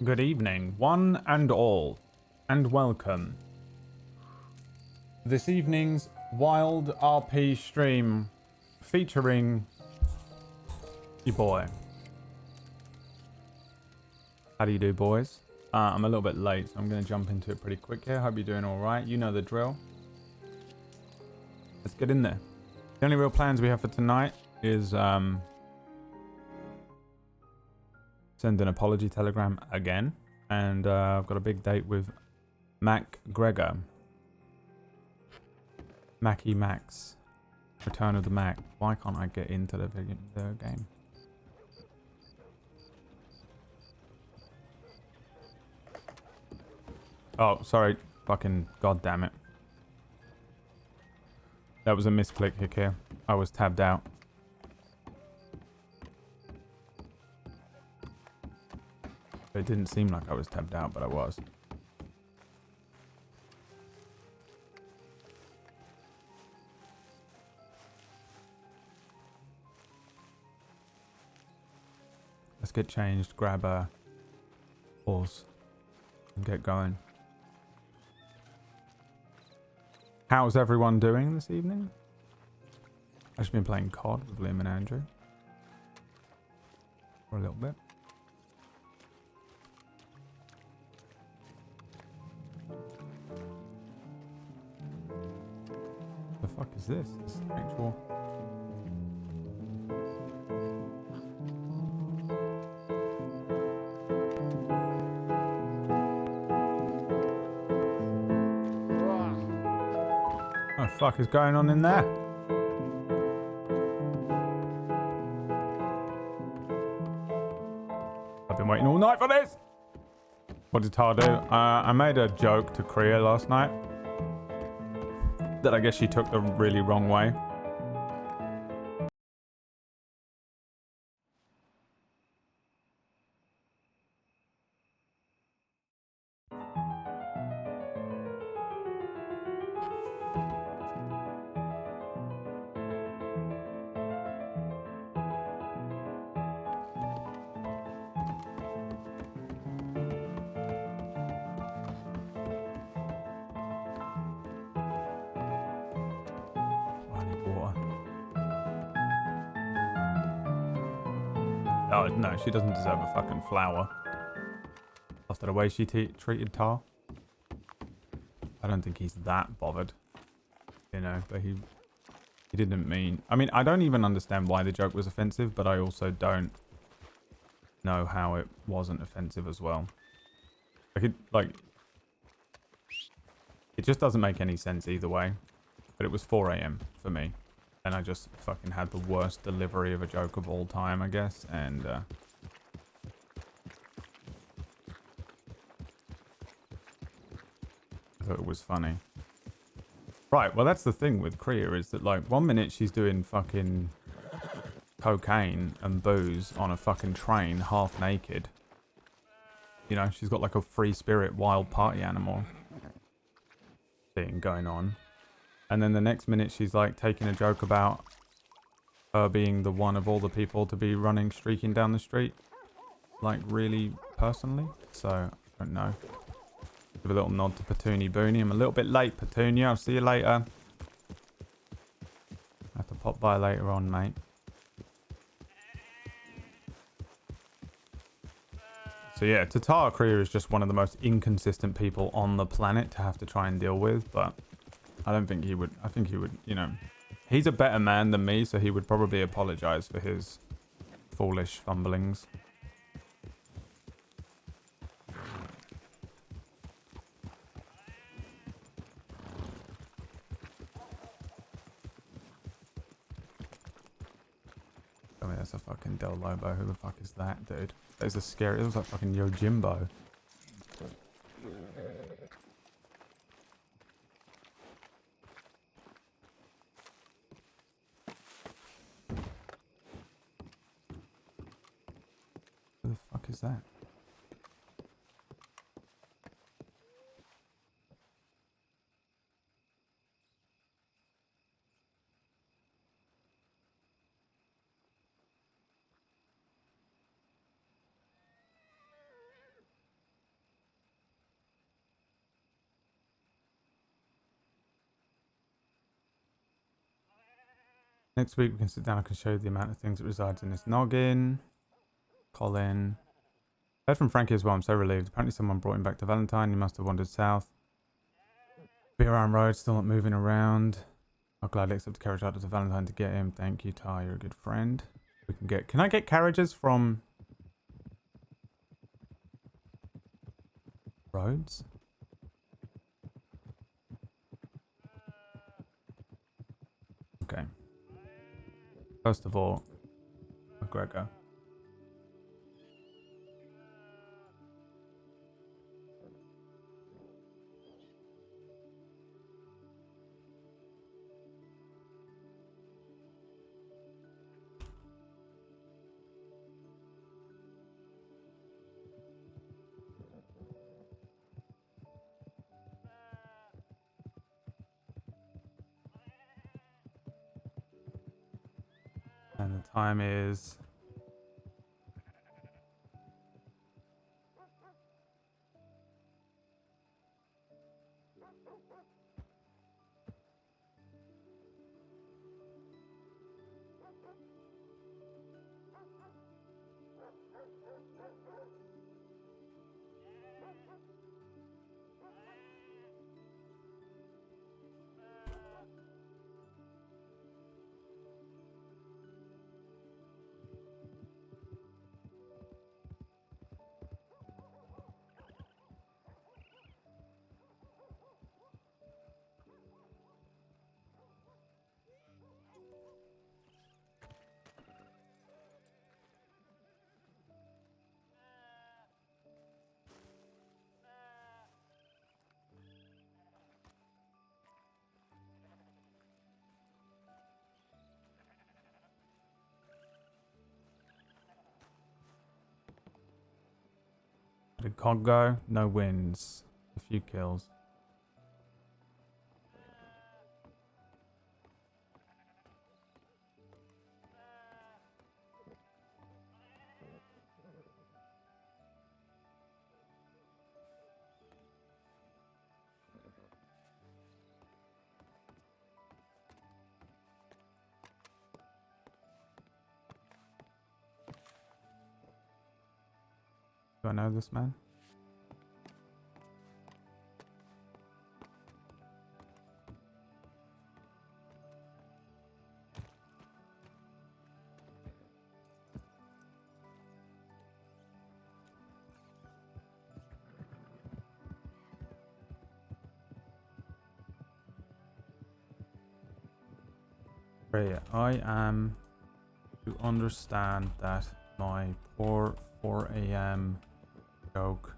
Good evening, one and all, and welcome. This evening's WildRP stream featuring your boy. How do you do, boys? I'm a little bit late, so I'm going to jump into it pretty quick here. Hope you're doing all right. You know the drill. Let's get in there. The only real plans we have for tonight is send an apology telegram again. And I've got a big date with Mac Gregor. Mackie Max. Return of the Mac. Why can't I get into the game? Oh, sorry. Fucking goddamn it. That was a misclick here. I was tabbed out. It didn't seem like I was tabbed out, but I was. Let's get changed, grab a horse, and get going. How's everyone doing this evening? I've just been playing COD with Liam and Andrew for a little bit. The fuck is this? This is actual... What the fuck is going on in there? I've been waiting all night for this! What did Tar do? I made a joke to Kriya last night that I guess she took the really wrong way. Oh, no, she doesn't deserve a fucking flower. After the way she treated Tar. I don't think he's that bothered. You know, but he didn't mean... I mean, I don't even understand why the joke was offensive, but I also don't know how it wasn't offensive as well. It just doesn't make any sense either way. But it was 4 AM for me. And I just fucking had the worst delivery of a joke of all time, I guess. And, I thought it was funny. Right, well, that's the thing with Kriya, is that, like, 1 minute she's doing fucking cocaine and booze on a fucking train, half naked. You know, she's got, like, a free spirit wild party animal thing going on. And then the next minute she's like taking a joke about her being the one of all the people to be running, streaking down the street. Like really personally. So, I don't know. Give a little nod to Petunia Booney. I'm a little bit late, Petunia. I'll see you later. I have to pop by later on, mate. So yeah, Tar Kriya is just one of the most inconsistent people on the planet to have to try and deal with, but... I don't think he would. I think he would, you know. He's a better man than me, so he would probably apologize for his foolish fumblings. I mean, that's a fucking Del Lobo. Who the fuck is that, dude? That is a scary... It was like fucking Yojimbo. Who the fuck is that? Next week we can sit down. I can show you the amount of things that resides in this noggin. Colin. Heard from Frankie as well. I'm so relieved. Apparently someone brought him back to Valentine. He must have wandered south. Be around road, still not moving around. I'll gladly accept the carriage out to Valentine to get him. Thank you, Tar. You're a good friend. We can get. Can I get carriages from roads? Okay. First of all, McGregor. And the time is... Did Cog go? No wins. A few kills. Do I know this man? Freya, I am to understand that my poor 4 a.m. joke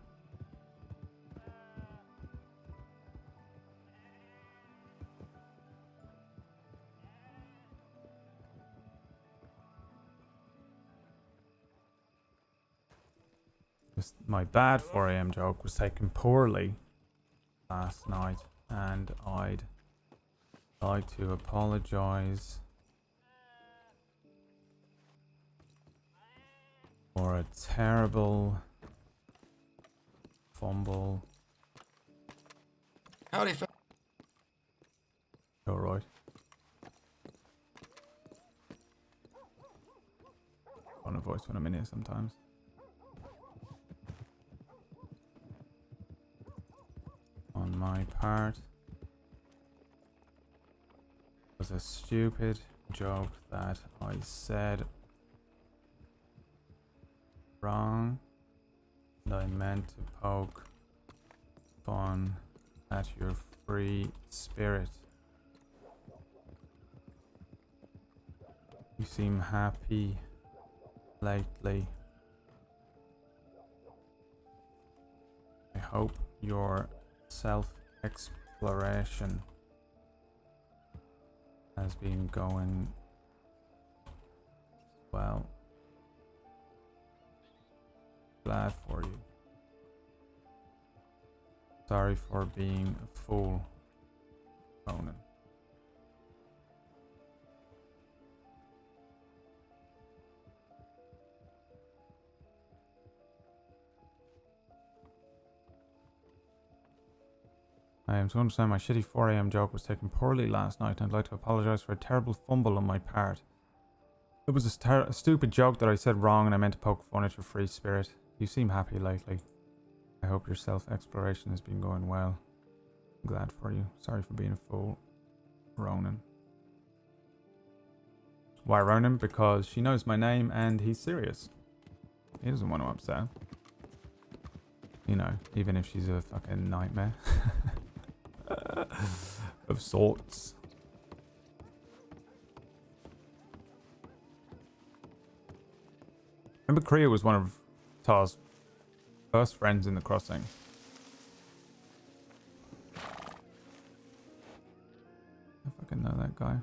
my bad 4 a.m. joke was taken poorly last night, and I'd like to apologize for a terrible fumble. Howdy, All right. On a voice when I'm in here sometimes. On my part, it was a stupid joke that I said wrong, and I meant to poke fun at your free spirit. You seem happy lately. I hope your self-exploration has been going well. Glad for you. Sorry for being a fool, Conan. I am to understand my shitty 4 a.m. joke was taken poorly last night, and I'd like to apologise for a terrible fumble on my part. It was a stupid joke that I said wrong, and I meant to poke fun at your free spirit. You seem happy lately. I hope your self-exploration has been going well. I'm glad for you. Sorry for being a fool. Ronan. Why Ronan? Because she knows my name and he's serious. He doesn't want to upset her. You know, even if she's a fucking nightmare. Of sorts. Remember Kriya was one of Tar's first friends in the crossing. I fucking know that guy.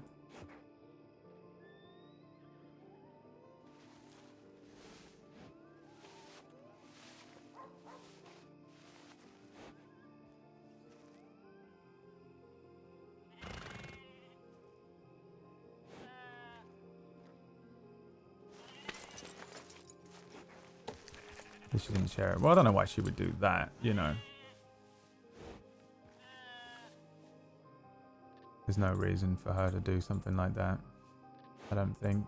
She didn't share it. Well, I don't know why she would do that, you know. There's no reason for her to do something like that, I don't think.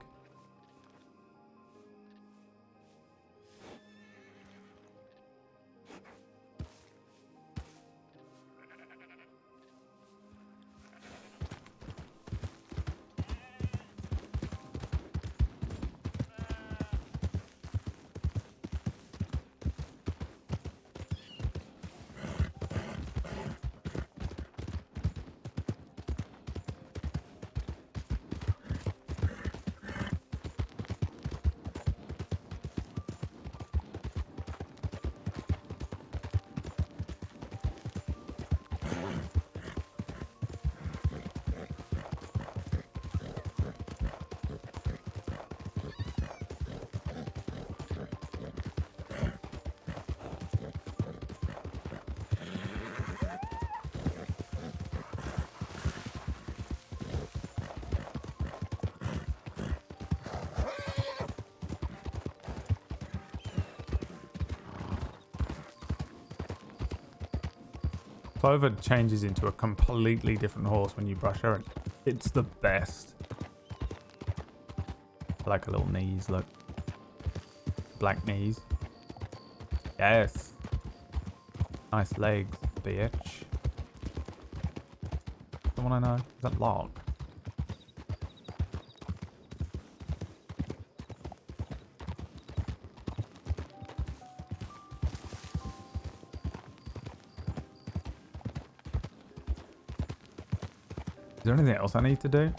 Clover changes into a completely different horse when you brush her, and it's the best. I like her little knees, look. Black knees. Yes. Nice legs, bitch. Someone I know? Is that Log? Is there anything else I need to do?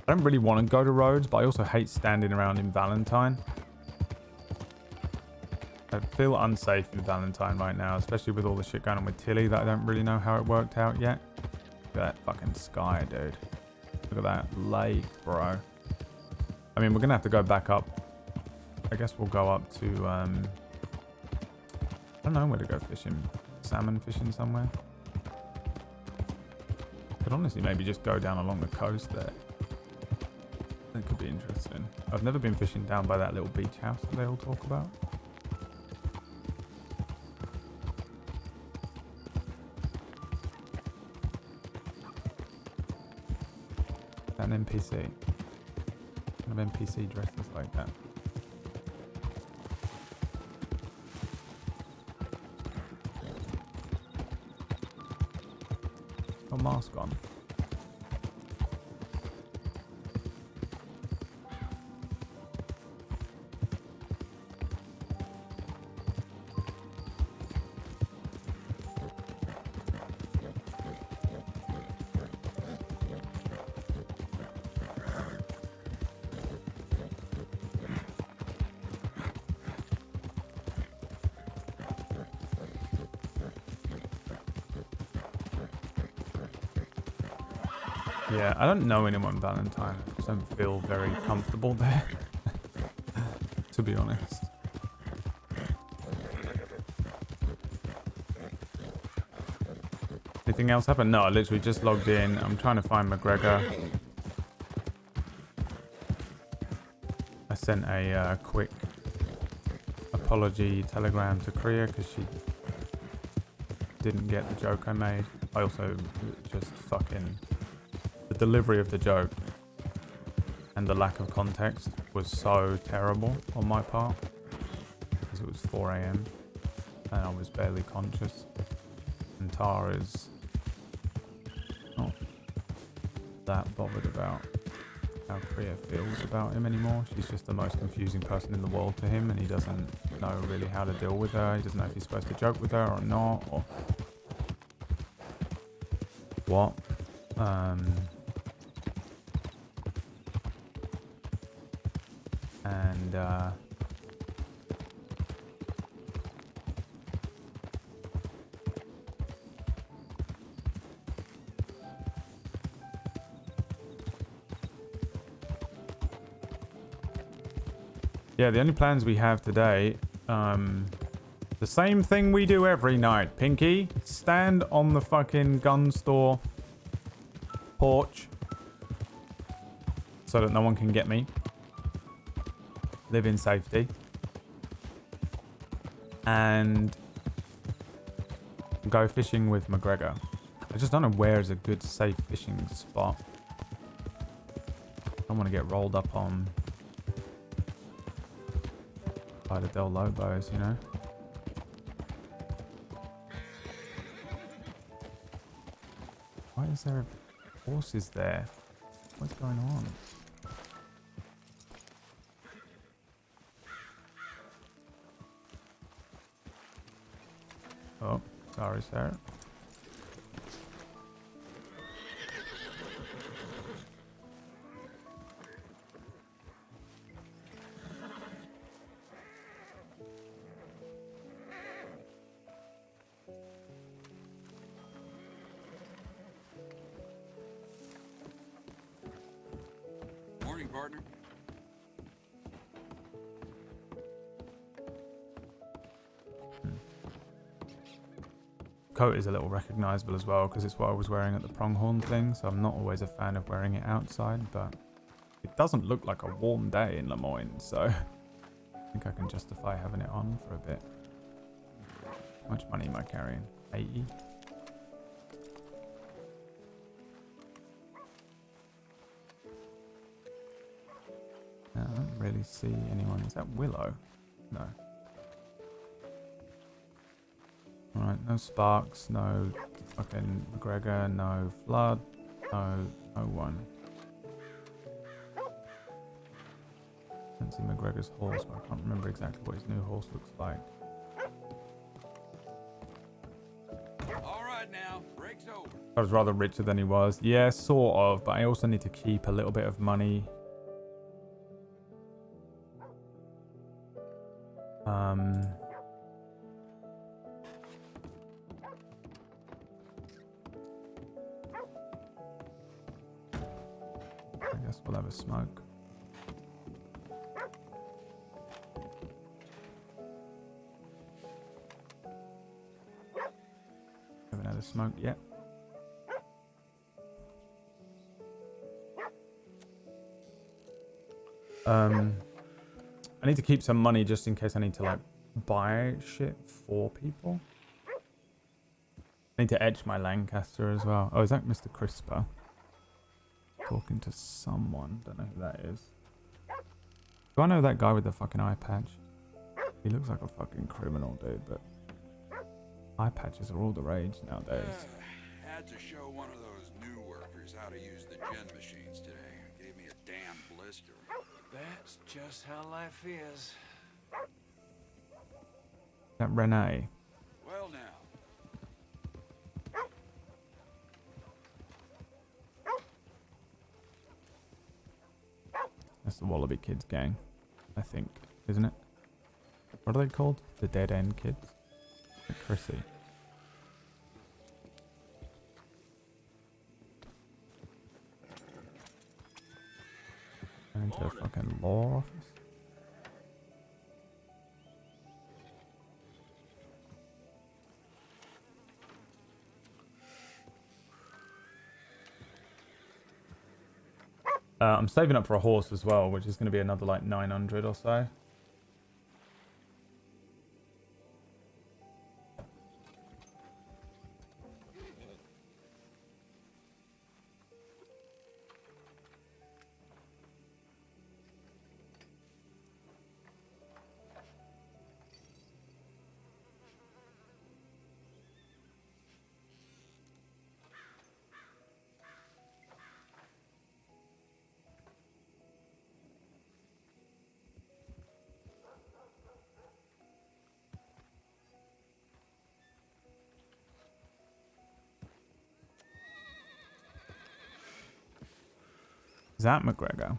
I don't really want to go to Rhodes, but I also hate standing around in Valentine. I feel unsafe in Valentine right now, especially with all the shit going on with Tilly that I don't really know how it worked out yet. Look at that fucking sky, dude. Look at that lake, bro. I mean, we're going to have to go back up. I guess we'll go up to, I don't know where to go fishing. Salmon fishing somewhere. Could honestly maybe just go down along the coast there. That could be interesting. I've never been fishing down by that little beach house that they all talk about. Is that an NPC? What kind of NPC dresses like that? Mask on. Yeah, I don't know anyone Valentine. I just don't feel very comfortable there. To be honest. Anything else happen? No, I literally just logged in. I'm trying to find McGregor. I sent a quick apology telegram to Kriya because she didn't get the joke I made. I also just fucking... The delivery of the joke and the lack of context was so terrible on my part because it was 4 a.m. and I was barely conscious. And Tar is not that bothered about how Kriya feels about him anymore. She's just the most confusing person in the world to him, and he doesn't know really how to deal with her. He doesn't know if he's supposed to joke with her or not, or what. Yeah, the only plans we have today, the same thing we do every night. Pinky, stand on the fucking gun store porch so that no one can get me. Live in safety. And go fishing with McGregor. I just don't know where is a good safe fishing spot. I don't want to get rolled up on by the Del Lobos, you know? Why is there horses there? What's going on? Oh, sorry, Sarah. Morning, partner. Coat is a little recognizable as well because it's what I was wearing at the pronghorn thing, so I'm not always a fan of wearing it outside, but it doesn't look like a warm day in Lemoyne, so I think I can justify having it on for a bit. How much money am I carrying? 80? I don't really see anyone. Is that Willow? No. Alright, no Sparks, no fucking McGregor, no Flood, no one. I don't see McGregor's horse, but I can't remember exactly what his new horse looks like. Alright now, break's over. I was rather richer than he was. Yeah, sort of, but I also need to keep a little bit of money. I guess we'll have a smoke. Haven't had a smoke yet. I need to keep some money just in case I need to like buy shit for people. I need to edge my Lancaster as well. Oh, is that Mr. Crisper? Talking to someone. Don't know who that is. Do I know that guy with the fucking eye patch? He looks like a fucking criminal, dude, but eye patches are all the rage nowadays. Had to show one of those new workers how to use the gen machines today. Gave me a damn blister. That's just how life is. That Renee. Well now. That's the Wallaby Kids gang, I think, isn't it? What are they called? The Dead End Kids? Chrissy. Going into a fucking law office? I'm saving up for a horse as well, which is going to be another like 900 or so. Is that McGregor?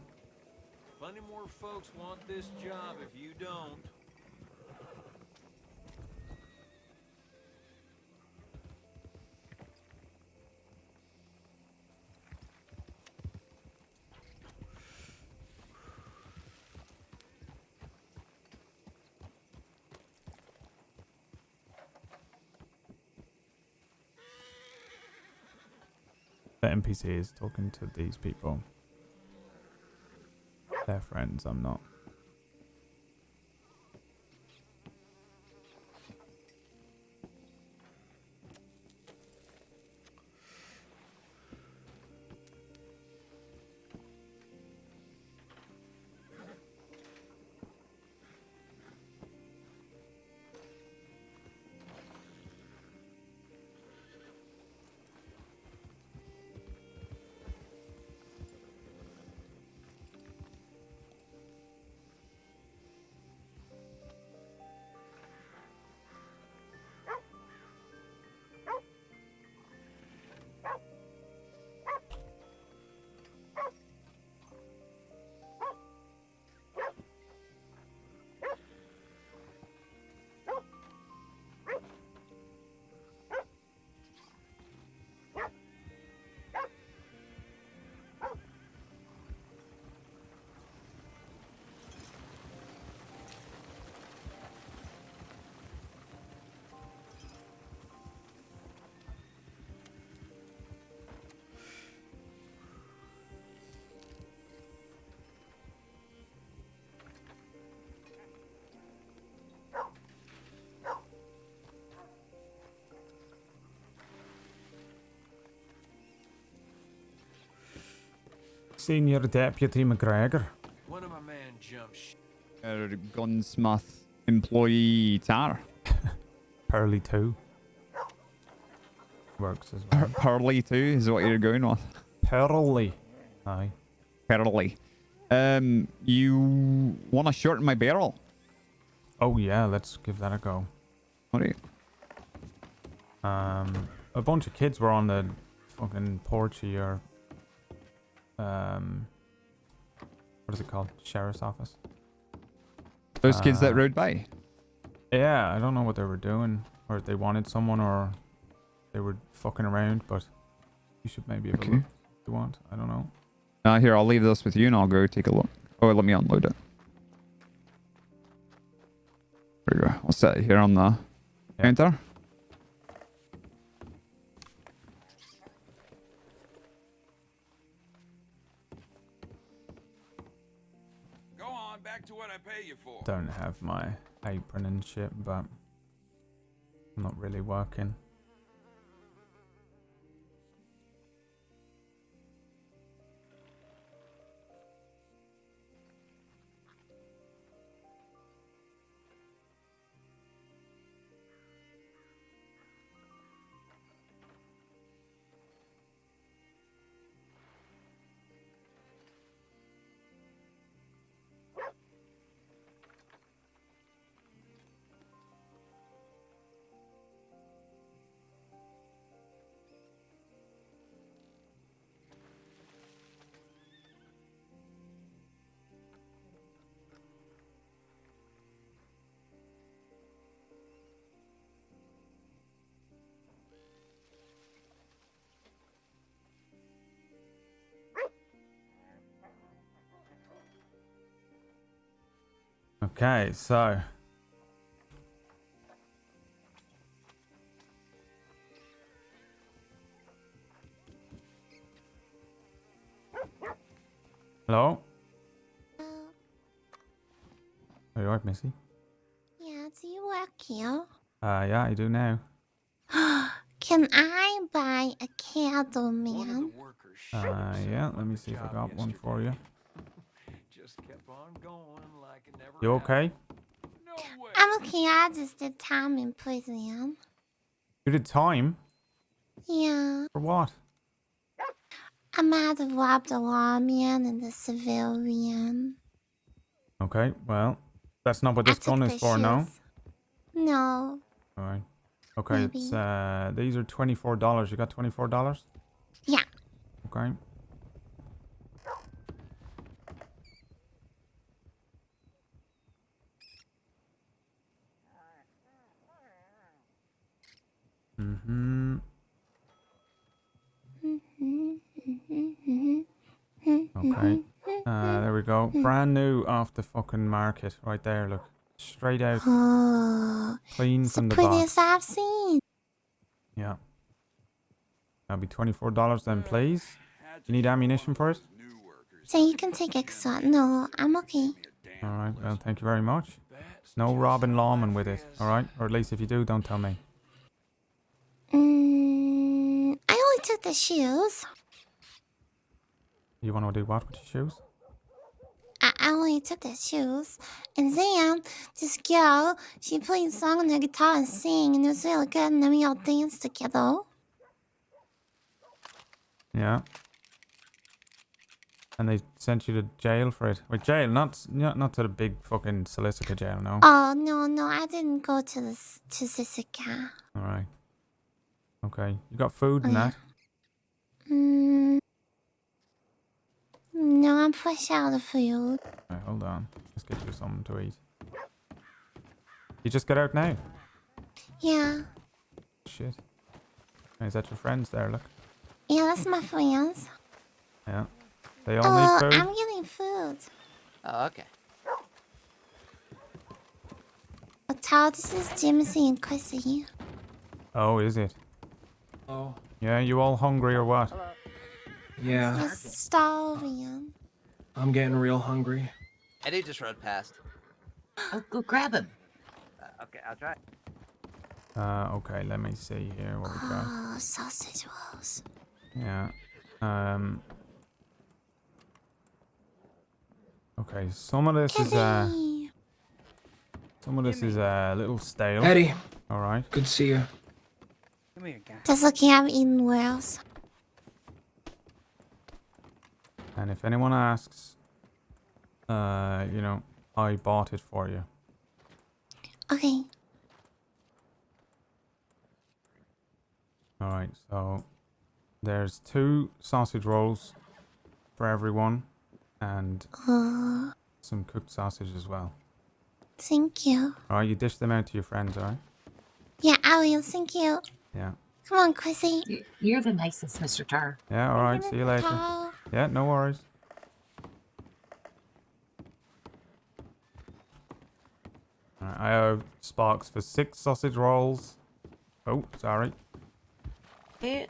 Plenty more folks want this job if you don't. The NPC is talking to these people. They're friends, I'm not. Senior Deputy McGregor. One of my men jumped Gunsmith employee Tar. Pearly 2. Works as well. Pearly too is what you're going with. Pearly. Aye. Pearly. You want to shorten my barrel? Oh yeah, let's give that a go. What are you? A bunch of kids were on the fucking porch here. What is it called? Sheriff's office. Those kids that rode by? Yeah, I don't know what they were doing. Or if they wanted someone or they were fucking around, but you should maybe have a look if you want. I don't know. Here, I'll leave this with you and I'll go take a look. Oh, let me unload it. There we go. I'll set it here on the counter. Go on, back to what I pay you for. Don't have my apron and shit, but I'm not really working. Okay, so hello? Are you alright, Missy? Yeah, do you work here? Yeah, I do now. Can I buy a candle, One of the man? workers showed himself Yeah, on let me the see if I job got one for you. yesterday. Just kept on going like it never You okay? happened. No way. I'm okay, I just did time in prison. You did time? Yeah, For what? I might have robbed a lawman and a civilian. Okay, well, that's not what I this took gun is the for now. shoes. No, Alright. Okay, maybe. it's these are $24. You got $24? Yeah. Okay. Mm. Okay. There we go. Brand new off the fucking market. Right there, look. Straight out. Oh, Clean it's the from the prettiest box. I've seen. Yeah. That'll be $24 then, please. You need ammunition for it? So you can take extra. No, I'm okay. Alright, well, thank you very much. No robbing lawman with it, alright? Or at least if you do, don't tell me. I only took the shoes. You want to do what with your shoes? I only took the shoes. And then this girl, she played a song on the guitar and sang, and it was really good. And then we all danced together. Yeah. And they sent you to jail for it. Wait, jail, not to the big fucking solicitor jail, no? Oh no, I didn't go to Sisika. Alright. Okay. You got food Oh, and yeah. that? No, I'm fresh out of food. Right, hold on. Let's get you something to eat. You just got out now? Yeah. Shit. Is that your friends there, look? Yeah, that's my friends. Yeah. They all need food? I'm getting food. Oh, okay. But Tao, this is Jimsy and Chrissy. Oh, is it? Oh, Yeah, you all hungry or what? yeah. You're starving. I'm getting real hungry. Eddie just rode past. Oh, go grab him. Okay, I'll try. Okay, let me see here what we got. Oh, sausage rolls. Yeah. Okay, some of this is a little stale. Eddie, Alright. good to see you. Come here, guy. Just looking at eating worse. And if anyone asks, you know, I bought it for you. Okay. Alright, so there's 2 sausage rolls for everyone and some cooked sausage as well. Thank you. Alright, you dish them out to your friends, alright? Yeah, I will. Thank you. Yeah. Come on, Chrissy. You're the nicest, Mr. Tar. Yeah, alright, see you later. Tao. Yeah, no worries. Alright, I owe Sparks for 6 sausage rolls. Oh, sorry. I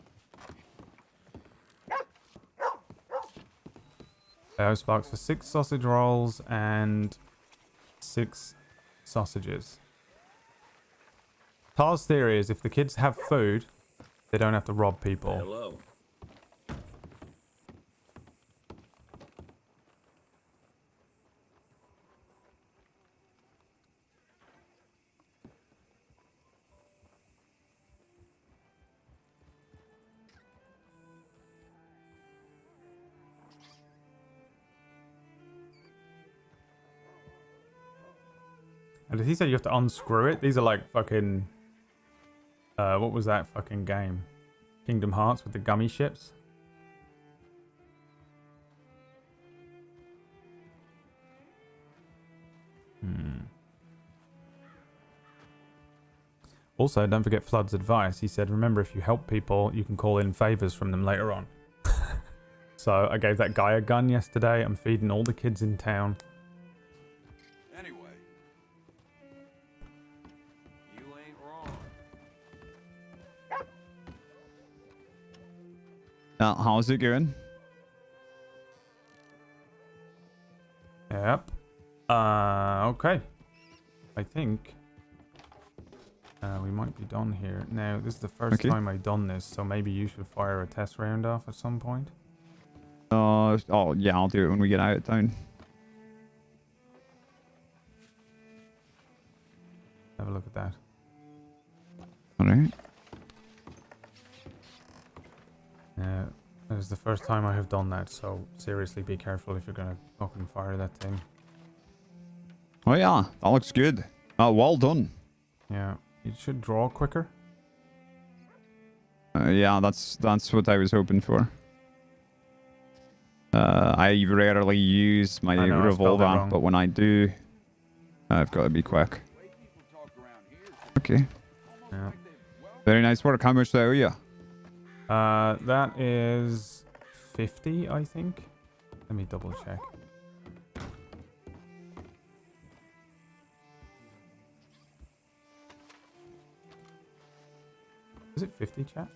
owe Sparks for 6 sausage rolls and 6 sausages. Tar's theory is if the kids have food, they don't have to rob people. Hello. And he said you have to unscrew it. These are like fucking... what was that fucking game? Kingdom Hearts with the gummy ships? Also, don't forget Flood's advice. He said, remember, if you help people, you can call in favors from them later on. So I gave that guy a gun yesterday. I'm feeding all the kids in town. Anyway, You ain't wrong. How's it going? Yep. Okay. I think we might be done here. Now, this is the first Okay. time I've done this, so maybe you should fire a test round off at some point. Oh, yeah, I'll do it when we get out of town. Have a look at that. Alright. Yeah, that is the first time I have done that, so seriously be careful if you're gonna fucking fire that thing. Oh, yeah, that looks good. Well done. Yeah, it should draw quicker. Yeah, that's what I was hoping for. I rarely use my I know, I spelled it revolver, wrong. but when I do, I've got to be quick. the way people talk around here, Okay. Yeah. well Very nice work. How much do I owe you? That is 50, I think. Let me double check. Is it 50, chat?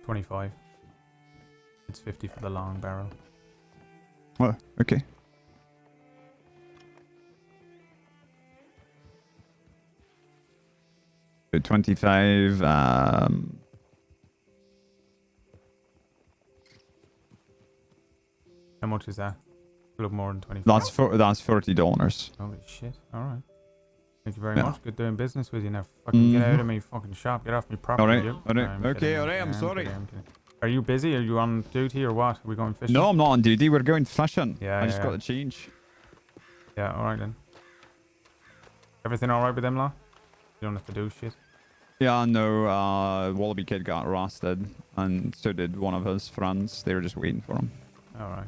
$25. It's 50 for the long barrel. Oh, okay. So 25. How much is that? A little more than 25. That's $40. Holy shit. Alright. Thank you very Yeah. much. Good doing business with you now. Fucking get out of me fucking shop. Get off me property. Alright, You. alright. I'm Okay, kidding, alright, I'm sorry. kidding. Are you busy? Are you on duty or what? Are we going fishing? No, I'm not on duty. We're going fishing. Yeah, I just yeah. got to change. Yeah, alright then. Everything alright with them, law? You don't have to do shit. Yeah, no, Wallaby Kid got arrested, and so did one of his friends. They were just waiting for him. Alright.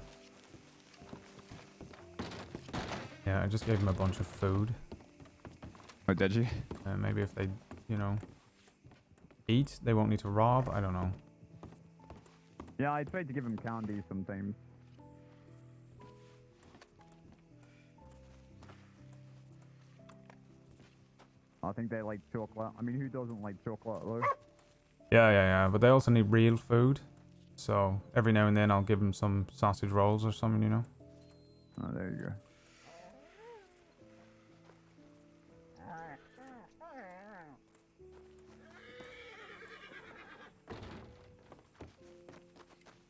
Yeah, I just gave him a bunch of food. Oh, did you? Maybe if they, you know, eat, they won't need to rob. I don't know. Yeah, I tried to give him candy sometimes. I think they like chocolate. I mean, who doesn't like chocolate, though? Yeah. But they also need real food. So every now and then I'll give them some sausage rolls or something, you know. Oh, there you go.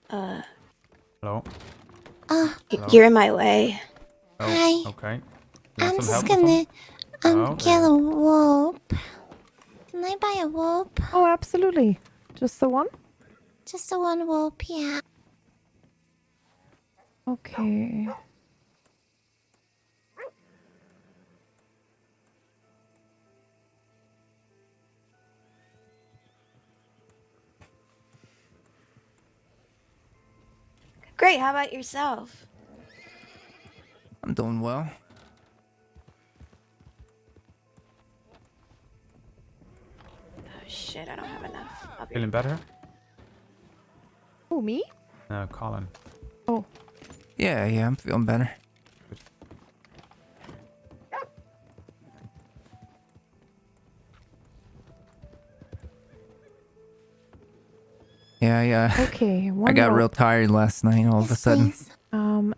Hello? Hello? You're in my way. Oh, Hi. okay. You want I'm some just help with gonna something? get a whoop. Can I buy a whoop? Oh, absolutely. Just the one? Just a one whoop, yeah. Okay. Great, how about yourself? I'm doing well. Oh shit, I don't have enough. I'll be Feeling better? Oh, me? No, Colin. Oh, Yeah, I'm feeling better. Yeah. okay. I One got real rope. tired last night all of a Yes, sudden. please.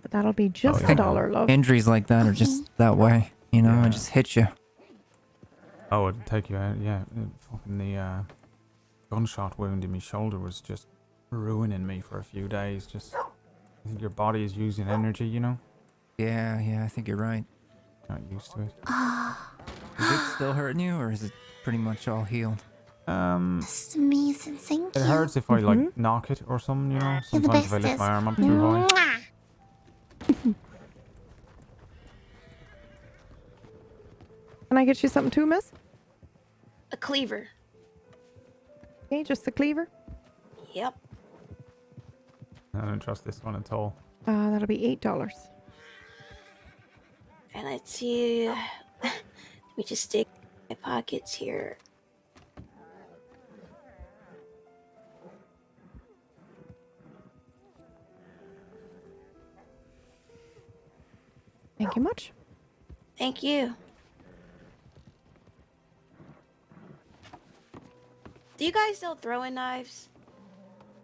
That'll be just yeah. a dollar, love. Injuries like that are just that way, you know, Yeah. it just hits you. Oh, it'd take you out. Yeah, fucking the gunshot wound in my shoulder was just ruining me for a few days. Just, I think your body is using energy, you know? Yeah, I think you're right. Not used to it. Is it still hurting you, or is it pretty much all healed? That's amazing, thank It you. hurts if I like knock it or something, you know? You're the Sometimes if I lift bestest. my arm up too high. Mwah. Can I get you something too, miss? a cleaver. Okay, just the cleaver. Yep. I don't trust this one at all. That'll be $8. And let's see. Let me just stick my pockets here. Thank you much. Thank you. Do you guys still throw in knives?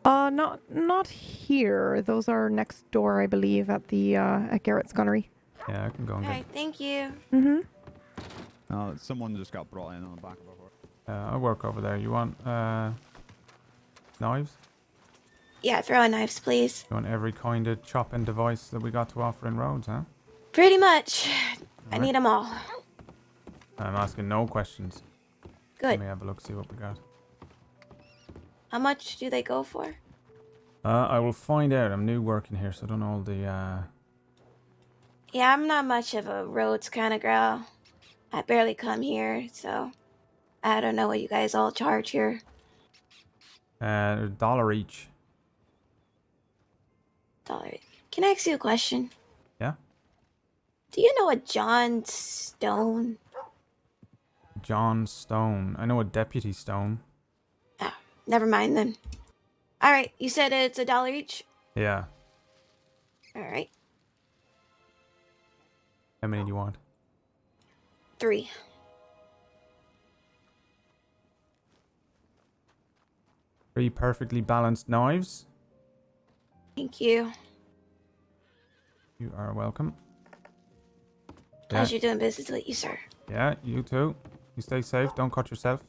Not here. Those are next door, I believe, at the at Garrett's gunnery. Yeah, I can go and Alright, thank you. Mm-hmm. Someone just got brought in on the back of a horse. I work over there. You want knives? Yeah, throw in knives, please. You want every kind of chopping device that we got to offer in Rhodes, huh? Pretty much. I Alright. need them all. I'm asking no questions. Let Good. me have a look, see what we got. How much do they go for? I will find out. I'm new working here, so I don't know all the Yeah, I'm not much of a roads kind of girl. I barely come here, so I don't know what you guys all charge here. $1 each. $1. Can I ask you a question? Yeah? Do you know a John Stone? John Stone. I know a Deputy Stone. Ah, never mind then. All right, you said it's $1 each. Yeah. All right, How many do you want? 3. 3 perfectly balanced knives. Thank you. You are welcome. Yeah. Pleasure doing business with you, sir. Yeah, you too. You stay safe. Don't cut yourself.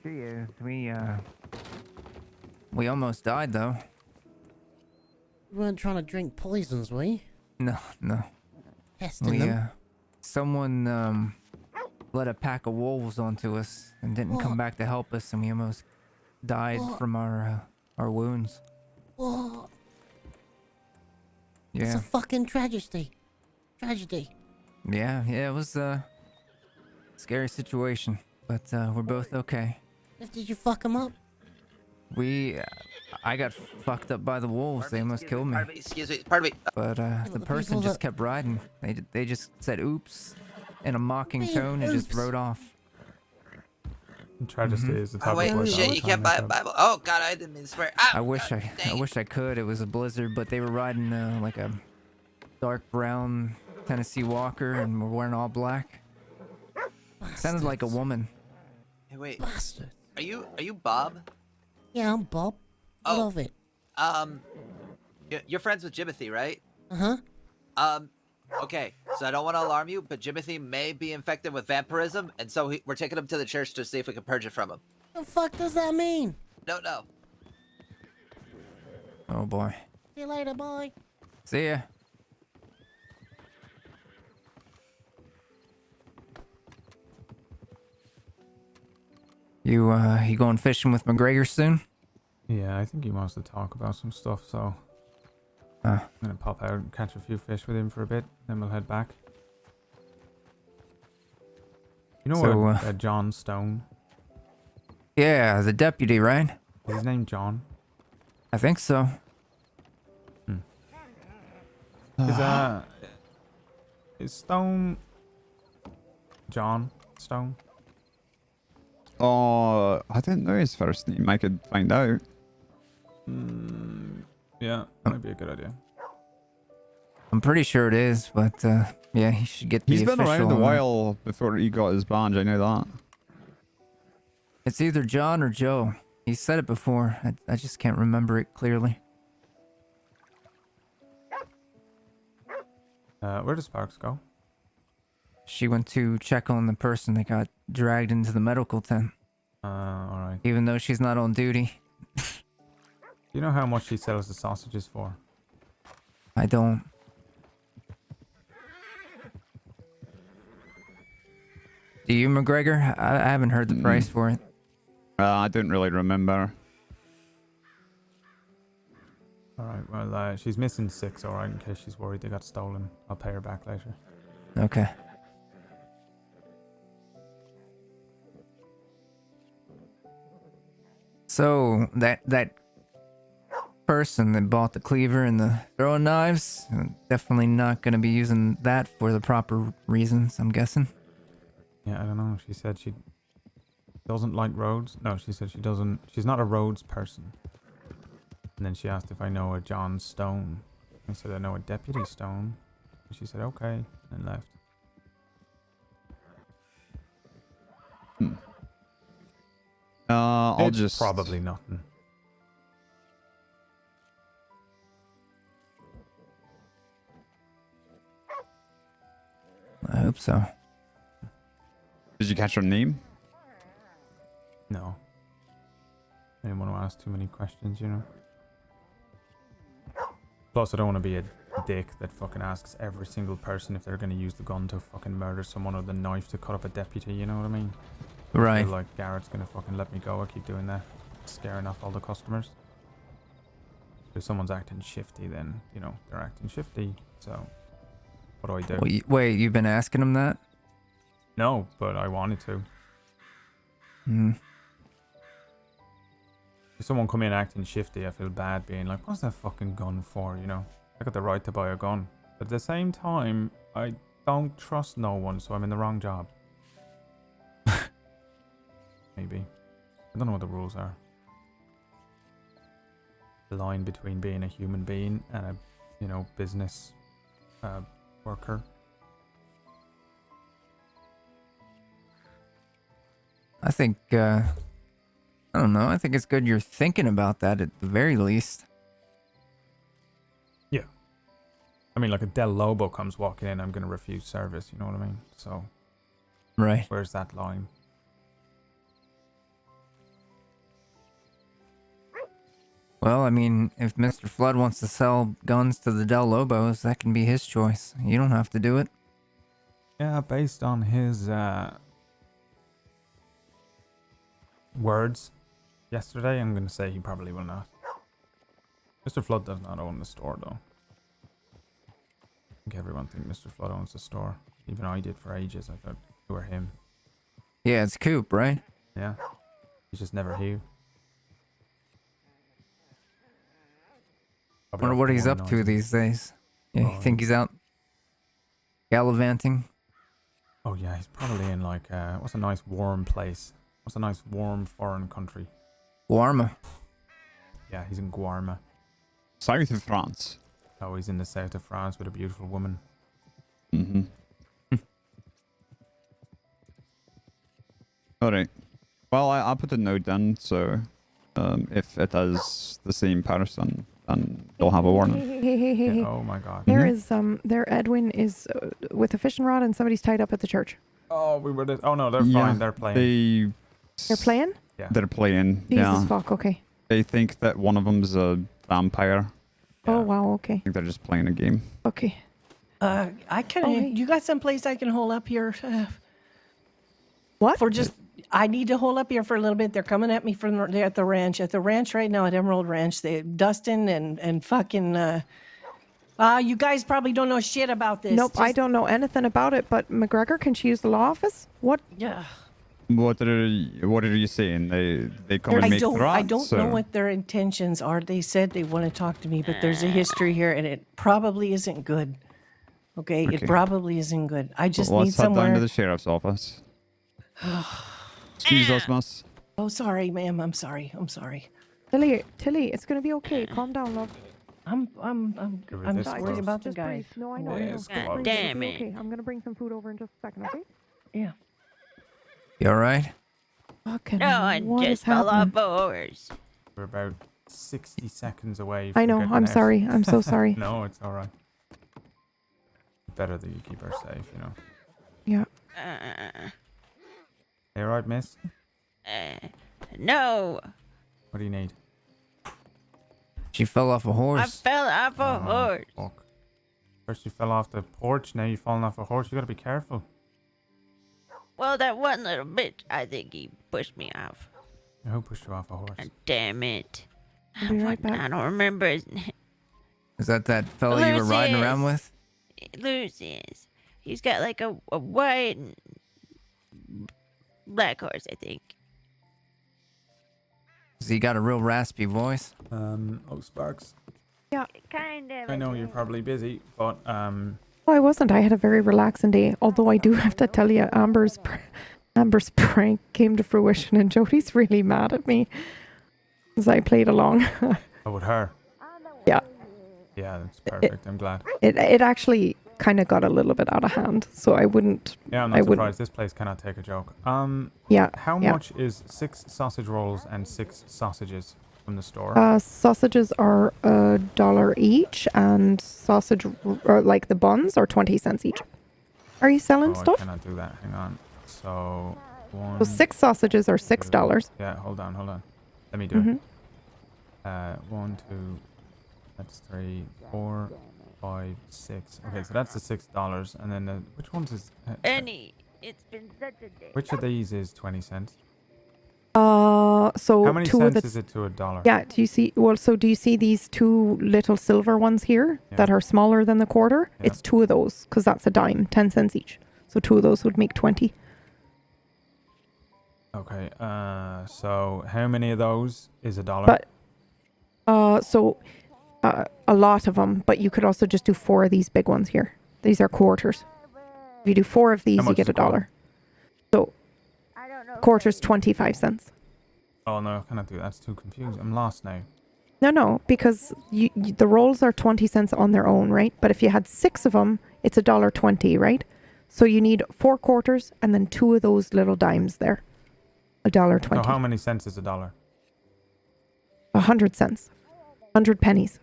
Gee, we almost died though. We weren't trying to drink poisons, were you? No. Testing them. Someone let a pack of wolves onto us and didn't come back to help us, and we almost died from our wounds. What? It's Yeah. a fucking tragedy. Yeah, it was a scary situation, but we're both okay. Did you fuck them up? I got fucked up by the wolves. They almost killed me. Excuse me, pardon me. But the person just kept riding. They just said oops in a mocking tone and just rode off. Tragedy is the Oh type wait, of word shit, you can't buy a Bible. Oh god, I didn't mean to swear. Ah, I wish I could. It was a blizzard, but they were riding like a dark brown Tennessee Walker and were wearing all black. Sounded like a woman. Hey, wait. Bastard. Are you Bob? Yeah, I'm Bob. I love it. You're friends with Jimothy, right? Uh-huh. Okay, so I don't want to alarm you, but Jimothy may be infected with vampirism, and so we're taking him to the church to see if we can purge it from him. The fuck does that mean? No. Oh boy. See you later, bye. See ya. You going fishing with McGregor soon? Yeah, I think he wants to talk about some stuff, so I'm gonna pop out and catch a few fish with him for a bit, then we'll head back. You know what, John Stone? Yeah, the deputy, right? Is his name John? I think so. Is Stone John Stone? Oh, I didn't know his first name. I could find out. Yeah, might be a good idea. I'm pretty sure it is, but yeah, he should get the He's been official around a on that. while before he got his badge. I know that. It's either John or Joe. He said it before. I just can't remember it clearly. Where does Sparks go? She went to check on the person that got dragged into the medical tent. Alright. Even though she's not on duty. Do you know how much she sells the sausages for? I don't. Do you, McGregor? I haven't heard the price for it. I don't really remember. Alright, well, she's missing 6, alright, in case she's worried they got stolen. I'll pay her back later. Okay. So, that person that bought the cleaver and the throwing knives, definitely not going to be using that for the proper reasons, I'm guessing. Yeah, I don't know. She said she doesn't like roads. No, she said she's not a roads person. And then she asked if I know a John Stone. I said I know a Deputy Stone. And she said okay, and left. I'll It's just probably nothing. I hope so. Did you catch her name? No. I didn't want to ask too many questions, you know. Plus, I don't want to be a dick that fucking asks every single person if they're going to use the gun to fucking murder someone or the knife to cut up a deputy, you know what I mean? Right. I feel like Garrett's going to fucking let me go. I keep doing that. Scaring off all the customers. If someone's acting shifty, then, you know, they're acting shifty, so... What do I do? Well, wait, you've been asking him that? No, but I wanted to. Hmm. If someone come in acting shifty, I feel bad being like, what's that fucking gun for, you know? I got the right to buy a gun. But at the same time, I don't trust no one, so I'm in the wrong job. Maybe. I don't know what the rules are. The line between being a human being and a, you know, business worker. I think, I don't know. I think it's good you're thinking about that at the very least. Yeah. I mean, like a Del Lobo comes walking in, I'm going to refuse service, you know what I mean? So, right. Where's that line? Well, I mean, if Mr. Flood wants to sell guns to the Del Lobos, that can be his choice. You don't have to do it. Yeah, based on his words yesterday, I'm going to say he probably will not. Mr. Flood does not own the store, though. I think everyone thinks Mr. Flood owns the store. Even I did for ages. I thought you were him. Yeah, it's Coop, right? Yeah. He's just never here. Probably Wonder off what the he's wine up to noise. these days. Yeah, you think he's out gallivanting? Oh yeah, he's probably in like what's a nice warm place? What's a nice warm foreign country? Guarma. Yeah, he's in Guarma. South of France. Oh, he's in the south of France with a beautiful woman. Mm-hmm. Alright. Well, I put a note down, so if it is the same person, then they'll have a warning. Hey. Yeah, oh my god. There is there Edwin is with a fishing rod and somebody's tied up at the church. Oh, we were. Oh no, they're fine. They're playing. They're playing? Yeah. They're playing. Jesus yeah. fuck. Okay. They think that one of them's a vampire. Oh wow. Okay. I think they're just playing a game. Okay. I can. Oh, hey. You got some place I can hold up here? What? For just, I need to hold up here for a little bit. They're coming at me from at the ranch. At the ranch right now at Emerald Ranch, they Dustin and fucking. You guys probably don't know shit about this. Nope, I don't know anything about it. But McGregor, can she use the law office? What? Yeah. What are you saying? They come and make threats? I don't know or- what their intentions are. They said they want to talk to me, but there's a history here, and it probably isn't good. Okay, it Okay. probably isn't good. I just Well, need let's head down somewhere. to the sheriff's office. Excuse us, miss. Oh, sorry, ma'am. I'm sorry. Tilly, it's gonna be okay. Calm down, love. I'm this sorry close. about the Just guys. breathe. No, I know. Yes, I know. close. Breathe, Damn it'll be it. Okay, I'm gonna bring some food over in just a second. Okay. Yeah. You alright? Fucking. No, I what is just fell happening? off a horse. We're about 60 seconds away. I From know. getting I'm out. sorry. I'm so sorry. No, it's all right. Better that you keep her safe, you know. Yeah. You all right, miss? No, What do you need? She fell off a I horse. fell off a Oh, horse. fuck. First you fell off the porch, now you've fallen off a horse. You gotta be careful. Well, that one little bitch, I think he pushed me off. Who pushed you off a horse? Damn it. I'll be right I back. don't remember his name. Is that fella you were riding around with? Lucius. He's got like a white and black horse, I think. Has he got a real raspy voice? Oh, Sparks. Yeah. Kind of. I know you're probably busy, but Oh, I wasn't. I had a very relaxing day. Although I do have to tell you, Amber's prank came to fruition, and Jody's really mad at me as I played along. oh, with her. Yeah. Yeah, that's perfect. I'm glad. It actually kind of got a little bit out of hand, so I wouldn't. Yeah, I'm I not wouldn't. surprised. This place cannot take a joke. Yeah. How yeah. much is 6 sausage rolls and 6 sausages from the store? Sausages are $1 each, and sausage, or like the buns, are 20 cents each. Are you selling I stuff? cannot do that. Hang on. So, one. So 6 sausages are $6. Yeah, hold on. Let me do Mhm. it. 1, 2, that's 3, 4, 5, 6. Okay, so that's the $6, and then which ones is? Any. It's been such a day. Which of these is 20 cents? So How many two of cents the is it to $1? Yeah, do you see? Well, so do you see these two little silver ones here that are smaller than the quarter? Yeah. It's two of those because that's a dime, 10 cents each. So two of those would make 20. Okay. So how many of those is $1? But a lot of them, but you could also just do 4 of these big ones here. These are quarters. If you do 4 of these, you much get is a quarter? $1. So quarters 25 cents. Oh no, I cannot do that. That's too confusing. I'm lost now. No, because the rolls are 20 cents on their own, right? But if you had 6 of them, it's $1.20, right? So you need 4 quarters and then 2 of those little dimes there. $1.20. No, how many cents is $1? 100 cents. 100 pennies.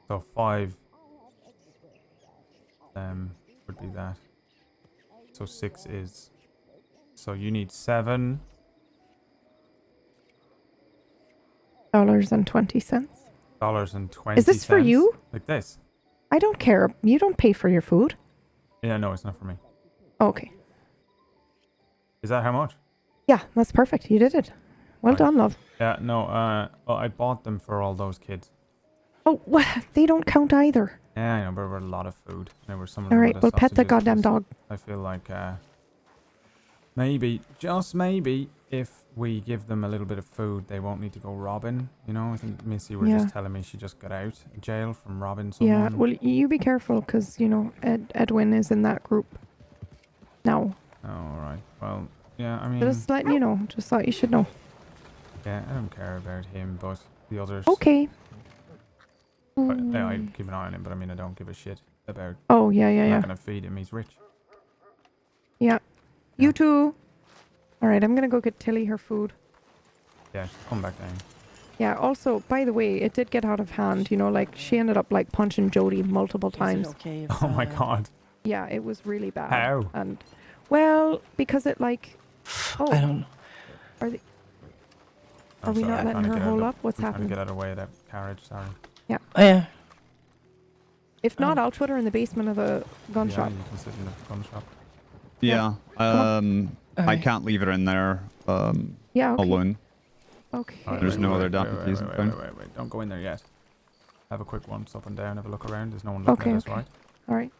So 5 would be that. So 6 is. So you need $7. $1.20. $1.20. Is this for you? Like this? I don't care. You don't pay for your food. Yeah, no, it's not for me. Okay. Is that how much? Yeah, that's perfect. You did it. Well done, love. Yeah, no, well, I bought them for all those kids. Oh, well, they don't count either. Yeah, I know, but there were a lot of food. There were some of All them right, with well, pet the sausages, goddamn because dog. I feel like maybe, just maybe, if we give them a little bit of food, they won't need to go robbing. You know, I think Missy was just telling me she just got out of jail from robbing someone. Yeah, well, you be careful because, you know, Edwin is in that group now. Oh, all right. Well, yeah, I mean... Just letting you know. Just thought you should know. Yeah, I don't care about him, but the others... Okay. Yeah, I keep an eye on him, but I mean, I don't give a shit about... Oh, yeah. I'm not going to feed him. He's rich. Yeah. You too. All right, I'm going to go get Tilly her food. Yeah, come back down. Yeah, also, by the way, it did get out of hand, you know, like, she ended up, like, punching Jody multiple times. Is it okay if, Oh my god. Yeah, it was really bad. How? And, well, because it, like... Oh. I don't know. Are they... I'm Are we sorry, not I'm letting trying to her get out hold of up? What's I'm trying happening? to get out of the way of that carriage, sorry. Yeah. Oh, yeah. If not, I'll put her in the basement of the gun Yeah, shop. you can sit in the gun shop. Yeah. I can't leave her in there Yeah, okay. alone. Okay. There's no other deputies in town. Wait. Don't go in there yet. Have a quick once up and down, have a look around. There's no one looking Okay, at us, okay. right? All right.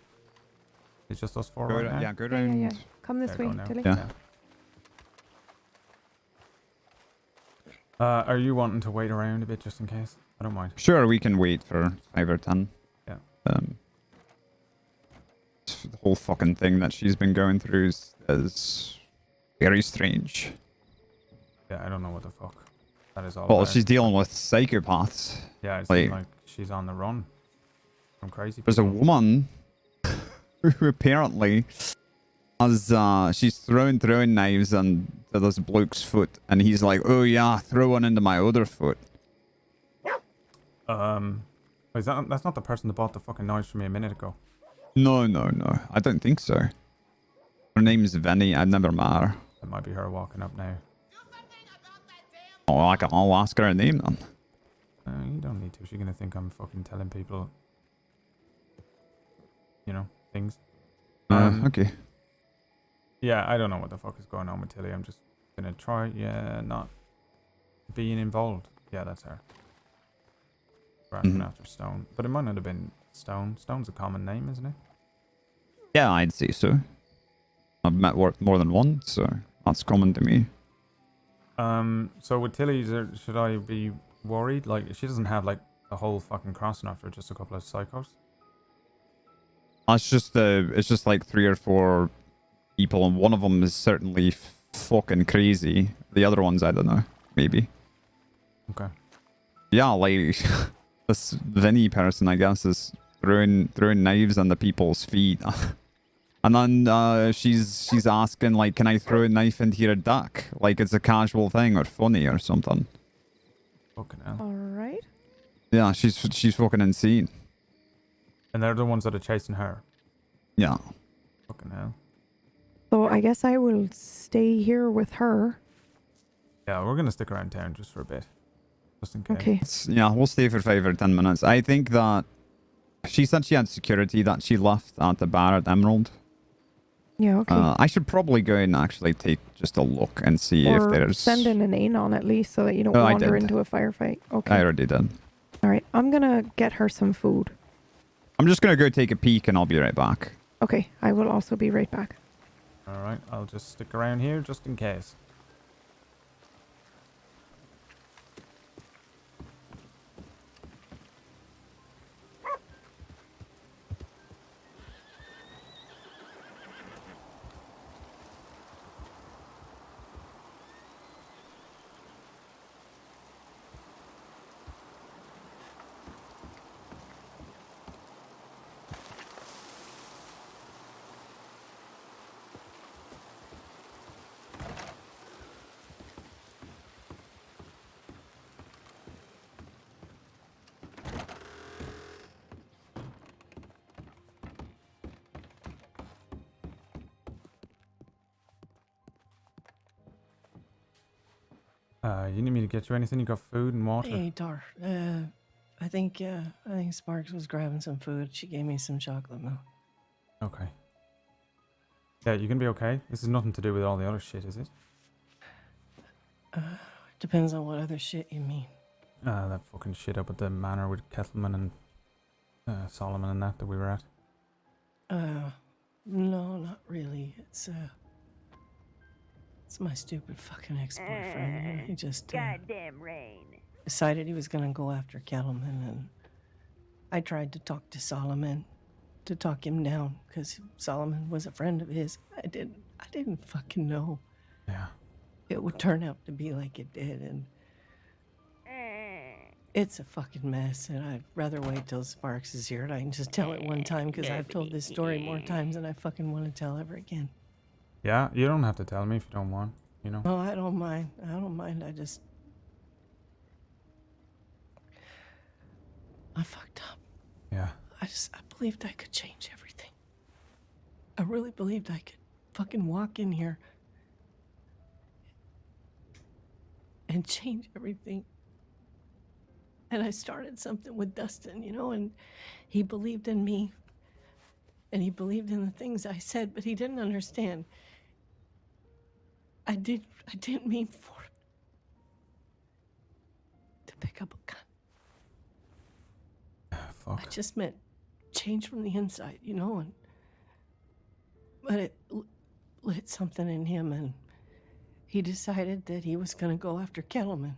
It's just us 4 Go right ra- now? yeah, go Yeah. round. Come this There, way, go now. Tilly. Yeah. Are you wanting to wait around a bit just in case? I don't mind. Sure, we can wait for 5 or 10. Yeah. The whole fucking thing that she's been going through is very strange. Yeah, I don't know what the fuck that is all Well, about. she's dealing with psychopaths. Yeah, it's like- like she's on the run from crazy There's a people. woman who apparently has she's throwing knives into this bloke's foot, and he's like, "Oh yeah, throw one into my other foot." That's not the person that bought the fucking knives from me a minute ago. No, I don't think so. Her name's Vinny. I've never met her. That might be her walking up now. Oh, I'll ask her her name then. You don't need to. She's gonna think I'm fucking telling people, you know, things. Okay. Yeah, I don't know what the fuck is going on with Tilly. I'm just gonna try, not being involved. Yeah, that's her. We're asking after Stone. But it might not have been Stone. Stone's a common name, isn't it? Yeah, I'd say so. I've met more than one, so that's common to me. So with Tilly, should I be worried? Like, she doesn't have, like, a whole fucking crossing after just a couple of psychos? It's just like 3 or 4 people, and one of them is certainly fucking crazy. The other ones, I don't know, maybe. Okay. Yeah, like this Vinny person, I guess, is throwing knives into people's feet, and then she's asking like, "Can I throw a knife into your duck?" Like it's a casual thing or funny or something. Fucking hell. All right. Yeah, she's fucking insane. And they're the ones that are chasing her. Yeah. Fucking hell. So I guess I will stay here with her. Yeah, we're gonna stick around town just for a bit. Just in case. Okay. Yeah, we'll stay for 5 or 10 minutes. I think that she said she had security that she left at the bar at Emerald. Yeah, okay. I should probably go and actually take just a look and see if Or there's... send in an anon at least so that you don't Oh, I wander did. into a firefight. I Okay. already did. All right. I'm gonna get her some food. I'm just gonna go take a peek and I'll be right back. Okay. I will also be right back. Alright, I'll just stick around here just in case. You need me to get you anything? You got food and water? Hey, Tar. I think Sparks was grabbing some food. She gave me some chocolate milk. Okay. Yeah, you can be okay? This is nothing to do with all the other shit, is it? Depends on what other shit you mean. That fucking shit up at the manor with Kettleman and Solomon and that we were at. No, not really. It's my stupid fucking ex-boyfriend. He just Goddamn rain. decided he was gonna go after Kettleman, and I tried to talk to Solomon to talk him down because Solomon was a friend of his. I didn't fucking know. Yeah. It would turn out to be like it did, and it's a fucking mess, and I'd rather wait till Sparks is here and I can just tell it one time because I've told this story more times than I fucking want to tell ever again. Yeah, you don't have to tell me if you don't want, you know? Oh, I don't mind. I fucked up. Yeah. I believed I could change everything. I really believed I could fucking walk in here and change everything. And I started something with Dustin, and he believed in me. And he believed in the things I said, but he didn't understand. I didn't mean for him to pick up a gun. Fuck. I just meant change from the inside, and but it lit something in him, and he decided that he was going to go after Kettleman.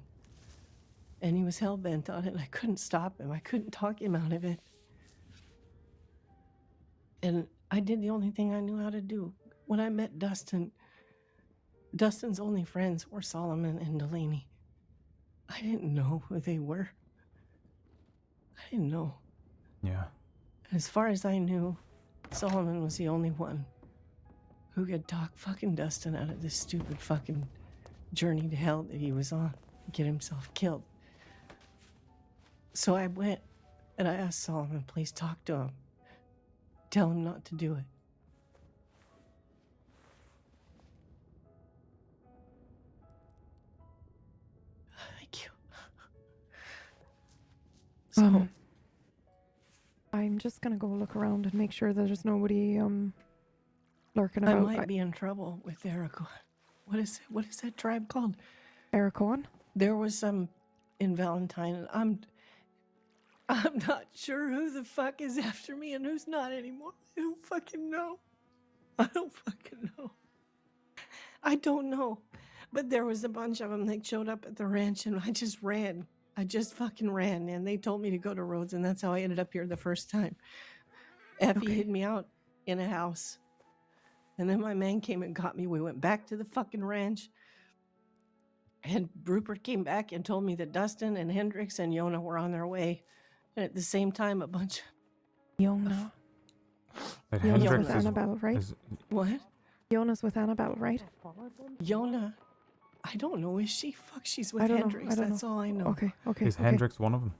And he was hell-bent on it, and I couldn't stop him. I couldn't talk him out of it. And I did the only thing I knew how to do. When I met Dustin, Dustin's only friends were Solomon and Delaney. I didn't know who they were. I didn't know. Yeah. As far as I knew, Solomon was the only one who could talk fucking Dustin out of this stupid fucking journey to hell that he was on, get himself killed. So I went and I asked Solomon, please talk to him. Tell him not to do it. Thank you. So I'm just gonna go look around and make sure that there's nobody lurking I about. might be in trouble with Erica. What is that tribe called? Ericon? There was some in Valentine, and I'm not sure who the fuck is after me and who's not anymore. I don't fucking know. I don't know. But there was a bunch of them that showed up at the ranch, and I just ran. I just fucking ran, and they told me to go to Rhodes, and that's how I ended up here the first time. Effie hid me out in a house, and then my man came and got me. We went back to the fucking ranch, and Rupert came back and told me that Dustin and Hendrix and Yona were on their way. And at the same time, a bunch Yona. Wait, Yona's Hendrix with Annabelle, right? What? Yona's with Annabelle, right? Yona? I don't know. Is she? Fuck, she's with I don't Hendrix. know. I don't That's know. all I know. Okay. Is Hendrix one of them?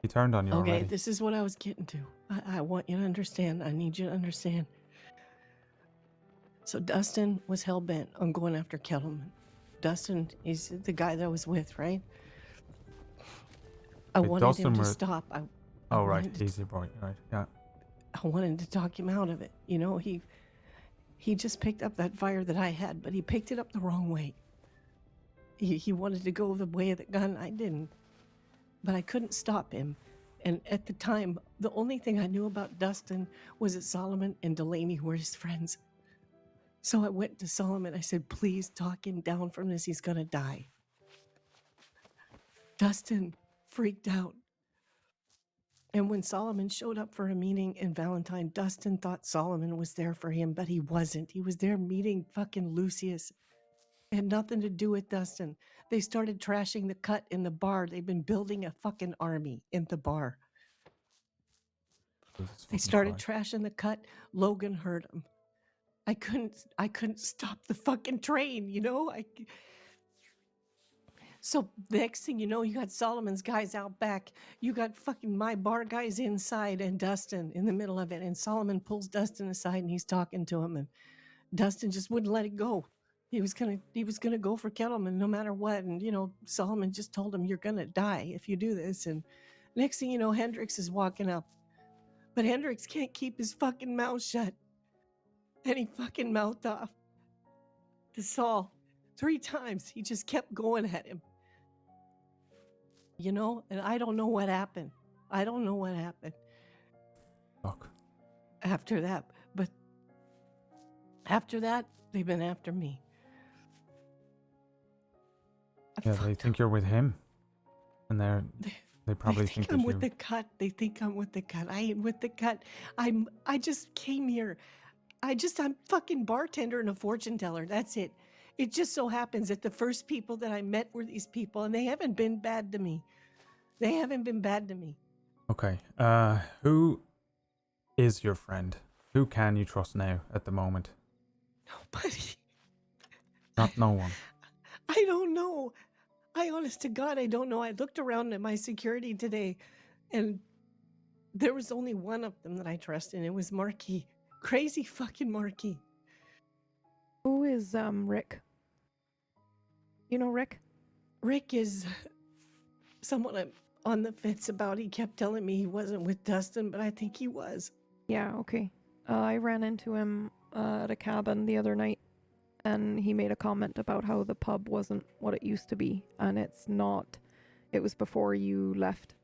He turned on you Okay, already. this is what I was getting to. I want you to understand. I need you to understand. So Dustin was hell-bent on going after Kettleman. Dustin is the guy that I was with, right? I Wait, wanted Dustin him to was- stop. Oh, right. Easy boy. Right, yeah. I wanted to talk him out of it. He just picked up that fire that I had, but he picked it up the wrong way. He wanted to go the way of the gun. I didn't. But I couldn't stop him. And at the time, the only thing I knew about Dustin was that Solomon and Delaney were his friends. So I went to Solomon. I said, please talk him down from this. He's going to die. Dustin freaked out. And when Solomon showed up for a meeting in Valentine, Dustin thought Solomon was there for him, but he wasn't. He was there meeting fucking Lucius. It had nothing to do with Dustin. They started trashing the cut in the bar. They've been building a fucking army in the bar. They started trashing the cut. Logan heard them. I couldn't stop the fucking train, you know? So the next thing you know, you got Solomon's guys out back. You got fucking my bar guys inside and Dustin in the middle of it. And Solomon pulls Dustin aside and he's talking to him. And Dustin just wouldn't let it go. He was gonna go for Kettleman no matter what. And you know, Solomon just told him, "You're gonna die if you do this." And next thing you know, Hendrix is walking up, but Hendrix can't keep his fucking mouth shut, and he fucking mouthed off to Saul 3 times. He just kept going at him, you know. And I don't know what happened. I don't know what happened. Fuck. After that, but after that, they've been after me. Yeah, they think you're with him, and they probably They think that I'm you. with the cut. They think I'm with the cut. I ain't with the cut. I just came here. I'm fucking bartender and a fortune teller. That's it. It just so happens that the first people that I met were these people, and they haven't been bad to me. They haven't been bad to me. Okay. Who is your friend? Who can you trust now at the moment? Nobody. Not no one. I don't know. I honest to God, I don't know. I looked around at my security today, and there was only one of them that I trust, and it was Marky. Crazy fucking Marky. Who is Rick? You know Rick? Rick is someone I'm on the fence about. He kept telling me he wasn't with Dustin, but I think he was. Yeah, okay. I ran into him at a cabin the other night, and he made a comment about how the pub wasn't what it used to be, and it's not. It was before you left,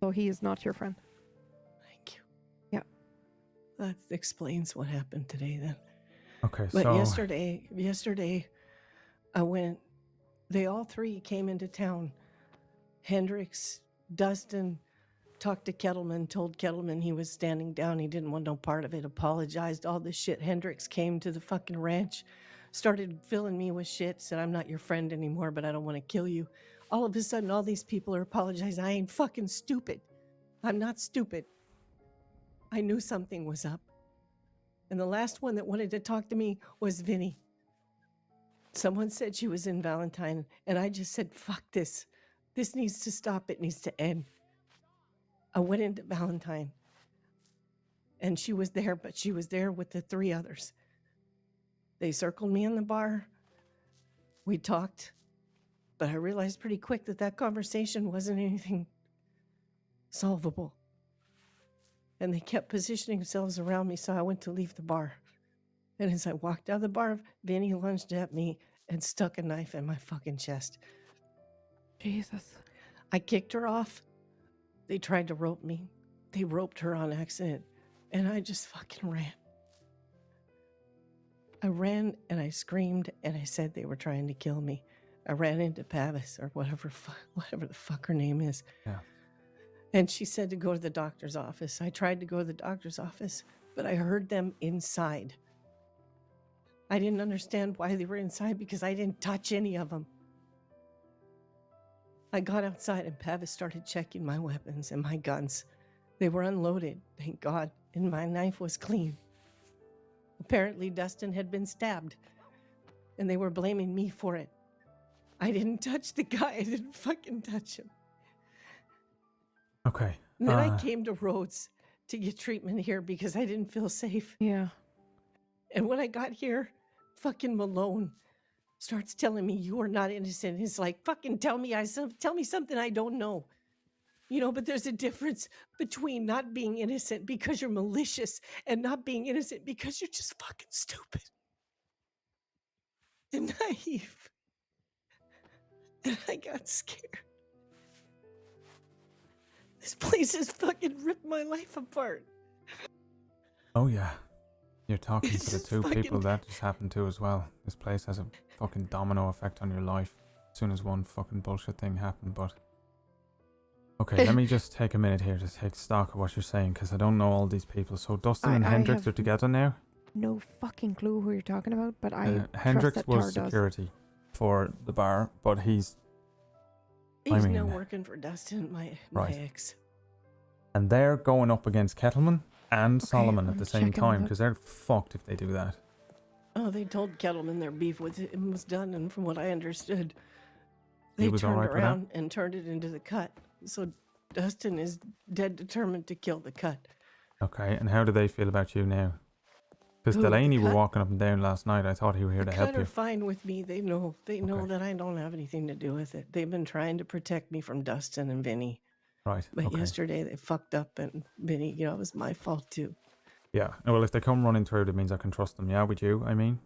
so he is not your friend. Thank you. Yeah. That explains what happened today then. Okay, But so yesterday, I went. They all 3 came into town. Hendrix, Dustin, talked to Kettleman, told Kettleman he was standing down. He didn't want no part of it. Apologized, all this shit. Hendrix came to the fucking ranch, started filling me with shit, said, "I'm not your friend anymore, but I don't want to kill you." All of a sudden, all these people are apologizing. I ain't fucking stupid. I'm not stupid. I knew something was up. And the last one that wanted to talk to me was Vinny. Someone said she was in Valentine, and I just said, fuck this. This needs to stop. It needs to end. I went into Valentine, and she was there, but she was there with the 3 others. They circled me in the bar. We talked, but I realized pretty quick that conversation wasn't anything solvable. And they kept positioning themselves around me, so I went to leave the bar. And as I walked out of the bar, Vinny lunged at me and stuck a knife in my fucking chest. Jesus. I kicked her off. They tried to rope me. They roped her on accident. And I just fucking ran. I ran and I screamed and I said they were trying to kill me. I ran into Pavis or whatever the fuck her name is. Yeah. And she said to go to the doctor's office. I tried to go to the doctor's office, but I heard them inside. I didn't understand why they were inside because I didn't touch any of them. I got outside and Pavis started checking my weapons and my guns. They were unloaded, thank God, and my knife was clean. Apparently Dustin had been stabbed, and they were blaming me for it. I didn't touch the guy. I didn't fucking touch him. Okay. And then I came to Rhodes to get treatment here because I didn't feel safe. Yeah. And when I got here, fucking Malone starts telling me you are not innocent. He's like, fucking tell me something I don't know. You know, but there's a difference between not being innocent because you're malicious and not being innocent because you're just fucking stupid and naive. And I got scared. This place has fucking ripped my life apart. Oh yeah. You're talking It's to the just two fucking- people that just happened to as well. This place has a fucking domino effect on your life as soon as one fucking bullshit thing happened, but... Okay, let me just take a minute here to take stock of what you're saying, because I don't know all these people. So Dustin and I Hendrix have are together now? No fucking clue who you're talking about, but I trust Hendrix that was Tar does. security for the bar, but he's... He's I now mean, working for Dustin, my Right. ex. and they're going up against Kettleman and Solomon at I'm the same checking time, that. because they're fucked if they do that. Oh, they told Kettleman their beef with him was done, and from what I understood, He they was turned alright with that? around and turned it into the cut. So Dustin is dead determined to kill the cut. Okay, and how do they feel about you now? Because Who, the Delaney were cut? walking up and down last night. I thought he were here The to cut help are you. fine with me. They know Okay. that I don't have anything to do with it. They've been trying to protect me from Dustin and Vinny. Right, But okay. yesterday they fucked up, and Vinny, you know, it was my fault too. Yeah, well, if they come running through, that means I can trust them. Yeah, with you, I mean?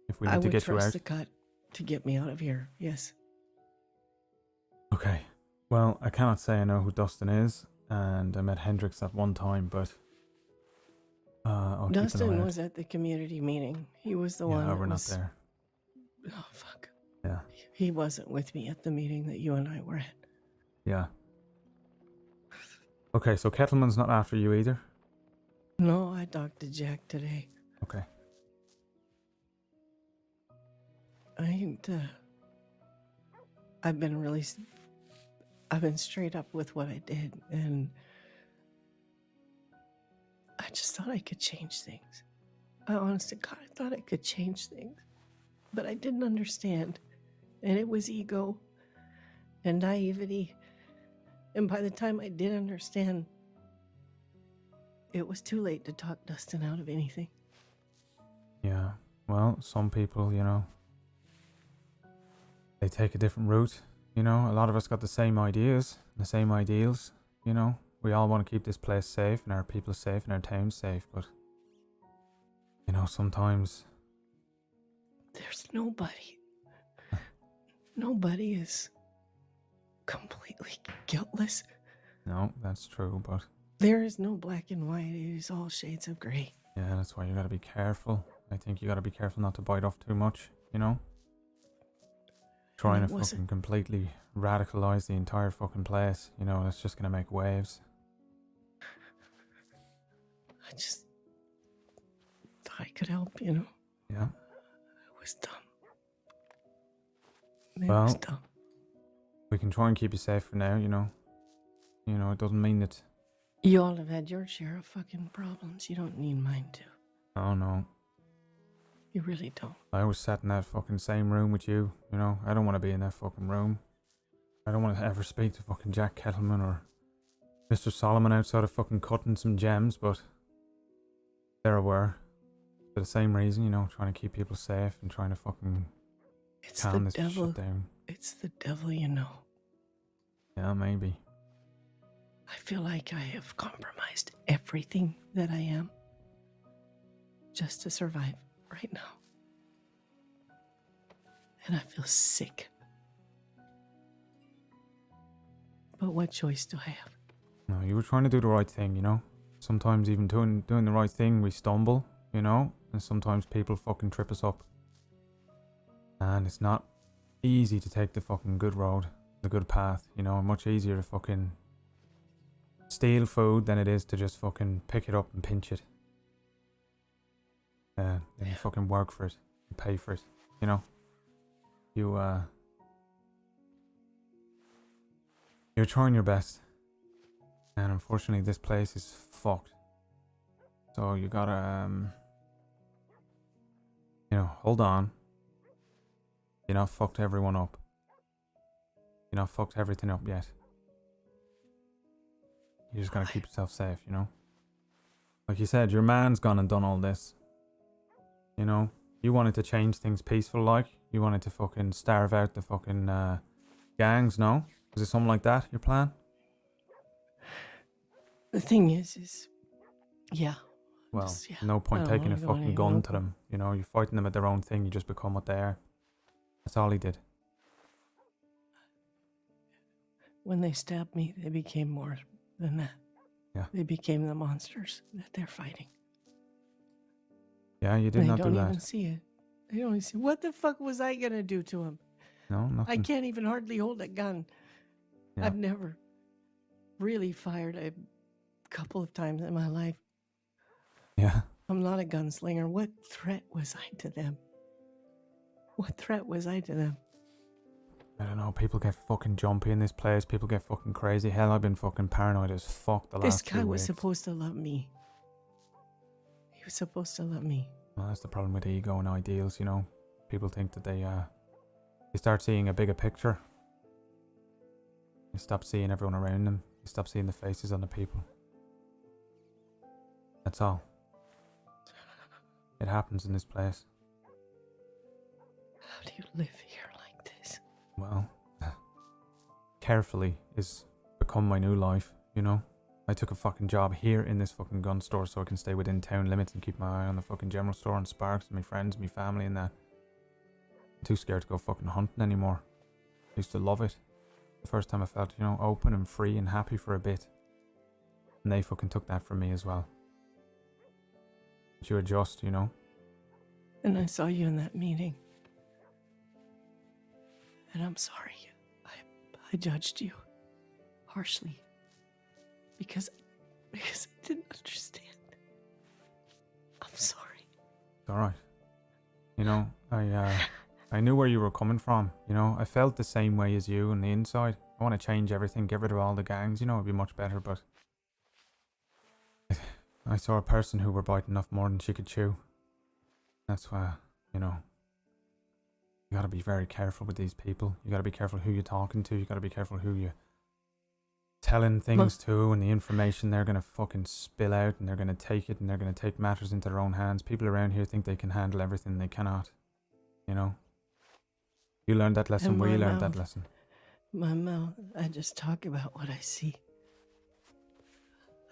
If we I need to would get you trust out. the cut to get me out of here. Yes. Okay. Well, I cannot say I know who Dustin is, and I met Hendrix at one time, but I'll keep an eye Dustin out. was at the community meeting. He was the Yeah, one that we're not was. there. Oh fuck. Yeah, He wasn't with me at the meeting that you and I were at. yeah. Okay, so Kettleman's not after you either? No, I talked to Jack today. Okay. I've been straight up with what I did, and I just thought I could change things. I honest to God, I thought I could change things, but I didn't understand, and it was ego and naivety, and by the time I did understand, it was too late to talk Dustin out of anything. Yeah, well, some people, you know, they take a different route. You know, a lot of us got the same ideas, the same ideals, you know. We all want to keep this place safe and our people safe and our town safe, but, you know, sometimes... There's nobody. Nobody is completely guiltless. No, that's true, but... There is no black and white. It is all shades of gray. Yeah, that's why you gotta be careful. I think you gotta be careful not to bite off too much, you know? Trying it to wasn't- fucking completely radicalize the entire fucking place, you know, that's just gonna make waves. I just thought I could help, you know? Yeah. It was dumb. It was Well, dumb. we can try and keep you safe for now, you know? You know, it doesn't mean that... You all have had your share of fucking problems. You don't need mine to. Oh, no. You really don't. I was sat in that fucking same room with you, you know? I don't want to be in that fucking room. I don't want to ever speak to fucking Jack Kettleman or Mr. Solomon outside of fucking cutting some gems, but there I were. For the same reason, you know, trying to keep people safe and trying to fucking It's calm the this devil. shit down. It's the devil, you know. Yeah, maybe. I feel like I have compromised everything that I am just to survive right now. And I feel sick. But what choice do I have? No, you were trying to do the right thing, you know? Sometimes even doing the right thing, we stumble, you know? And sometimes people fucking trip us up. And it's not easy to take the fucking good road, the good path, you know? Much easier to fucking steal food than it is to just fucking pick it up and pinch it. And you fucking work for it and pay for it, you know? You're trying your best. And unfortunately this place is fucked. So you gotta, you know, hold on. You're not fucked everyone up. You're not fucked everything up yet. You just gotta keep yourself safe, you know? Like you said, your man's gone and done all this. You know? You wanted to change things peaceful like. You wanted to fucking starve out the fucking gangs, no? Was it something like that, your plan? The thing is, yeah. Well, Just, yeah. no I point don't taking a wanna go fucking any- gun no to point. them. You know, you're fighting them at their own thing. You just become what they are. That's all he did. When they stabbed me, they became more than that. Yeah. They became the monsters that they're fighting. Yeah, you did They not do don't that. even see it. They don't even see. What the fuck was I gonna do to him? No, I nothing. can't even hardly hold a gun. Yeah. I've never really fired a couple of times in my life. Yeah. I'm not a gunslinger. What threat was I to them? What threat was I to them? I don't know. People get fucking jumpy in this place. People get fucking crazy. Hell, I've been fucking paranoid as fuck the This last guy 2 was weeks. supposed to love me. He was supposed to love me. Well, that's the problem with ego and ideals, you know. People think that they start seeing a bigger picture. You stop seeing everyone around them. You stop seeing the faces on the people. That's all. It happens in this place. How do you live here like this? Well, carefully is become my new life, you know. I took a fucking job here in this fucking gun store so I can stay within town limits and keep my eye on the fucking general store and Sparks and my friends, my family and that. I'm too scared to go fucking hunting anymore. I used to love it. The first time I felt, you know, open and free and happy for a bit. And they fucking took that from me as well. But you adjust, you know. And I saw you in that meeting. And I'm sorry. I judged you harshly. Because I didn't understand. I'm sorry. It's alright. You know, I knew where you were coming from, you know. I felt the same way as you on the inside. I want to change everything, get rid of all the gangs, you know, it'd be much better, but I saw a person who were biting off more than she could chew. That's why, you know, you gotta be very careful with these people. You gotta be careful who you're talking to. You gotta be careful who you're telling things to and the information they're gonna fucking spill out and they're gonna take it and they're gonna take matters into their own hands. People around here think they can handle everything. They cannot, you know. You learned that lesson. And We my learned mouth. that lesson. My mouth, I just talk about what I see.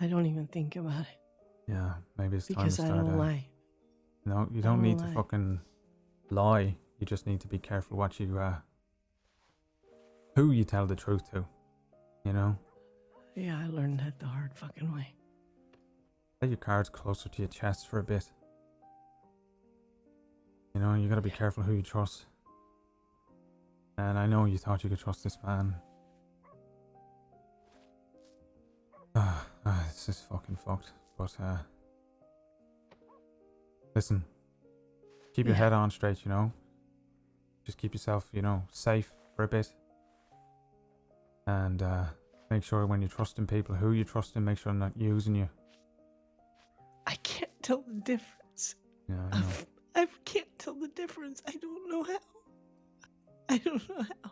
I don't even think about it. Yeah, maybe it's time Because to I start. don't lie. No, you I don't don't need to lie. fucking lie. You just need to be careful what you who you tell the truth to. You know. Yeah, I learned that the hard fucking way. Lay your cards closer to your chest for a bit. You know, you gotta be careful who you trust. And I know you thought you could trust this man. This is fucking fucked. But listen, keep your head on straight, you know. Just keep yourself, you know, safe for a bit. And make sure when you're trusting people, who you trust in, make sure they're not using you. I can't tell the difference. Yeah, I know. I can't tell the difference. I don't know how. I don't know how.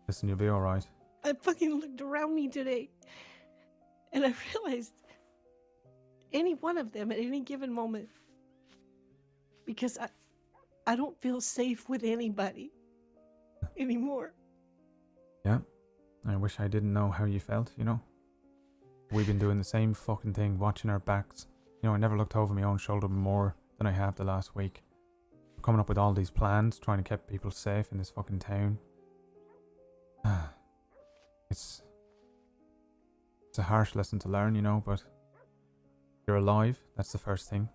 Listen, you'll be alright. I fucking looked around me today and I realized any one of them at any given moment, because I don't feel safe with anybody anymore. Yeah. I wish I didn't know how you felt, you know. We've been doing the same fucking thing, watching our backs. You know, I never looked over my own shoulder more than I have the last week. Coming up with all these plans, trying to keep people safe in this fucking town. It's a harsh lesson to learn, you know, but you're alive. That's the first thing.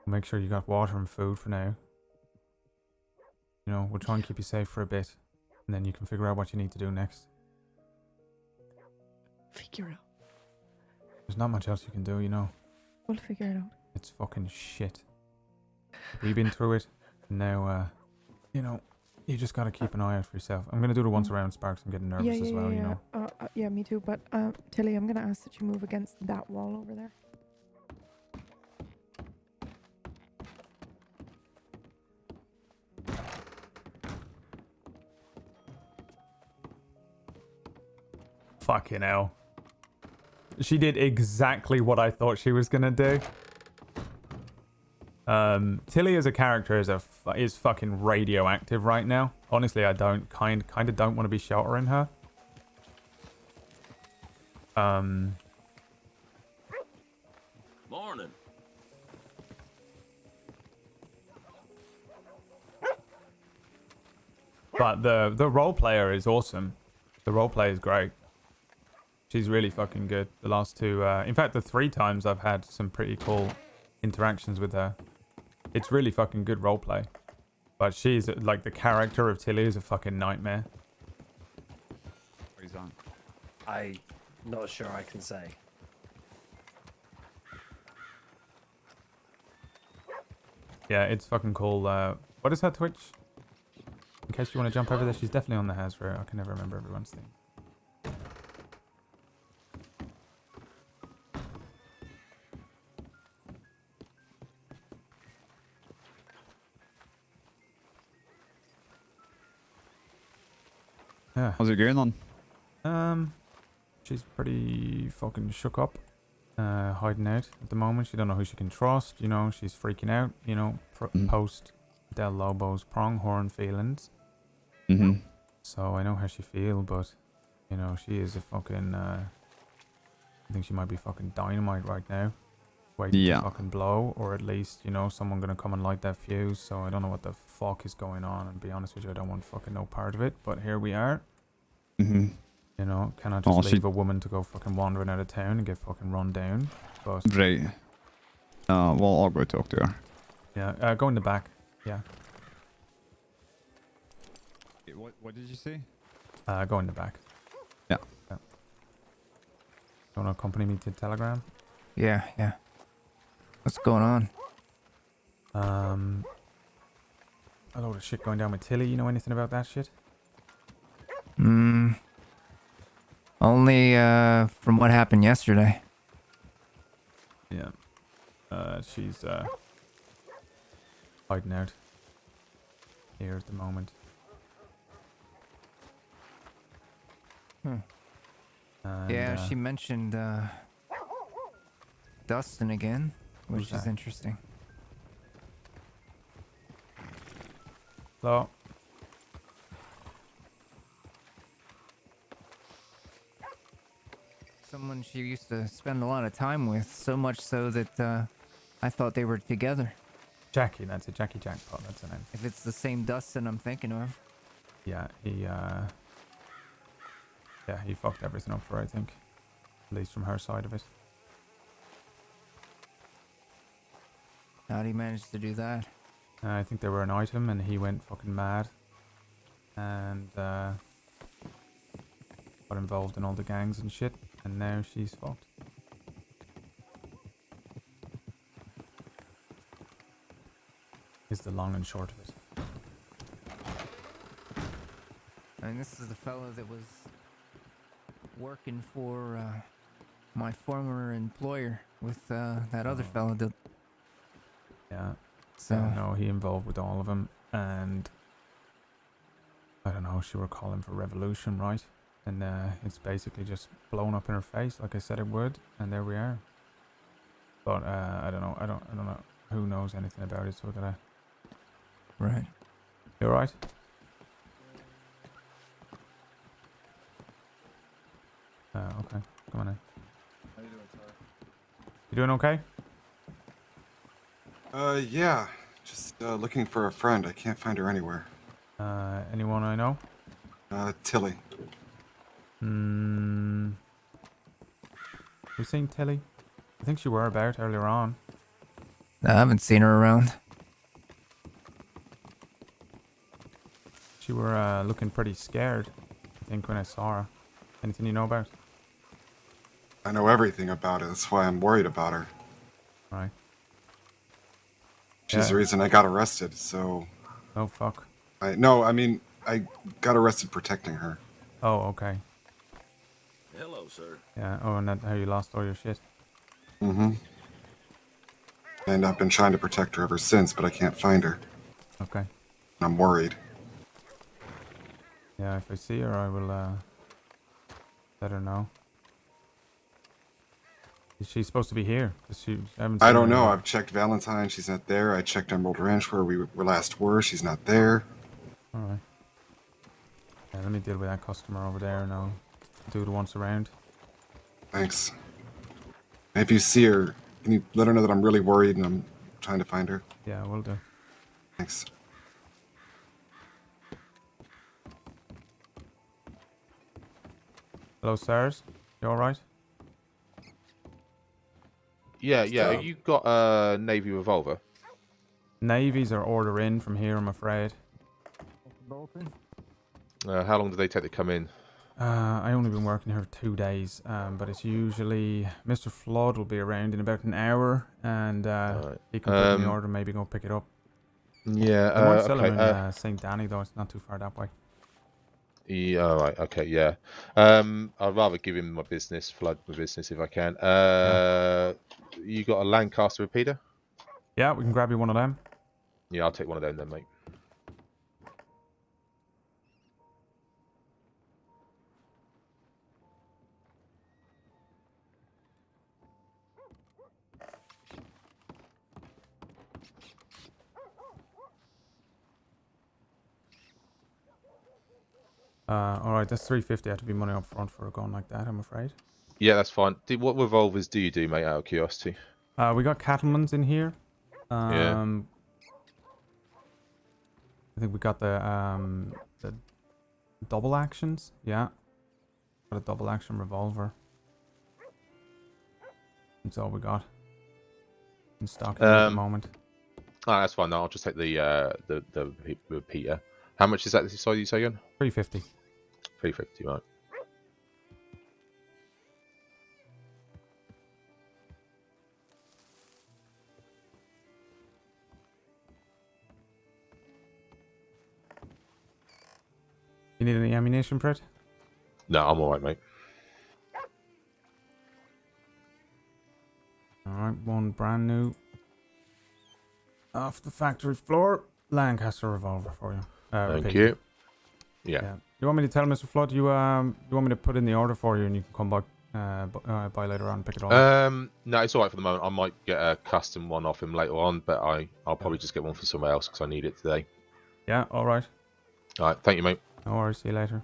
Make sure you got water and food for now. You know, we'll try and keep you safe for a bit, and then you can figure out what you need to do next. Figure out. There's not much else you can do, you know. We'll figure it out. It's fucking shit. We've been through it. Now, you know, you just gotta keep an eye out for yourself. I'm gonna do the once around Sparks. I'm getting nervous as well, you know. Yeah, me too. But Tilly, I'm gonna ask that you move against that wall over there. Fucking hell. She did exactly what I thought she was gonna do. Tilly as a character is fucking radioactive right now. Honestly, I kind of don't want to be sheltering her. Morning. But the role player is awesome. The role play is great. She's really fucking good. The last two, in fact, the 3 times I've had some pretty cool interactions with her. It's really fucking good role play. But she's like the character of Tilly is a fucking nightmare. What is on? I'm not sure I can say. Yeah, it's fucking cool. What is her Twitch? In case you want to jump over there, she's definitely on the Hasbro. I can never remember everyone's name. Yeah. How's it going on? She's pretty fucking shook up. Hiding out at the moment. She don't know who she can trust. You know, she's freaking out. You know, post Del Lobo's pronghorn feelings. So I know how she feel, but you know, she is a fucking. I think she might be fucking dynamite right now, waiting to fucking blow, or at least you know someone gonna come and light that fuse. So I don't know what the fuck is going on. And to be honest with you, I don't want fucking no part of it. But here we are. You know, cannot just leave a woman to go fucking wandering out of town and get fucking run down. But right. Well, I'll go talk to her. Yeah, go in the back. Yeah. What did you say? Go in the back. Yeah. You want to accompany me to Telegram? Yeah, yeah. What's going on? A load of shit going down with Tilly. You know anything about that shit? Only from what happened yesterday. Yeah. She's hiding out here at the moment. And, Yeah, she mentioned Dustin again, which Who's is that? interesting. Hello. Someone she used to spend a lot of time with, so much so that I thought they were together. Jackie, that's it. Jackie Jackpot, that's her name. If it's the same Dustin I'm thinking of. Yeah, he fucked everything up for her, I think. At least from her side of it. How'd he manage to do that? I think they were an item and he went fucking mad. And got involved in all the gangs and shit. And now she's fucked. Is the long and short of it. And this is the fellow that was working for my former employer with that other fellow that... Yeah. So... no, he involved with all of them. And I don't know, she were calling for revolution, right? And it's basically just blown up in her face like I said it would. And there we are. But I don't know. I don't know who knows anything about it, so we gotta... Right. You alright? Okay. Come on in. How you doing, Tar? You doing okay? Yeah. Just looking for a friend. I can't find her anywhere. Anyone I know? Tilly. You seen Tilly? I think she were about earlier on. I haven't seen her around. She were looking pretty scared, I think, when I saw her. Anything you know about? I know everything about her. That's why I'm worried about her. Right. She's the reason I got arrested, so... Oh, fuck. I got arrested protecting her. Oh, okay. Hello, sir. Yeah, oh, and that's how you lost all your shit. And I've been trying to protect her ever since, but I can't find her. Okay. And I'm worried. Yeah, if I see her, I will, let her know. Is she supposed to be here? 'Cause I don't know. I've checked Valentine. She's not there. I checked Emerald Ranch where we last were. She's not there. Alright. Yeah, let me deal with that customer over there now. Dude who wants around. Thanks. And if you see her, can you let her know that I'm really worried and I'm trying to find her? Yeah, will do. Thanks. Hello, sirs. You alright? Yeah. Have you got a Navy revolver? Navies are order in from here, I'm afraid. How long do they take to come in? I only been working here for 2 days, but it's usually Mr. Flood will be around in about an hour, and he can put in the order, maybe go pick it up. Yeah. I might sell Okay. him in St. Danny though. It's not too far that way. Yeah. All right. Okay. Yeah. I'd rather give him my business, Flood my business if I can. You got a Lancaster repeater? Yeah, we can grab you one of them. Yeah, I'll take one of them then, mate. Alright, that's 350. I have to be money up front for a gun like that, I'm afraid. Yeah, that's fine. What revolvers do you do, mate, out of curiosity? We got Cattleman's in here. Yeah. I think we got the double actions. Yeah. Got a double action revolver. That's all we got in stock here at the moment. Oh, that's fine. No, I'll just take the repeater. How much is that? Sorry, you say again? 350. 350, right. You need any ammunition for it? No, I'm alright, mate. Alright, one brand new off the factory floor Lancaster revolver for you. Thank repeat. you. Yeah. You want me to tell Mr. Flood you want me to put in the order for you and you can come back by later on and pick it all up? No, it's alright for the moment. I might get a custom one off him later on, but I'll probably just get one for somewhere else because I need it today. Yeah, alright. Alright, thank you, mate. No worries, see you later.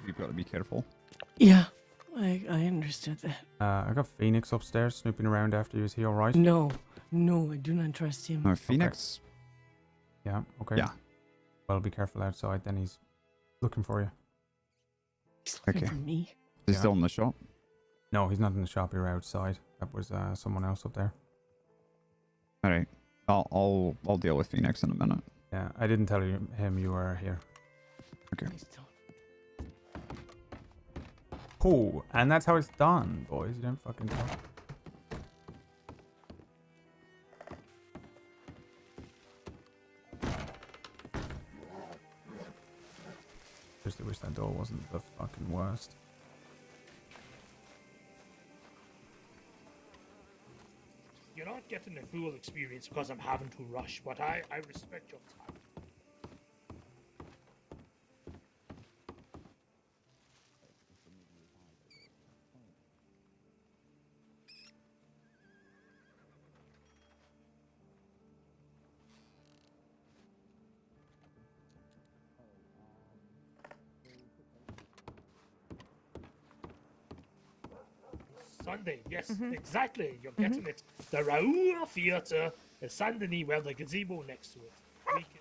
You've got to be careful. Yeah, I understood that. I got Phoenix upstairs snooping around after you. Is he alright? No, I do not trust him. Phoenix? Okay. Yeah, okay. Yeah. Well, be careful outside, then he's looking for you. He's looking for me. Is he still in the shop? No, he's not in the shop. You're outside. That was someone else up there. All right. I'll deal with Phoenix in a minute. Yeah, I didn't tell him you were here. Okay. Cool, and that's how it's done, boys. You don't fucking talk. Just wish that door wasn't the fucking worst. You're not getting a full experience because I'm having to rush, but I respect your time. Sunday, yes, exactly. You're getting it. The Raoul Theatre is Saint Denis, where the gazebo next to it. We can...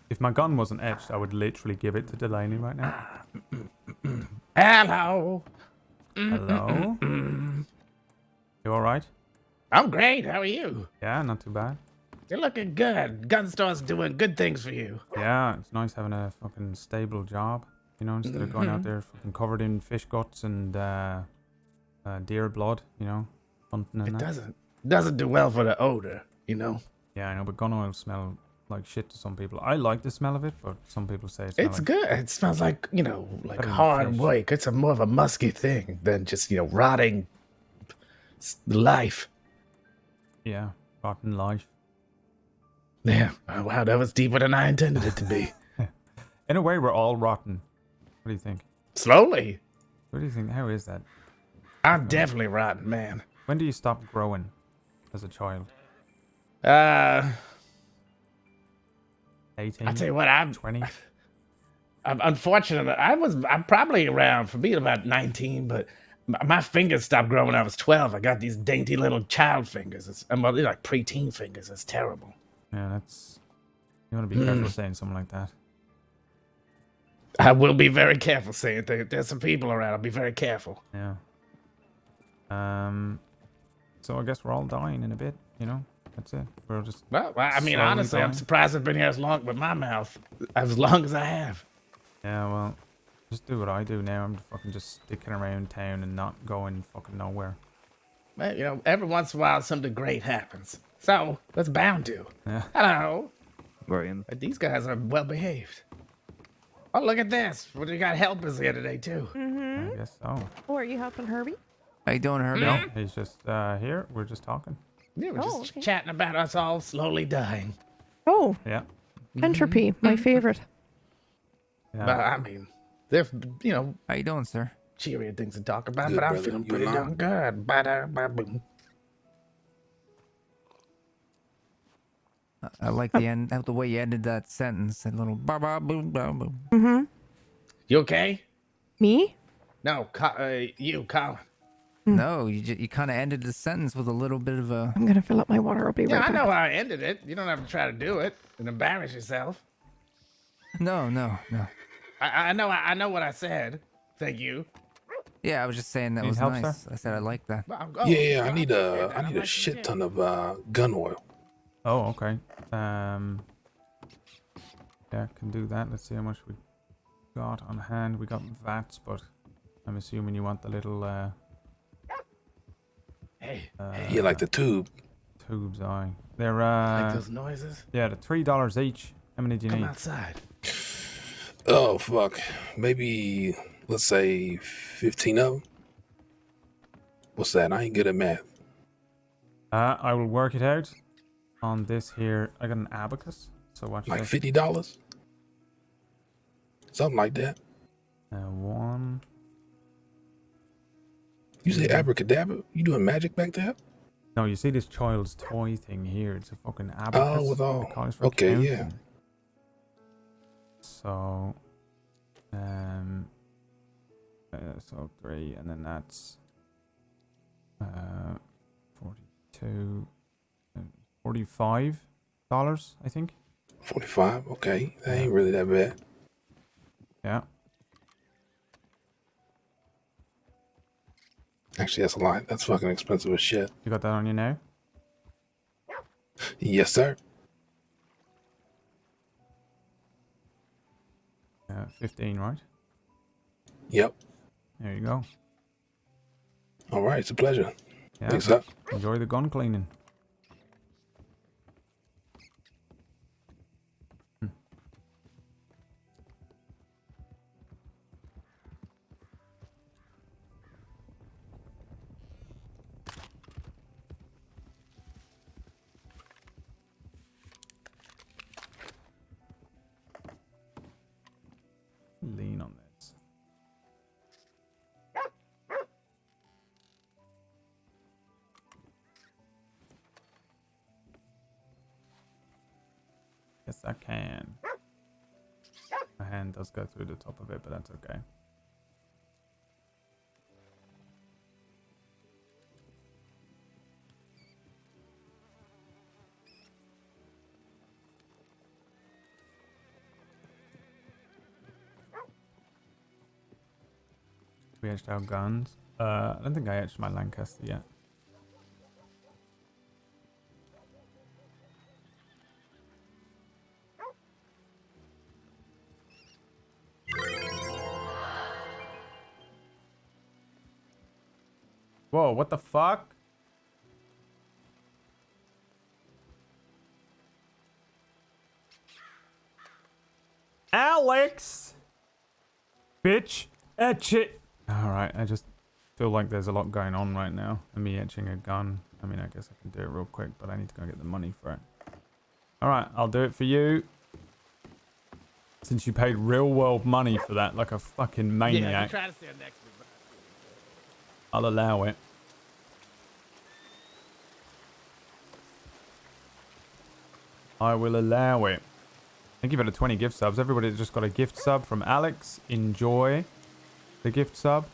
If my gun wasn't etched, I would literally give it to Delaney right now. Hello. Hello? You alright? I'm great. How are you? Yeah, not too bad. You're looking good. Gun store's doing good things for you. Yeah, it's nice having a fucking stable job. You know, instead of going out there fucking covered in fish guts and deer blood, you know, hunting and It that. doesn't do well for the odor, you know. Yeah, I know, but gun oil smell like shit to some people. I like the smell of it, but some people say it smells It's like good. It smells like, you know, like better than hard fish. work. It's more of a musky thing than just, you know, rotting life. Yeah, rotten life. Yeah. Oh, wow, that was deeper than I intended it to be. In a way, we're all rotten. What do you think? Slowly. What do you think? How is that? I'm definitely rotten, man. When do you stop growing as a child? 18? I tell you what, I'm 20? I'm unfortunate. I'm probably around for me about 19, but my fingers stopped growing when I was 12. I got these dainty little child fingers. Well, they're like preteen fingers. It's terrible. Yeah, that's... You want to be careful saying something like that. I will be very careful saying things. There's some people around. I'll be very careful. Yeah. So I guess we're all dying in a bit, you know? That's it. We're just... Well, I mean, slowly honestly, I'm dying. surprised I've been here as long with my mouth as long as I have. Yeah, well, just do what I do now. I'm fucking just sticking around town and not going fucking nowhere. Well, you know, every once in a while something great happens. So, that's bound to. Yeah. Hello. Ryan. These guys are well behaved. Oh, look at this. We got helpers here today, too. Mm-hmm. I guess so. Oh, are you helping Herbie? How you doing, Herbie? No, he's just here. We're just talking. Yeah, we're just okay. chatting about us all slowly dying. Oh, Yeah. entropy, my favorite. Yeah. But, I mean, there's, you know... How you doing, sir? Cheerier things to talk about, Good, but I'm brother. feeling You pretty alone? darn good. Ba-da-ba-boom. I like the way you ended that sentence. That little ba ba boom ba boom. Mm-hmm. You okay? Me? No, you, Colin. No, you kind of ended the sentence with a little bit of a. I'm gonna fill up my water. I'll be Yeah, right I back. know how I ended it. You don't have to try to do it and embarrass yourself. No. I know what I said. Thank you. Yeah, I was just saying that Need was help, nice. sir? I said I like that. Yeah, I need a shit ton of gun oil. Oh, okay. Yeah, can do that. Let's see how much we got on hand. We got vats, but I'm assuming you want the little Yeah, like the tube. tubes. Aye, they're Like those noises? yeah, they're $3 each. How many do you Come need? outside. Oh fuck, maybe let's say 15 of them. What's that? I ain't good at math. I will work it out on this here. I got an abacus, so watch Like this. $50, something like that. One. You say abracadabra? You doing magic back there? No, you see this child's toy thing here? It's a fucking abacus. Oh, with all. It calls for Okay, yeah. counting. So, so 3, and then that's 42, $45, I think. 45. Okay, that ain't really that bad. Yeah. Actually, that's a lot. That's fucking expensive as shit. You got that on you now? Yes, sir. 15, right? Yep. There you go. All right, it's a pleasure. Yeah. Thanks, sir. Enjoy the gun cleaning. Lean on this. Yes, I can. My hand does go through the top of it, but that's okay. We etched our guns. I don't think I etched my Lancaster yet. Whoa, what the fuck? Alex! Bitch, etch it! Alright, I just feel like there's a lot going on right now. And me etching a gun. I mean, I guess I can do it real quick, but I need to go get the money for it. Alright, I'll do it for you. Since you paid real world money for that like a fucking maniac. try to stand next to me. I'll allow it. I will allow it. Thank you for the 20 gift subs. Everybody that just got a gift sub from Alex, enjoy the gift sub.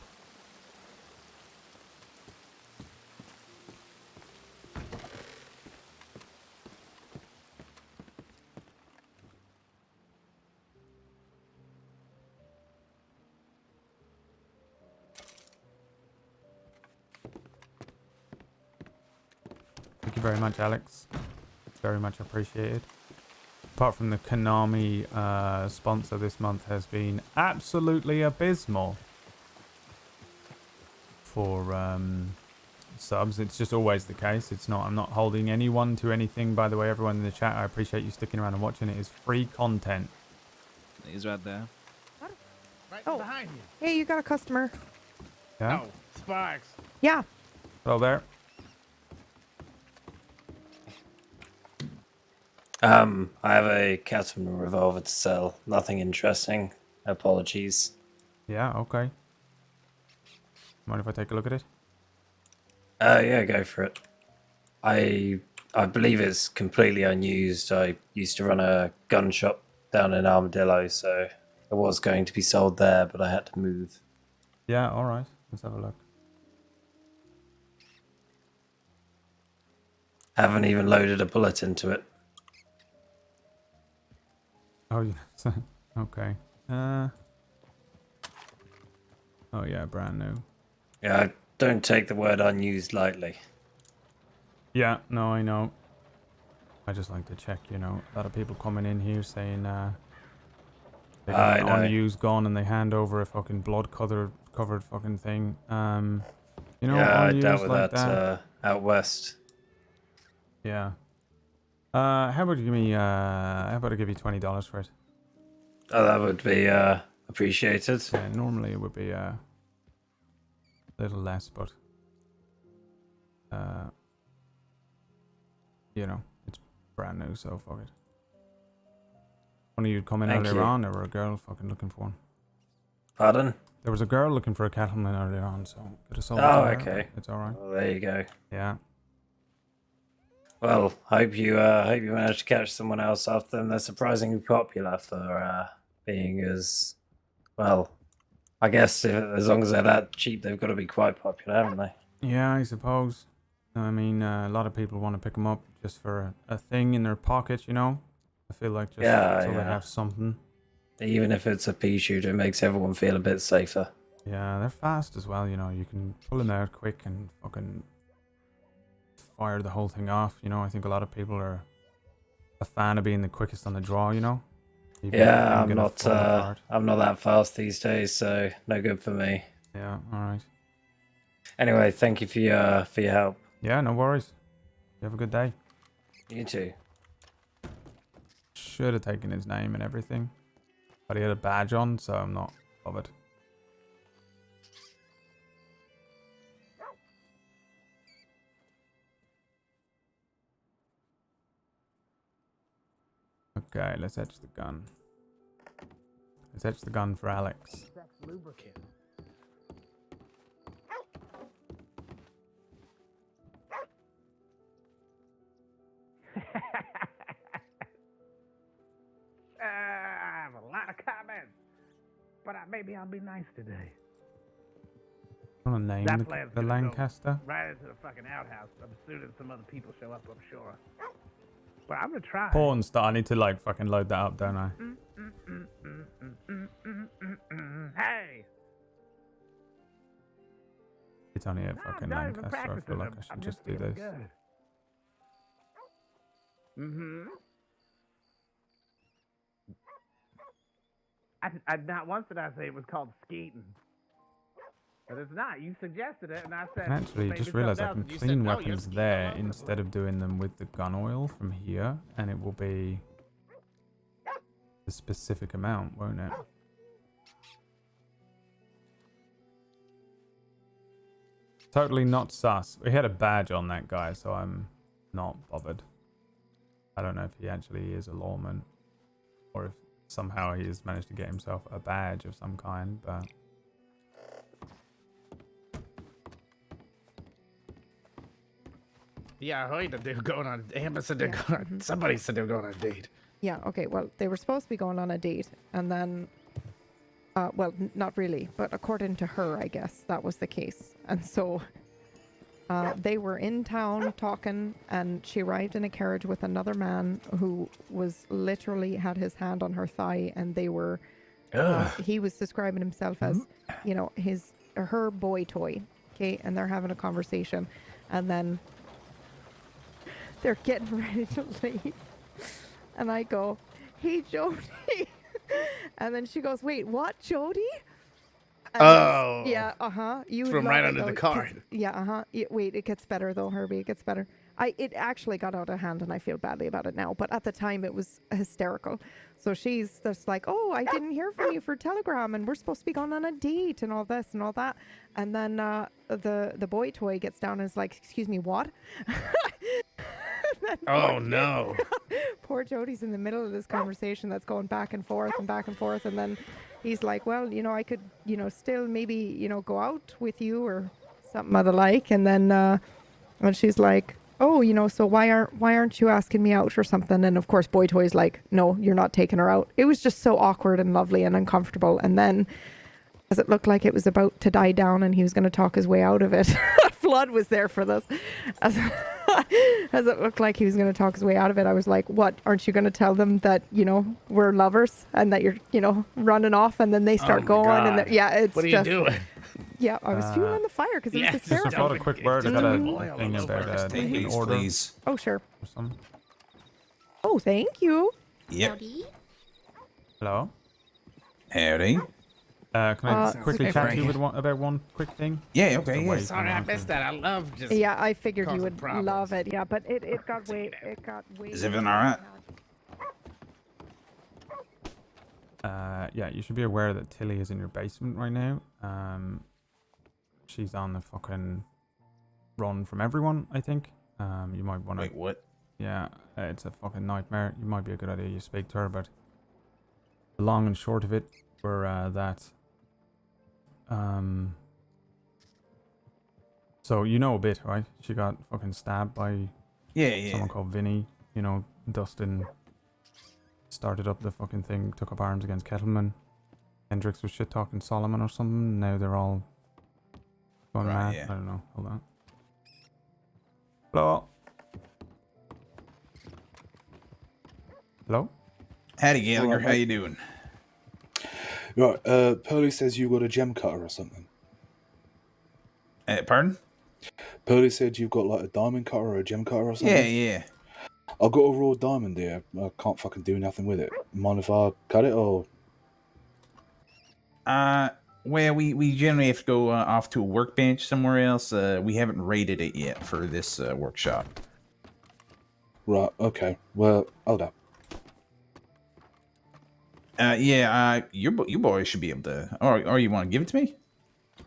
Thank you very much, Alex. Very much appreciated. Apart from the Konami sponsor this month has been absolutely abysmal for subs. It's just always the case. It's not. I'm not holding anyone to anything. By the way, everyone in the chat, I appreciate you sticking around and watching. It is free content. He's right there. Right Oh. behind you. Hey, you got a customer. Yeah. Oh, Sparks. Yeah. Hello there. I have a Catherine revolver to sell. Nothing interesting. Apologies. Yeah. Okay. Mind if I take a look at it? Yeah, go for it. I believe it's completely unused. I used to run a gun shop down in Armadillo, so it was going to be sold there, but I had to move. Yeah. All right. Let's have a look. Haven't even loaded a bullet into it. Oh, yeah. Okay. Oh yeah, brand new. Yeah, I don't take the word unused lightly. Yeah, no, I know. I just like to check, you know. A lot of people coming in here saying they got an unused gun and they hand over a fucking blood covered fucking thing. You know, yeah, I unused dealt with like that out west. Yeah. How about you give me how about I give you $20 for it? Oh, that would be appreciated. Yeah, normally it would be a little less, but you know, it's brand new, so fuck it. One of you come in earlier on, there were a girl fucking looking for one. Pardon? There was a girl looking for a cattleman earlier on, so could have sold it Oh, to her, okay. but it's alright. Well, there you go. Yeah. Well, hope you managed to catch someone else after them. They're surprisingly popular for being as well. I guess as long as they're that cheap, they've got to be quite popular, haven't they? Yeah, I suppose. I mean, a lot of people want to pick them up just for a thing in their pocket, you know? I feel like just so they have something. Even if it's a pea shooter, it makes everyone feel a bit safer. Yeah, they're fast as well, you know. You can pull them out quick and fucking fire the whole thing off, you know. I think a lot of people are a fan of being the quickest on the draw, you know. Yeah, I'm not that fast these days, so no good for me. Yeah, alright. Anyway, thank you for your help. Yeah, no worries. You have a good day. You too. Should have taken his name and everything. But he had a badge on, so I'm not bothered. Okay, let's etch the gun. Let's etch the gun for Alex. Lubricant. I have a lot of comments, but maybe I'll be nice today. Want to name the Lancaster? Right into the fucking outhouse. I'm assuming some other people show up, I'm sure. But I'm gonna try. Porn star. I need to like fucking load that up, don't I? Hey! It's only a fucking Lancaster. I feel like I should just do this. I not once did I say it was called skeeting. But it's not. You suggested it, and I said. And actually, just realised I can clean weapons there instead of doing them with the gun oil from here, and it will be a specific amount, won't it? Totally not sus. We had a badge on that guy, so I'm not bothered. I don't know if he actually is a lawman, or if somehow he has managed to get himself a badge of some kind, but Yeah, I heard that they were going on. Amber said they're going on. Somebody said they were going on a date. Yeah, okay, well, they were supposed to be going on a date, and then, well, not really, but according to her, I guess, that was the case. And so, they were in town talking, and she arrived in a carriage with another man who was literally had his hand on her thigh, and they were, he was describing himself as, you know, her boy toy, okay, and they're having a conversation, and then they're getting ready to leave. And I go, hey, Jody. And then she goes, wait, what, Jody? And yeah, You would from love right it, under the though, 'cause- card. Yeah, wait, it gets better, though, Herbie. It gets better. It actually got out of hand, and I feel badly about it now. But at the time, it was hysterical. So she's just like, oh, I didn't hear from you for Telegram, and we're supposed to be going on a date, and all this and all that. And then the boy toy gets down and is like, excuse me, what? Oh no. Poor Jody's in the middle of this conversation that's going back and forth, and then he's like, well, you know, I could, you know, still maybe, you know, go out with you or something of the like. And then and she's like, oh, you know, so why aren't you asking me out or something? And of course, boy toy's like, no, you're not taking her out. It was just so awkward and lovely and uncomfortable. And then as it looked like it was about to die down and he was going to talk his way out of it, Flood was there for this. As it looked like he was going to talk his way out of it, I was like, what, aren't you going to tell them that, you know, we're lovers and that you're, you know, running off? And then they start going and it's what are just, you doing? Yeah, I was fueling the fire because it was Just hysterical. a quick word. I got a thing about an order. Please. Oh, sure. Or something. Oh, thank you. Yep. Hello. Howdy. Can I quickly okay, chat to Frank. you about one quick thing? Yeah, Just okay, a yeah. way Sorry, I missed that. I love just. Yeah, I figured you causing would problems. love it. Yeah, but it got way Is everything all right? Yeah, you should be aware that Tilly is in your basement right now. She's on the fucking run from everyone, I think. You might want to... Wait, what? Yeah, it's a fucking nightmare. It might be a good idea you speak to her, but the long and short of it were that... So you know a bit, right? She got fucking stabbed by someone called Vinny. You know, Dustin started up the fucking thing, took up arms against Kettleman. Hendrix was shit talking Solomon or something. Now they're all going mad. Yeah. I don't know. Hold on. Hello. Hello. Howdy, Gallagher. How you doing? Right, Pearly says you got a gem cutter or something. Pardon? Pearly said you've got like a diamond cutter or a gem cutter or something. Yeah. I've got a raw diamond there. I can't fucking do nothing with it. Mind if I cut it or? Well, we generally have to go off to a workbench somewhere else. We haven't rated it yet for this workshop. Right, okay. Well, hold up. You boys should be able to. Or you want to give it to me?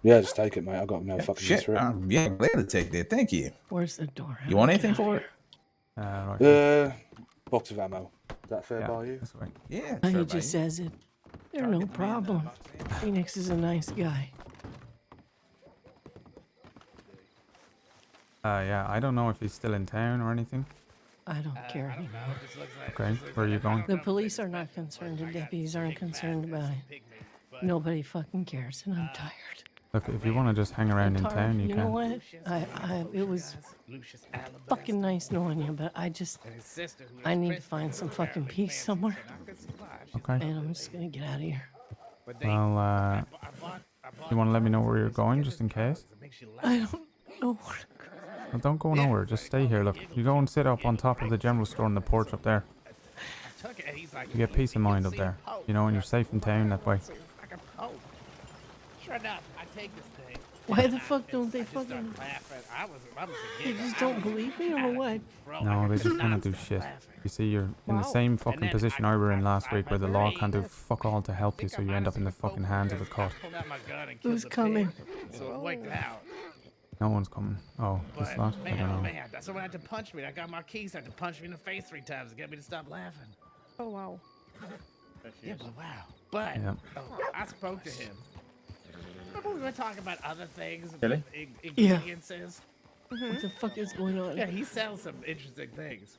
Yeah, just take it, mate. I got no fucking use Shit. for it. Yeah, I'm glad to take that. Thank you. Where's the door? You want anything for it? Right. Box of ammo. Is that fair by you? That's right. Yeah. He just says it. They're no problem. Phoenix is a nice guy. Yeah, I don't know if he's still in town or anything. I don't care anymore. Okay, where are you going? The police are not concerned. The deputies aren't concerned about it. Nobody fucking cares, and I'm tired. Look, if you want to just hang around in Tar, town, you know can. what? It was fucking nice knowing you, but I need to find some fucking peace somewhere. Okay. And I'm just gonna get out of here. Well, you want to let me know where you're going, just in case? I don't know where to go. Well, don't go nowhere. Just stay here. Look, you go and sit up on top of the general store on the porch up there. You get peace of mind up there, you know, and you're safe in town that way. Sure enough, I take this thing. Why the fuck don't they fucking... They just don't believe me or what? No, they just want to do shit. You see, you're in the same fucking position I were in last week, where the law can't do fuck all to help you, so you end up in the fucking hands of the cut. Who's coming? So it worked out. No one's coming. Oh, this lot? I don't know. Man, that's someone had to punch me. I got my keys, had to punch me in the face 3 times to get me to stop laughing. Oh, wow. Yeah, but wow. But I spoke to him. Remember we were talking about other things, Really? ingredients. What the fuck is going on? Yeah, he sells some interesting things.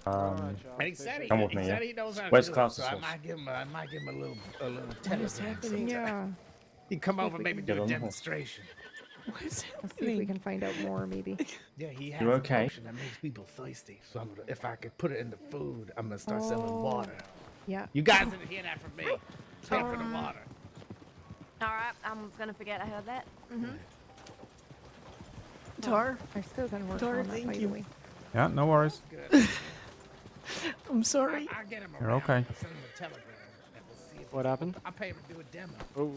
Um, And he said he, come with he me, said yeah? he knows how to Where's do it, Klaus's so I house? might give him a little What telegram. is happening? Yeah. He come See if over, we maybe can- do Get a on the horse. demonstration. What is Let's see if we happening? can find out more, maybe. Yeah, he has You a okay? potion that makes people thirsty. So I'm gonna, if I could put it in the food, I'm gonna start selling Oh. water. Yeah. You guys didn't hear that from me. Pay for the water. All right, I'm gonna forget I heard that. Tar? I'm still gonna work Tar, on that, by thank the you. way. Yeah, no worries. I'm sorry. I'll get him You're around. okay. I'll send him a telegram. And we'll see if What happened? I'll pay him to do a demo. Oh.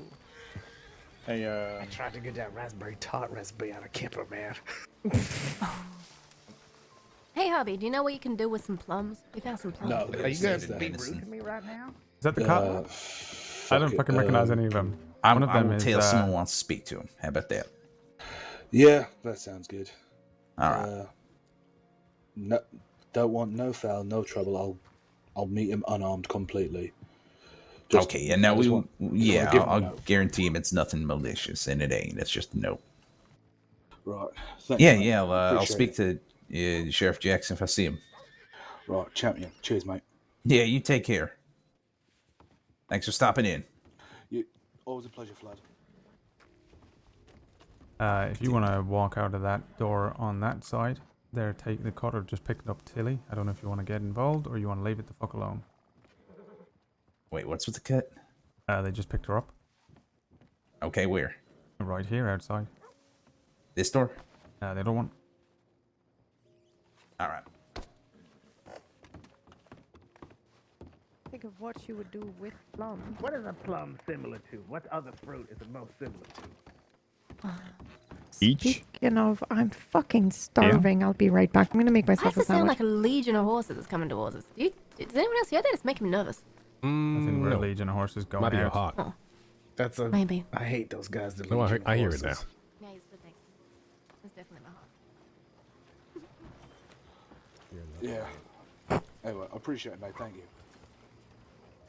Hey, I tried to get that raspberry tart recipe out of Kipper, man. Hey, hubby, do you know what you can do with some plums? We found some plums. No, Are you guys that. being rude to me right now? Is that the cop? I don't fucking recognize any of them. One of I them will is. tell someone wants to speak to him. How about that? Yeah, that sounds good. All right. No, don't want no foul, no trouble. I'll meet him unarmed completely. Okay, and now I just want- just wanna give him a I'll note. guarantee him it's nothing malicious, and it ain't. It's just a note. Right. Thank Yeah, you, mate. yeah. I'll Appreciate speak it. to Sheriff Jackson if I see him. Right, champion. Cheers, mate. Yeah, you take care. Thanks for stopping in. Always a pleasure, Flood. If you want to walk out of that door on that side, they're taking the cutter, just picking up Tilly. I don't know if you want to get involved or you want to leave it the fuck alone. Wait, what's with the cut? They just picked her up. Okay, where? Right here outside. This door? The other one. All right. Think of what you would do with plums. What is a plum similar to? What other fruit is it most similar to? Peach? Speaking of, I'm fucking starving. I'll be right back. I'm gonna make Why myself does a it sound sandwich. like a legion of horses that's coming towards us? Does anyone else hear that? It's making me nervous. I think we're a legion of horses going Might be a out. hawk. Oh. That's a. Maybe. I hate those guys. That No, legion I hear of it now. horses. Yeah, he's good, thanks. That's definitely my heart. Yeah. Anyway, I appreciate it, mate. Thank you.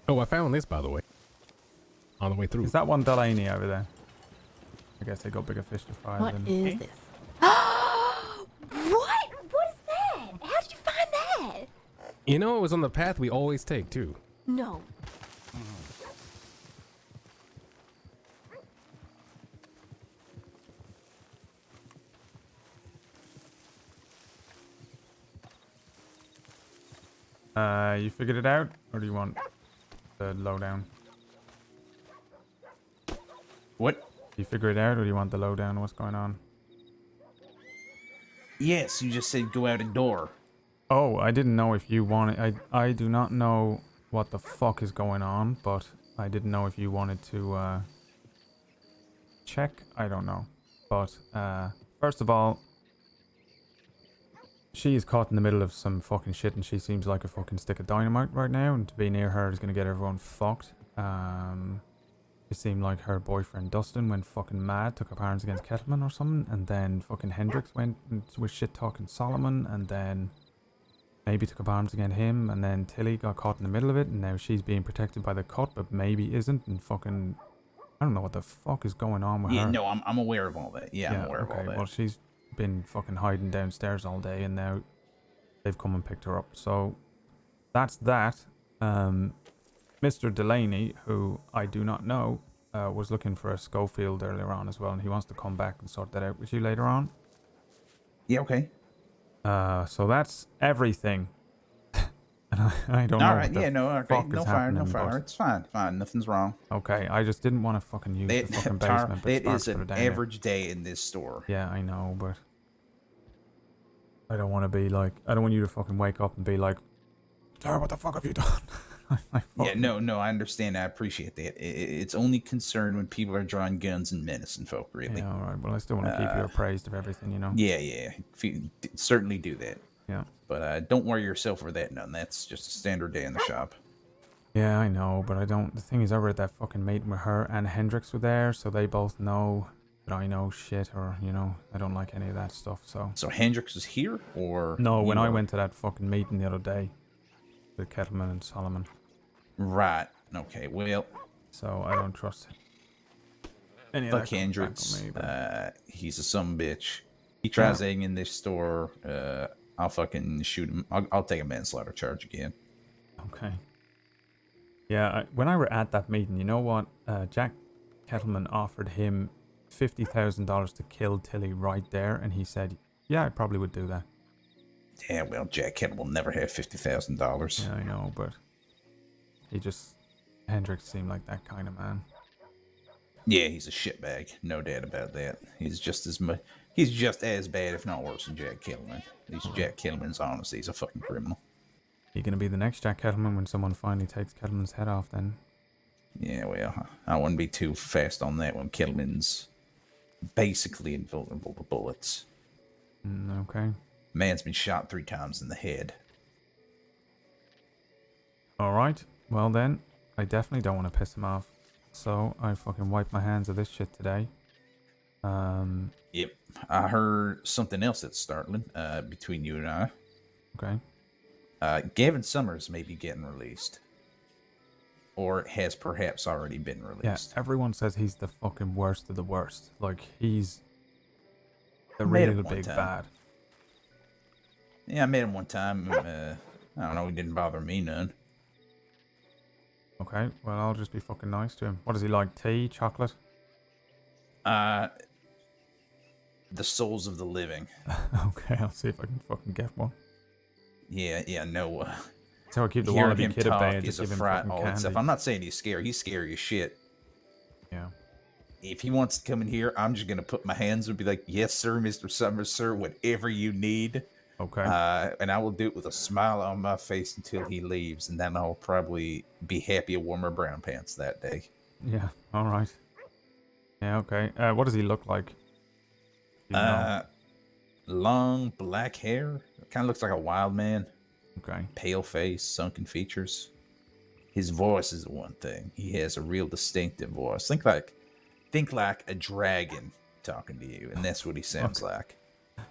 Oh, I found this, by the way. On the way through. Is that one Delaney over there? I guess they got bigger fish to fry What than... is this? What? What is that? How did you find that? You know, it was on the path we always take, too. No. You figured it out? Or do you want the lowdown? What? You figure it out or do you want the lowdown? What's going on? Yes, you just said go out a door. Oh, I didn't know if you wanted... I do not know what the fuck is going on, but I didn't know if you wanted to check. I don't know. But first of all, she is caught in the middle of some fucking shit and she seems like a fucking stick of dynamite right now, and to be near her is going to get everyone fucked. It seemed like her boyfriend Dustin went fucking mad, took up arms against Kettleman or something, and then fucking Hendrix went and was shit talking Solomon, and then maybe took up arms against him, and then Tilly got caught in the middle of it, and now she's being protected by the cut, but maybe isn't, and fucking... I don't know what the fuck is going on with Yeah, her. no, I'm aware of all that. Yeah, I'm aware of all okay, that. well, she's been fucking hiding downstairs all day, and now they've come and picked her up. So, that's that. Mr. Delaney, who I do not know, was looking for a Schofield earlier on as well, and he wants to come back and sort that out with you later on. Yeah, okay. So that's everything. And I don't know All what right, the yeah, no, okay, fuck no is fire, no happening, fire. but- It's fine, fine, nothing's wrong. Okay, I just didn't want to fucking use the fucking Tar, basement. but it Sparks is put an it down there. average day in this store. Yeah, I know, but I don't want to be like, I don't want you to fucking wake up and be like, Tara, what the fuck have you done? Yeah, no, I understand. I appreciate that. It's only concerned when people are drawing guns and menacing folk, really. Yeah, all right. Well, I still want to keep you appraised of everything, you know? Yeah. Certainly do that. Yeah. But don't worry yourself over that none. That's just a standard day in the shop. Yeah, I know, but I don't. The thing is, I was at that fucking meeting where her and Hendrix were there, so they both know that I know shit, or, you know, I don't like any of that stuff, so. So Hendrix is here, or? No, when you I were- went to that fucking meeting the other day with Kettleman and Solomon. Right. Okay, well. So I don't trust him. Any of Fuck that comes back on Hendrix. me, but- He's a some bitch. He tries egging in this store. I'll fucking shoot him. I'll take a manslaughter charge again. Okay. Yeah, when I were at that meeting, you know what? Jack Kettleman offered him $50,000 to kill Tilly right there, and he said, "Yeah, I probably would do that." Yeah, well, Jack Kettle will never have $50,000. Yeah, I know, but Hendrix seemed like that kind of man. Yeah, he's a shitbag, no doubt about that. He's just as bad, if not worse, than Jack Kettleman. At least Jack Kettleman's honest. He's a fucking criminal. You gonna be the next Jack Kettleman when someone finally takes Kettleman's head off, then? Yeah, well, I wouldn't be too fast on that one. Kettleman's basically invulnerable to bullets. Okay. Man's been shot 3 times in the head. Alright, well then, I definitely don't want to piss him off. So, I fucking wiped my hands of this shit today. Yep. I heard something else that's startling between you and I. Okay. Gavin Summers may be getting released. Or has perhaps already been released. Yeah, everyone says he's the fucking worst of the worst. Like, he's the Made him real one big time. bad. Yeah, I met him one time. I don't know, he didn't bother me none. Okay, well, I'll just be fucking nice to him. What does he like? Tea? Chocolate? The souls of the living. Okay, I'll see if I can fucking get one. Yeah, no. That's how I keep the hearing Wallaby him kid at talk bay and is just a give him fright fucking all candy. itself. I'm not saying he's scary. He's scary as shit. Yeah. If he wants to come in here, I'm just gonna put my hands and be like, "Yes, sir, Mr. Summers, sir. Whatever you need." Okay. And I will do it with a smile on my face until he leaves, and then I'll probably be happy to warm my brown pants that day. Yeah, alright. Yeah, okay. What does he look like? Do you know? Long black hair. Kind of looks like a wild man. Okay. Pale face, sunken features. His voice is the one thing. He has a real distinctive voice. Think like a dragon talking to you, and that's what he sounds like.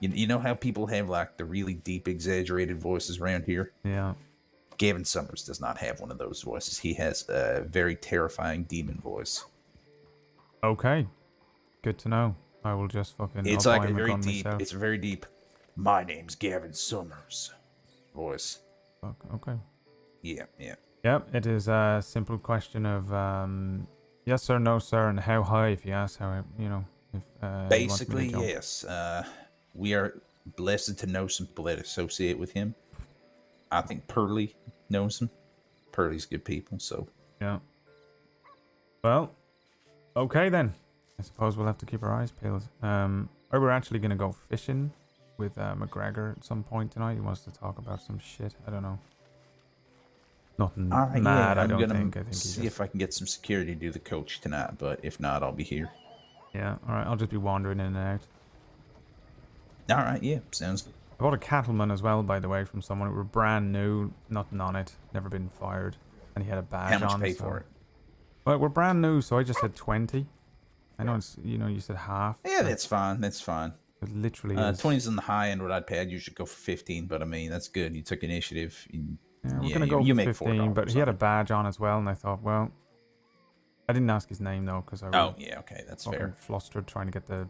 You know how people have like the really deep, exaggerated voices around here? Yeah. Gavin Summers does not have one of those voices. He has a very terrifying demon voice. Okay. Good to know. I will just fucking... It's I'll like buy a him very gun deep, myself. it's a very deep, "My name's Gavin Summers" voice. Fuck, okay. Yeah. Yep, it is a simple question of yes sir, no sir, and how high if you ask how, you know, if he wants me to Basically, jump. yes. We are blessed to know some people that associate with him. I think Pearly knows him. Pearly's good people, so. Yeah. Well, okay then. I suppose we'll have to keep our eyes peeled. Or we're actually going to go fishing with McGregor at some point tonight. He wants to talk about some shit. I don't know. Nothing mad, I don't think. I think see if I can get some security to do the coach tonight, but if not, I'll be here. Yeah, alright. I'll just be wandering in and out. Alright, yeah. Sounds good. I bought a cattleman as well, by the way, from someone. It were brand new, nothing on it, never been fired, and he had a badge on. How much you pay so... for it? Well, we're brand new, so I just said 20. I know it's, you know, you said half. Yeah, that's fine. That's fine. It literally is. 20's on the high end what I'd pay. I'd usually go for 15, but I mean, that's good. You took initiative. Yeah, we're gonna go you for make 15, but $4 he had a badge on as well, and I thought, well, I didn't ask his name though, because I was okay, that's fucking fair. flustered trying to get the,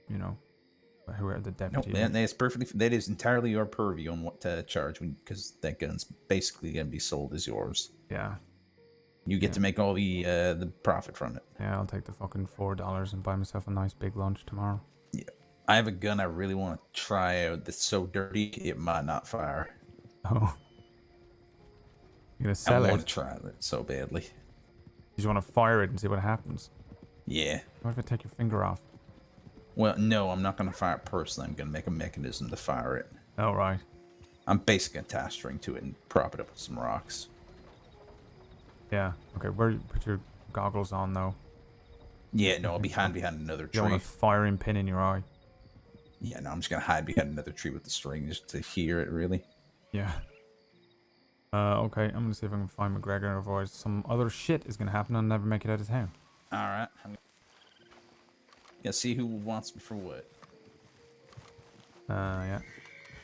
you know, whoever the Nope, deputy. that's perfectly. That is entirely your purview on what to charge, because that gun's basically gonna be sold as yours. Yeah. You get to make all the profit from it. Yeah, I'll take the fucking $4 and buy myself a nice big lunch tomorrow. Yeah, I have a gun I really want to try out that's so dirty it might not fire. Oh. You're gonna sell I it? want to try it so badly. You just want to fire it and see what happens? Yeah. What if I take your finger off? Well, no, I'm not going to fire it personally. I'm going to make a mechanism to fire it. Oh, right. I'm basically going to tie a string to it and prop it up with some rocks. Yeah. Okay, where you put your goggles on, though? Yeah, no, I'll be hiding behind another tree. You want a firing pin in your eye? Yeah, no, I'm just going to hide behind another tree with the string just to hear it, really. Yeah. Okay, I'm going to see if I can find McGregor, otherwise some other shit is going to happen and I'll never make it out of town. Alright. I'm gonna see who wants me for what. Yeah.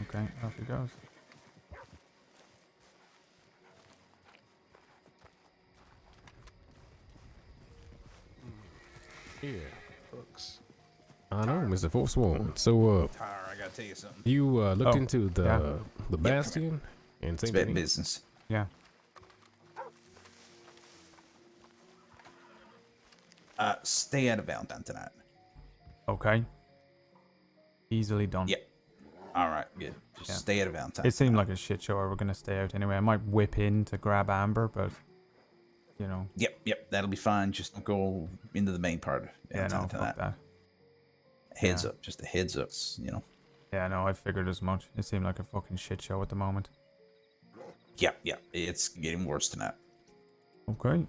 Okay, off he goes. Yeah, folks. I know, Mr. Forsworn. So, Tar, I gotta tell you something. you looked Oh, into yeah. the Bastion and It's St. bad Denis? business. Yeah. Stay out of Valentine tonight. Okay. Easily done. Yep. All right, good. Just stay out of Valentine. It seemed like a shit show. We're gonna stay out anyway. I might whip in to grab Amber, but you know. Yep, that'll be fine. Just don't go into the main part of Yeah, Valentine no, tonight. fuck that. Heads up, just a heads up, you know. Yeah, no, I figured as much. It seemed like a fucking shit show at the moment. Yep, it's getting worse tonight. Okay.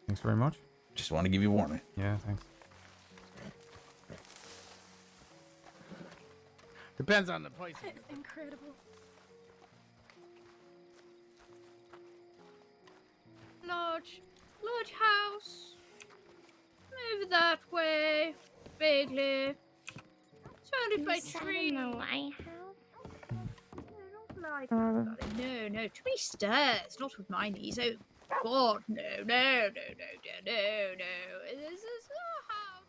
Thanks very much. Just want to give you a warning. Yeah, thanks. Depends on the place. That's incredible. Large house. Over that way. Vaguely. Surrounded by trees. The lighthouse? No, too many stairs. Not with my knees. Oh, God, no. This is a house.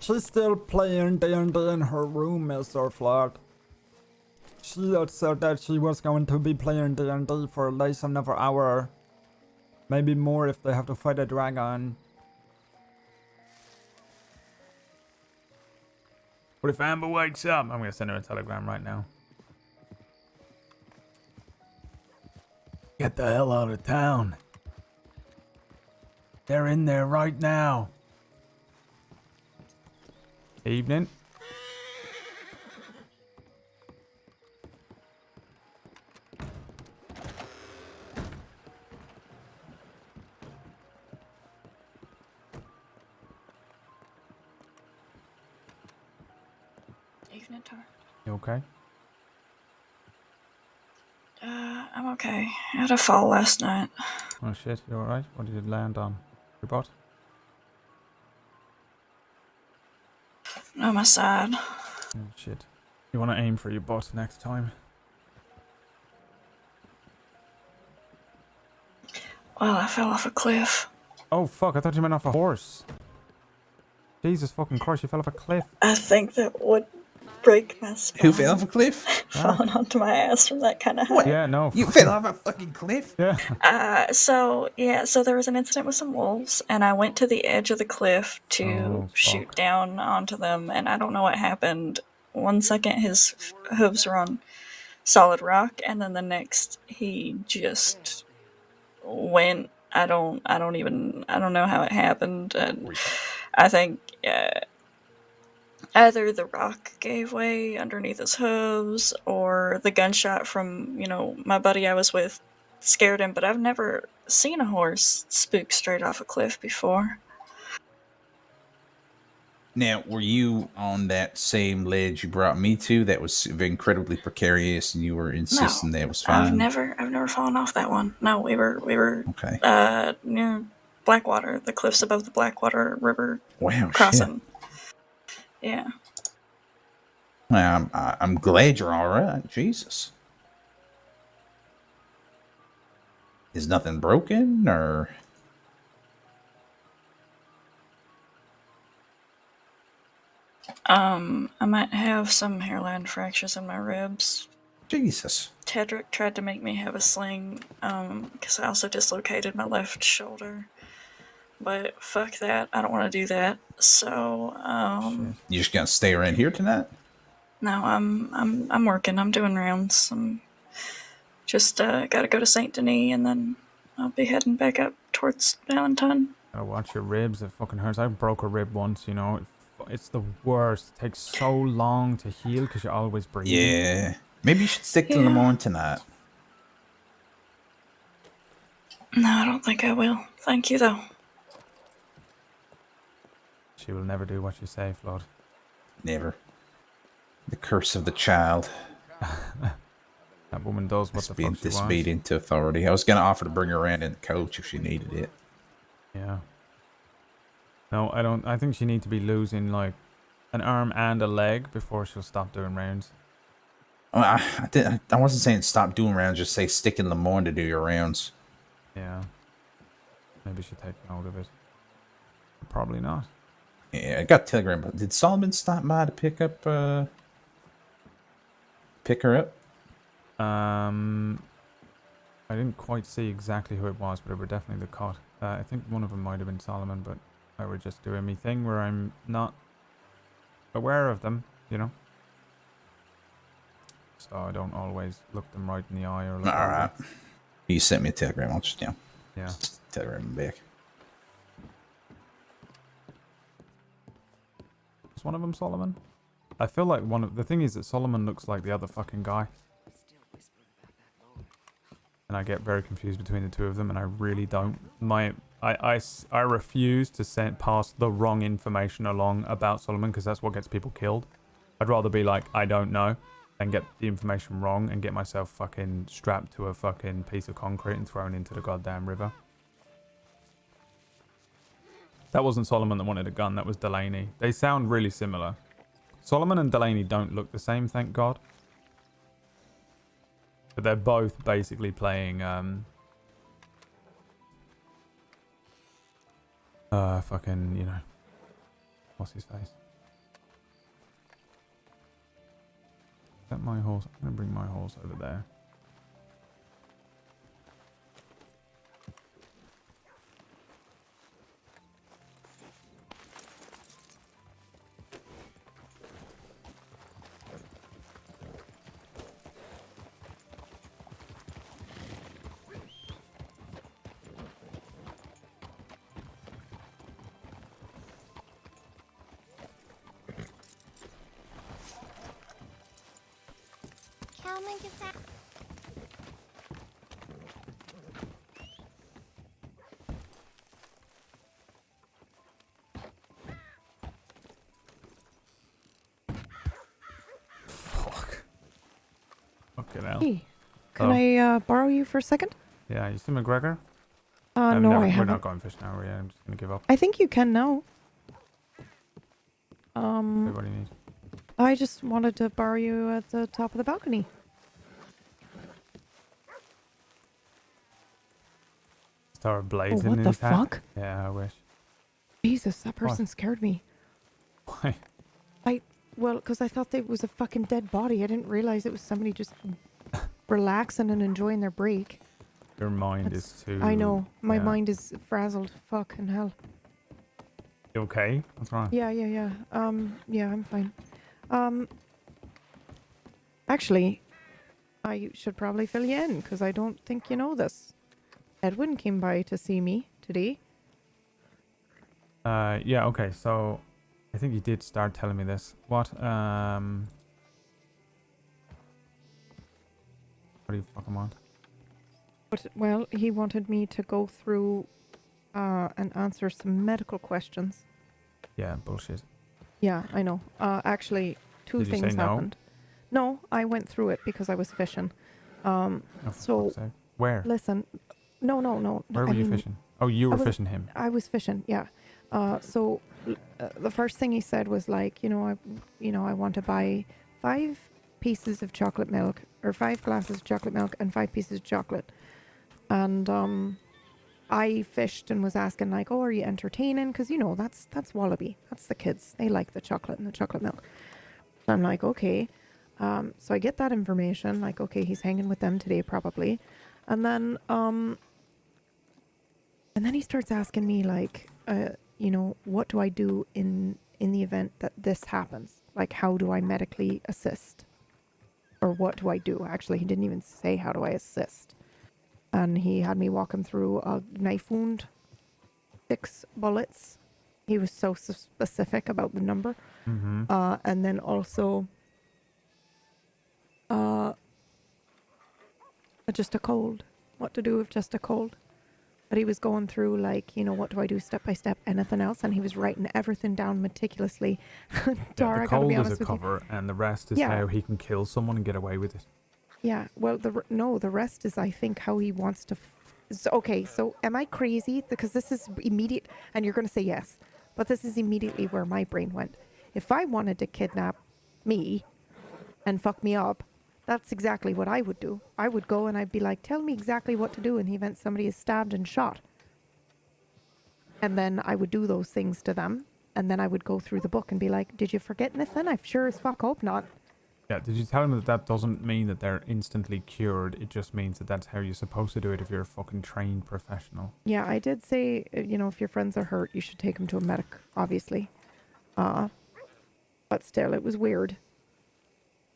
She's still playing D&D in her room, Mr. Flood. She had said that she was going to be playing D&D for at least another hour. Maybe more if they have to fight a dragon. What if Amber wakes up? I'm gonna send her a telegram right now. Get the hell out of town. They're in there right now. Evening. Evening, Tar. You okay? I'm okay. I had a fall last night. Oh shit, you alright? What did you land on? Your butt? On my side. Oh shit. You wanna aim for your butt next time? Well, I fell off a cliff. Oh fuck, I thought you meant off a horse. Jesus fucking Christ, you fell off a cliff. I think that would break my spine. Who fell off a cliff? Falling onto my ass from that kind of height. Yeah, no. You fell off a fucking cliff? Yeah. So there was an incident with some wolves, and I went to the edge of the cliff to shoot down onto them, and I don't know what happened. 1 second his hooves were on solid rock, and then the next he just went. I don't know how it happened. And I think either the rock gave way underneath his hooves, or the gunshot from, my buddy I was with scared him, but I've never seen a horse spook straight off a cliff before. Now, were you on that same ledge you brought me to that was incredibly precarious and you were insisting that it was fine? I've never fallen off that one. No, we were okay. Near Blackwater, the cliffs above the Blackwater River crossing. Shit. Yeah. Well, I'm glad you're all right. Jesus. Is nothing broken, or? I might have some hairline fractures in my ribs. Jesus. Tedrick tried to make me have a sling, because I also dislocated my left shoulder. But fuck that, I don't want to do that. So, You just gonna stay around here tonight? No, I'm working. I'm doing rounds. I'm just gotta go to Saint Denis, and then I'll be heading back up towards Valentine. Gotta watch your ribs. It fucking hurts. I broke a rib once. It's the worst. It takes so long to heal because you're always breathing. Yeah. Maybe you should stick to the morning tonight. No, I don't think I will. Thank you, though. She will never do what you say, Flood. Never. The curse of the child. That woman does what the fuck she wants. Disobedient to authority. I was gonna offer to bring her around in the coach if she needed it. Yeah. No, I don't. I think she need to be losing like an arm and a leg before she'll stop doing rounds. I wasn't saying stop doing rounds. Just say stick in the morning to do your rounds. Yeah. Maybe she take note of it. Probably not. Yeah, I got Telegram. But did Solomon stop by to pick her up? I didn't quite see exactly who it was, but it were definitely the cut. I think one of them might have been Solomon, but I were just doing me thing where I'm not aware of them, you know? So I don't always look them right in the eye or look Alright. You sent me a Telegram. I'll just, Yeah. Telegram back. Is one of them Solomon? I feel like the thing is that Solomon looks like the other fucking guy. And I get very confused between the two of them, and I really don't. I refuse to pass the wrong information along about Solomon, because that's what gets people killed. I'd rather be like, I don't know, than get the information wrong and get myself fucking strapped to a fucking piece of concrete and thrown into the goddamn river. That wasn't Solomon that wanted a gun, that was Delaney. They sound really similar. Solomon and Delaney don't look the same, thank God. But they're both basically playing, fucking, you know, what's his face? Is that my horse? I'm gonna bring my horse over there. Calvin gets out. Fucking hell. Hey, can I borrow you for a second? Yeah, you see McGregor? No, I We're haven't. not going fishing now, yeah. I'm just gonna give up. I think you can now. What do you need? I just wanted to borrow you at the top of the balcony. Start blazing what in the his hat. fuck? Yeah, I wish. Jesus, that What? person scared me. Why? Well, because I thought it was a fucking dead body. I didn't realize it was somebody just relaxing and enjoying their break. Your mind is too... I know. My yeah. mind is frazzled. Fucking hell. You okay? What's wrong? Yeah. Yeah, I'm fine. Actually, I should probably fill you in, because I don't think you know this. Edwin came by to see me today. Yeah, okay, so... I think you did start telling me this. What do you fucking want? But, well, he wanted me to go through and answer some medical questions. Yeah, bullshit. Yeah, I know. Actually, two Did you things say no? happened. No, I went through it because I was fishing. Oh, for So, fuck's sake. Where? listen. No. Where were you fishing? Oh, you were fishing him. I was fishing, yeah. So the first thing he said was like, I want to buy 5 pieces of chocolate milk, or 5 glasses of chocolate milk and 5 pieces of chocolate. And I fished and was asking like, oh, are you entertaining? Because that's Wallaby. That's the kids. They like the chocolate and the chocolate milk. I'm like, okay. So I get that information. Like, okay, he's hanging with them today probably. And then he starts asking me like, what do I do in the event that this happens? Like, how do I medically assist? Or what do I do? Actually, he didn't even say how do I assist. And he had me walk him through a knife wound, 6 bullets. He was so specific about the number. Mm-hmm. And then also just a cold. What to do with just a cold. But he was going through like, what do I do step by step, anything else? And he was writing everything down meticulously. Dar, The I gotta cold be is honest a with you. cover, and the rest is Yeah. how he can kill someone and get away with it. Yeah, well, the rest is, I think, how he wants to... Okay, so am I crazy? Because this is immediate, and you're going to say yes. But this is immediately where my brain went. If I wanted to kidnap me and fuck me up, that's exactly what I would do. I would go and I'd be like, tell me exactly what to do in the event somebody is stabbed and shot. And then I would do those things to them. And then I would go through the book and be like, did you forget anything? I sure as fuck hope not. Yeah, did you tell them that that doesn't mean that they're instantly cured? It just means that that's how you're supposed to do it if you're a fucking trained professional. Yeah, I did say, you know, if your friends are hurt, you should take them to a medic, obviously. But still, it was weird.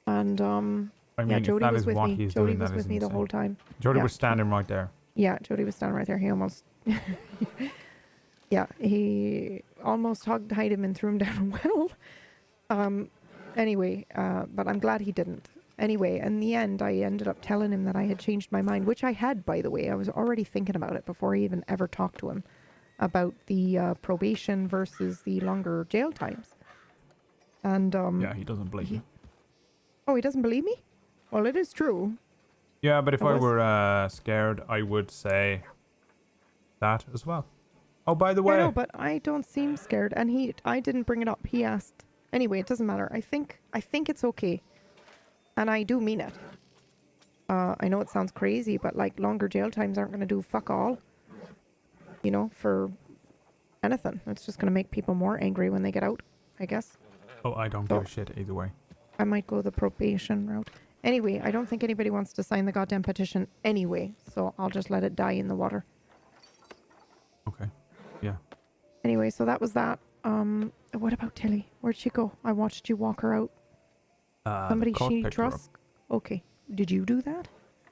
And, I mean, yeah, if Jody that was is with what me. he's Jody doing, was that with is me the insane. whole time. Jody Yeah. was standing right there. Yeah, Jody was standing right there. He almost... yeah, he almost tied him and threw him down a well. Anyway, but I'm glad he didn't. Anyway, in the end, I ended up telling him that I had changed my mind, which I had, by the way. I was already thinking about it before I even ever talked to him about the probation versus the longer jail times. And, yeah, he doesn't believe you. Oh, he doesn't believe me? Well, it is true. Yeah, but if I was- were scared, I would say that as well. Oh, by the way, I know, but I don't seem scared, and I didn't bring it up. He asked. Anyway, it doesn't matter. I think it's okay, and I do mean it. I know it sounds crazy, but like longer jail times aren't going to do fuck all. You know, for anything. It's just going to make people more angry when they get out, I guess. oh, I don't give a shit either way. I might go the probation route. Anyway, I don't think anybody wants to sign the goddamn petition anyway, so I'll just let it die in the water. Okay. Yeah. Anyway, so that was that. What about Tilly? Where'd she go? I watched you walk her out. Somebody the court she picked her up. trusts? Okay. Did you do that?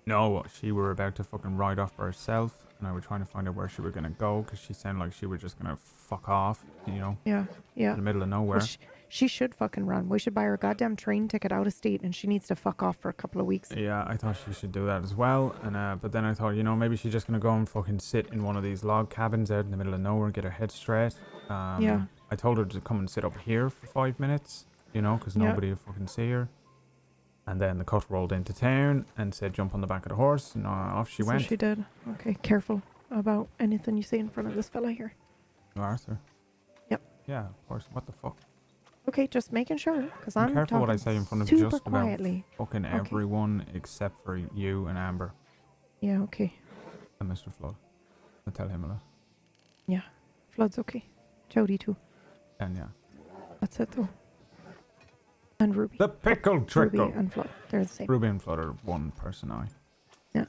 No, she were about to fucking ride off by herself, and I were trying to find out where she were gonna go, because she sounded like she were just gonna fuck off, you know? Yeah, yeah. In the middle of nowhere. Well, she should fucking run. We should buy her a goddamn train ticket out of state, and she needs to fuck off for a couple of weeks. Yeah, I thought she should do that as well, and but then I thought, you know, maybe she's just gonna go and fucking sit in one of these log cabins out in the middle of nowhere and get her head straight. Yeah. I told her to come and sit up here for 5 minutes, you know, because Yeah. nobody would fucking see her. And then the cut rolled into town and said jump on the back of the horse, and off she went. So she did. Okay, careful about anything you say in front of this fella here. Arthur. Yep. Yeah, of course. What the fuck? Okay, just making sure, because Be I'm careful what I talking say in front of super just about quietly. fucking Okay. everyone except for you and Amber Yeah, okay. and Mr. Flood. I tell him a lot. Yeah. Flood's okay. Jody too. And yeah. That's it though. And Ruby. The pickle trickle. Ruby and Flood. They're the same. Ruby and Flood are one person I. Yeah.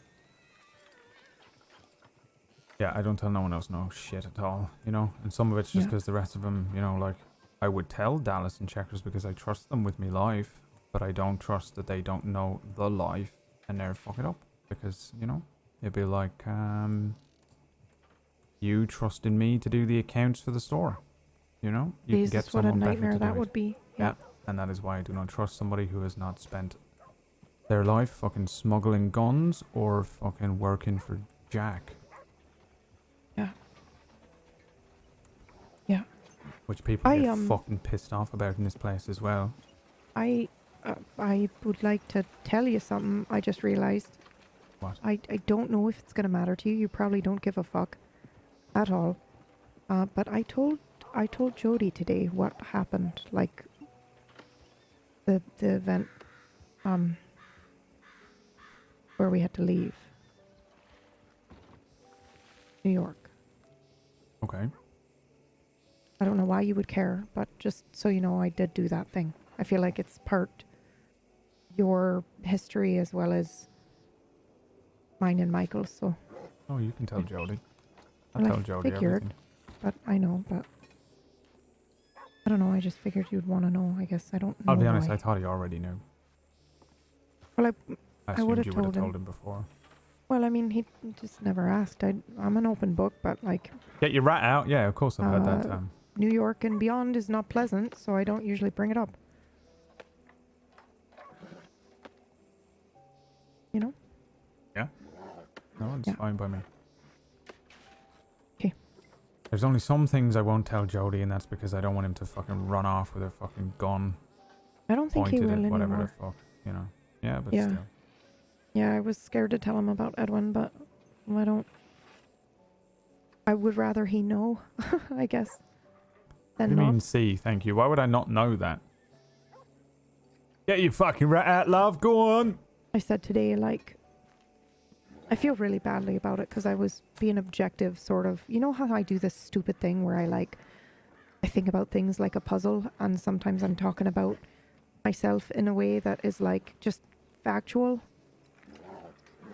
Yeah, I don't tell no one else no shit at all, you know? And some of it's just Yeah. because the rest of them, you know, like, I would tell Dallas and Checkers because I trust them with me life, but I don't trust that they don't know the life and they're fuck it up. Because, you know, it'd be like, you trusting me to do the accounts for the store. You know? You can get Jesus, what a someone better nightmare to that do it. would be. Yeah. And that is why I do not trust somebody who has not spent their life fucking smuggling guns or fucking working for Jack. Yeah. Yeah. Which people I, get fucking pissed off about in this place as well. I would like to tell you something I just realized. What? I don't know if it's going to matter to you. You probably don't give a fuck at all. But I told Jody today what happened, like the event where we had to leave New York. Okay. I don't know why you would care, but just so you know, I did do that thing. I feel like it's part your history as well as mine and Michael's, so. Oh, you can tell Jody. I'll Well, tell I Jody figured, everything. but I know, but I don't know. I just figured you'd want to know. I guess I don't know. I'll be honest, why. I thought he already knew. Well, I I assumed would have you would have told him. told him before. Well, I mean, he just never asked. I'm an open book, but like. Get your rat out. Yeah, of course I've heard that. New York and beyond is not pleasant, so I don't usually bring it up. You know? Yeah. No, it's Yeah. fine by me. Okay. There's only some things I won't tell Jody, and that's because I don't want him to fucking run off with a fucking gun. I don't think he pointed will at whatever anymore. the fuck, you know. Yeah, but Yeah. still. Yeah, I was scared to tell him about Edwin, but I would rather he know, I guess. What Then do you not. mean C, thank you? Why would I not know that? Get your fucking rat out, love. Go on. I said today, like, I feel really badly about it because I was being objective, sort of. You know how I do this stupid thing where I think about things like a puzzle, and sometimes I'm talking about myself in a way that is like just factual.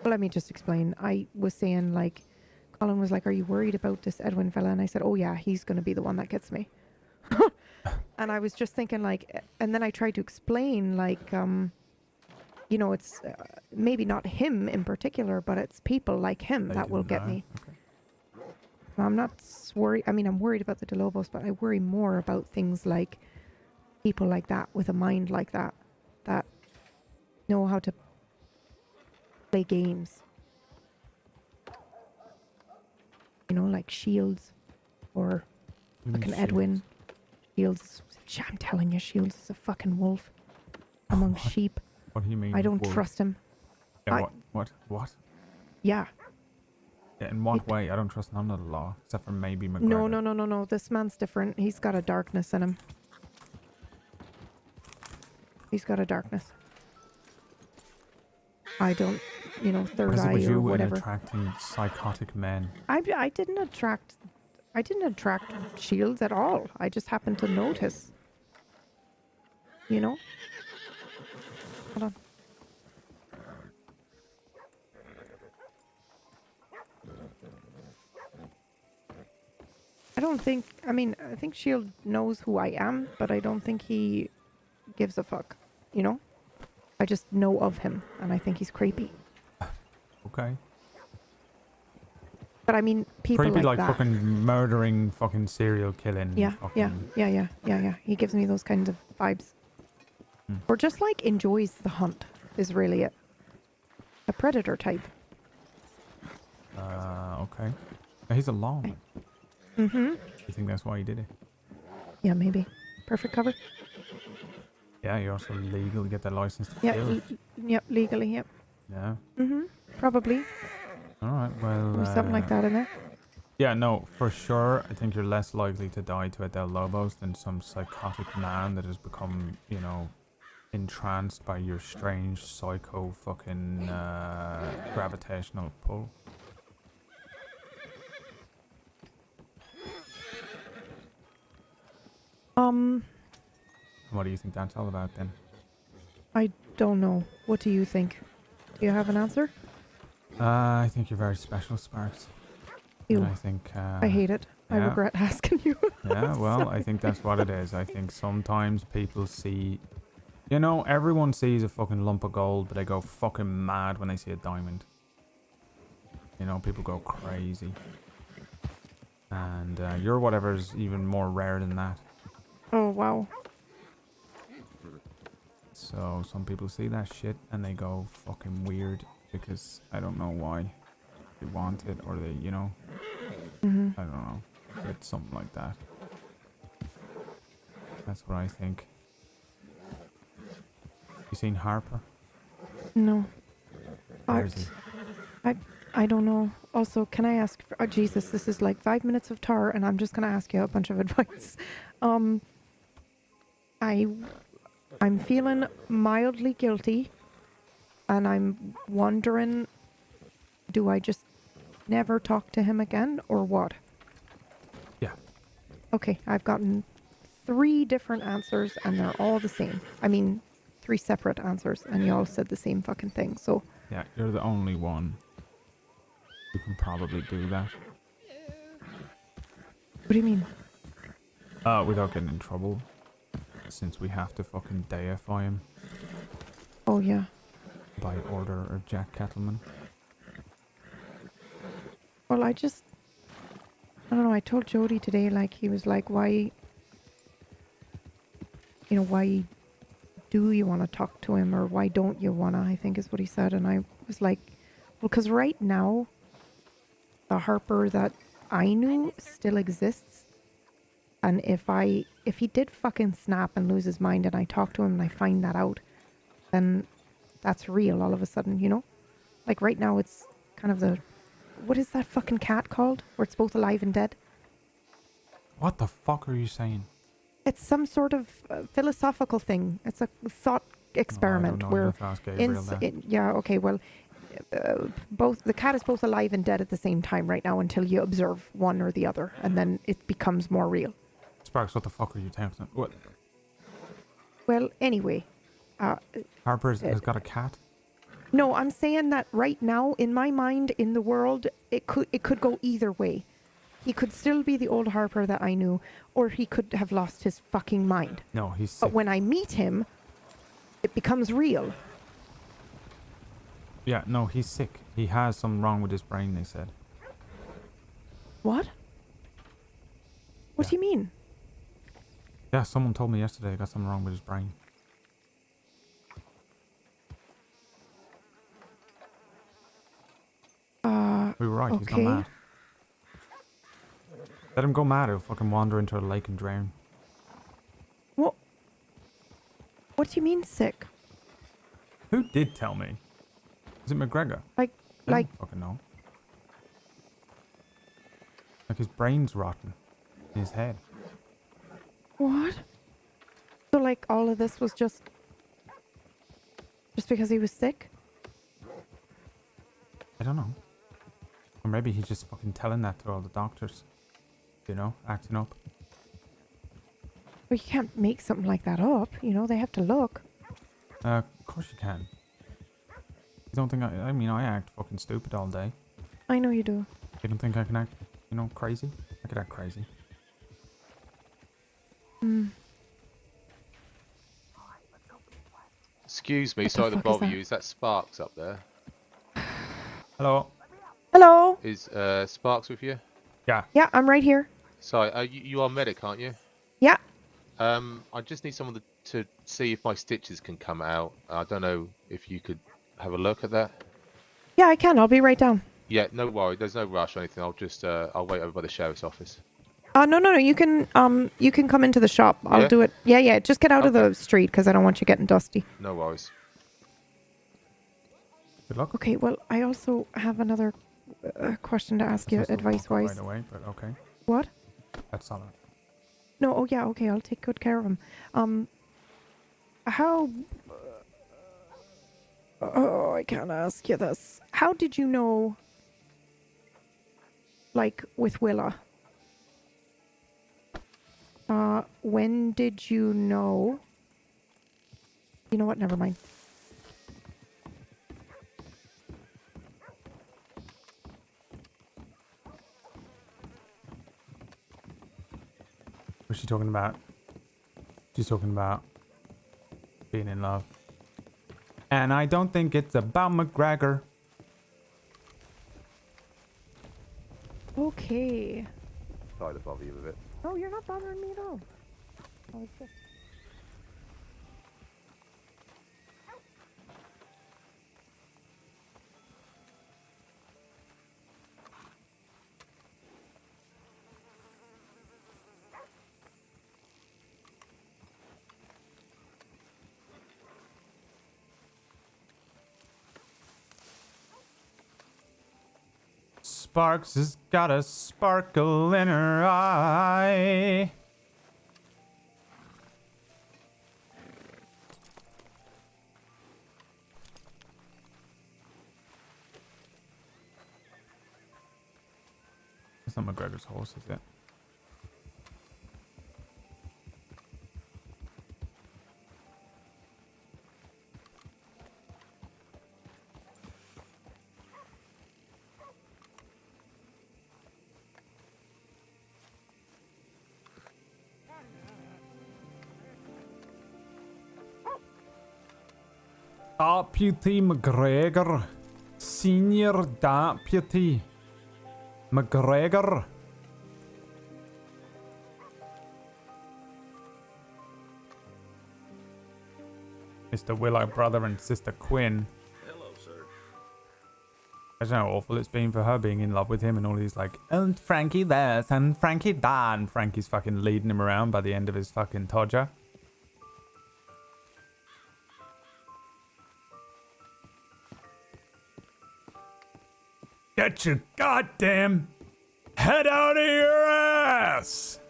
Well, let me just explain. I was saying, like, Colin was like, "Are you worried about this Edwin fella?" And I said, "Oh yeah, he's going to be the one that gets me." And I was just thinking, like, and then I tried to explain, like, you know, it's maybe not him in particular, but it's people like him that will get me. Okay. I'm not worried. I mean, I'm worried about the DeLobos, but I worry more about things like people like that with a mind like that, that know how to play games. You know, like Shields or fucking Edwin. Shields. I'm telling you, Shields is a fucking wolf among sheep. What do you mean? I don't wolf? trust him. Yeah, what? Yeah. Yeah, in what way? I don't trust none of the law, except for maybe McGregor. No. This man's different. He's got a darkness in him. He's got a darkness. I don't, you know, third What is it eye with or you and whatever. attracting psychotic men? I didn't attract Shields at all. I just happened to notice. You know? Hold on. I think Shield knows who I am, but I don't think he gives a fuck. You know? I just know of him, and I think he's creepy. Okay. But I mean, people Creepy like that. fucking murdering, fucking serial killing. Yeah. fucking... He gives me those kinds of vibes. Or just like enjoys the hunt is really it. A predator type. Okay. He's a lawman. Mm-hmm. You think that's why he did it? Yeah, maybe. Perfect cover. Yeah, you're also legal to get that license to Yeah, kill. yep, legally, yep. Yeah. Mm-hmm. Probably. Alright, well... Or something like that in there. Yeah, no, for sure. I think you're less likely to die to a Del Lobos than some psychotic man that has become, you know, entranced by your strange psycho fucking gravitational pull. What do you think that's all about then? I don't know. What do you think? Do you have an answer? I think you're very special, Sparks. Ew. And I think... I hate it. I yeah. regret asking you. Yeah, well, I think that's what it is. I think sometimes people see... You know, everyone sees a fucking lump of gold, but they go fucking mad when they see a diamond. You know, people go crazy. And you're whatever's even more rare than that. Oh, wow. So some people see that shit and they go fucking weird because I don't know why. They want it or they, you know... Mm-hmm. I don't know. It's something like that. That's what I think. You seen Harper? No. Where is he? I don't know. Also, can I ask... oh, Jesus, this is like 5 minutes of tar, and I'm just going to ask you a bunch of advice. I'm feeling mildly guilty, and I'm wondering, do I just never talk to him again, or what? Yeah. Okay, I've gotten 3 different answers, and they're all the same. I mean, 3 separate answers, and you all said the same fucking thing, so... Yeah, you're the only one who can probably do that. What do you mean? Without getting in trouble. Since we have to fucking deify him. Oh, yeah. By order of Jack Kettleman. Well, I don't know, I told Jody today, like, he was like, why... You know, why do you want to talk to him, or why don't you want to, I think is what he said. And I was like, well, because right now, the Harper that I knew still exists. And if he did fucking snap and lose his mind and I talk to him and I find that out, then that's real all of a sudden, you know? Like right now it's kind of the... What is that fucking cat called? Where it's both alive and dead? What the fuck are you saying? It's some sort of philosophical thing. It's a thought experiment know. where, You'll have to ask Gabriel that. yeah, okay, well, both the cat is both alive and dead at the same time right now until you observe one or the other, and then it becomes more real. Sparks, what the fuck are you talking? What? Well, anyway, Harper has got a cat. no, I'm saying that right now in my mind, in the world, it could go either way. He could still be the old Harper that I knew, or he could have lost his fucking mind. No, he's sick. But when I meet him, it becomes real. Yeah, no, he's sick. He has something wrong with his brain, they said. What? What do you mean? Yeah, someone told me yesterday he got something wrong with his brain. We were right, he's okay. not mad. Let him go mad, he'll fucking wander into a lake and drown. What? What do you mean sick? Who did tell me? Is it McGregor? I don't fucking know. Like his brain's rotten in his head. What? So like all of this was just because he was sick? I don't know. Or maybe he's just fucking telling that to all the doctors. You know, acting up. Well, you can't make something like that up. You know, they have to look. Of course you can. You don't think I mean, I act fucking stupid all day. I know you do. You don't think I can act, you know, crazy? I could act crazy. Hmm. Excuse me, What the sorry to fuck is bother that? you. Is that Sparks up there? Hello. Hello. Is Sparks with you? Yeah. Yeah, I'm right here. Sorry, you are medic, aren't you? Yeah. I just need someone to see if my stitches can come out. I don't know if you could have a look at that. Yeah, I can. I'll be right down. Yeah, no worry. There's no rush or anything. I'll just I'll wait over by the sheriff's office. No. You can come into the shop. I'll Yeah? do it. Yeah. Just get out of the street because I don't want you getting dusty. No worries. Good luck. Okay. Well, I also have another question to ask you, advice-wise. Right away, but okay. What? That's solid. No. Oh yeah. Okay. I'll take good care of him. How? Oh, I can't ask you this. How did you know? Like with Willa. When did you know? You know what? Never mind. What's she talking about? She's talking about being in love. And I don't think it's about McGregor. Okay. Sorry to bother you with it. Oh, you're not bothering me at all. Oh, shit. Sparks has got a sparkle in her eye. That's not McGregor's horse, is it? Deputy McGregor. Senior Deputy McGregor. Mr. Willow brother and sister Quinn. Hello, sir. I don't know how awful it's been for her being in love with him and all these like, and Frankie this and Frankie that, and Frankie's fucking leading him around by the end of his fucking todger. Get your goddamn head out of your ass!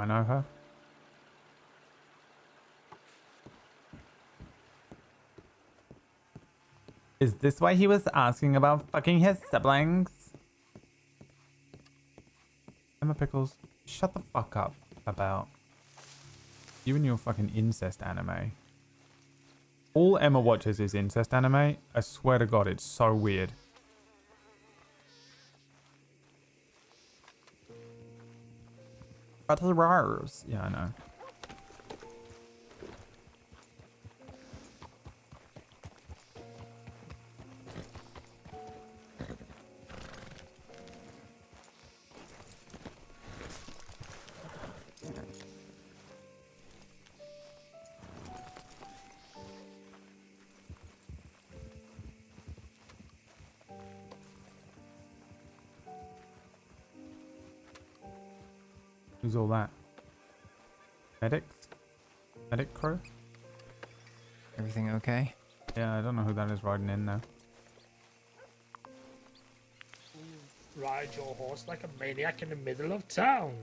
I know her? Is this why he was asking about fucking his siblings? Emma Pickles, shut the fuck up about you and your fucking incest anime. All Emma watches is incest anime. I swear to God, it's so weird. But he roars. Yeah, I know. Who's all that? Medics? Medic crew? Everything okay? Yeah, I don't know who that is riding in there. Ride your horse like a maniac in the middle of town.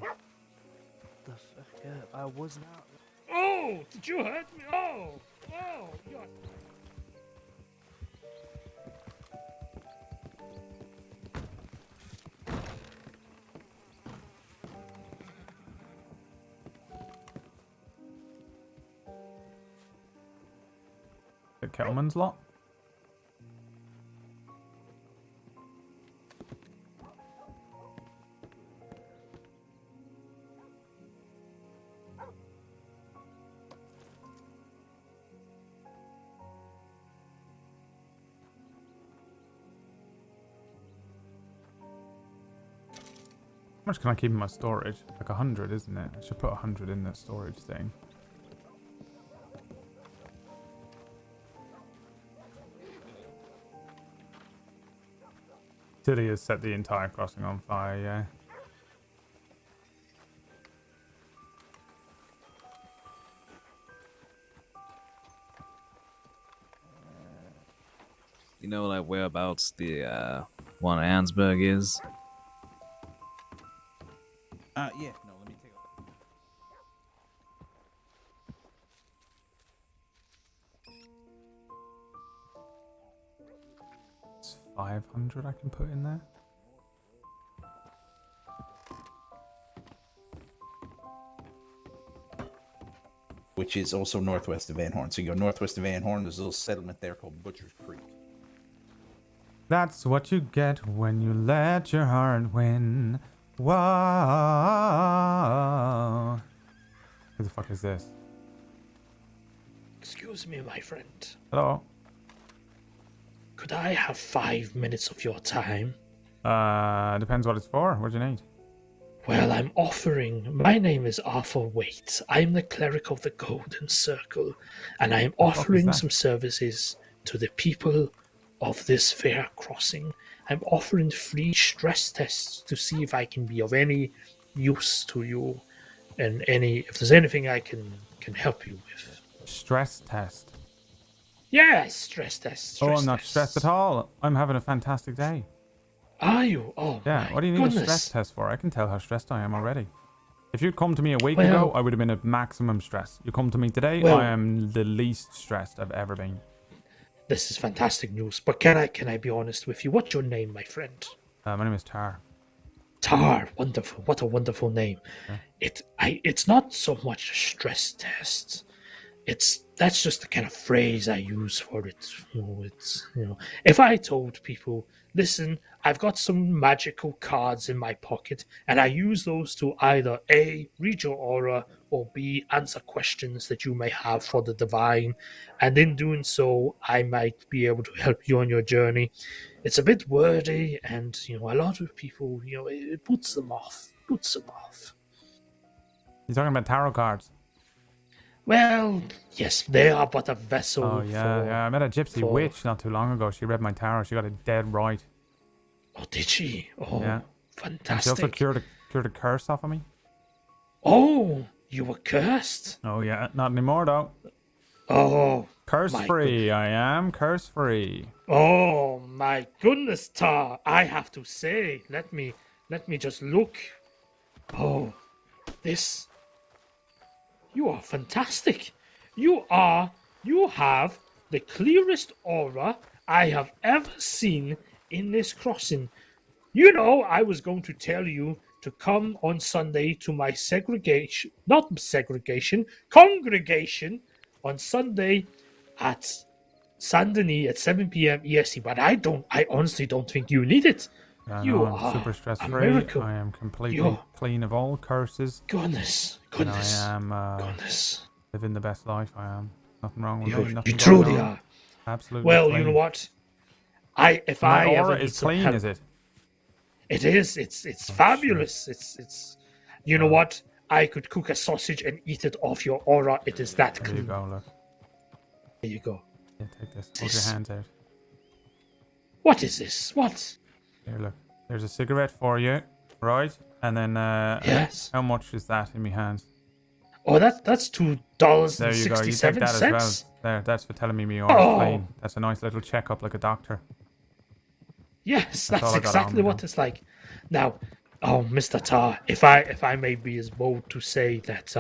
The fuck up. I was not. Oh, did you hurt me? Oh, you're... The Kettleman's lot? How much can I keep in my storage? Like 100, isn't it? I should put 100 in the storage thing. Tilly has set the entire crossing on fire, yeah. You know, like whereabouts the one Ansberg is? Yeah. No, let me take a look. It's 500 I can put in there. Which is also northwest of Van Horn. So you go northwest of Van Horn, there's a little settlement there called Butcher's Creek. That's what you get when you let your heart win. Whoa. Who the fuck is this? Excuse me, my friend. Hello? Could I have 5 minutes of your time? Depends what it's for. What do you need? Well, I'm offering. My name is Arthur Waite. I'm the cleric of the Golden Circle, and I'm offering some services to the people of this fair crossing. I'm offering free stress tests to see if I can be of any use to you, and if there's anything I can help you with. Stress test. Yes, stress tests. Oh, I'm not stressed at all. I'm having a fantastic day. Are you? Oh, yeah. my What do you need goodness. a stress test for? I can tell how stressed I am already. If you'd come to me a week Well- ago, I would have been at maximum stress. You come to me today, Well- I am the least stressed I've ever been. This is fantastic news, but can I be honest with you? What's your name, my friend? My name is Tar. Tar, wonderful. What a wonderful name. Yeah. It's not so much a stress test. That's just the kind of phrase I use for it. If I told people, listen, I've got some magical cards in my pocket, and I use those to either A, read your aura, or B, answer questions that you may have for the divine, and in doing so, I might be able to help you on your journey. It's a bit wordy, and a lot of people, it puts them off. You're talking about tarot cards. Well, yes, they are but a vessel. Oh, yeah. I met a gypsy witch not too long ago. She read my tarot. She got it dead right. Oh, did she? Oh, yeah. fantastic. And she also cured a curse off of me. Oh, you were cursed? Oh, yeah. Not anymore, though. Oh, curse-free. I am curse-free. Oh, my goodness, Tar. I have to say, let me just look. Oh, this You are fantastic. You have the clearest aura I have ever seen in this crossing. You know, I was going to tell you to come on Sunday to my congregation on Sunday at Saint Denis at 7 p.m. EST, but I honestly don't think you need it. I You know I'm are super stress a free. miracle. I am completely You're clean of all curses. goodness. And I am living the best life. I am. Nothing wrong with me. Nothing You going truly on. are. Absolutely Well, clean. you know what? If My I aura ever need is some clean, help, is it? it is. It's fabulous. It's. You know what? I could cook a sausage and eat it off your aura. It is that There clean. you go, look. There you go. Yeah, take this. Hold your hands out. What is this? What? Here, look. There's a cigarette for you, right? And then, yes. How much is that in my hands? Oh, that's $2.67. There you go. You take that as well. There, that's for telling me my aura's clean. That's a nice little checkup, like a doctor. Yes, That's all that's I got on exactly me what now. it's like. Now, Mr. Tar, if I may be as bold to say that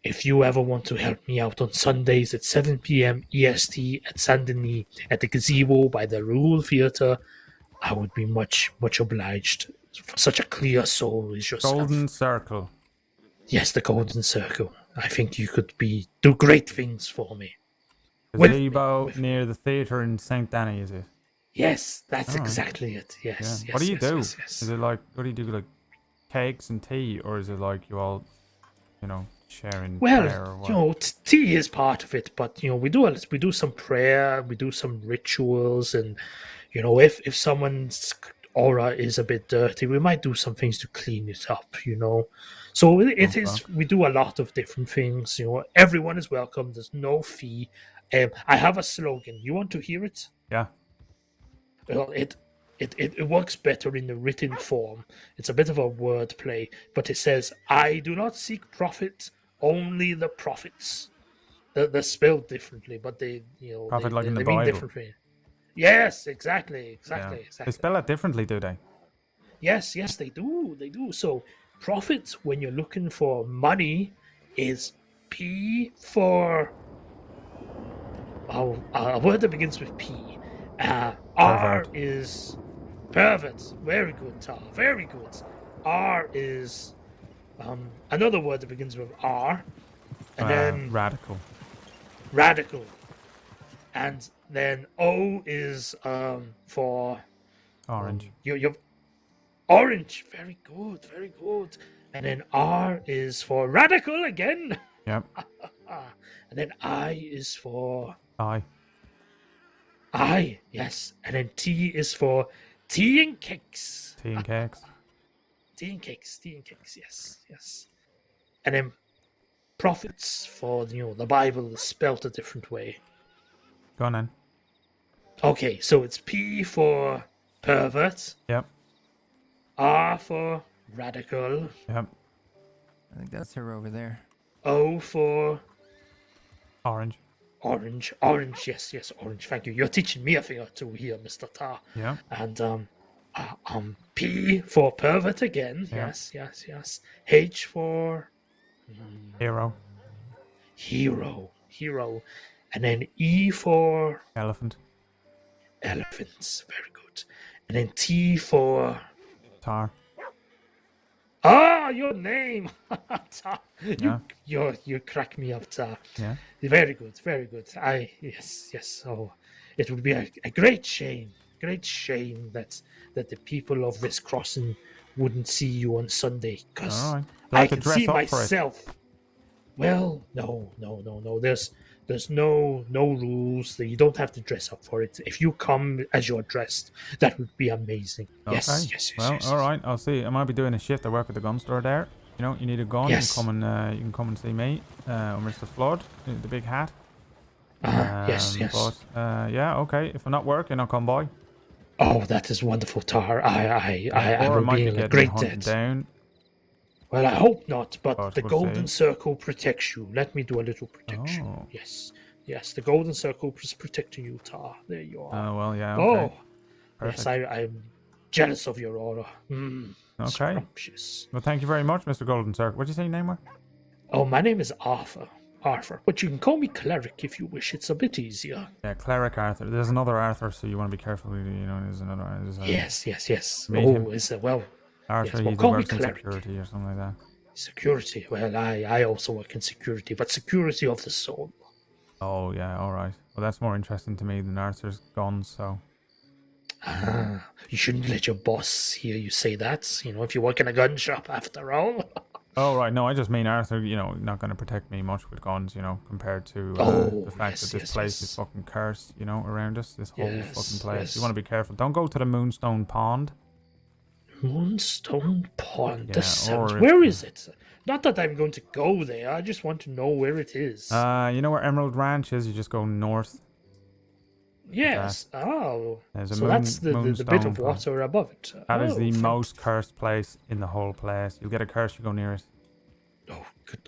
if you ever want to help me out on Sundays at 7 p.m. EST at Saint Denis at the gazebo by the Rule Theatre, I would be much obliged for such a clear soul as yourself. Golden Circle. Yes, the Golden Circle. I think you could do great things for me. Gazebo near the theatre in St. Denis, is it? Yes, that's All right. exactly it. Yes, Yeah. What do you do? Yes. Is it like, what do you do, like cakes and tea, or is it like you all, sharing prayer or what? Well, tea is part of it, but we do some prayer, we do some rituals, and if someone's aura is a bit dirty, we might do some things to clean it up. So it is. We do a lot of different things. Everyone is welcome. There's no fee. I have a slogan. You want to hear it? Yeah. Well, it works better in the written form. It's a bit of a word play, but it says, "I do not seek profit, only the profits." They're spelled differently, but they Profit like in the they mean Bible. different things. Yes, exactly. Yeah. They spell it differently, do they? Yes, they do. They do. So profit, when you're looking for money, is P for a word that begins with P. R is pervert. Very good, Tar. Very good. R is another word that begins with R, and then radical. Radical, and then O is for orange. You're orange. Very good. Very good. And then R is for radical again. Yep. And then I is for I. Yes. And then T is for tea and cakes. Tea and cakes. Tea and cakes. Yes. And then prophets for the Bible is spelled a different way. Go on then. Okay, so it's P for pervert. Yep. R for radical. Yep. I think that's her over there. O for orange. Orange, yes, orange. Thank you. You're teaching me a thing or two here, Mr. Tar. Yeah. And P for pervert again. Yeah. Yes. H for Hero. Hero. And then E for Elephant. elephants. Very good. And then T for Tar. Your name. Tar. Yeah. You crack me up, Tar. Yeah. Very good. Yes. Oh, it would be a great shame that the people of this crossing wouldn't see you on Sunday, because All right. I to can dress see up for it. myself. Well, no. There's no rules. You don't have to dress up for it. If you come as you're dressed, that would be amazing. Okay. Yes. Well, all right. I'll see. I might be doing a shift. I work at the gun store there. You need a gun. Yes. You can come and see me, or Mr. Flood, the big hat. Yes. But yeah, okay. If I'm not working, I'll come by. Oh, that is wonderful, Tar. I or I will might be be in a getting great hunted debt. down. Well, I hope not, but the we'll Golden see. Circle protects you. Let me do a little protection. Oh. Yes, the Golden Circle is protecting you, Tar. There you are. Oh well, yeah. Okay. Oh, Perfect. yes, I'm jealous of your aura. Okay. Scrumptious. Well, thank you very much, Mr. Golden Circle. What did you say your name was? Oh, my name is Arthur. Arthur, but you can call me Cleric if you wish. It's a bit easier. Yeah, Cleric Arthur. There's another Arthur, so you want to be careful. You know, there's another. Yes. Meet him. Is it well? Arthur, Yes, well, he call me works in Cleric. security or something like that. Security. Well, I also work in security, but security of the soul. Oh yeah, all right. Well, that's more interesting to me than Arthur's guns. So. Ah, you shouldn't let your boss hear you say that. You know, if you work in a gun shop, after all. Oh right, no, I just mean Arthur. You know, not going to protect me much with guns. You know, compared to the fact that this place is fucking cursed. You know, around us, this whole fucking place. You want to be careful. Don't go to the Moonstone Pond. Moonstone Pond. Yeah, This sounds. or Where is it? Not that I'm going to go there. I just want to know where it is. You know where Emerald Ranch is? You just go north. Yes. Oh. There's a So that's the bit Moonstone of Pond. water above it. That is the Oh, most cursed place in the whole place. You'll get a curse. You go near it. Oh, good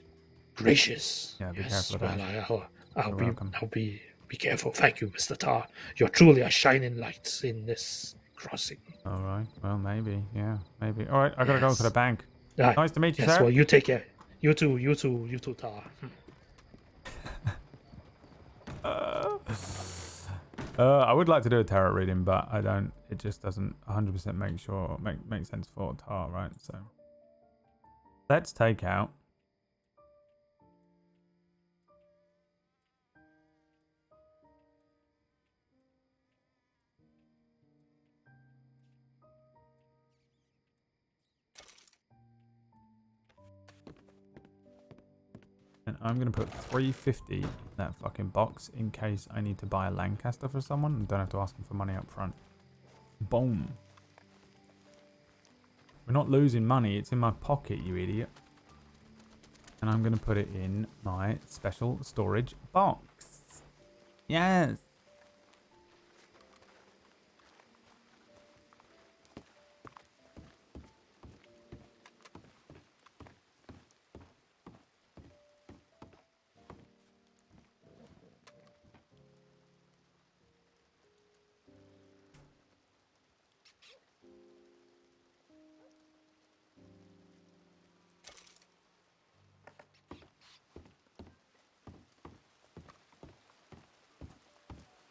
gracious. Yeah, be Yes, careful of well, that. I'll be careful. Thank you, Mr. Tar. You're truly a shining light in this crossing. All right. Well, maybe. Yeah, maybe. All right. I gotta go to the bank. Right. Nice to meet you, Yes, sir. well, you take care. You too, Tar. I would like to do a tarot reading, but I don't. It just doesn't 100% make sense for Tar, right? So let's take out. And I'm going to put 350 in that fucking box in case I need to buy a Lancaster for someone and don't have to ask them for money up front. Boom. We're not losing money. It's in my pocket, you idiot. And I'm going to put it in my special storage box. Yes.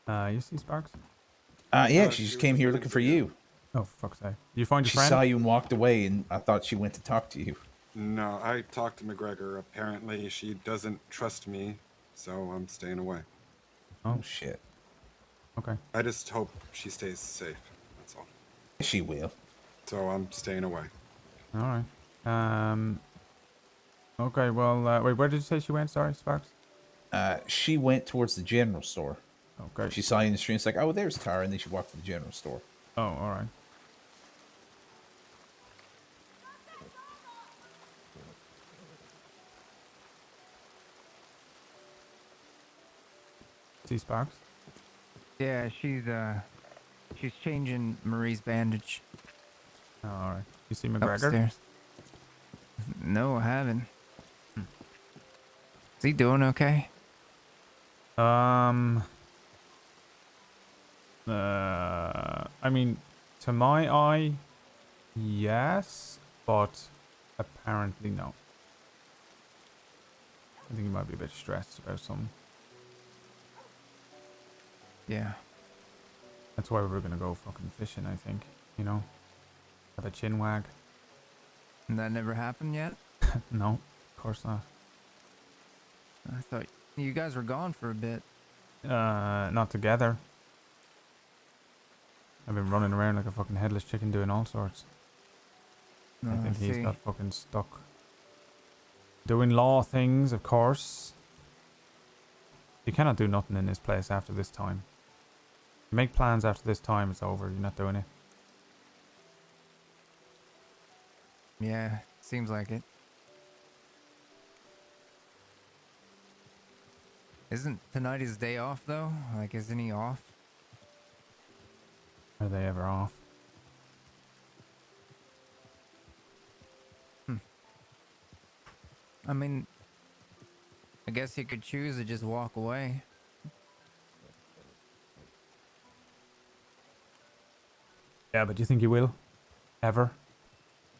You see Sparks? Yeah, she just came here looking for you. Oh, for fuck's sake. Did you find your She friend? saw you and walked away, and I thought she went to talk to you. No, I talked to McGregor. Apparently, she doesn't trust me, so I'm staying away. Oh, shit. Okay. I just hope she stays safe. That's all. She will. So I'm staying away. All right. Okay, well, wait, where did you say she went? Sorry, Sparks? She went towards the general store. Okay. She saw you in the street. It's like, oh, there's Tara, and then she walked to the general store. Oh, all right. See Sparks? Yeah, she's changing Marie's bandage. Oh, all right. You see McGregor? Upstairs. No, I haven't. Is he doing okay? I mean, to my eye, yes, but apparently no. I think he might be a bit stressed about something. Yeah. That's why we're gonna go fucking fishing, I think. You know? Have a chin wag. And that never happened yet? No, of course not. I thought you guys were gone for a bit. Not together. I've been running around like a fucking headless chicken doing all sorts. I think he's got fucking stuck. Doing law things, of course. You cannot do nothing in this place after this time. You make plans after this time, it's over. You're not doing it. Yeah, seems like it. Isn't tonight his day off though? Like, isn't he off? Are they ever off? I mean, I guess he could choose to just walk away. Yeah, but do you think he will? Ever?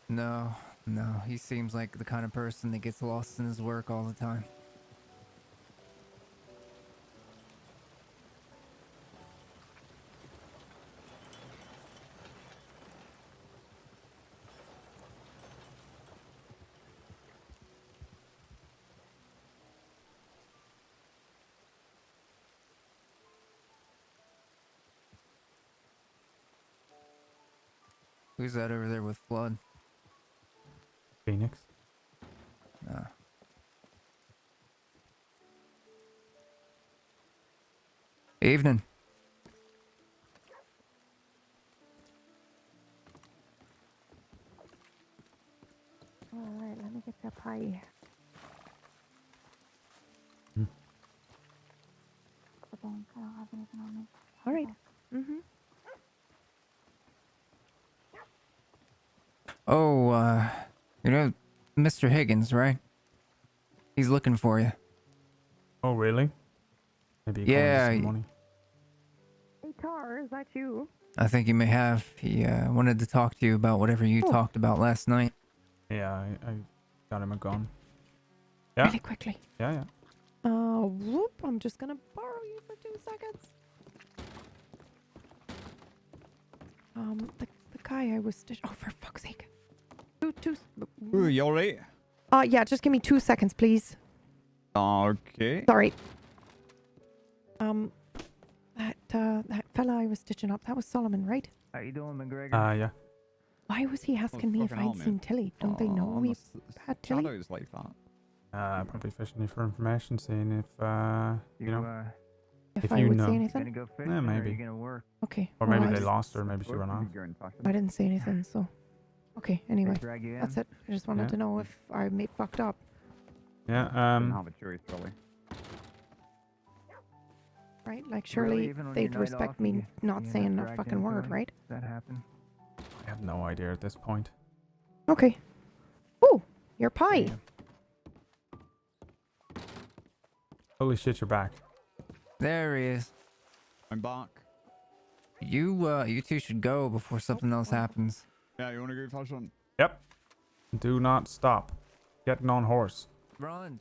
No, No, he seems like the kind of person that gets lost in his work all the time. Who's that over there with Flood? Phoenix. No. Evening. Alright, let me get that pie. Alright. Mm-hmm. Oh, you know Mr. Higgins, right? He's looking for you. Oh, really? Maybe you Yeah. some money. Hey, Tar, is that you? I think he may have. He wanted to talk to you about whatever you talked about last night. Yeah, I got him a gun. Yeah. Really quickly. Yeah, yeah. Whoop, I'm just gonna borrow you for 2 seconds. The guy I was oh, for fuck's sake. Two. Ooh, you alright? Yeah, just give me 2 seconds, please. Okay. Sorry. That fella I was stitching up, that was Solomon, right? How you doing, McGregor? Yeah. Why was he asking me if fucking I'd hell, man. seen Tilly? Don't they know we had Tilly? Shadows like that. Probably fishing you for information, seeing if, you know, If if I you would know. say anything? Gonna go fishing Yeah, or maybe. are you gonna work? Okay. Or well, maybe I they just- lost her, or maybe she ran off. I didn't say anything, so. Okay, anyway. drag you That's in? it. I just wanted Yeah. to know if I fucked up. Yeah, Didn't have a choice, really. Right? Like, surely even on your they'd night respect off, me you not end up saying a dragged fucking in, word, Tilly? right? Does that happen? I have no idea at this point. Okay. Ooh, your pie. Holy shit, you're back. There he is. I'm back. You two should go before something else happens. Yeah, you wanna go fishing? Yep. Do not stop. Getting on horse. Run.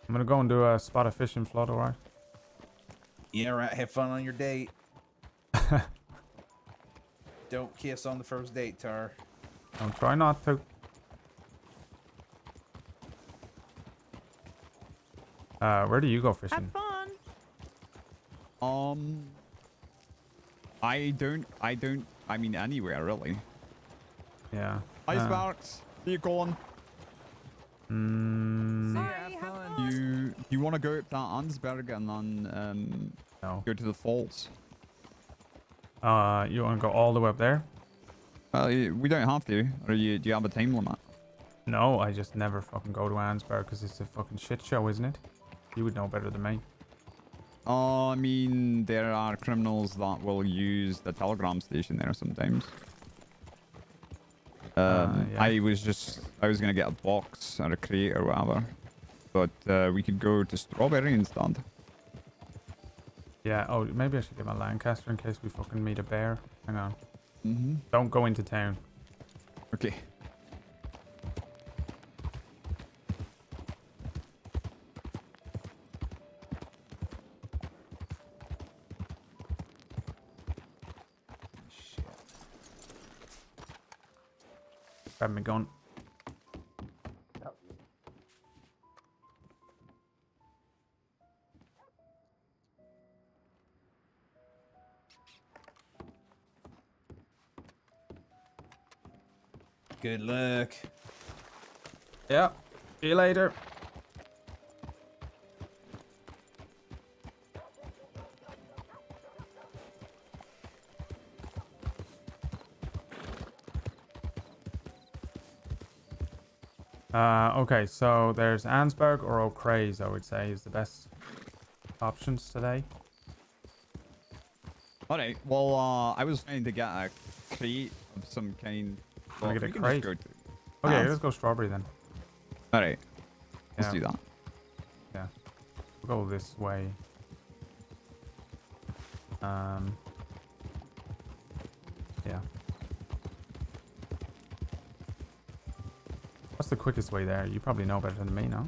I'm gonna go and do a spot of fishing flood, alright? Yeah, right. Have fun on your date. Don't kiss on the first date, Tar. I'll try not to. Where do you go fishing? Fun. I mean, anywhere, really. Yeah. Hi, Sparks. Where you going? You want to go up that Ansberg and then go to the falls? You want to go all the way up there? We don't have to. Or do you have a time limit? No, I just never fucking go to Ansberg because it's a fucking shit show, isn't it? You would know better than me. I mean, there are criminals that will use the telegram station there sometimes. Yeah. I was gonna get a box or a crate or whatever, but we could go to Strawberry instead. Yeah, oh, maybe I should get my Lancaster in case we fucking meet a bear. Hang on. Mm-hmm. Don't go into town. Okay. Grab my gun. Good luck. Yeah. See you later. Okay, so there's Ansberg or O'Crae's, I would say, is the best options today. Alright, well, I was trying to get a crate of some kind. Wanna but get a we can crate? just go to Okay, let's go strawberry then. Alright. Let's do that. Yeah. We'll go this way. Yeah. What's the quickest way there? You probably know better than me, no?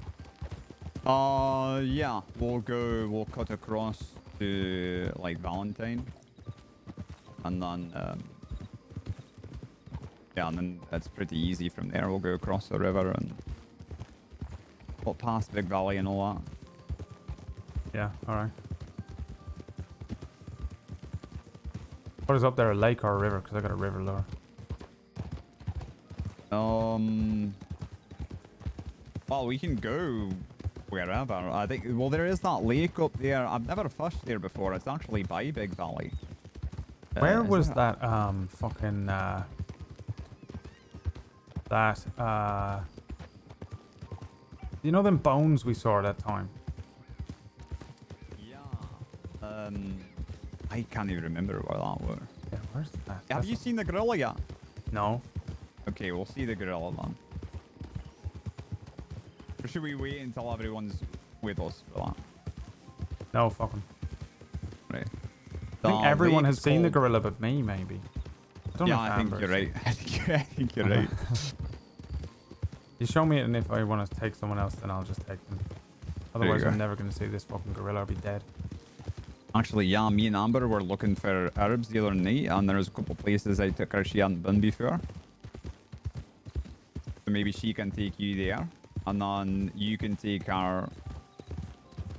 Yeah. We'll cut across to, like, Valentine. And then, yeah, and then it's pretty easy from there. We'll go across the river and we'll pass Big Valley and all that. Yeah, alright. What is up there, a lake or a river? Because I got a river lure. Well, we can go wherever. I think, well, there is that lake up there. I've never fished there before. It's actually by Big Valley. Where Is was it? that, fucking, you know them bones we saw that time? I can't even remember where that were. Yeah, where's that? Have you seen the gorilla yet? No. Okay, we'll see the gorilla then. Or should we wait until everyone's with us for that? No, fucking. Right. I think everyone has seen the gorilla but me, maybe. I don't know if I think Amber's you're right. I think you're right. You show me it, and if I want to take someone else, then I'll just take them. Otherwise, go. I'm never going to see this fucking gorilla. I'll be dead. Actually, yeah, me and Amber were looking for herbs the other night, and there's a couple places I took her she hadn't been before. So maybe she can take you there, and then you can take her to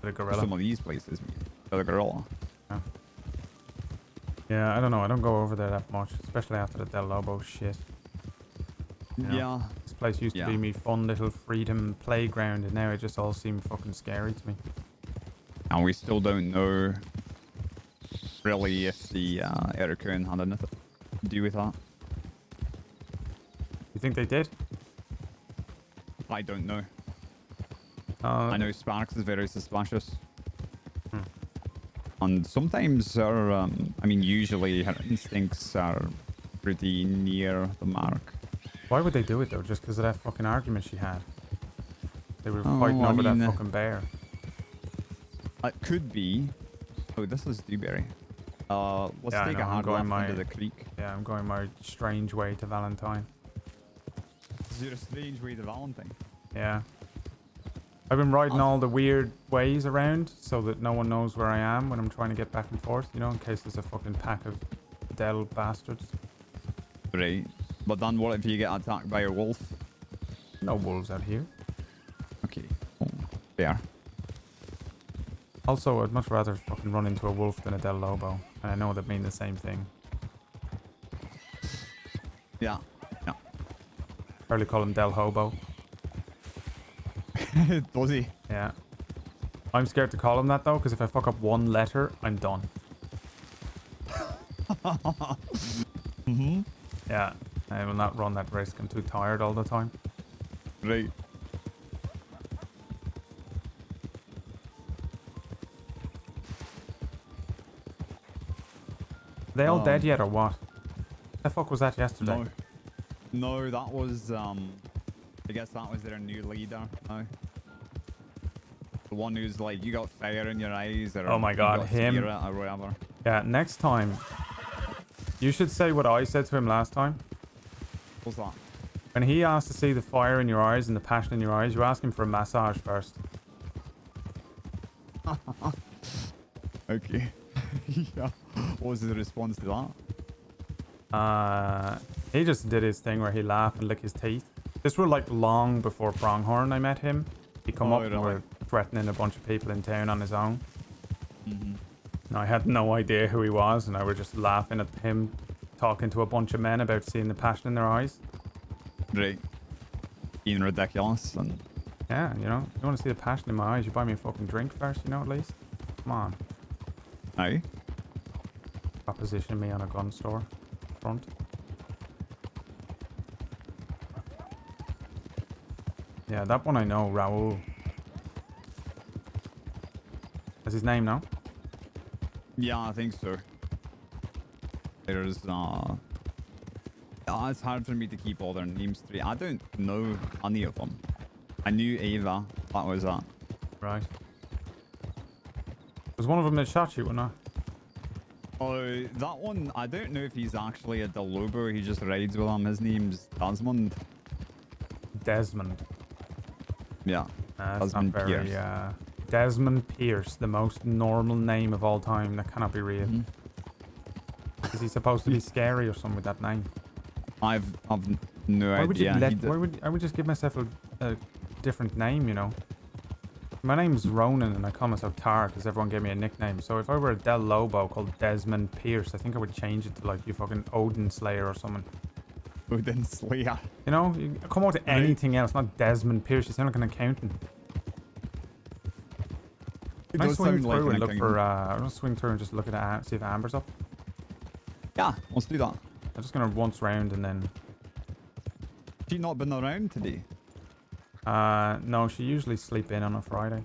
the gorilla. to some of these places. To the gorilla. Yeah, I don't know. I don't go over there that much, especially after the Del Lobo shit. You know, Yeah. This place used to be me fun little freedom playground, and now it just all seems fucking scary to me. And we still don't know really if the Ericune had anything to do with that. You think they did? I don't know. I know Sparks is very suspicious. And sometimes her, I mean, usually her instincts are pretty near the mark. Why would they do it though? Just because of that fucking argument she had? They were Oh, fighting I over mean, that fucking bear. It could be. Oh, this is Dewberry. Let's Yeah, I take know, a hard left into the creek. Yeah, I'm going my strange way to Valentine. Is there a strange way to Valentine? Yeah. I've been riding all the weird ways around so that no one knows where I am when I'm trying to get back and forth, you know, in case there's a fucking pack of Del bastards. Right. But then what if you get attacked by a wolf? No wolves out here. Okay. Oh, fair. Also, I'd much rather fucking run into a wolf than a Del Lobo. And I know that mean the same thing. Yeah. Yeah. Probably call him Del Hobo. Does he? Yeah. I'm scared to call him that though, because if I fuck up one letter, I'm done. Yeah. I will not run that risk. I'm too tired all the time. Right. Are they all dead yet or what? The fuck was that yesterday? No, that was, I guess that was their new leader now. The one who's like, you got fire in your eyes, or Oh my you god, got him. spirit or whatever. Yeah, next time, you should say what I said to him last time. What's that? When he asked to see the fire in your eyes and the passion in your eyes, you ask him for a massage first. Okay. Yeah. What was the response to that? He just did his thing where he laughed and licked his teeth. This was like long before Pronghorn I met him. He come up and were threatening a bunch of people in town on his own. And I had no idea who he was, and I were just laughing at him talking to a bunch of men about seeing the passion in their eyes. Right. Being ridiculous and... Yeah, you know, you want to see the passion in my eyes, you buy me a fucking drink first, you know, at least. Come on. Aye. Proposition me on a gun store front. Yeah, that one I know, Raoul. That's his name now? Yeah, I think so. There's, it's hard for me to keep all their names straight. I don't know any of them. I knew Ava. That was that. Right. Was one of them that shot you or not? Oh, that one, I don't know if he's actually a Delobo. He just rides with him. His name's Desmond. Desmond. Yeah. That's Desmond not very, Pierce. Desmond Pierce, the most normal name of all time. That cannot be real. Is he supposed to be scary or something with that name? I've no Why would you idea. I would just give myself a different name, you know? My name's Ronan and I call myself Tar because everyone gave me a nickname. So if I were a Del Lobo called Desmond Pierce, I think I would change it to like you fucking Odin Slayer or something. Odin Slayer. You know, you come out to anything else, not Desmond Pierce. You sound like an accountant. Can I swing through and look for, I'm gonna swing through and just look at see if Amber's up. Yeah, let's do that. I'm just gonna once round and then... She not been around today? No, she usually sleep in on a Friday.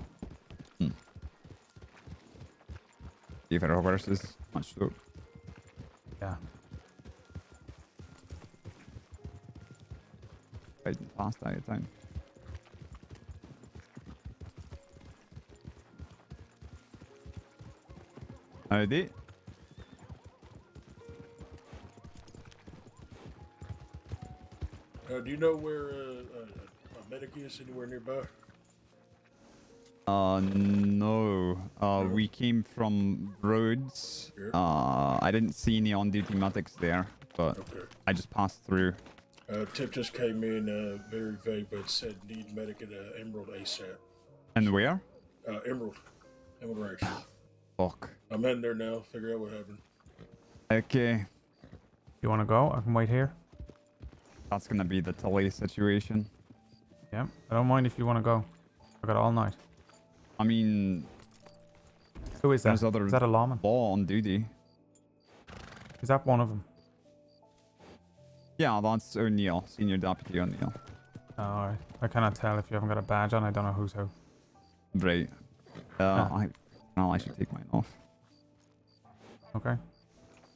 Give her horses. Much so. Yeah. Riding fast out of town. Howdy. Do you know where a medic is anywhere nearby? No. We came from Rhodes. I didn't see any on-duty medics there, but I just passed through. Tip just came in, very vague, but said need medic at Emerald ASAP. And where? Emerald Ranch. Fuck. I'm heading there now. Figure out what happened. Okay. You want to go? I can wait here. That's gonna be the Tully situation. Yeah, I don't mind if you want to go. I got all night. I mean... Who is that? Is that a lawman? Law on duty. Is that one of them? Yeah, that's O'Neill. Senior Deputy O'Neill. Oh, alright. I cannot tell if you haven't got a badge on. I don't know who's who. Right. I should take mine off. Okay.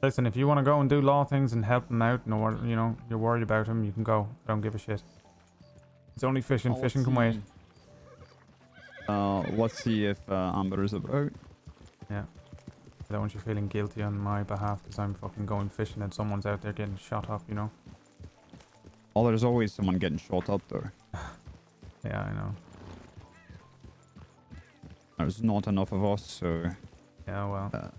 Listen, if you want to go and do law things and help them out, you know, you're worried about him, you can go. I don't give a shit. It's only fishing. Fishing can wait. Let's see if Amber is about. Yeah. I don't want you feeling guilty on my behalf because I'm fucking going fishing and someone's out there getting shot up, you know? Oh, there's always someone getting shot up there. Yeah, I know. There's not enough of us, so... Yeah, well...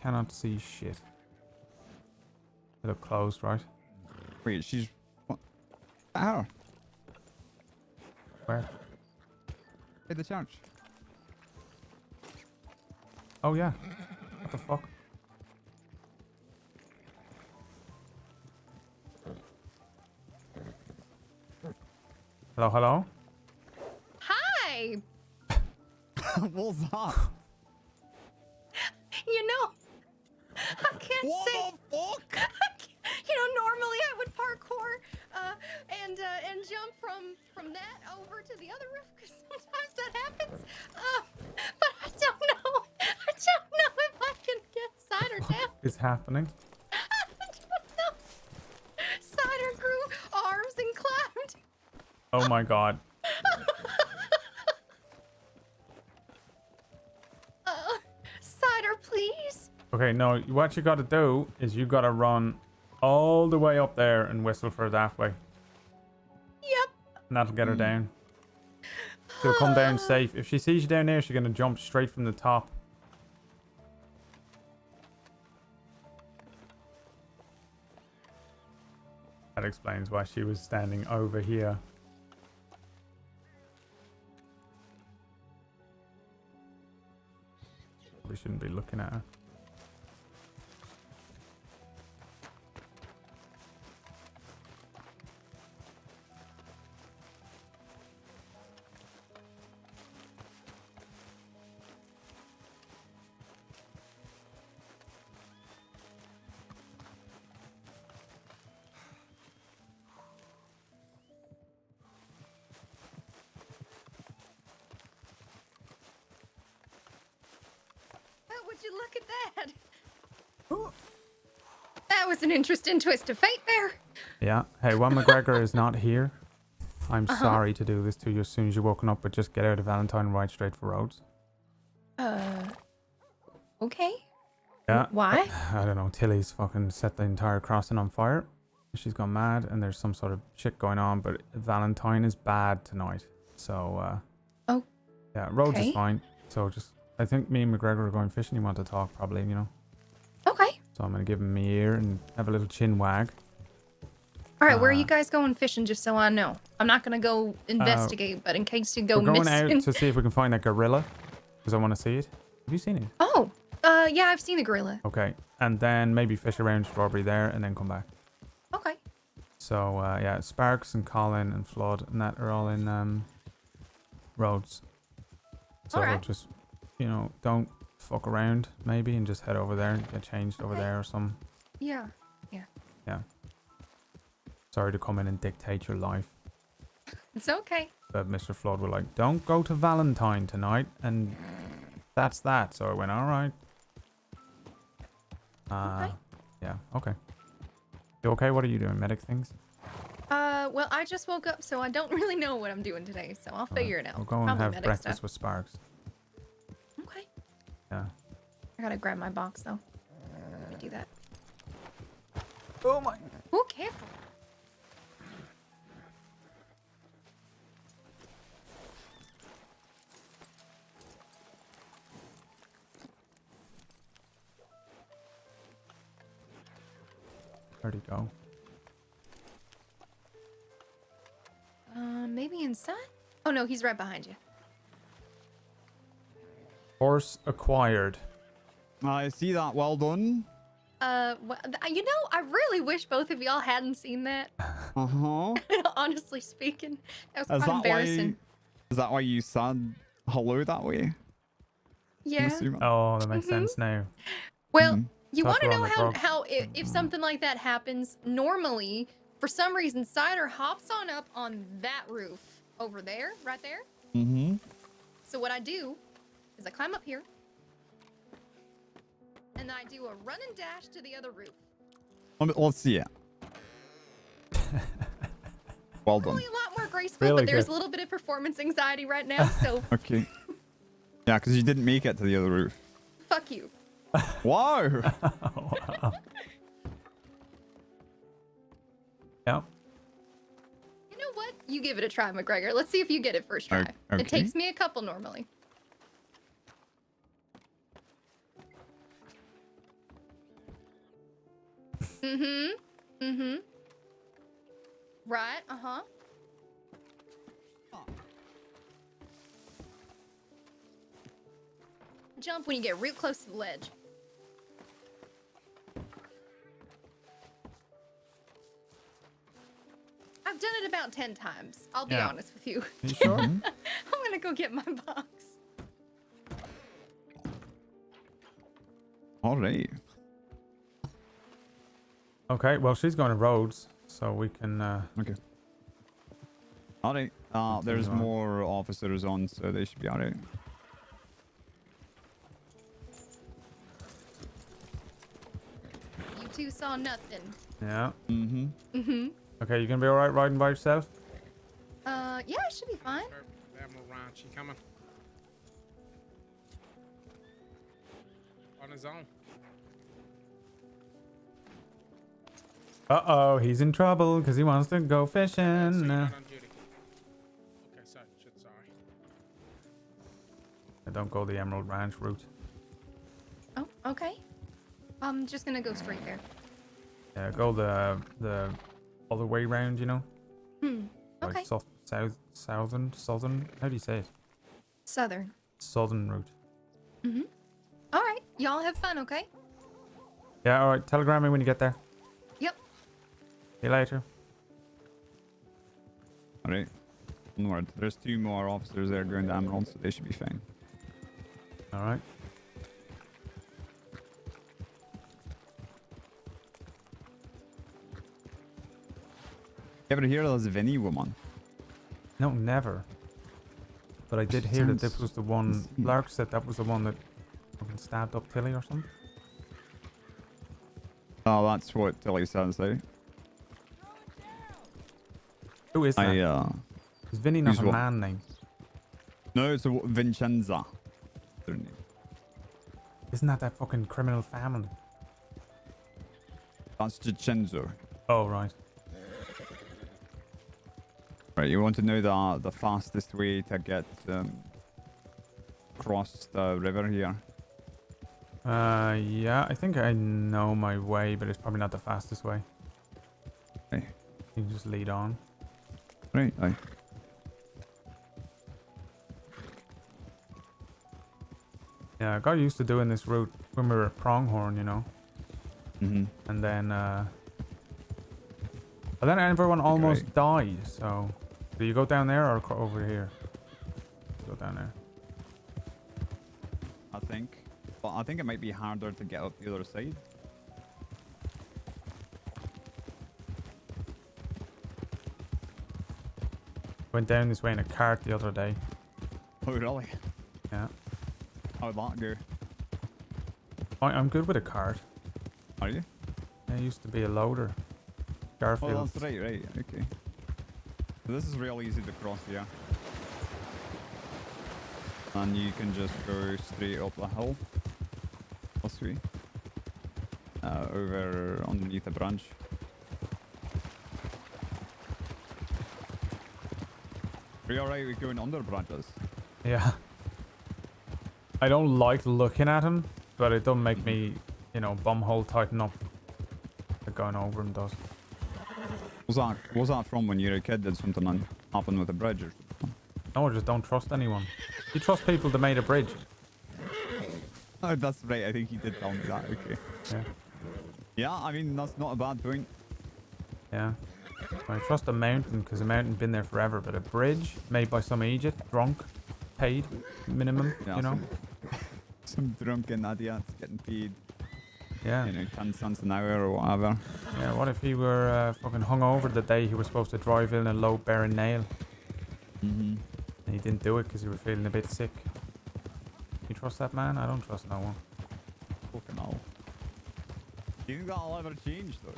Cannot see shit. They look closed, right? Wait, she's... What? How? Where? At the church. Oh, yeah. What the fuck? Hello, hello? Hi! What's that? You know, I can't say. What the fuck? You know, normally I would parkour and jump from that over to the other roof because sometimes that happens. But I don't know. I don't know if I can get Cider down. Is happening? I don't know. Cider grew arms and climbed. Oh my god. Cider, please. Okay, no, what you gotta do is you gotta run all the way up there and whistle for her that way. Yep. And that'll get her down. She'll come down safe. If she sees you down there, she's gonna jump straight from the top. That explains why she was standing over here. We shouldn't be looking at her. Would you look at that? That was an interesting twist of fate there. Yeah. Hey, while McGregor is not here, I'm Uh-huh. sorry to do this to you as soon as you're woken up, but just get out of Valentine and ride straight for Rhodes. Okay. Yeah. Why? I don't know. Tilly's fucking set the entire crossing on fire. She's gone mad, and there's some sort of shit going on, but Valentine is bad tonight. So, Oh. yeah, Rhodes is Okay. fine. So just, I think me and McGregor are going fishing. You want to talk, probably, you know? Okay. So I'm going to give him my ear and have a little chin wag. All right, where are you guys going fishing? Just so I know. I'm not gonna go Uh, investigate, but in case you go We're going missing. out to see if we can find a gorilla, because I want to see it. Have you seen it? Oh. Yeah, I've seen the gorilla. Okay. And then maybe fish around Strawberry there and then come back. Okay. So, yeah, Sparks and Colin and Flood and that are all in Rhodes. So we'll Alright. just, you know, don't fuck around maybe and just head over there and get changed over there or something. Yeah. Yeah. Yeah. Sorry to come in and dictate your life. It's okay. But Mr. Flood were like, don't go to Valentine tonight, and that's that. So I went, alright. Yeah, okay. You okay? What are you doing? Medic things? Well, I just woke up, so I don't really know what I'm doing today, so I'll figure it out. We'll go and Probably have medic breakfast stuff. with Sparks. Okay. Yeah. I gotta grab my box, though. Let me do that. Oh my. Oh, careful. Where'd he go? Maybe inside? Oh, no, he's right behind you. Horse acquired. I see that. Well done. You know, I really wish both of y'all hadn't seen that. Uh-huh. Honestly speaking, that was Is quite that embarrassing. why? Is that why you said hello that way? I'm Yeah. assuming. Oh, that makes sense now. Well, you Thought want to we were on know the drugs. how if something like that happens, normally, for some reason, Cider hops on up on that roof over there, right there. Mm-hmm. So what I do is I climb up here, and then I do a run and dash to the other roof. Let's see it. Well done. Probably a lot more graceful, Really but there's good. a little bit of performance anxiety right now, so Okay. Yeah, because you didn't make it to the other roof. fuck you. Wow. Wow. Yeah. You know what? You give it a try, McGregor. Let's see if you get it first try. Okay. It takes me a couple normally. Mm-hmm. Mm-hmm. Right, uh-huh. Jump when you get real close to the ledge. I've done it about 10 times. I'll be Yeah. honest with you. You sure? I'm gonna go get my box. All right. Okay, well, she's going to Rhodes, so we can... Okay. All right. There's on. more officers on, so they should be all right. You two saw nothing. Yeah. Mm-hmm. Mm-hmm. Okay, you gonna be alright riding by yourself? Yeah, it should be fine. Admiral Ryan, she coming. On his own. Uh-oh, he's in trouble because he wants to go fishing. Not on duty. Okay, sorry. Sorry. Don't go the Emerald Ranch route. Oh, okay. I'm just gonna go straight there. Yeah, go the other way round, you know? Okay. Like southern, how do you say it? Southern. Southern route. Mm-hmm. All right. Y'all have fun, okay? Yeah, alright, telegram me when you get there. Yep. See you later. All right. Onward. There's 2 more officers there going to Emerald, so they should be fine. Alright. You ever hear of this Vinny woman? No, never. But I did hear that this Sounds was the one... insane. Lark said that was the one that fucking stabbed up Tilly or something. Oh, that's what Tilly says, though. Who is that? Is Vinny not who's a what? man name? No, it's a Vincenza. Their name. Isn't that fucking criminal family? That's Vincenzo. Oh, right. Right, you want to know the fastest way to get across the river here? Yeah, I think I know my way, but it's probably not the fastest way. Okay. You can just lead on. Right, aye. Yeah, I got used to doing this route when we were at Pronghorn, you know. Mm-hmm. And then, but then everyone almost died, so... Do you go down there or over here? Go down there. I think. But I think it might be harder to get up the other side. Went down this way in a cart the other day. Oh, really? Yeah. How'd that go? I'm good with a cart. Are you? I used to be a loader. Garfield. Oh, that's right, okay. So this is real easy to cross here. And you can just go straight up the hill. This way. Over underneath a branch. Are you alright with going under branches? Yeah. I don't like looking at him, but it doesn't make me, you know, bumhole tighten up. Like going over him does. Was that from when you were a kid? Did something happen with a bridge or something? No, I just don't trust anyone. You trust people that made a bridge? Oh, that's right. I think he did tell me that. Okay. Yeah. Yeah, I mean, that's not a bad point. Yeah. I trust a mountain because a mountain been there forever, but a bridge made by some idiot, drunk, paid, minimum, Yeah, you know? Some drunken idiots getting paid. Yeah. You know, 10 cents an hour or whatever. Yeah, what if he were fucking hungover the day he was supposed to drive in a load-bearing nail? Mm-hmm. And he didn't do it because he was feeling a bit sick. You trust that man? I don't trust no one. Fucking hell. Do you think that'll ever change though?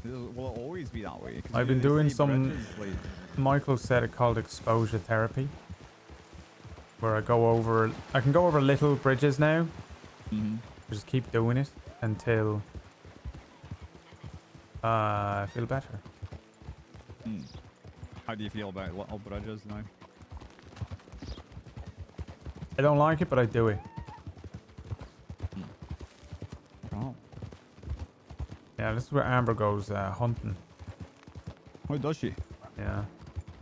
Will it always be that way? 'Cause I've you been know, doing these some... bridges, like... Michael said it called exposure therapy. Where I go over... I can go over little bridges now. Mm-hmm. Just keep doing it until... I feel better. Hmm. How do you feel about little bridges now? I don't like it, but I do it. Oh. Yeah, this is where Amber goes hunting. Oh, does she? Yeah.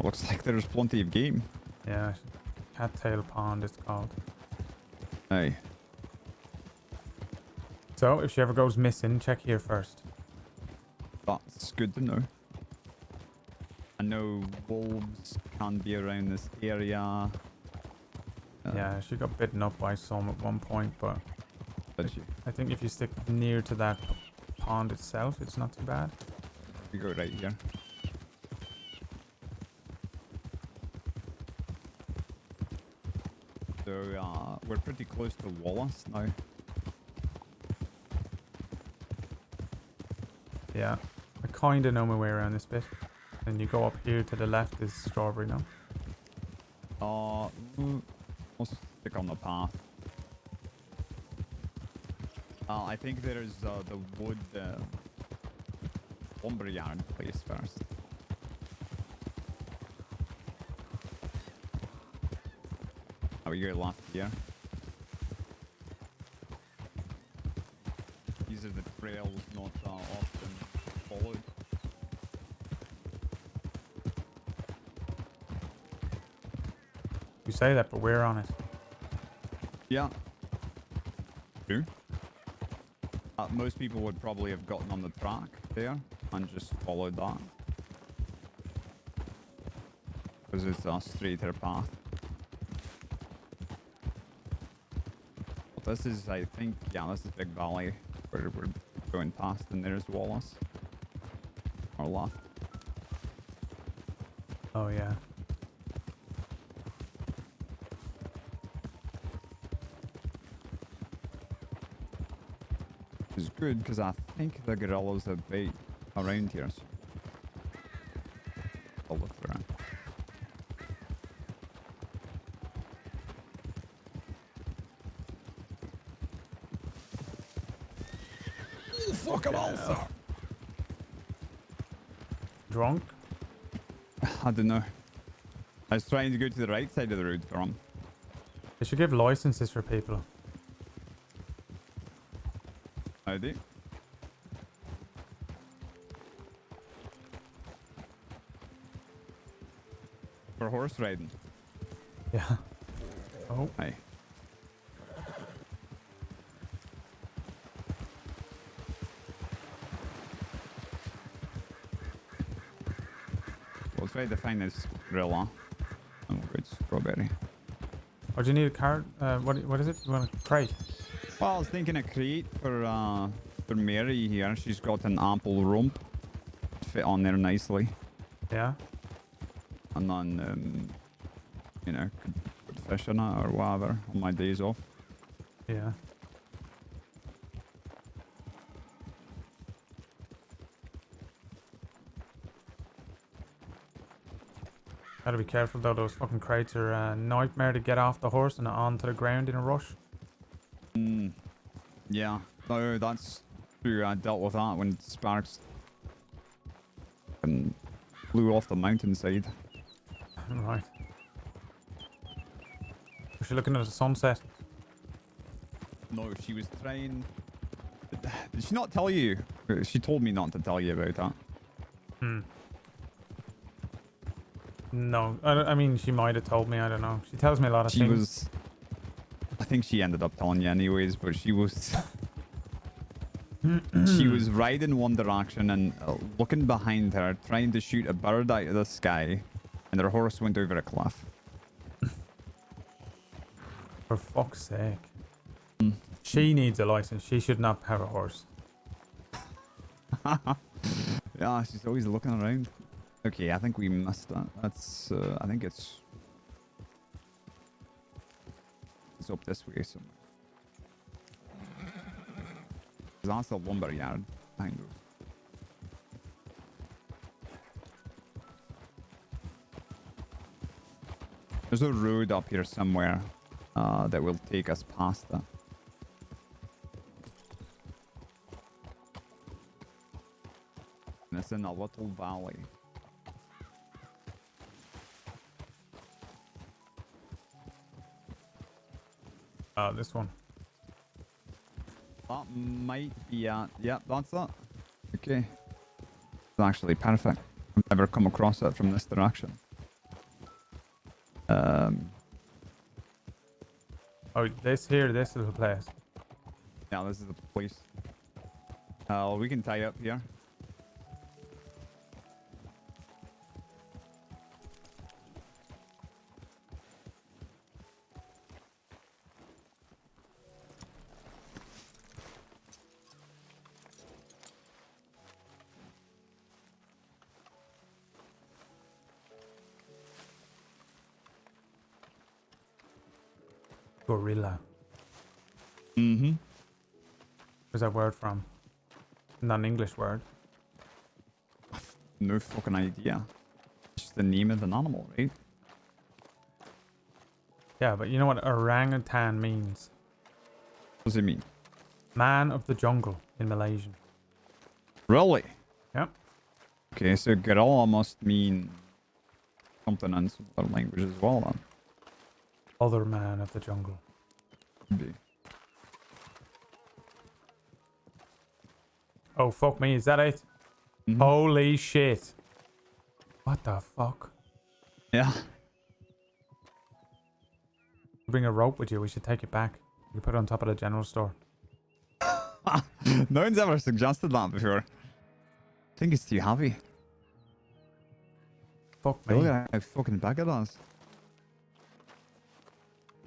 Looks like there's plenty of game. Yeah. Cattail Pond it's called. Aye. So, if she ever goes missing, check here first. That's good to know. I know wolves can be around this area. Yeah, she got bitten up by some at one point, but... Did she? I think if you stick near to that pond itself, it's not too bad. We go right here. So, we're pretty close to Wallace now. Yeah. I kinda know my way around this bit. And you go up here to the left is Strawberry now. We'll stick on the path. I think there's the wood lumberyard place first. How we go left here. These are the trails not often followed. You say that, but we're on it. Yeah. True. Most people would probably have gotten on the track there and just followed that. Because it's a straighter path. But this is, I think, yeah, this is Big Valley where we're going past, and there's Wallace. Or left. Oh, yeah. Which is good because I think the gorillas have bait around here. So a fucking all, sir. Drunk? I don't know. I was trying to go to the right side of the road, Tom. They should give licenses for people. I do. For horse riding. Yeah. Oh. Hi. We'll try to find this gorilla. Oh, good strawberry. Or do you need a cart? What is it? You want a crate? Well, I was thinking a crate for Mary here. She's got an ample rump. Fit on there nicely. Yeah. And then, you know, could put fish in it or whatever on my days off. Yeah. Gotta be careful though, those fucking crates are a nightmare to get off the horse and onto the ground in a rush. Yeah, no, that's true. I dealt with that when Sparks and flew off the mountainside. Right. Was she looking at the sunset? No, she was trying... Did she not tell you? She told me not to tell you about that. Hmm. No, I mean, she might have told me, I don't know. She tells me a lot of things. I think she ended up telling you anyways, but she was... she was riding one direction and looking behind her, trying to shoot a bird out of the sky, and her horse went over a cliff. For fuck's sake. She needs a license. She should not have a horse. Yeah, she's always looking around. Okay, I think we missed that. That's, I think it's up this way somewhere. That's a lumber yard behind us. There's a road up here somewhere that will take us past that. And it's in a little valley. This one. That might be yep, that's it. Okay. It's actually perfect. I've never come across it from this direction. Oh, this little place. Yeah, this is the place. We can tie up here. Gorilla. Mm-hmm. Where's that word from? Not an English word. No fucking idea. It's just the name of an animal, right? Yeah, but you know what orangutan means? What does it mean? Man of the jungle in Malaysian. Really? Yep. Okay, so gorilla must mean something in some other language as well then. Other man of the jungle. Could be. Oh, fuck me. Is that it? Mm-hmm. Holy shit. What the fuck? Yeah. Bring a rope with you. We should take it back. You put it on top of the general store. No one's ever suggested that before. I think it's too heavy. Fuck me. Look at how fucking big it is.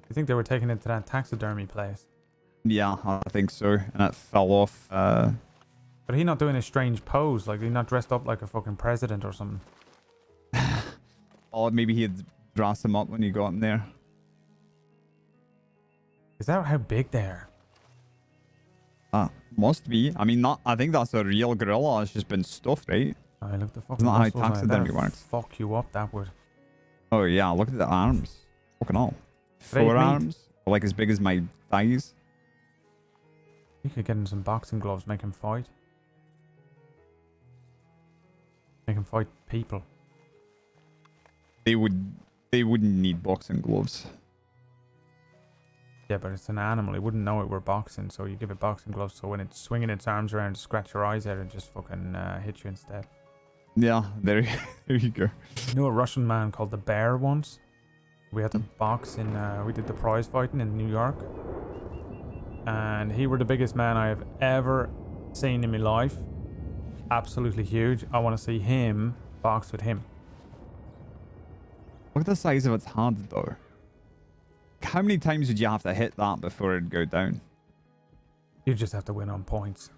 You think they were taking it to that taxidermy place? Yeah, I think so. And it fell off. But he not doing a strange pose? Like, he not dressed up like a fucking president or something? Or maybe he had dressed him up when he got in there. Is that how big they are? Must be. I mean, I think that's a real gorilla. It's just been stuffed, right? Oh, look, the fucking Isn't that how muscles on it. taxidermy That'll works? Fuck you up, that would. Oh yeah, look at the arms. Fucking all. Fake meat. Forearms. Like as big as my thighs. You could get him some boxing gloves, make him fight. Make him fight people. They wouldn't need boxing gloves. Yeah, but it's an animal. It wouldn't know it were boxing, so you give it boxing gloves so when it's swinging its arms around to scratch your eyes out and just fucking hit you instead. Yeah, there you go. You know a Russian man called the Bear once? We had to box in, we did the prize fighting in New York. And he were the biggest man I have ever seen in my life. Absolutely huge. I want to see him box with him. Look at the size of its hand, though. How many times would you have to hit that before it'd go down? You just have to win on points.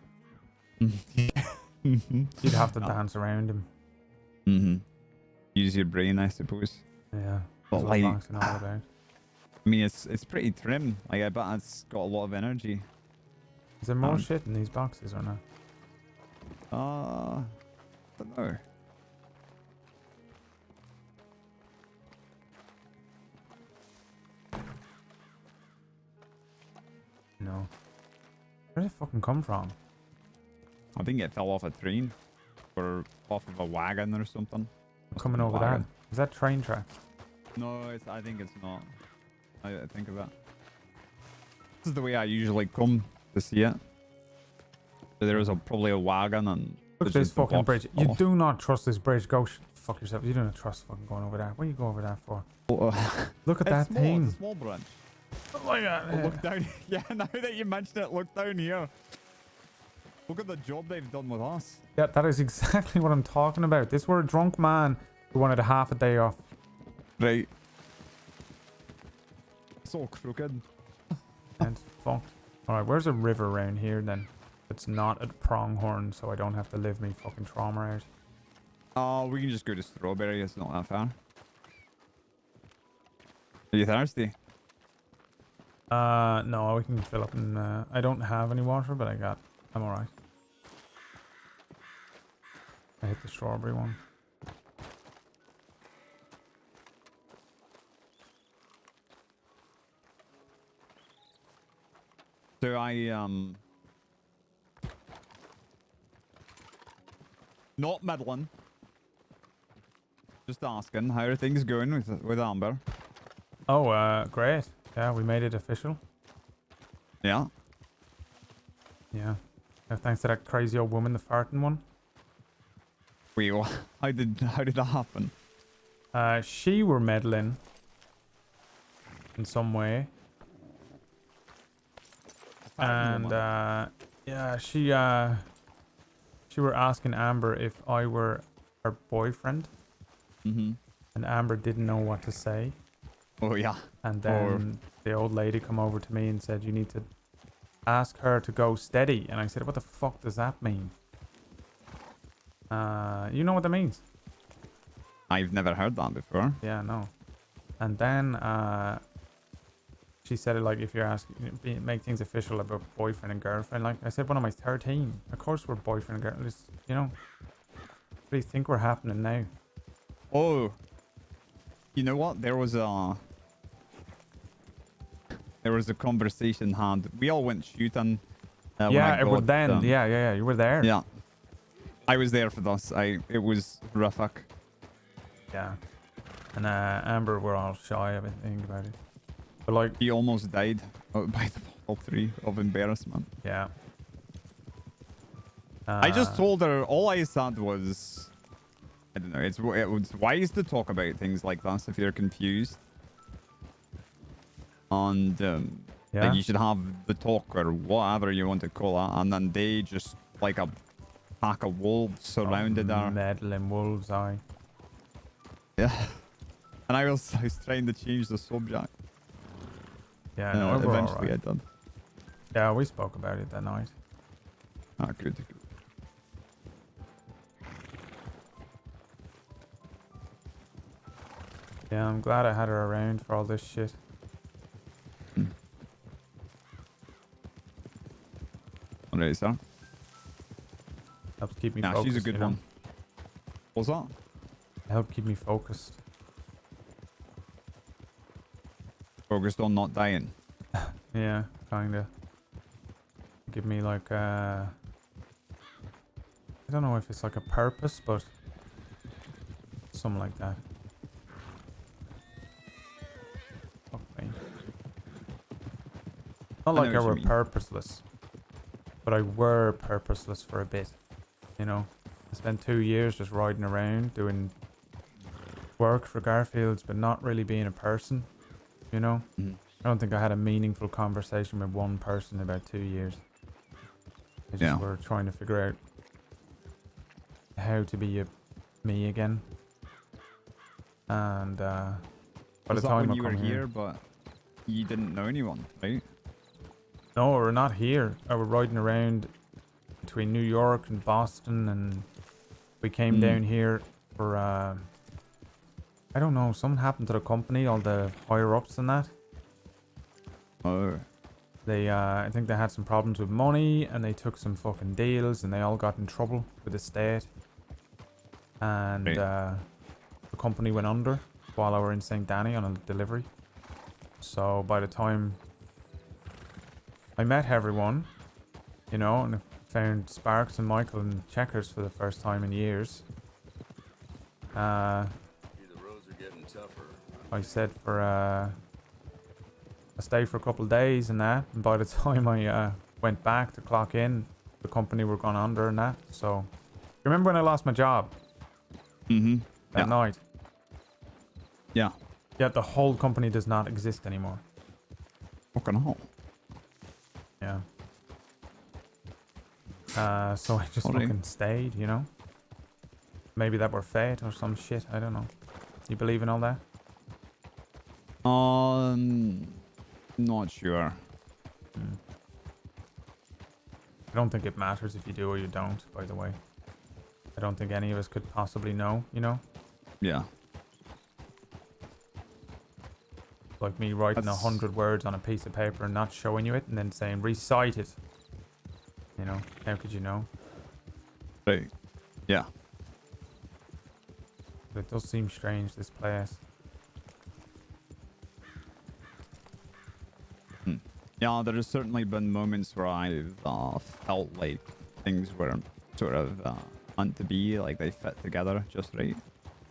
You'd have to dance around him. Mm-hmm. Use your brain, I suppose. Yeah. But That's what like, boxing all about. I mean, it's pretty trim. Like, I bet it's got a lot of energy. Is there more shit in these boxes or not? Don't know. No. Where did it fucking come from? I think it fell off a train. Or off of a wagon or something. Coming over there. Wagon. Is that train track? No, I think it's not. I think of it. This is the way I usually come to see it. So there was probably a wagon and... Look at there's this just a fucking box bridge. You off. do not trust this bridge. Go fuck yourself. You do not trust fucking going over there. What are you going over there for? Look at that It's small, thing. It's a small branch. Oh my god. Oh, look down. Yeah, now that you mention it, look down here. Look at the job they've done with us. Yeah, that is exactly what I'm talking about. This were a drunk man who wanted a half a day off. Right. It's all crooked. And it's fucked. Alright, where's a river around here then? It's not a pronghorn, so I don't have to live me fucking trauma out. Oh, we can just go to Strawberry. It's not that far. Are you thirsty? No, we can fill up and I don't have any water, but I'm alright. I hit the strawberry one. So not meddling. Just asking, how are things going with Amber? Oh, great. Yeah, we made it official. Yeah. Yeah. Thanks to that crazy old woman, the farting one. Wait, how did that happen? She were meddling in some way. And yeah, she were asking Amber if I were her boyfriend. Mm-hmm. And Amber didn't know what to say. Oh yeah. And then the old lady come over to me and said, you need to ask her to go steady. And I said, what the fuck does that mean? You know what that means? I've never heard that before. Yeah, no. And then she said, like, if you're asking, make things official about boyfriend and girlfriend. Like I said, when am I 13? Of course we're boyfriend and girlfriend. Just, you know, what do you think we're happening now? Oh, you know what? There was a conversation had. We all went shooting. Yeah, it was then. Yeah. You were there. Yeah, I was there for this. It was horrific. Yeah, and Amber were all shy of it, think about it. But like, he almost died by the bottle 3 of embarrassment. Yeah. I just told her. All I said was, I don't know. It was wise to talk about things like this if you're confused. And like you should have the talk or whatever you want to call it, and then they just like a pack of wolves surrounded her. Meddling wolves, aye. Yeah. And I was trying to change the subject. Yeah, no, we're eventually all right. I did. Yeah, we spoke about it that night. Ah, good. Yeah, I'm glad I had her around for all this shit. What is that? Helps keep me Nah, focused. she's a good you know? one. What's that? Help keep me focused. Focused on not dying. Yeah, kinda. give me like a... I don't know if it's like a purpose, but something like that. Fuck me. Not I like know I what you were mean. purposeless, but I were purposeless for a bit. You know, I spent 2 years just riding around doing work for Garfields, but not really being a person. You know, I don't think I had a meaningful conversation with one person in about 2 years. I just were trying to figure out how to be me again. And by the Was that time when I you were come here, but you didn't know anyone, right? No, we're not here. I were riding around between New York and Boston, and we came down here for I don't know, something happened to the company, all the higher ups and that. Oh. They I think they had some problems with money, and they took some fucking deals, and they all got in trouble with the state. And the company went under while I were in St. Danny on a delivery. So by the time I met everyone, you know, and found Sparks and Michael and Checkers for the first time in years. The roads are getting tougher. I said for I stayed for a couple of days and that, and by the time I went back to clock in, the company were gone under and that. So, remember when I lost my job? That night. Yeah. Yeah, the whole company does not exist anymore. Fucking hell. Yeah. So I just Alright. fucking stayed, you know? Maybe that were fate or some shit, I don't know. You believe in all that? Not sure. I don't think it matters if you do or you don't, by the way. I don't think any of us could possibly know, you know? Yeah. Like me writing 100 words on a piece of paper and not showing you it and then saying, recite it. You know, how could you know? Right. Yeah. But it does seem strange, this place. Yeah, there has certainly been moments where I've felt like things were sort of meant to be, like they fit together just right.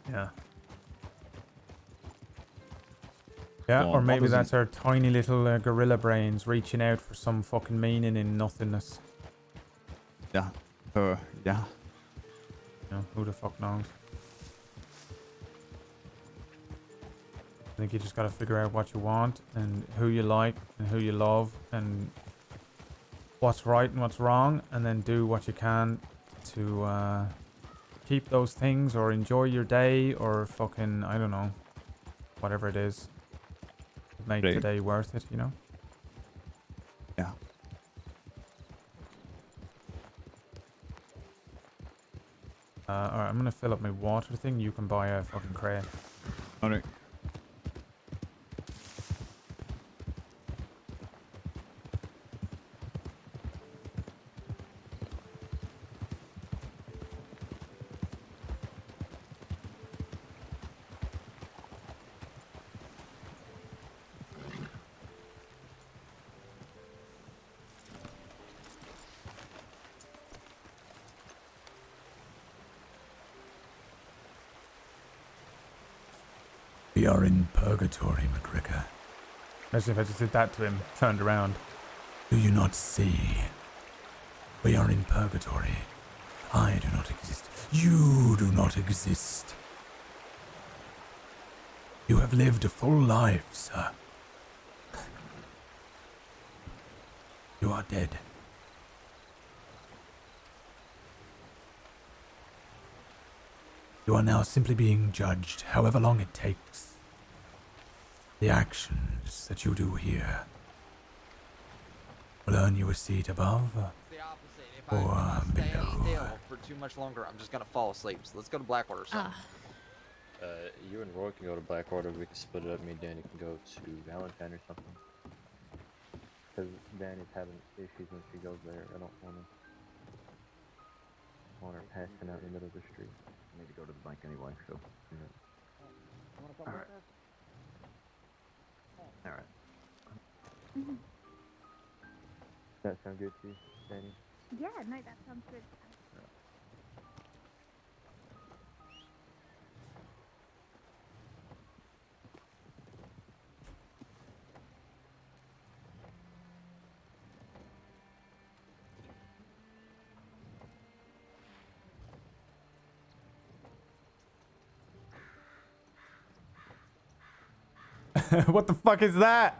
Yeah. Yeah, Well, or what maybe doesn't- that's our tiny little gorilla brains reaching out for some fucking meaning in nothingness. Yeah. Yeah. You know, who the fuck knows? I think you just gotta figure out what you want and who you like and who you love and what's right and what's wrong, and then do what you can to keep those things or enjoy your day or fucking, I don't know, whatever it is. Make Right. today worth it, you know? Yeah. Alright, I'm gonna fill up my water thing. You can buy a fucking crate. Alright. We are in purgatory, McGregor. Imagine if I just did that to him, turned around. Do you not see? We are in purgatory. I do not exist. You do not exist. You have lived a full life, sir. You are dead. You are now simply being judged, however long it takes. The actions that you do here will earn you a seat above or below. For too much longer, I'm just gonna fall asleep. So let's go to Blackwater or something. You and Roy can go to Blackwater. We can split it up. Me and Danny can go to Valentine or something. Because Danny's having issues when she goes there. I don't want her passing out in the middle of the street. I need to go to the bank anyway, so. Alright. Alright. That sound good to you, Danny? Yeah, no, that sounds good. What the fuck is that?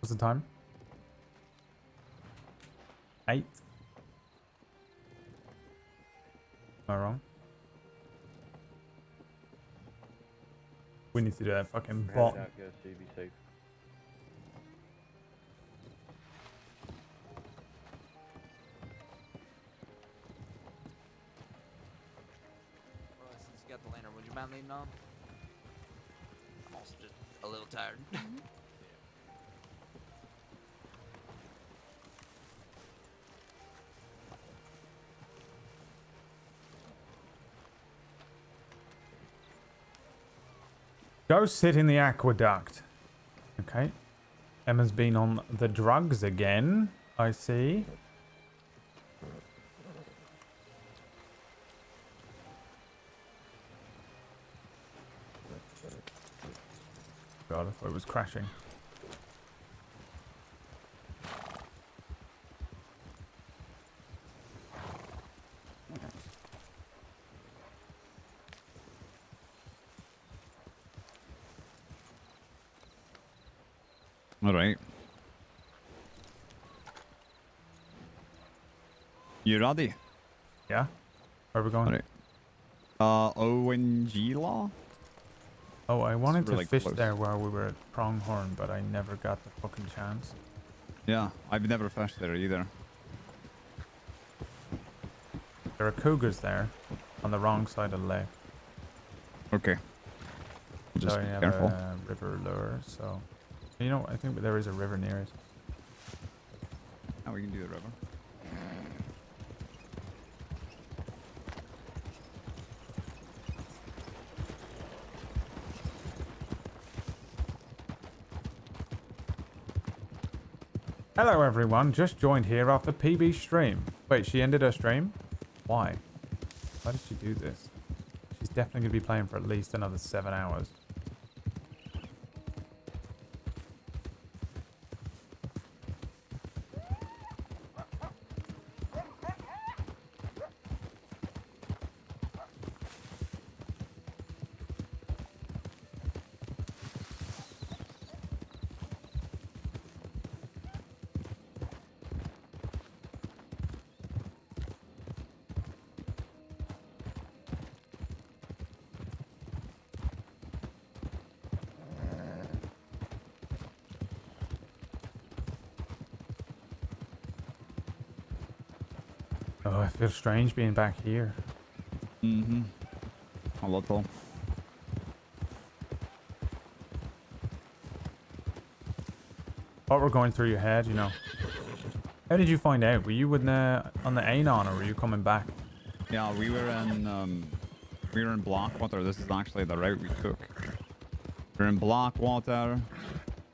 What's the time? 8. Am I wrong? We need to do that fucking We're bot. headed out, guys, so you be safe. Well, since you got the lantern, would you mind leaning on? I'm also just a little tired. Go sit in the aqueduct. Okay. Emma's been on the drugs again, I see. God, I thought it was crashing. All right. You ready? Yeah. Where are we going? All right. ONG law? Oh, I wanted really to fish close. there while we were at Pronghorn, but I never got the fucking chance. Yeah, I've never fished there either. There are cougars there on the wrong side of the lake. Okay. Just so be you have careful. a river lure, so... You know, I think there is a river near it. Oh, we can do the river. Hello everyone, just joined here after PB stream. Wait, she ended her stream? Why? Why did she do this? She's definitely going to be playing for at least another 7 hours. Oh, I feel strange being back here. Mm-hmm. A little. What were going through your head, you know? How did you find out? Were you on the Anon or were you coming back? Yeah, we were in Blackwater. This is actually the route we took. We're in Blackwater,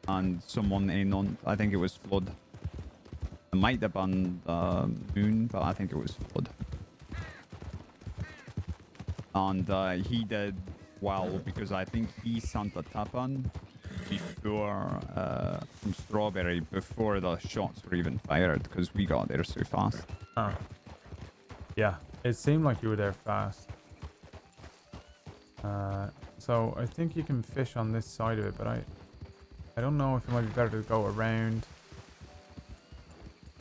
and someone Anon. I think it was Flood. It might have been Moon, but I think it was Flood. And he did well because I think he sent a tip in before from Strawberry before the shots were even fired because we got there so fast. Oh. Yeah, it seemed like you were there fast. So I think you can fish on this side of it, but I don't know if it might be better to go around.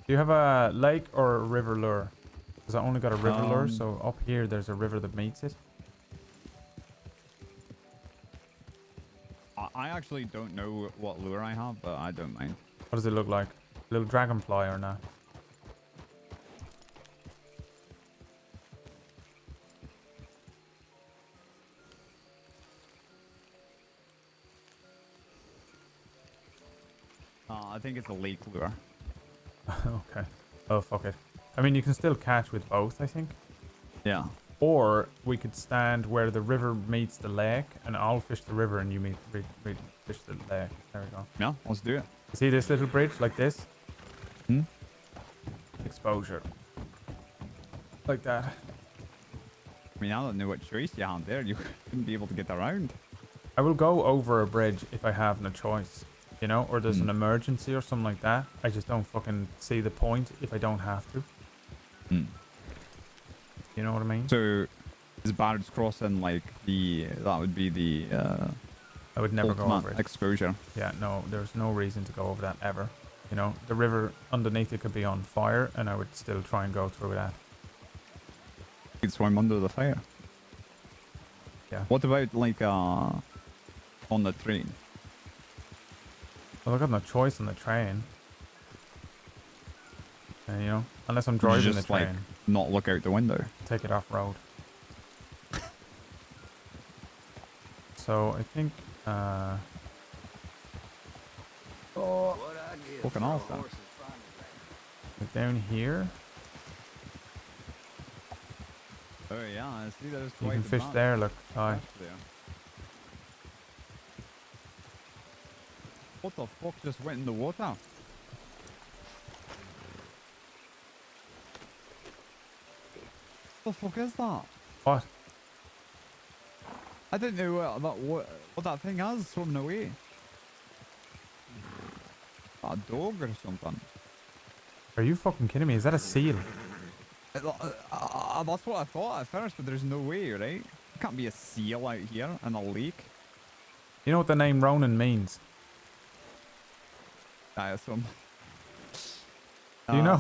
Do you have a lake or a river lure? Because I only got a river lure, so up here there's a river that meets it. I actually don't know what lure I have, but I don't mind. What does it look like? Little dragonfly or not? I think it's a lake lure. Okay. Oh, fuck it. I mean, you can still catch with both, I think. Yeah. Or we could stand where the river meets the lake, and I'll fish the river and you fish the lake. There we go. Yeah, let's do it. You see this little bridge like this? Hmm? Exposure. Like that. I mean, I don't know what choice you have there. You couldn't be able to get around. I will go over a bridge if I have no choice, you know, or there's an emergency or something like that. I just don't fucking see the point if I don't have to. You know what I mean? So, is Barrett's Crossing like that would be the I would never go over it. exposure. Yeah, no, there's no reason to go over that ever. You know, the river underneath it could be on fire and I would still try and go through that. You'd swim under the fire. Yeah. What about like on the train? Well, I've got no choice on the train. And, you know, unless I'm driving just the train. like not look out the window. Take it off road. So I think fucking awesome. Down here. Oh yeah, I see there's You quite can a fish bunch. there, look. Aye. There. What the fuck just went in the water? What the fuck is that? What? I didn't know what that thing is swimming away. A dog or something. Are you fucking kidding me? Is that a seal? That's what I thought at first, but there's no way, right? There can't be a seal out here in a lake. You know what the name Ronan means? I assume. Do you know?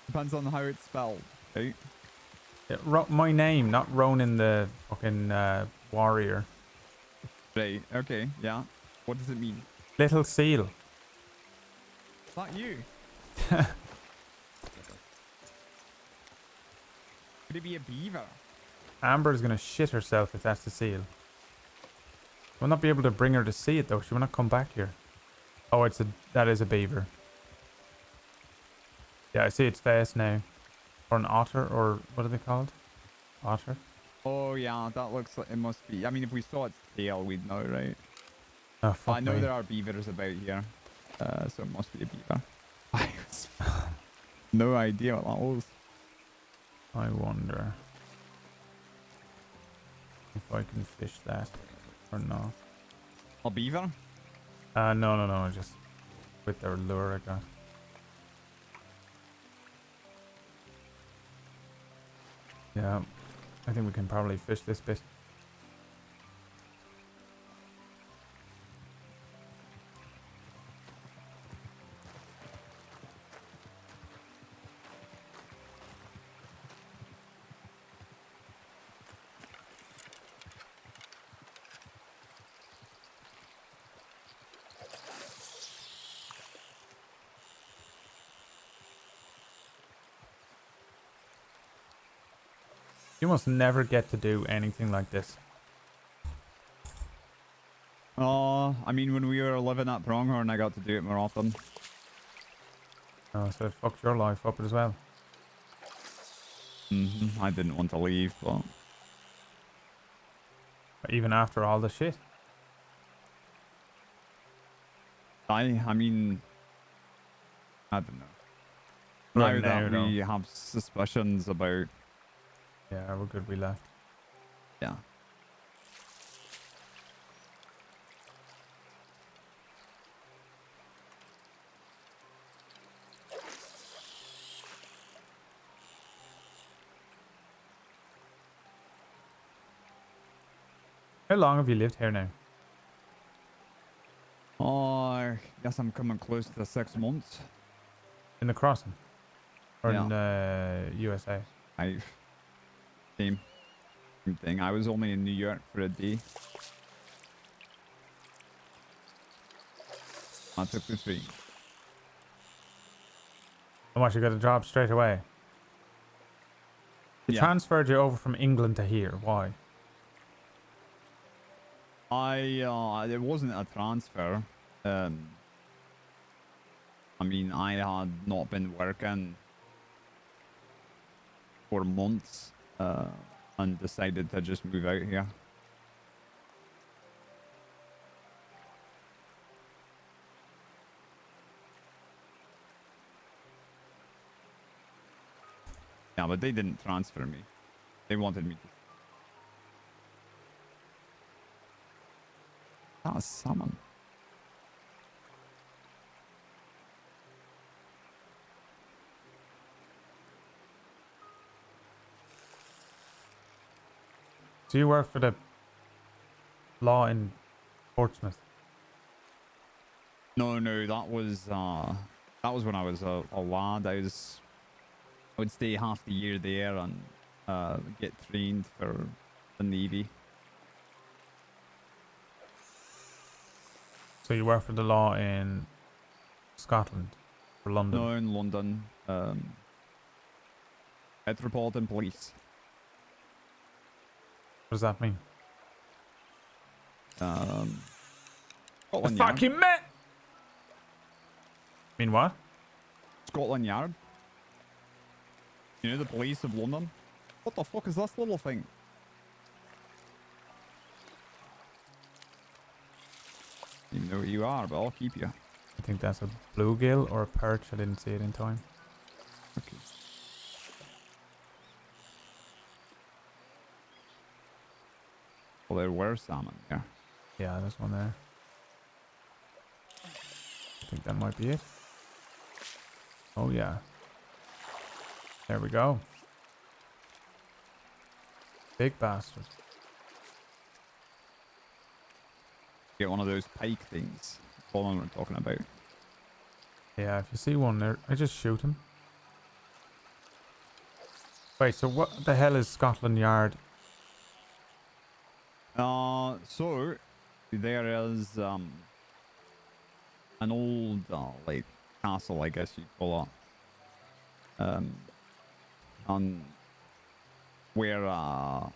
Depends on how it's spelled, right? Yeah, my name, not Ronan the fucking warrior. Right, okay, yeah. What does it mean? Little seal. Is that you? Could it be a beaver? Amber's gonna shit herself if that's the seal. We'll not be able to bring her to see it though. She will not come back here. Oh, that is a beaver. Yeah, I see its face now. Or an otter, or what are they called? Otter? Oh yeah, that looks like it must be. I mean, if we saw its tail, we'd know, right? Oh, fuck I know me. there are beavers about here, so it must be a beaver. No idea what that was. I wonder if I can fish that or not. A beaver? No, just with their lure I got. Yeah, I think we can probably fish this bit. You must never get to do anything like this. I mean, when we were living at Pronghorn, I got to do it more often. Oh, so it fucked your life up as well. I didn't want to leave, but even after all the shit. I mean, I don't know. Right now that now, we have suspicions about... Yeah, we're good we left. Yeah. How long have you lived here now? Oh, I guess I'm coming close to 6 months. In the crossing? Or Yeah. in USA? Same thing. I was only in New York for a day. I took the train. I want you to get a job straight away. They Yeah. transferred you over from England to here. Why? It wasn't a transfer. I mean, I had not been working for months, and decided to just move out here. Yeah, but they didn't transfer me. They wanted me to. That was salmon. So you work for the law in Portsmouth? No, that was when I was a lad. I would stay half the year there and get trained for the Navy. So you work for the law in Scotland or London? No, in London. Metropolitan Police. What does that mean? Scotland The Yard. fucking Met. Mean what? Scotland Yard. You know, the police of London. What the fuck is this little thing? You know what you are, but I'll keep you. I think that's a bluegill or a perch. I didn't see it in time. Okay. Well, there were salmon there. Yeah, there's one there. I think that might be it. Oh yeah. There we go. Big bastard. Get one of those pike things. That's all I'm talking about. Yeah, if you see one there, I just shoot him. Wait, so what the hell is Scotland Yard? So there is an old like castle, I guess you'd call it. On where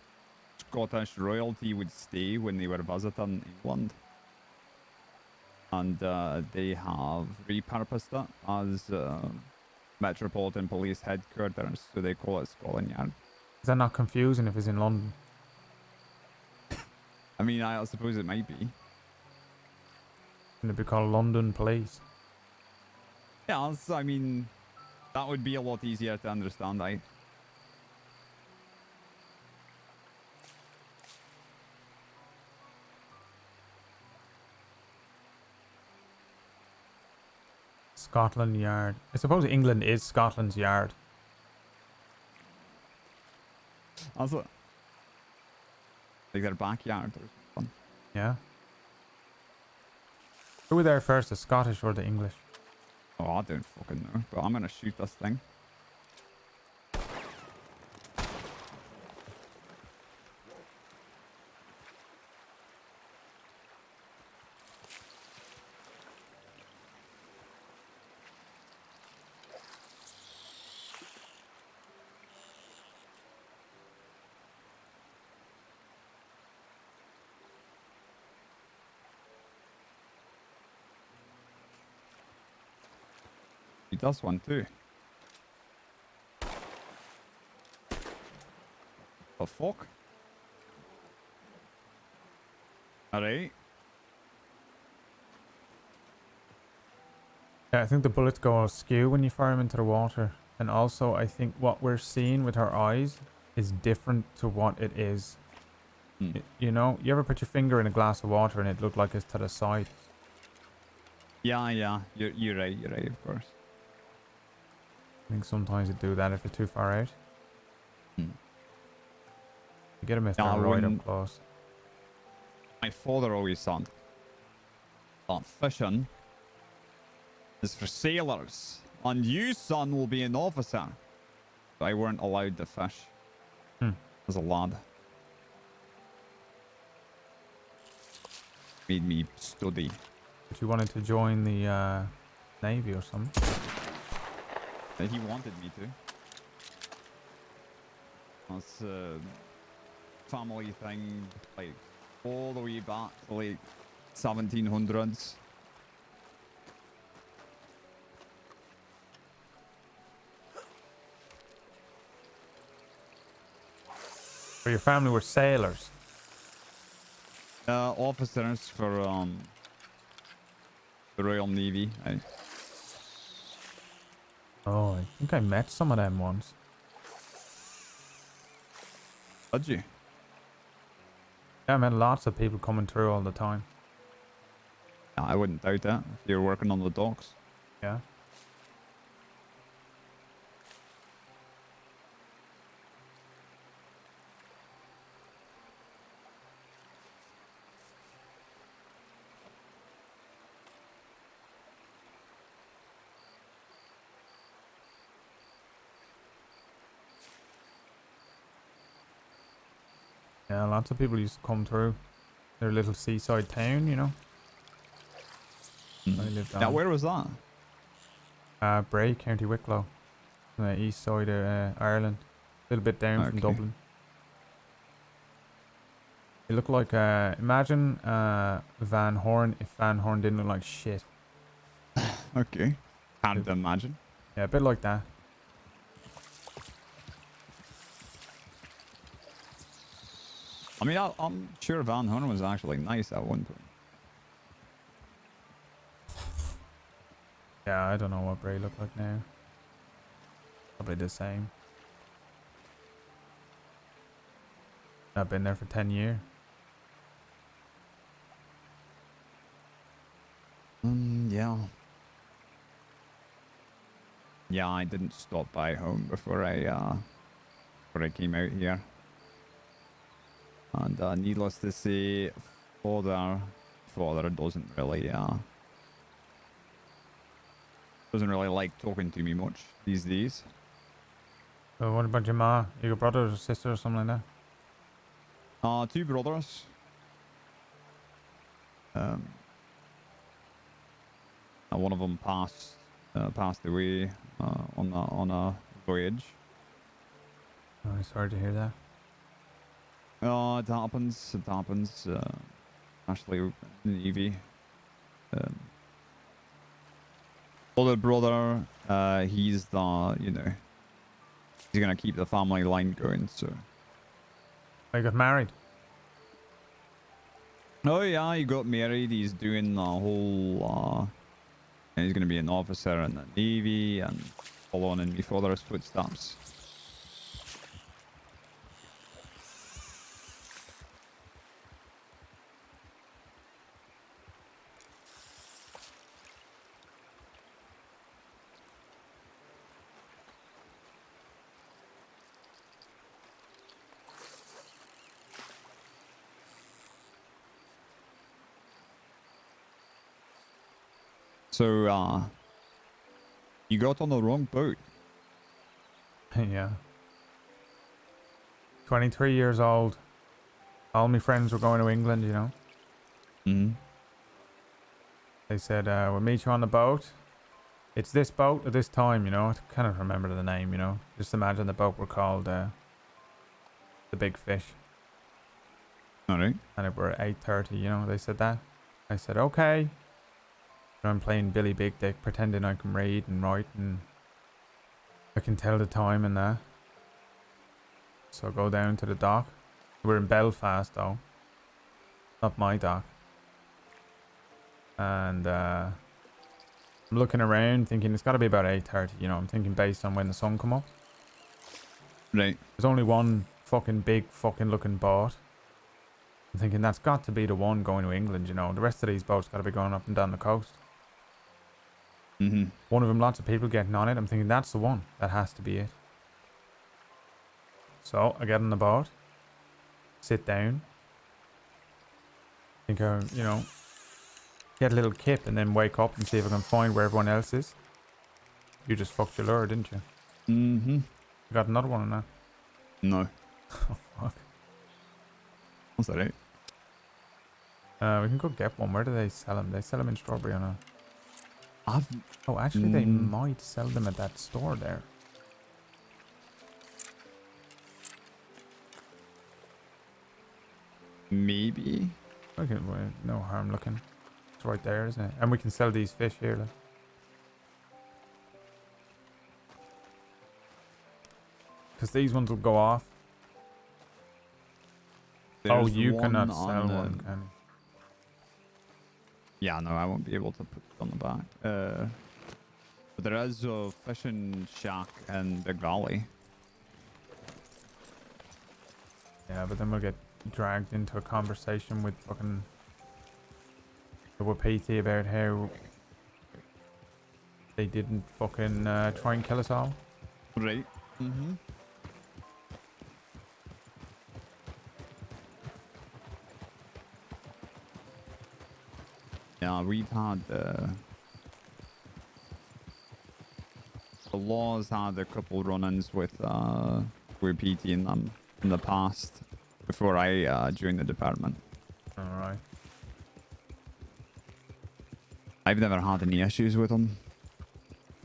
Scottish royalty would stay when they were visiting England. And they have repurposed it as Metropolitan Police headquarters, so they call it Scotland Yard. Is that not confusing if it's in London? I mean, I suppose it might be. Can it be called London Police? Yeah, I mean, that would be a lot easier to understand, Scotland Yard. I suppose England is Scotland's yard. Also, like their backyard or something. Yeah. Who were there first, the Scottish or the English? Oh, I don't fucking know. But I'm gonna shoot this thing. He does one too. The fuck? Alright. Yeah, I think the bullets go askew when you fire them into the water. And also, I think what we're seeing with our eyes is different to what it is. You know, you ever put your finger in a glass of water and it looked like it's to the side? Yeah. You're right, of course. I think sometimes you do that if you're too far out. You get them if they're right up close. My father always said that fishing is for sailors, and you, son, will be an officer. But I weren't allowed to fish as a lad. Made me study. But you wanted to join the Navy or something? He wanted me to. That's a family thing, like all the way back to like 1700s. Or your family were sailors. Officers for the Royal Navy. Oh, I think I met some of them once. Did you? Yeah, I met lots of people coming through all the time. I wouldn't doubt that if you're working on the docks. Yeah. Yeah, lots of people used to come through their little seaside town, you know. I lived Now, on. where was that? Bray, County Wicklow, on the east side of Ireland, a little bit down from Dublin. You look like imagine Van Horn if Van Horn didn't look like shit. Okay, can't imagine. Yeah, a bit like that. I mean, I'm sure Van Horn was actually nice at one point. Yeah, I don't know what Bray looked like now. Probably the same. I've been there for 10 years. Yeah. Yeah, I didn't stop by home before I came out here. And needless to say, father doesn't really like talking to me much these days. So what about your ma? Your brother or sister or something like that? 2 brothers. And one of them passed away on a voyage. Oh, sorry to hear that. Oh, it happens. It happens. Actually, in the Navy. Older brother, he's the, he's gonna keep the family line going, so. I got married. Oh yeah, he got married. He's doing the whole, and he's gonna be an officer in the Navy and following in my father's footsteps. So, you got on the wrong boat. Yeah. 23 years old. All my friends were going to England, you know. Mm-hmm. They said, we'll meet you on the boat. It's this boat at this time, you know. I can't remember the name, you know. Just imagine the boat were called the Big Fish. Alright. And it were 8:30, you know. They said that. I said, okay. And I'm playing Billy Big Dick, pretending I can read and write and I can tell the time and that. So I go down to the dock. We're in Belfast though. Not my dock. And I'm looking around thinking it's got to be about 8:30, you know. I'm thinking based on when the sun come up. Right. There's only one fucking big fucking looking boat. I'm thinking that's got to be the one going to England, you know. The rest of these boats got to be going up and down the coast. Mm-hmm. One of them, lots of people getting on it. I'm thinking that's the one. That has to be it. So I get on the boat, sit down, think you know, get a little kip and then wake up and see if I can find where everyone else is. You just fucked your lure, didn't you? Mm-hmm. You got another one on that? No. Oh fuck. What's that right? We can go get one. Where do they sell them? They sell them in Strawberry or not? Oh, actually, they might sell them at that store there. Maybe. Okay, well, no harm looking. It's right there, isn't it? And we can sell these fish here. Like. Because these ones will go off. Oh, There's you one cannot on sell the- one, can you? Yeah, no, I won't be able to put it on the back. But there is a fishing shack in Big Valley. Yeah, but then we'll get dragged into a conversation with fucking the Wapiti about how they didn't fucking try and kill us all. Right. Mm-hmm. Yeah, we've had the laws had a couple run-ins with PT and them in the past before I joined the department. All right. I've never had any issues with them.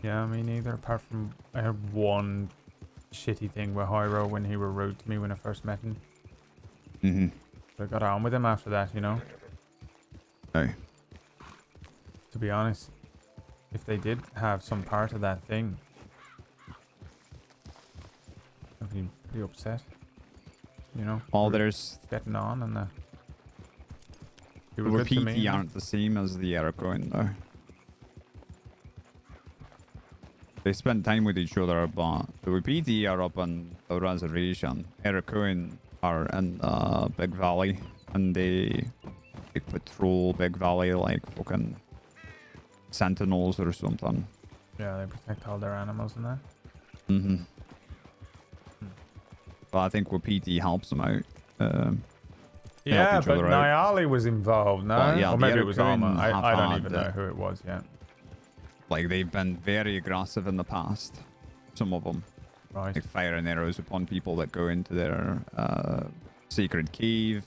Yeah, me neither. Apart from I had one shitty thing with Hyro when he were rude to me when I first met him. Mm-hmm. But I got on with him after that, you know. Hey. To be honest, if they did have some part of that thing, I'd be pretty upset. You know. Well, we were there's getting on and the you were good to me. PT aren't the same as the Arakoin though. They spend time with each other, but the Wapiti are up on the reservation. Arakoin are in Big Valley, and they patrol Big Valley like fucking sentinels or something. Yeah, they protect all their animals and that. Mm-hmm. But I think Wapiti helps them out. They help Yeah, each but other out. Nyali was involved, no? Well, yeah, Or the maybe it was Arakoin Alma. have I don't had, even know who it was yet. Like, they've been very aggressive in the past. Some of them. Right. Like, firing arrows upon people that go into their secret cave.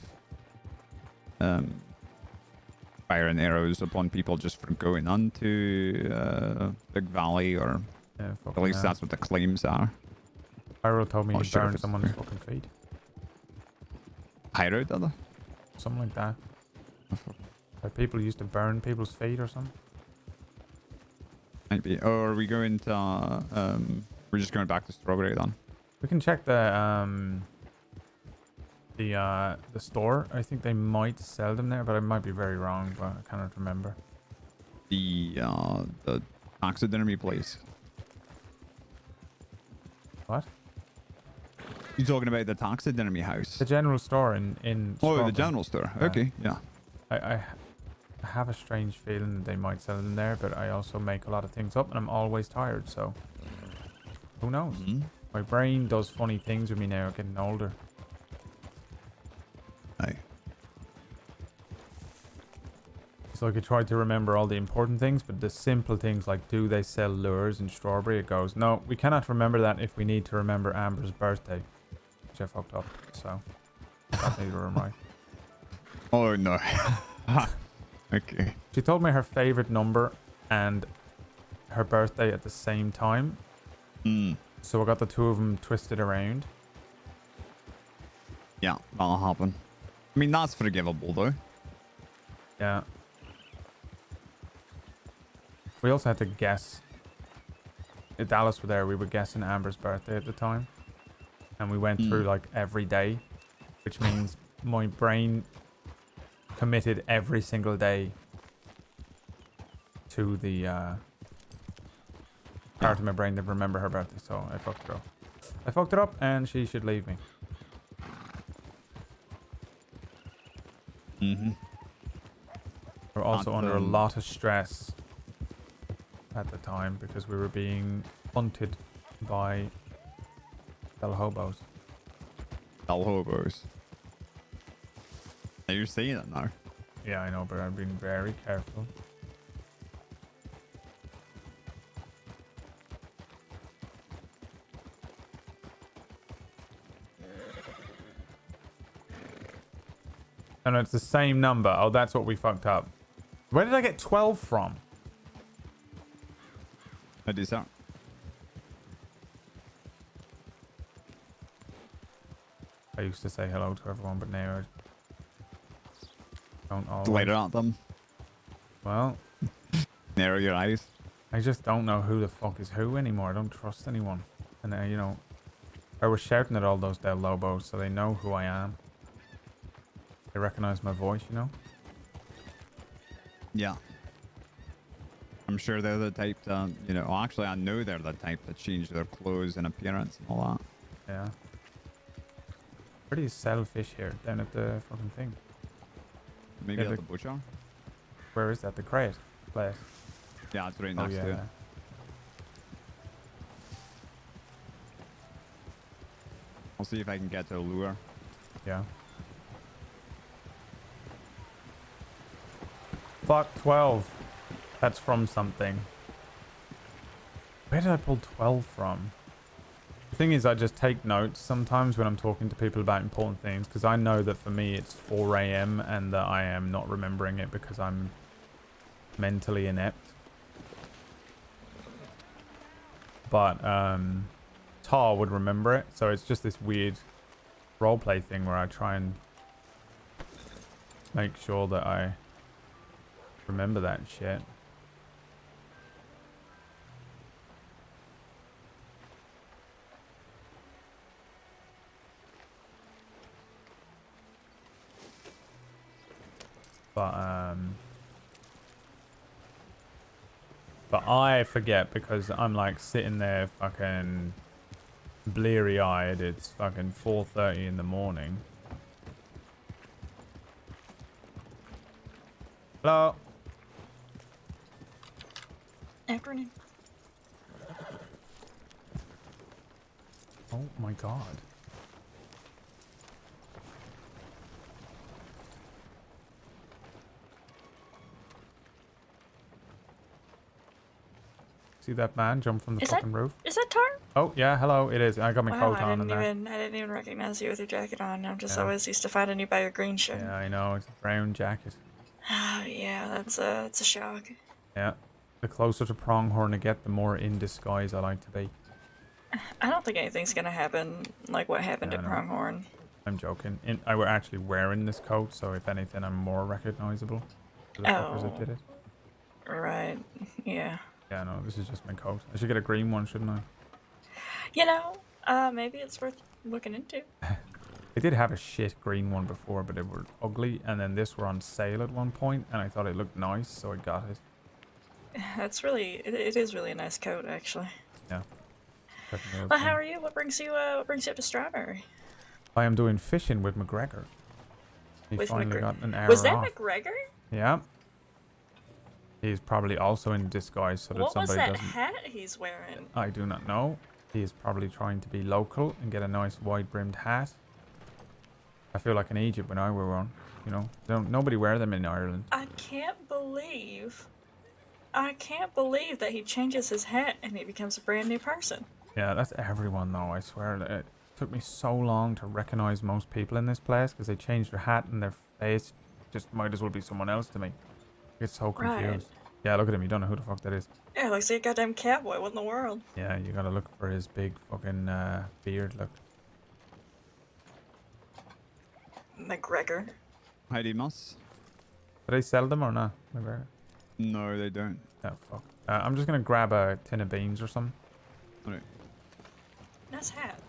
Firing arrows upon people just for going onto Big Valley, or Yeah, at least that's what the claims are. Hyro told me Not he sure if burned it's someone's true. fucking feet. Hyro did they? Something like that. Like people used to burn people's feet or something. Might be. Or are we going to we're just going back to Strawberry then? We can check the store. I think they might sell them there, but I might be very wrong, but I cannot remember. The taxidermy place. What? You talking about the taxidermy house? The general store in Oh, the Strawberry. general store. Yeah. Okay, yeah. I have a strange feeling that they might sell them there, but I also make a lot of things up and I'm always tired, so who knows? My brain does funny things with me now, getting older. Aye. So I could try to remember all the important things, but the simple things like, do they sell lures in Strawberry? It goes, no, we cannot remember that if we need to remember Amber's birthday, which I fucked up, so that neither am I. Oh no. Okay. She told me her favorite number and her birthday at the same time. So I got the two of them twisted around. Yeah, that'll happen. I mean, that's forgivable though. Yeah. We also had to guess. If Dallas were there, we were guessing Amber's birthday at the time. And we went through like every day, which means my brain committed every single day to the part of my brain that remember her birthday, so I fucked it up. I fucked it up and she should leave me. Mm-hmm. We're also under a lot of stress at the time because we were being hunted by Del Hobos. Del Hobos. Now you're saying it now. Yeah, I know, but I've been very careful. And it's the same number. Oh, that's what we fucked up. Where did I get 12 from? I do, sir. I used to say hello to everyone, but now I don't always. Later at them. Well, narrow your eyes. I just don't know who the fuck is who anymore. I don't trust anyone. And you know, I was shouting at all those Del Lobos, so they know who I am. They recognize my voice, you know? Yeah. I'm sure they're the type to, you know, well, actually I know they're the type to change their clothes and appearance and all that. Yeah. Pretty selfish here, down at the fucking thing. Maybe Yeah, at the butcher? Where is that? The crate place? Yeah, it's right Oh, next yeah, to it. yeah. I'll see if I can get to a lure. Yeah. Fuck, 12. That's from something. Where did I pull 12 from? The thing is, I just take notes sometimes when I'm talking to people about important things, because I know that for me it's 4 a.m. and that I am not remembering it because I'm mentally inept. But Tar would remember it, so it's just this weird roleplay thing where I try and make sure that I remember that shit. But I forget because I'm like sitting there fucking bleary-eyed. It's fucking 4:30 in the morning. Hello. Afternoon. Oh my god. See that man jump from the fucking roof? Is that Tar? Oh yeah, hello. It is. I got my Wow, coat I on didn't and that. even recognize you with your jacket on. I'm just Yeah. always used to finding you by your green shirt. Yeah, I know. It's a brown jacket. Oh yeah, that's a shock. Yeah. The closer to Pronghorn I get, the more in disguise I like to be. I don't think anything's gonna happen like what happened Yeah, at I know. Pronghorn. I'm joking. I were actually wearing this coat, so if anything, I'm more recognizable to the fuckers that Oh. did it. Right. Yeah. Yeah, no, this is just my coat. I should get a green one, shouldn't I? You know, maybe it's worth looking into. I did have a shit green one before, but it were ugly, and then this were on sale at one point, and I thought it looked nice, so I got it. That's really, it is really a nice coat, actually. Yeah. Well, how are you? What brings you up to Strawberry? I am doing fishing with McGregor. He With finally McGregor. got an hour Was that off. McGregor? Yeah. He's probably also in disguise so that What was somebody that doesn't... hat he's wearing? I do not know. He is probably trying to be local and get a nice wide-brimmed hat. I feel like in Egypt when I wear one. You know, nobody wear them in Ireland. I can't believe that he changes his hat and he becomes a brand new person. Yeah, that's everyone though, I swear. It took me so long to recognize most people in this place because they changed their hat and their face just might as well be someone else to me. I get so confused. Right. Yeah, look at him. You don't know who the fuck that is. Yeah, looks like a goddamn cowboy. What in the world? Yeah, you gotta look for his big fucking beard look. McGregor. Heidi Moss. Do they sell them or not? McGregor? No, they don't. Oh, fuck. I'm just gonna grab a tin of beans or something. Alright. Nice hat.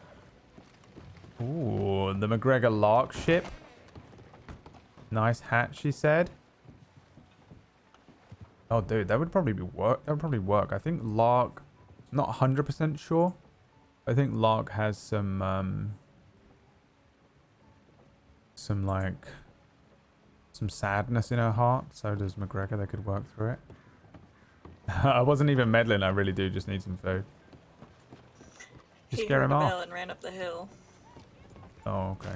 Ooh, the McGregor Lark ship. Nice hat, she said. Oh, dude, that would probably be work. That would probably work. I think Lark, not 100% sure. I think Lark has some sadness in her heart. So does McGregor. They could work through it. I wasn't even meddling. I really do just need some food. Just He scare heard him the off. bell and ran up the hill. Oh, okay.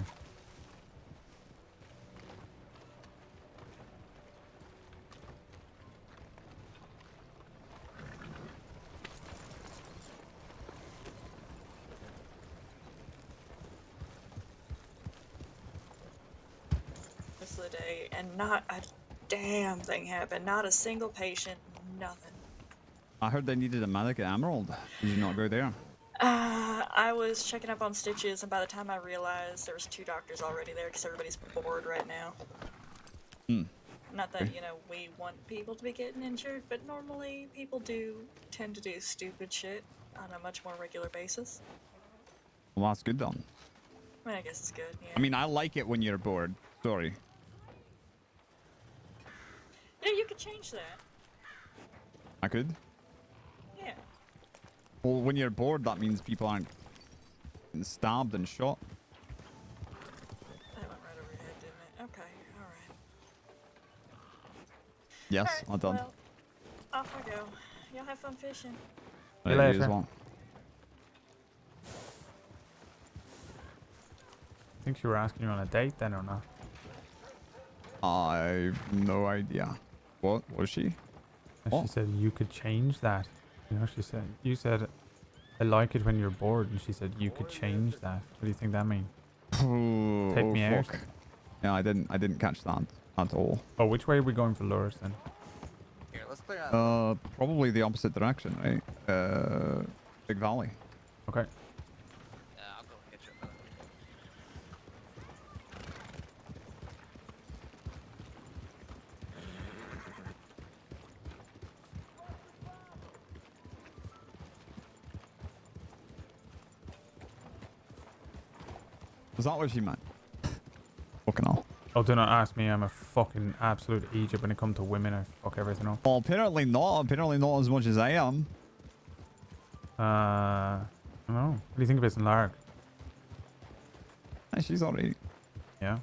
This of the day, and not a damn thing happened. Not a single patient. Nothing. I heard they needed a medic at Emerald. Did you not go there? I was checking up on stitches, and by the time I realized there was 2 doctors already there because everybody's bored right now. Hmm. Not that, you know, we want people to be getting injured, but normally people do tend to do stupid shit on a much more regular basis. Well, that's good then. I mean, I guess it's good, yeah. I mean, I like it when you're bored. Sorry. Yeah, you could change that. I could. Yeah. Well, when you're bored, that means people aren't getting stabbed and shot. That went right over your head, didn't it? Okay, alright. Yes, I done. Well, off I go. Y'all have fun fishing. See you You later. as well. I think you were asking you on a date then or not? I've no idea. What was she? And What? she said you could change that. You know, she said, you said, I like it when you're bored. And she said, you could change that. What do you think that means? Take me out? Fuck. Yeah, I didn't catch that at all. Oh, which way are we going for lures then? Here, let's clear out. Probably the opposite direction, right? Big Valley. Okay. I'll go and get you a minute. Was that what she meant? Fucking hell. Oh, do not ask me. I'm a fucking absolute Egypt when it comes to women. I fuck everything up. Well, apparently not. Apparently not as much as I am. I don't know. What do you think of this in Lark? She's alright. Yeah.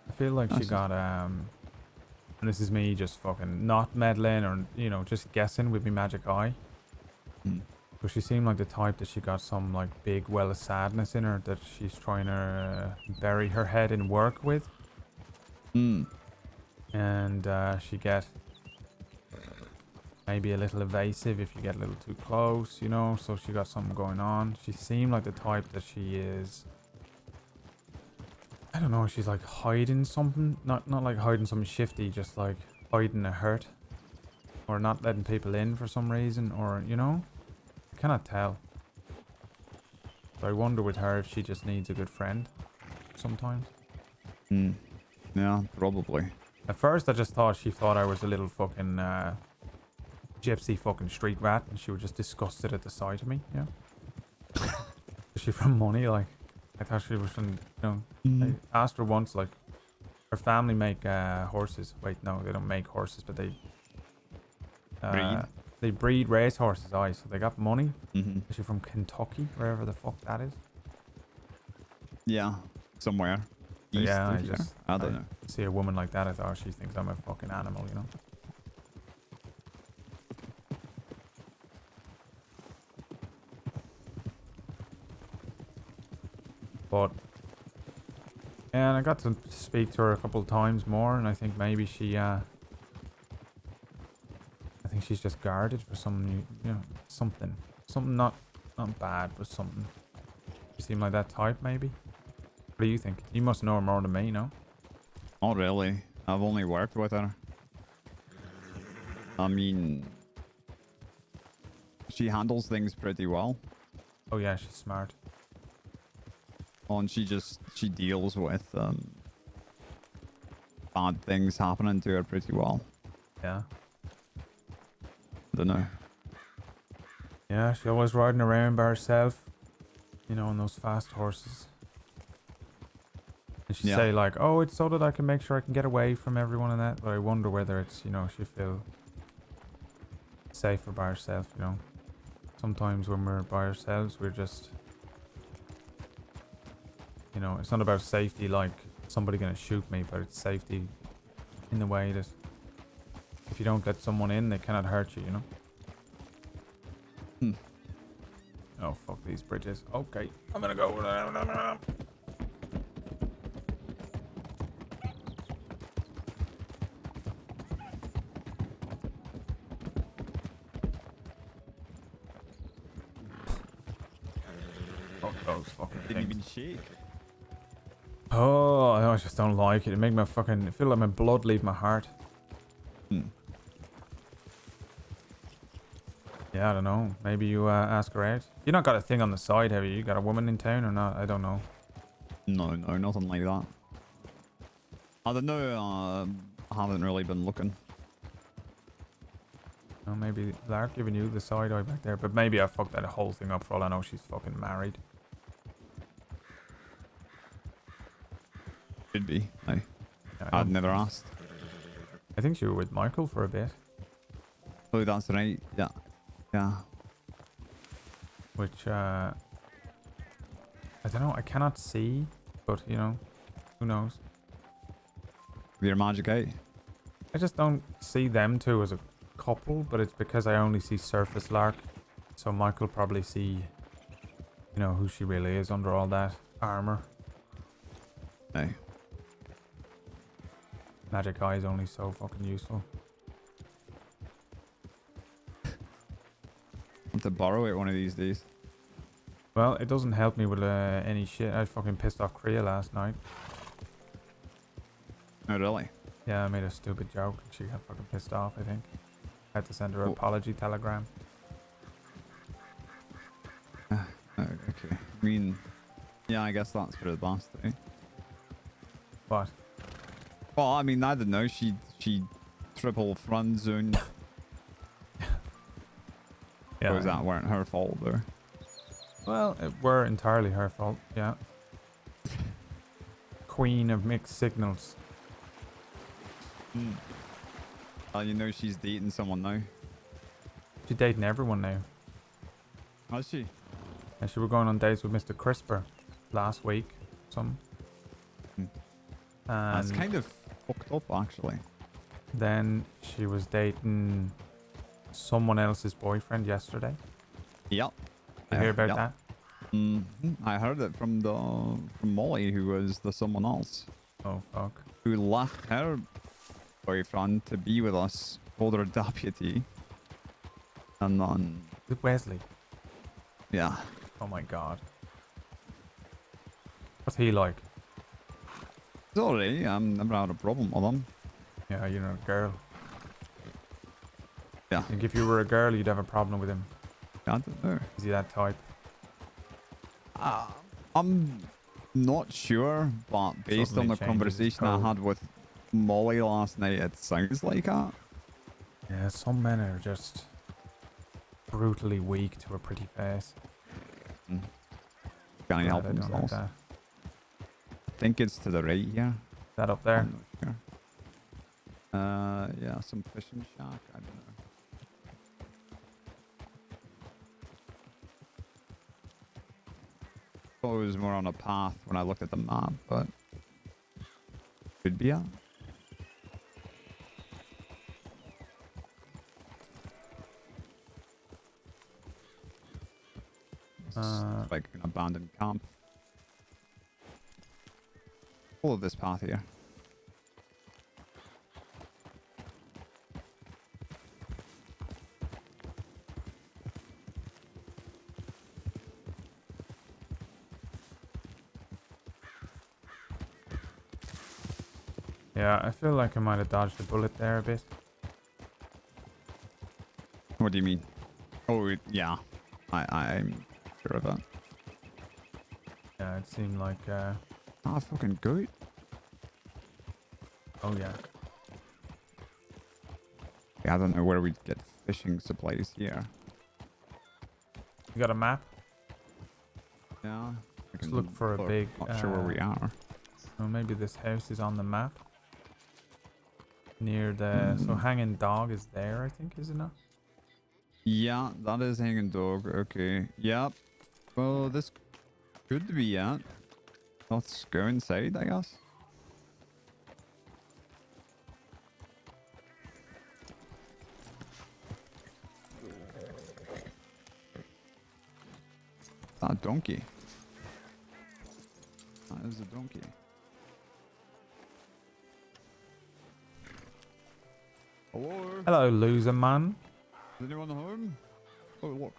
I feel like she got, and this is me just fucking not meddling or, you know, just guessing with my magic eye. But she seemed like the type that she got some, like, big well of sadness in her that she's trying to bury her head in work with. And she get maybe a little evasive if you get a little too close, you know, so she got something going on. She seemed like the type that she is, I don't know, she's like hiding something, not like hiding something shifty, just like hiding a hurt or not letting people in for some reason, or, you know, I cannot tell. So I wonder with her if she just needs a good friend sometimes. Yeah, probably. At first I just thought she thought I was a little fucking gypsy fucking street rat and she was just disgusted at the sight of me, yeah. Is she from money? Like, I thought she was from, you know, I asked her once, like, her family make horses. Wait, no, they don't make horses, but they breed? They breed race horses, aye, so they got money. Mhm. Is she from Kentucky, wherever the fuck that is? Yeah, somewhere. So East yeah, of here. I don't know. See a woman like that, I thought she thinks I'm a fucking animal, you know? But yeah, and I got to speak to her a couple of times more, and I think maybe she, I think she's just guarded for some, you know, something not bad, but something. You seem like that type, maybe. What do you think? You must know her more than me, no? Not really. I've only worked with her. I mean, she handles things pretty well. Oh yeah, she's smart. Oh, and she deals with bad things happening to her pretty well. Yeah. I don't know. Yeah, she always riding around by herself, you know, on those fast horses. And she'd Yeah. say like, oh, it's so that I can make sure I can get away from everyone and that. But I wonder whether it's, you know, she feel safer by herself, you know. Sometimes when we're by ourselves, we're just, you know, it's not about safety like somebody gonna shoot me, but it's safety in the way that if you don't let someone in, they cannot hurt you, you know. Oh, fuck these bridges. Okay, I'm gonna go. Fuck those fucking Didn't things. even shake. Oh, I just don't like it. It makes my fucking, I feel like my blood leave my heart. Yeah, I don't know. Maybe you ask her out. You not got a thing on the side, have you? You got a woman in town or not? I don't know. No, nothing like that. I don't know. I haven't really been looking. Oh, maybe Lark giving you the side eye back there, but maybe I fucked that whole thing up for all I know. She's fucking married. Could be. Yeah, I'd never asked. I think you were with Michael for a bit. Oh, that's right. Yeah. Yeah. Which, I don't know. I cannot see, but, you know, who knows? Your magic out. I just don't see them two as a couple, but it's because I only see surface Lark. So Michael probably see, you know, who she really is under all that armor. Hey. Magic eye is only so fucking useful. I want to borrow it one of these days. Well, it doesn't help me with any shit. I fucking pissed off Kriya last night. Oh, really? Yeah, I made a stupid joke. She got fucking pissed off, I think. I had to send her an apology telegram. Okay. I mean, yeah, I guess that's for the best, eh? What? Well, I mean, I don't know. She triple front zone. Yeah. Or was that weren't her fault, though? Well, it were entirely her fault, yeah. Queen of mixed signals. You know she's dating someone now. She's dating everyone now. Has she? And she were going on dates with Mr. Crisper last week. And That's kind of fucked up, actually. then she was dating someone else's boyfriend yesterday. Yep. You hear about Yep. that? I heard it from Molly, who was the someone else. Oh, fuck. Who left her boyfriend to be with us, older deputy. And then... Is it Wesley? Yeah. Oh my god. What's he like? Sorry, I've never had a problem with him. Yeah, you're a girl. Yeah. I think if you were a girl, you'd have a problem with him. I don't know. Is he that type? I'm not sure, but based Suddenly on the changes his conversation I code. had with Molly last night, it sounds like that. Yeah, some men are just brutally weak to a pretty face. Can't Glad help I don't have themselves. that. I think it's to the right here. That up there? I'm not sure. Yeah, some fishing shack. I don't know. Thought it was more on a path when I looked at the map, but could be out. Like an abandoned camp. Follow this path here. Yeah, I feel like I might have dodged a bullet there a bit. What do you mean? Oh, yeah. I'm sure of that. Yeah, it seemed like... Ah, fucking goat. Oh, yeah. Yeah, I don't know where we'd get fishing supplies here. You got a map? Yeah. Let's look for a big... Not sure where we are. Oh, maybe this house is on the map. Near the... So Hanging Dog is there, I think, is it not? Yeah, that is Hanging Dog. Okay. Yep. Well, this could be it. Let's go inside, I guess. That donkey. That is a donkey. Hello? Hello, loser man. Is anyone home? Oh, look.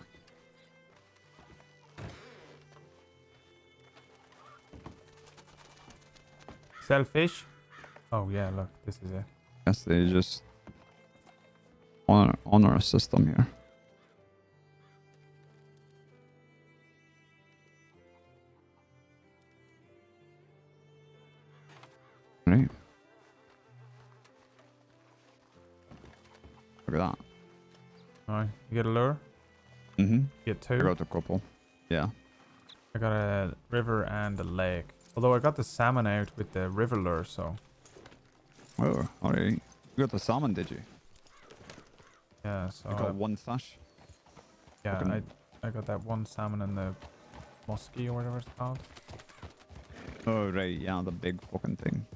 Selfish? Oh, yeah, look, this is it. Guess they just honor a system here. You get a lure? Mm-hmm. You get 2? I got a couple. Yeah. I got a river and a lake. Although I got the salmon out with the river lure, so... Oh, alright. You got the salmon, did you? Yeah, so... You got one fish? Yeah, Fucking- I got that one salmon and the muskie or whatever it's called. Oh, right. Yeah, the big fucking thing.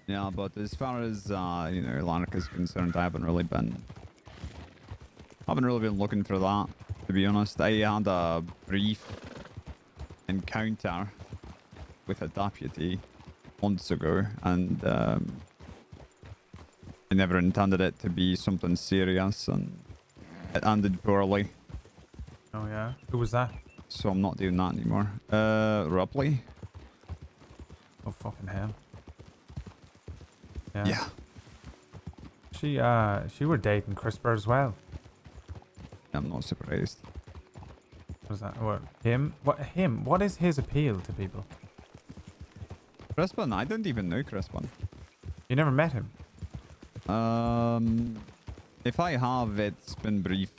Yeah, but as far as you know, Lanark is concerned, I haven't really been looking for that, to be honest. I had a brief encounter with a deputy months ago, and I never intended it to be something serious, and it ended poorly. Oh yeah? Who was that? So I'm not doing that anymore. Ripley? Oh fucking hell. Yeah. She were dating CRISPR as well. I'm not surprised. What is that? What? Him? What? Him? What is his appeal to people? Crispin? I don't even know Crispin. You never met him? If I have, it's been brief.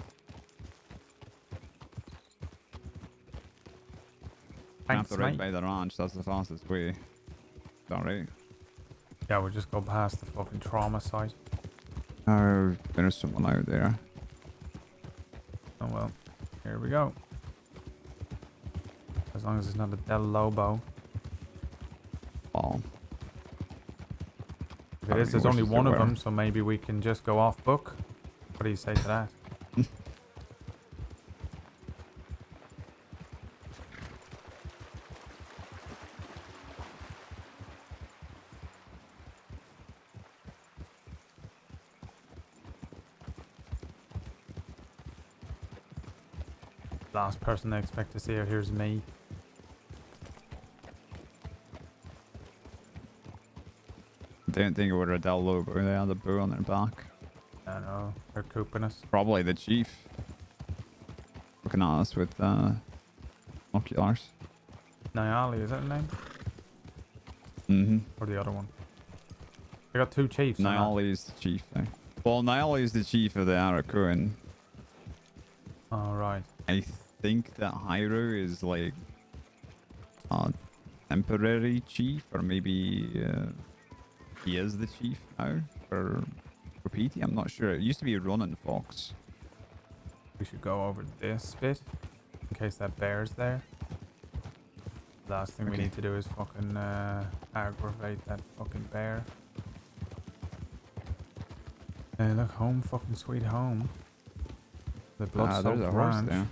Thanks, After right mate. by the ranch, that's the fastest way. Alright. Yeah, we'll just go past the fucking trauma site. Oh, there's someone out there. Oh well. Here we go. As long as it's not a Del Lobo. Oh. If it is, there's only one of them, so maybe we can just go off book. What do you say to that? Last person I expect to see out here is me. Don't think it were a Del Lobo. They had a bow on their back. I know. They're cooping us. Probably the chief. Looking at us with oculars. Nyali, is that her name? Mm-hmm. Or the other one? I got 2 chiefs. Nyali is the chief. Well, Nyali is the chief of the Arakuan. Oh, right. I think that Hyro is like a temporary chief, or maybe he is the chief now for PT. I'm not sure. It used to be Ronin Fox. We should go over this bit in case that bear's there. Last thing we Okay. need to do is fucking aggravate that fucking bear. Hey, look, home, fucking sweet home. The blood There's a horse ranch. there.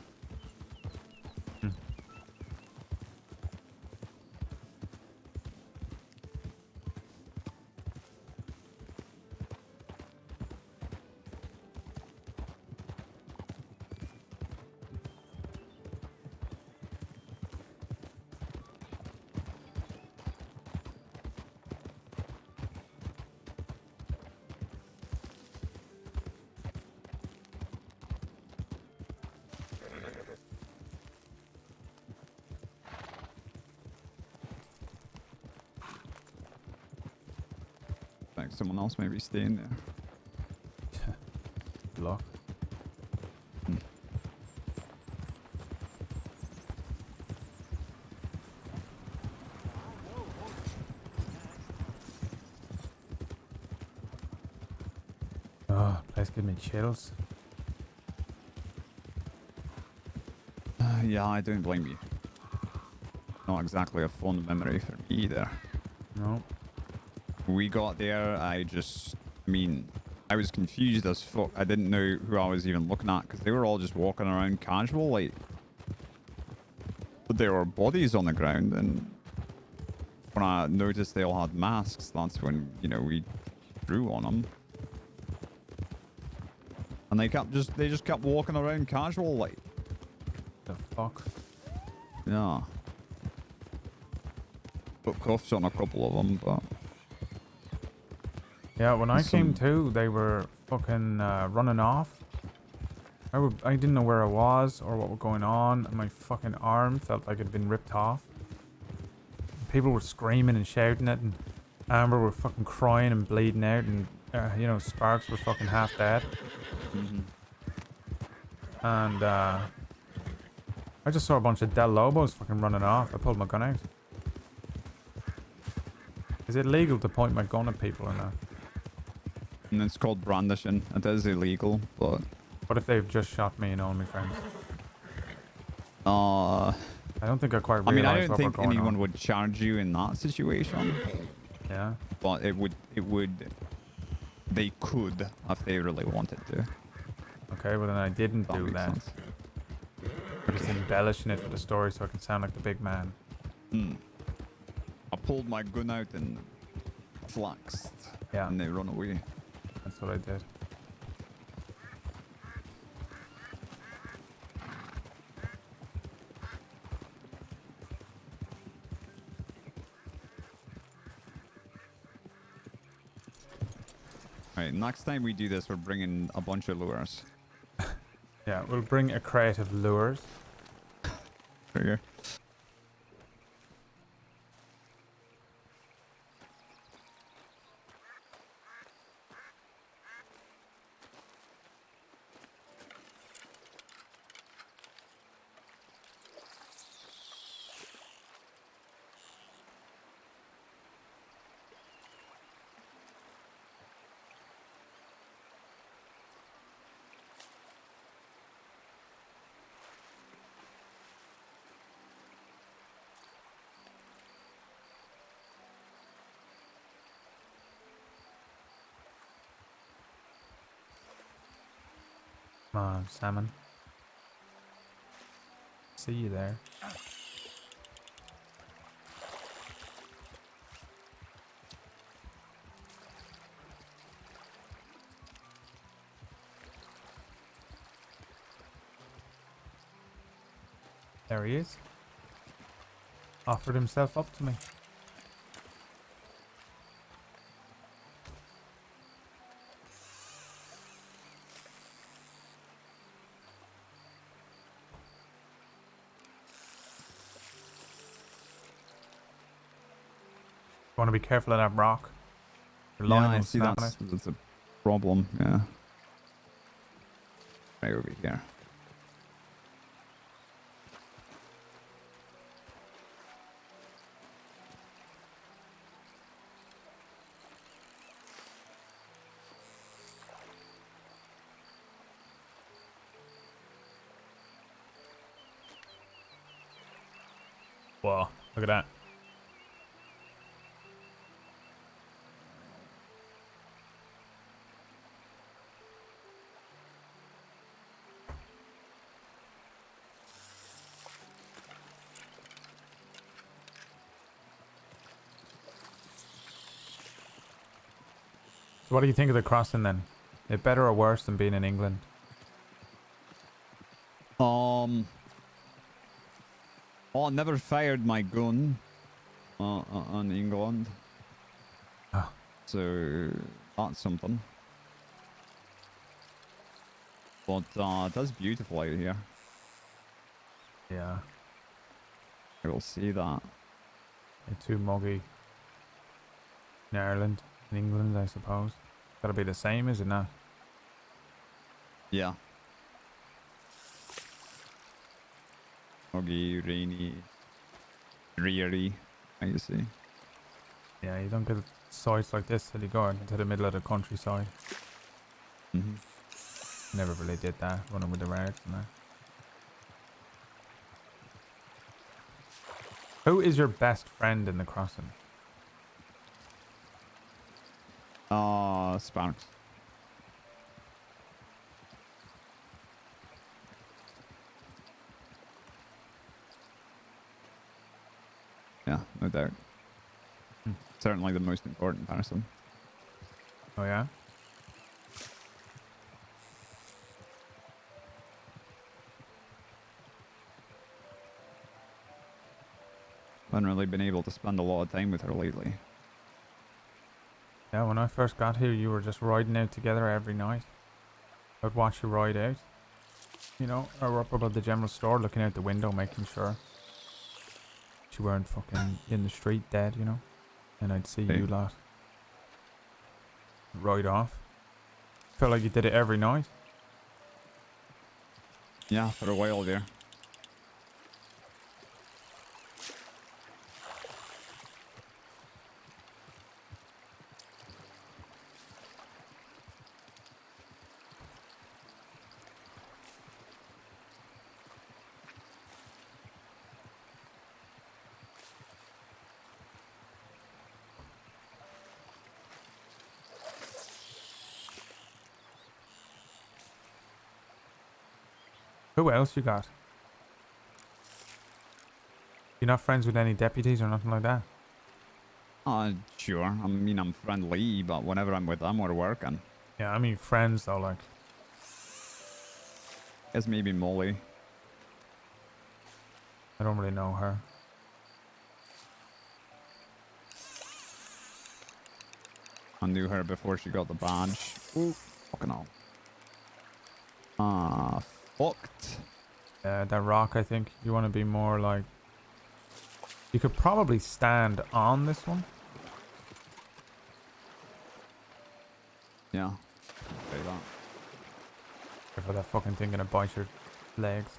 Like someone else may be staying there. Good luck. Oh, place gives me chills. Yeah, I don't blame you. Not exactly a fond memory for me either. No. We got there, I mean, I was confused as fuck. I didn't know who I was even looking at because they were all just walking around casual, like. But there were bodies on the ground, and when I noticed they all had masks, that's when, you know, we drew on them. And they just kept walking around casual, like. The fuck? Yeah. Put cuffs on a couple of them, but Yeah, when I came Some- to, they were fucking running off. I didn't know where I was or what was going on. And my fucking arm felt like it'd been ripped off. People were screaming and shouting it, and Amber were fucking crying and bleeding out, and you know, Sparks were fucking half dead. And I just saw a bunch of Del Lobos fucking running off. I pulled my gun out. Is it legal to point my gun at people or not? And it's called brandishing. It is illegal, but... What if they've just shot me and OnlyFriends? I don't think I quite I mean, I realised don't what we're think going anyone on. would charge you in that situation. Yeah. But it would... They could, if they really wanted to. Okay, well then I didn't do makes that. sense. I'm just embellishing it for the story so I can sound like the big man. I pulled my gun out and flexed. Yeah. And they run away. That's what I did. Alright, next time we do this, we're bringing a bunch of lures. Yeah, we'll bring a crate of lures. Trigger. Come on, salmon. See you there. There he is. Offered himself up to me. Want to be careful of that rock. Your Yeah, line I will see snap on it. that's a problem, yeah. Right over here. Whoa, look at that. So what do you think of the crossing then? Is it better or worse than being in England? Oh, I never fired my gun on England. Oh. So that's something. But it is beautiful out here. Yeah. I will see that. It's too muggy. In Ireland, in England, I suppose. Gotta be the same, is it not? Yeah. Muggy, rainy, dreary, I see. Yeah, you don't get sites like this till you go out into the middle of the countryside. Never really did that, running with the rags and that. Who is your best friend in the crossing? Sparks. Yeah, no doubt. Certainly the most important person. Oh yeah? I haven't really been able to spend a lot of time with her lately. Yeah, when I first got here, you were just riding out together every night. I'd watch you ride out. You know, I were up above the general store looking out the window, making sure you weren't fucking in the street dead, you know? And I'd see you lot ride off. Felt like you did it every night. Yeah, for a while there. Who else you got? You're not friends with any deputies or nothing like that? Sure. I mean, I'm friendly, but whenever I'm with them, we're working. Yeah, I mean friends though, like. Guess maybe Molly. I don't really know her. I knew her before she got the badge. Ooh, fucking hell. Fucked. That rock, I think. You want to be more like... You could probably stand on this one. Yeah. Say that. Careful, that fucking thing gonna bite your legs.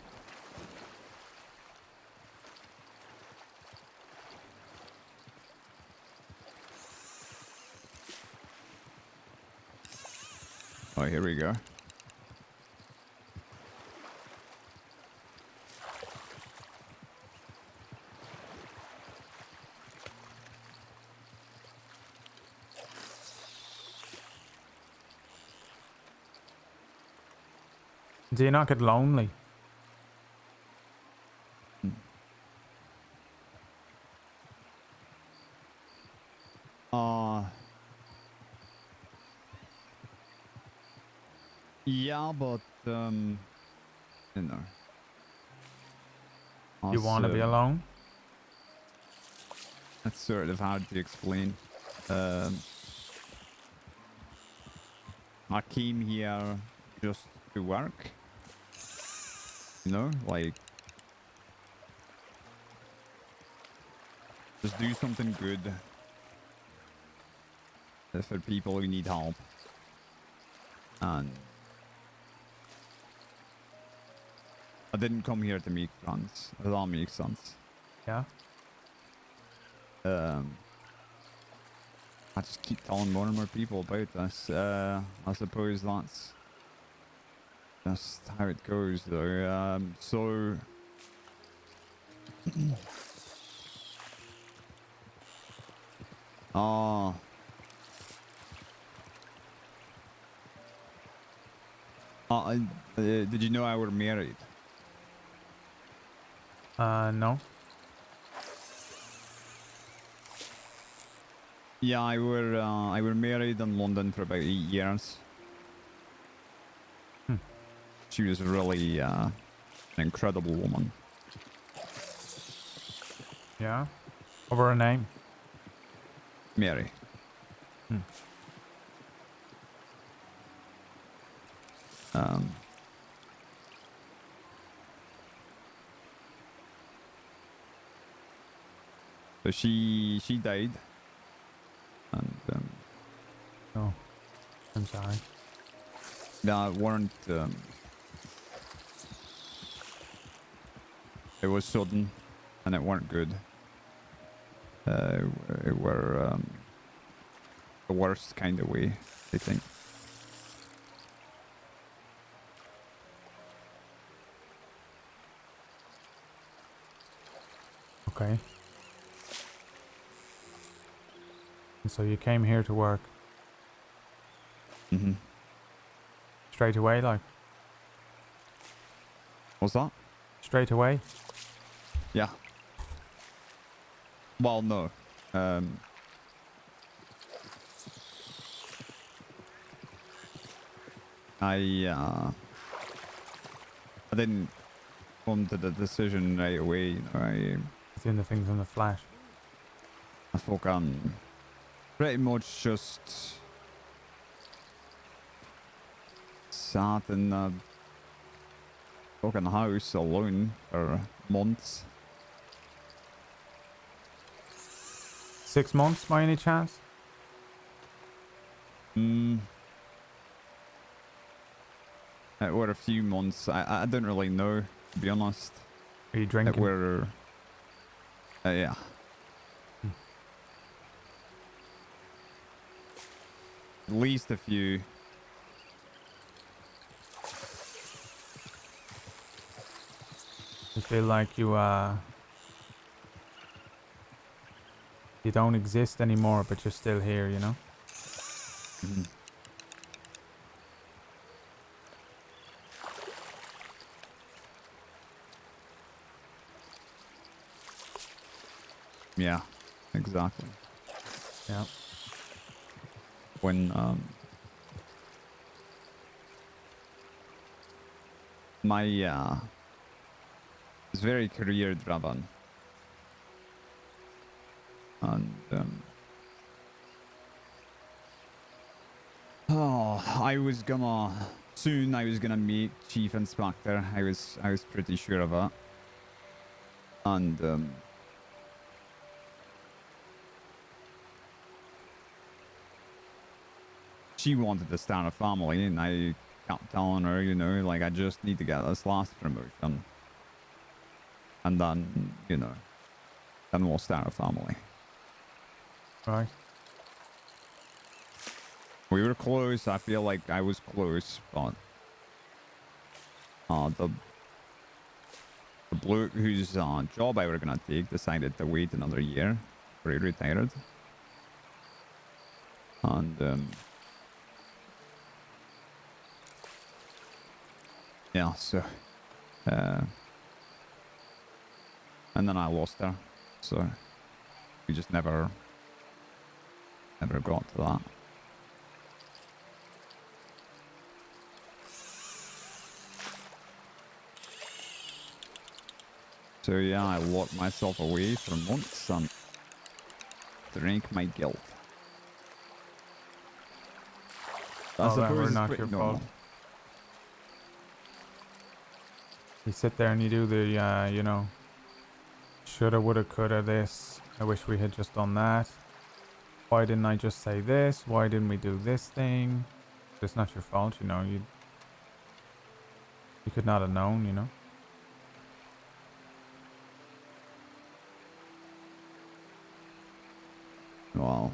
Oh, here we go. Do you not get lonely? Yeah, but, you know. You want to be alone? That's sort of hard to explain. I came here just to work. You know, like... Just do something good. For people who need help. And... I didn't come here to make friends. If that makes sense. Yeah? I just keep telling more and more people about this. I suppose that's just how it goes, though. So... did you know I were married? No. Yeah, I were married in London for about 8 years. She was really an incredible woman. Yeah? What were her name? Mary. So she died. And oh, I'm sorry. That weren't it was sudden and it weren't good. It were the worst kind of way, I think. Okay. And so you came here to work? Mm-hmm. Straight away, like? What's that? Straight away? Yeah. Well, no. I didn't come to the decision right away. You know, Doing the things in the flash. I fucking pretty much just sat in the fucking house alone for months. 6 months by any chance? It were a few months. I don't really know, to be honest. Are you drinking? It were... yeah. At least a few. You feel like you don't exist anymore, but you're still here, you know? Yeah, exactly. Yeah. When my it's very career driven, and I was gonna meet Chief Inspector. I was pretty sure of it, and she wanted to start a family, and I kept telling her, you know, like, I just need to get this last promotion. And then, you know, then we'll start a family. Right. We were close. I feel like I was close, but the bloke whose job I were gonna take decided to wait another year before he retired. And yeah, so and then I lost her, so we just never got to that. So yeah, I locked myself away for months and drank my guilt. I suppose it's pretty normal. You sit there and you do the, you know, shoulda, woulda, coulda this. I wish we had just done that. Why didn't I just say this? Why didn't we do this thing? It's not your fault, you know. You could not have known, you know. Wow.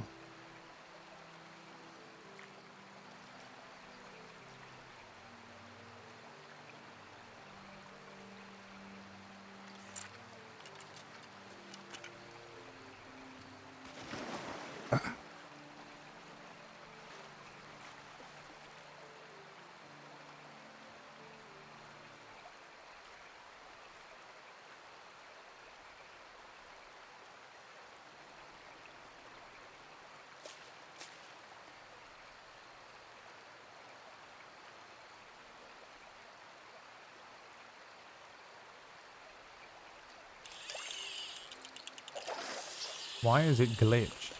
Why is it glitched?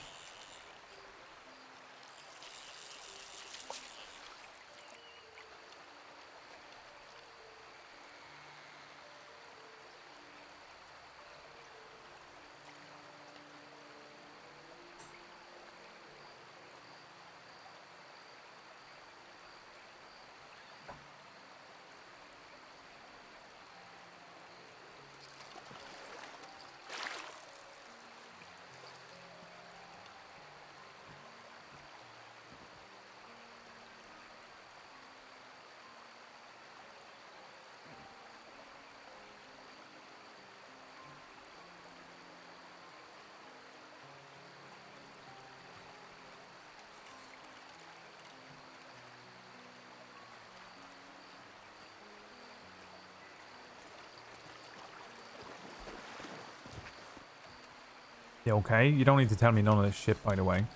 Yeah, okay. You don't need to tell me none of this shit, by the way.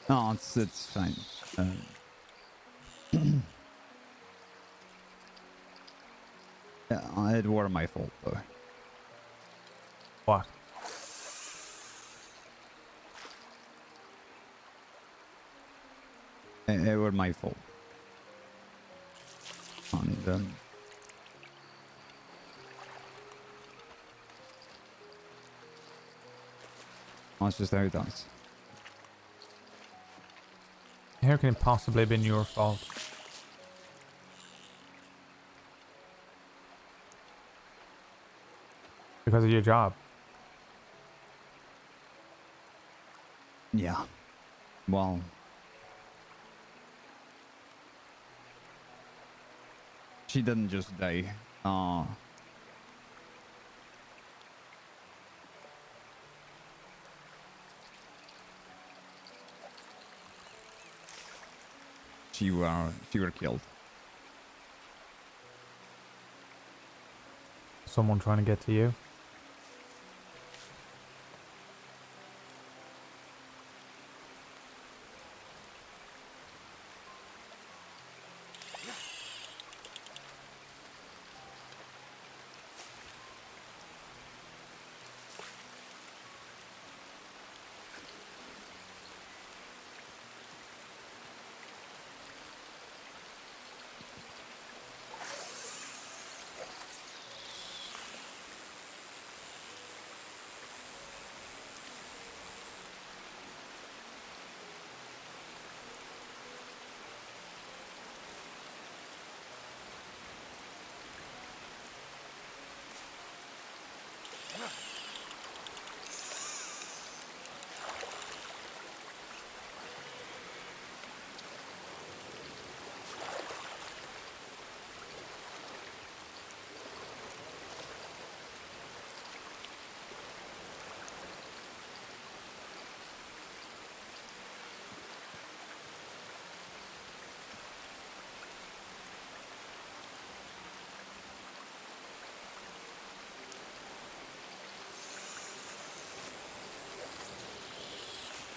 No, it's fine. Yeah, it were my fault though. What? It was my fault. And that's just how it does. How can it possibly have been your fault? Because of your job. Yeah. Well. She didn't just die. She were killed. Someone trying to get to you.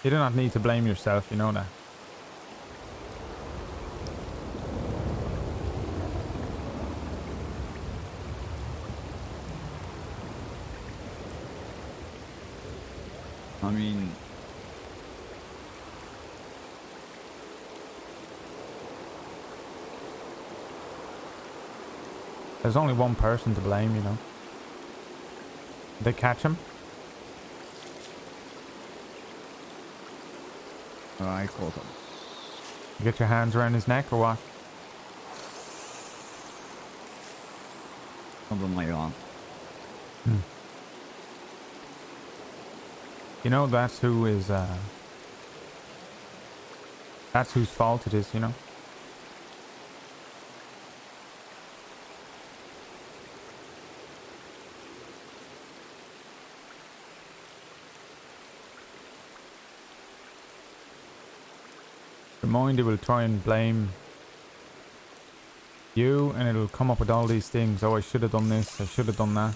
You do not need to blame yourself, you know that. I mean, there's only one person to blame, you know. Did they catch him? I caught him. You get your hands around his neck or what? Something like that. You know, that's who is, that's whose fault it is, you know? The mind, it will try and blame you, and it'll come up with all these things. Oh, I should have done this, I should have done that.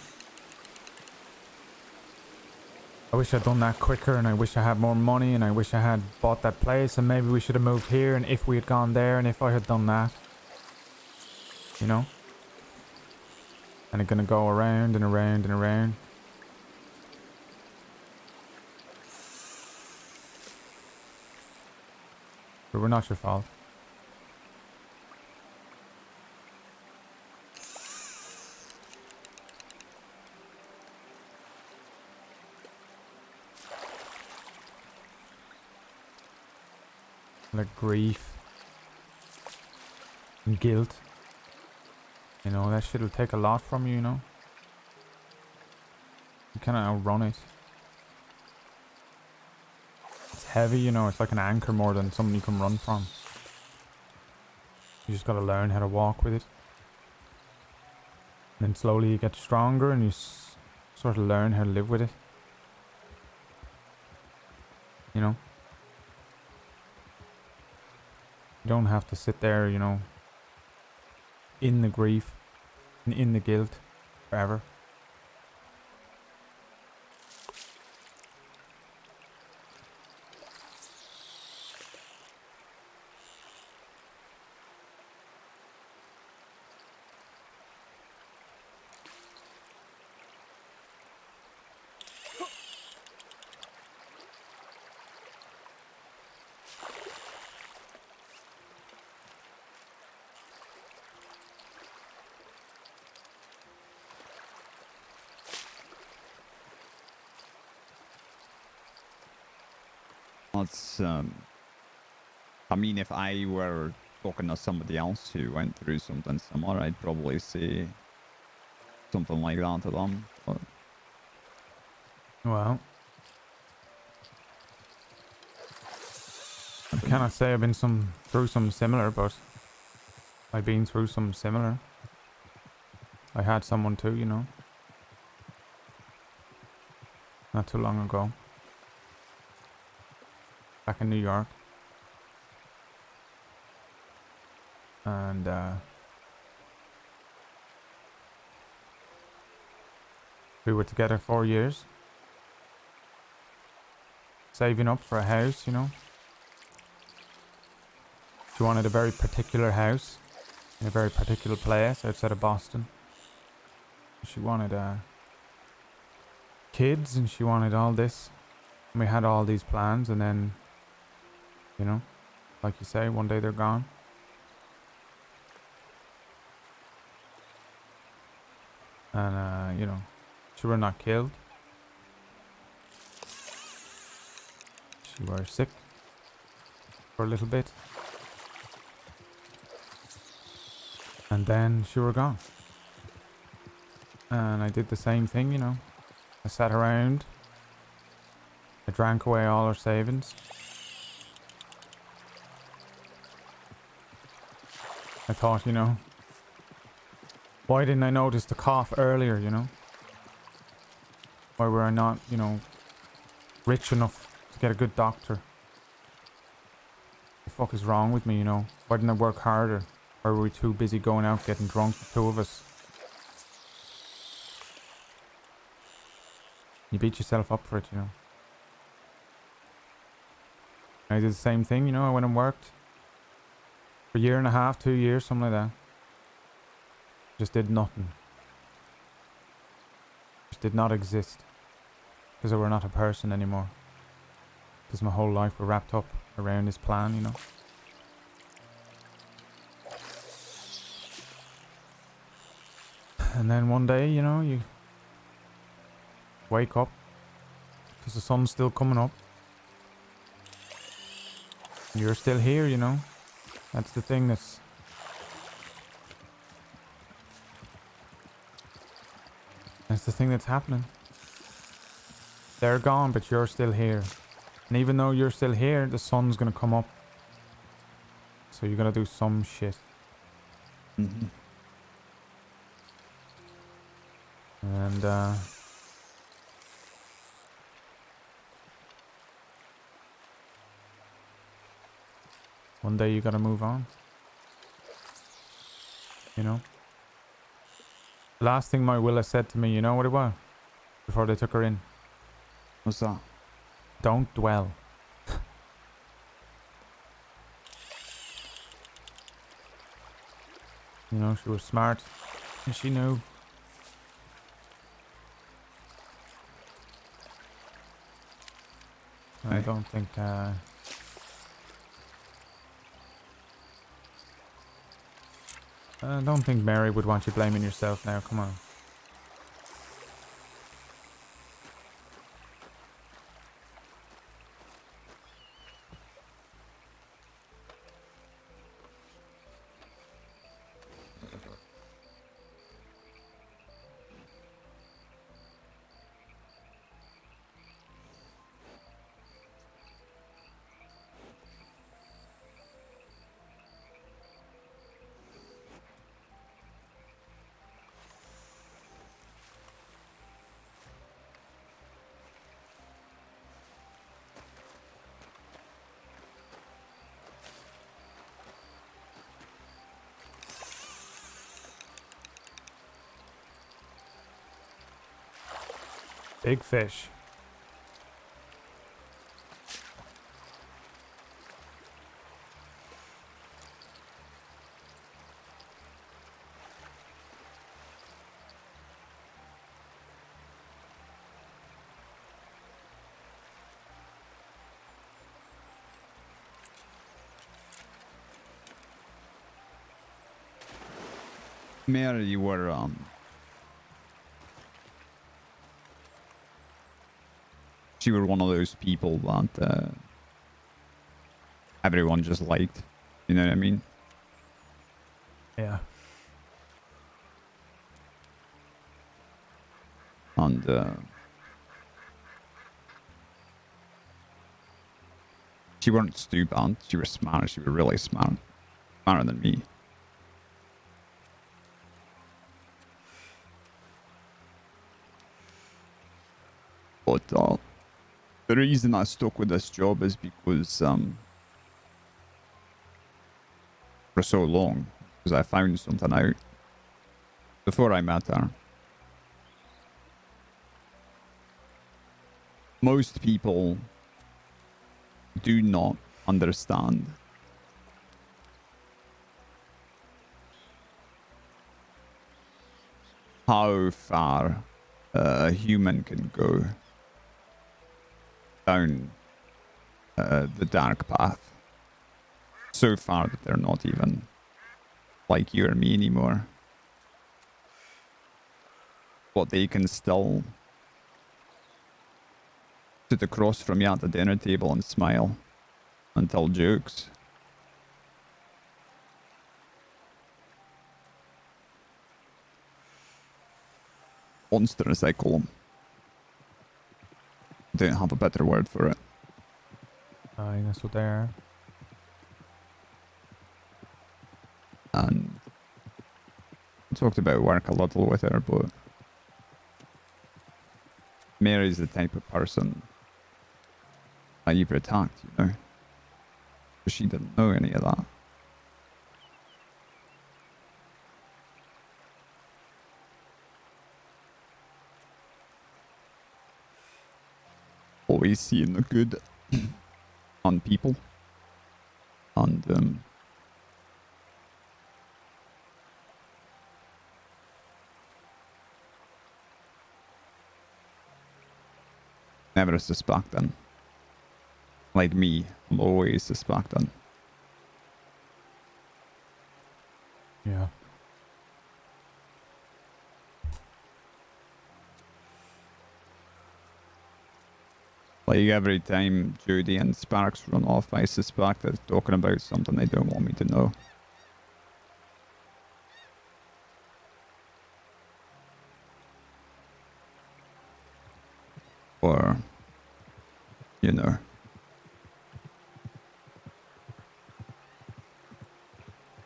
I wish I'd done that quicker, and I wish I had more money, and I wish I had bought that place, and maybe we should have moved here, and if we had gone there, and if I had done that. You know? And it's gonna go around and around and around. But we're not your fault. Like grief and guilt. You know, that shit'll take a lot from you, you know? You cannot outrun it. It's heavy, you know, it's like an anchor more than something you can run from. You just gotta learn how to walk with it. And then slowly you get stronger and you sort of learn how to live with it. You know? You don't have to sit there, you know, in the grief and in the guilt forever. That's, I mean, if I were talking to somebody else who went through something similar, I'd probably say something like that to them. But Well, I cannot say I've been through some similar, but I've been through some similar. I had someone too, you know, not too long ago, back in New York, and we were together 4 years, saving up for a house, you know. She wanted a very particular house in a very particular place outside of Boston. She wanted kids, and she wanted all this. And we had all these plans, and then, you know, like you say, one day they're gone. And, you know, she were not killed. She were sick for a little bit. And then she were gone. And I did the same thing, you know. I sat around. I drank away all her savings. I thought, you know, why didn't I notice the cough earlier, you know? Why were I not, you know, rich enough to get a good doctor? What the fuck is wrong with me, you know? Why didn't I work harder? Why were we too busy going out getting drunk, the two of us? You beat yourself up for it, you know. I did the same thing, you know. I went and worked for a year and a half, 2 years, something like that. Just did nothing. Just did not exist. Because I were not a person anymore. Because my whole life were wrapped up around this plan, you know. And then one day, you know, you wake up because the sun's still coming up. You're still here, you know. That's the thing that's... That's the thing that's happening. They're gone, but you're still here. And even though you're still here, the sun's gonna come up. So you're gonna do some shit. Mm-hmm. And, one day you gotta move on. You know? The last thing my Willa said to me, you know what it was? Before they took her in. What's that? Don't dwell. You know, she was smart. And she knew. I don't think, I don't think Mary would want you blaming yourself now. Come on. Big fish. Mary, you were she were one of those people that everyone just liked. You know what I mean? Yeah. And she weren't stupid. She was smart. She was really smart. Smarter than me. But the reason I stuck with this job is because for so long, because I found something out before I met her. Most people do not understand how far a human can go down the dark path. So far that they're not even like you or me anymore. But they can still sit across from you at the dinner table and smile and tell jokes. Monsters, I call them. Don't have a better word for it. Aye, that's what they are. And I talked about work a little with her, but Mary's the type of person that you protect, you know? But she didn't know any of that. Always seeing the good on people. And never suspecting. Like me, I'm always suspecting. Yeah. Like every time Judy and Sparks run off, I suspect they're talking about something they don't want me to know. Or, you know.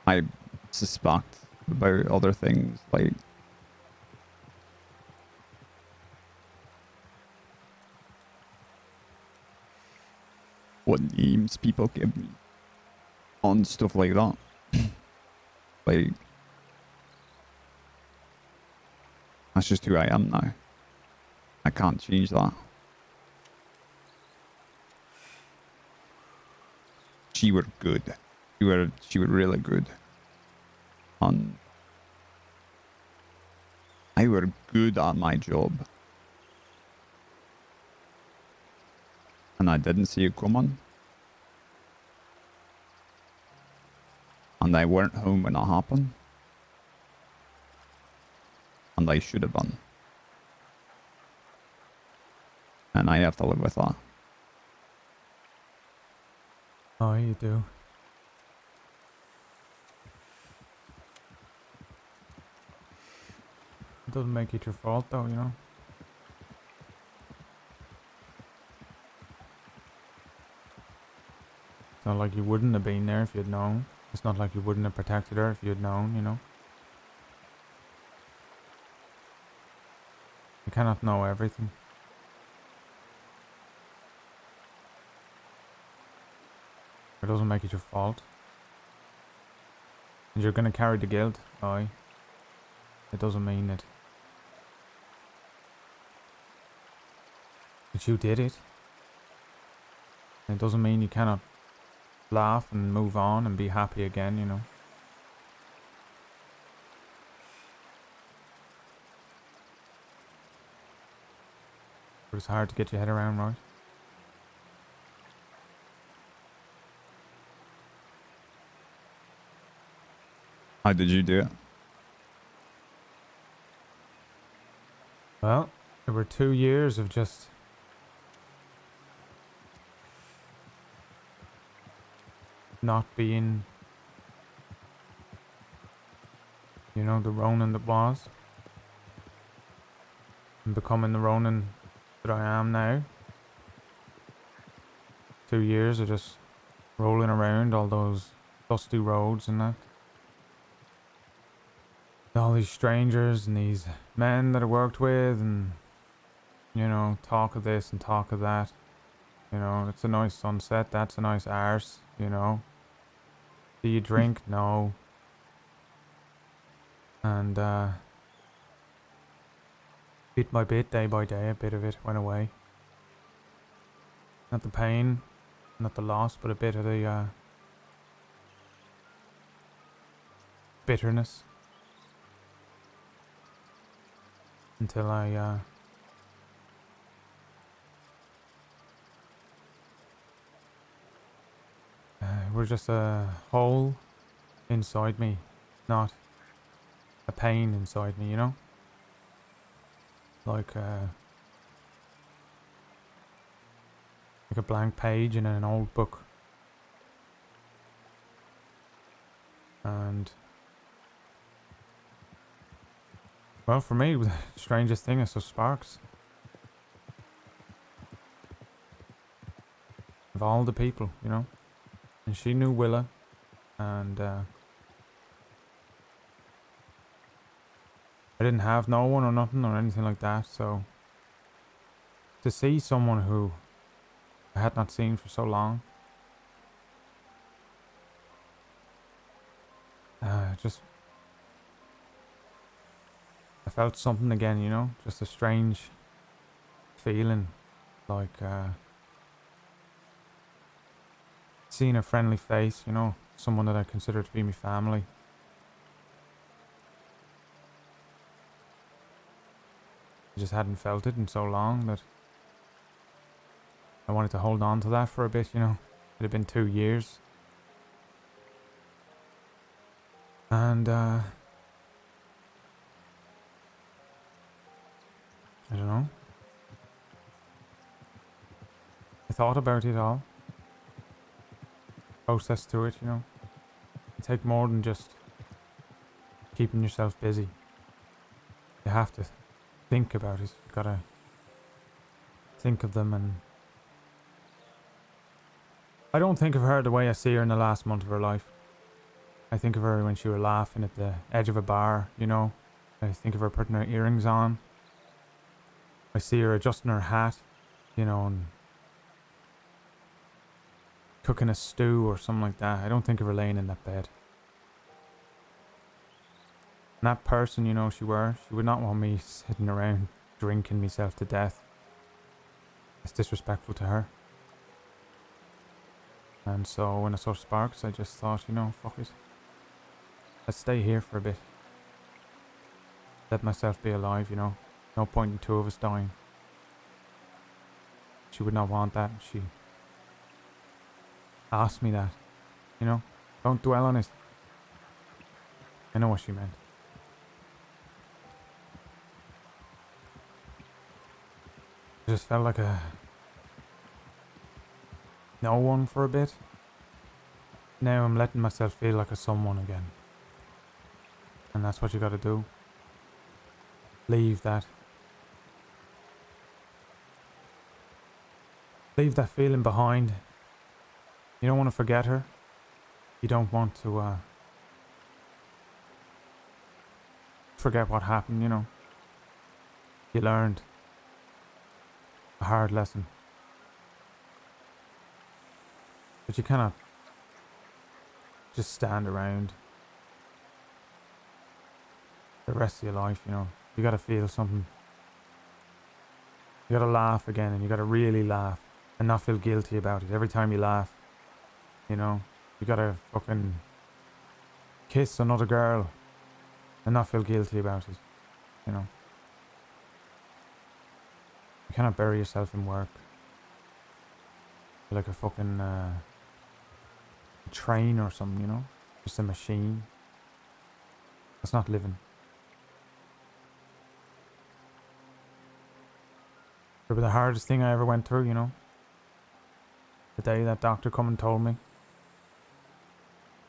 I suspect about other things like what names people give me on stuff like that. Like, that's just who I am now. I can't change that. She were good. She were really good. And I were good at my job. And I didn't see it coming. And I weren't home when it happened. And I should have been. And I have to live with that. Oh, you do. It doesn't make it your fault, though, you know? It's not like you wouldn't have been there if you'd known. It's not like you wouldn't have protected her if you'd known, you know? You cannot know everything. It doesn't make it your fault. And you're gonna carry the guilt, aye. It doesn't mean it. But you did it. It doesn't mean you cannot laugh and move on and be happy again, you know? But it's hard to get your head around, right? How did you do it? Well, there were 2 years of just not being, you know, the Ronin that was, and becoming the Ronin that I am now. 2 years of just rolling around all those dusty roads and that. All these strangers and these men that I worked with, and, you know, talk of this and talk of that. You know, it's a nice sunset, that's a nice arse, you know. Do you drink? No. And, bit by bit, day by day, a bit of it went away. Not the pain, not the loss, but a bit of the, bitterness. Until I, we're just a hole inside me, not a pain inside me, you know? Like a blank page in an old book. And, well, for me, the strangest thing is those sparks. Of all the people, you know? And she knew Willa, and I didn't have no one or nothing or anything like that, so to see someone who I had not seen for so long, just, I felt something again, you know? Just a strange feeling, like seeing a friendly face, you know? Someone that I consider to be my family. I just hadn't felt it in so long that I wanted to hold on to that for a bit, you know. It had been 2 years. And, I don't know. I thought about it all. Process to it, you know. You take more than just keeping yourself busy. You have to think about it. You gotta think of them, and I don't think of her the way I see her in the last month of her life. I think of her when she was laughing at the edge of a bar, you know. I think of her putting her earrings on. I see her adjusting her hat, you know, and cooking a stew or something like that. I don't think of her laying in that bed. And that person, you know, she would not want me sitting around drinking myself to death. It's disrespectful to her. And so when I saw sparks, I just thought, you know, fuck it. Let's stay here for a bit. Let myself be alive, you know. No point in two of us dying. She would not want that. She asked me that, you know. Don't dwell on it. I know what she meant. I just felt like a no one for a bit. Now I'm letting myself feel like a someone again. And that's what you gotta do. Leave that. Leave that feeling behind. You don't want to forget her. You don't want to forget what happened, you know. You learned a hard lesson. But you cannot just stand around the rest of your life, you know. You gotta feel something. You gotta laugh again, and you gotta really laugh and not feel guilty about it every time you laugh. You know, you gotta fucking kiss another girl and not feel guilty about it, you know. You cannot bury yourself in work. You're like a fucking train or something, you know. Just a machine. That's not living. It was the hardest thing I ever went through, you know. The day that doctor come and told me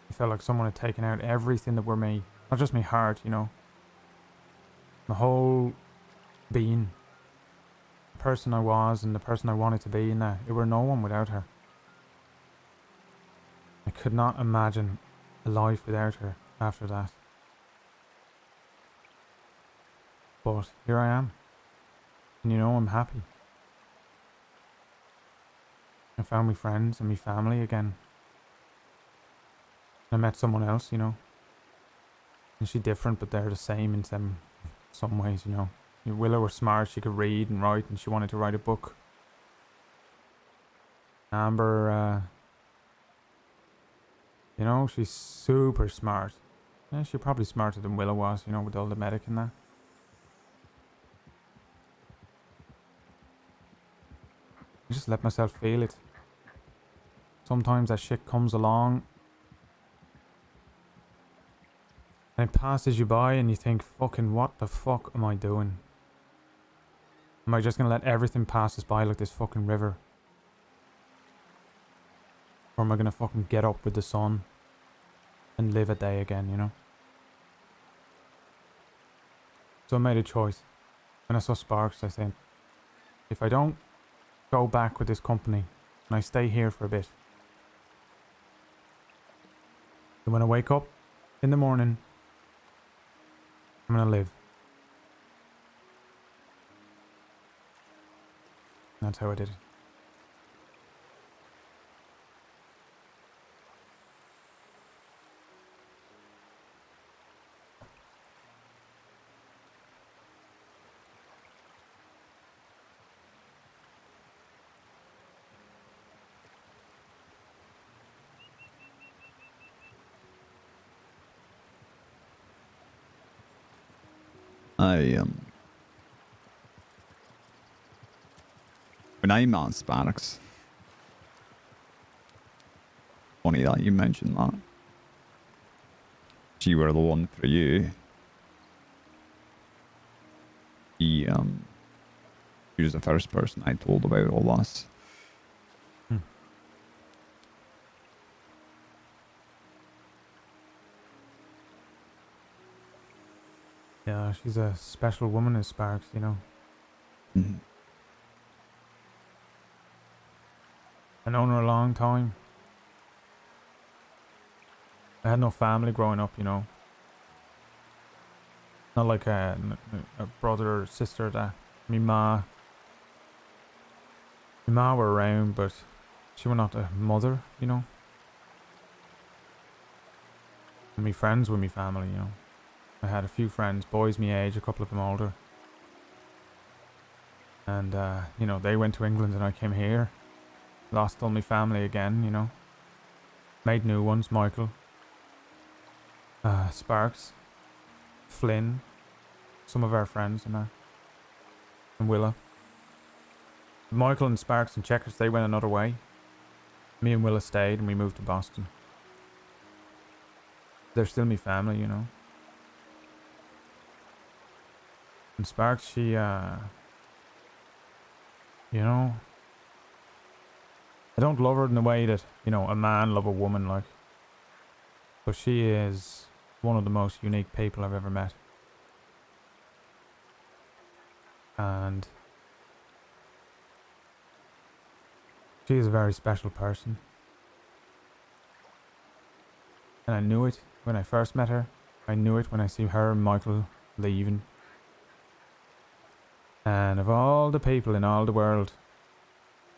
It felt like someone had taken out everything that were me. Not just my heart, you know. My whole being. The person I was and the person I wanted to be, and that it were no one without her. I could not imagine a life without her after that. But here I am. And you know, I'm happy. I found my friends and my family again. I met someone else, you know. And she's different, but they're the same in some ways, you know. Willow was smart, she could read and write, and she wanted to write a book. Amber, you know, she's super smart. Yeah, she's probably smarter than Willow was, you know, with all the medic and that. I just let myself feel it. Sometimes that shit comes along and it passes you by and you think, fucking what the fuck am I doing? Am I just gonna let everything pass us by like this fucking river? Or am I gonna fucking get up with the sun and live a day again, you know? So I made a choice. When I saw Sparks, I said, if I don't go back with this company and I stay here for a bit, then when I wake up in the morning, I'm gonna live. That's how I did it. When I'm on Sparks. Funny that you mentioned that. She were the one for you. She was the first person I told about all this. Yeah, she's a special woman, is Sparks, you know. I've known her a long time. I had no family growing up, you know. Not like a brother or sister that my ma were around, but she were not a mother, you know. And my friends were my family, you know. I had a few friends, boys my age, a couple of them older. And, you know, they went to England and I came here. Lost all my family again, you know. Made new ones, Michael. Sparks. Flynn. Some of our friends and that. And Willa. Michael and Sparks and Checkers, they went another way. Me and Willa stayed and we moved to Boston. They're still my family, you know. And Sparks, she, you know, I don't love her in the way that, you know, a man love a woman, like. But she is one of the most unique people I've ever met. And she is a very special person. And I knew it when I first met her. I knew it when I see her and Michael leaving. And of all the people in all the world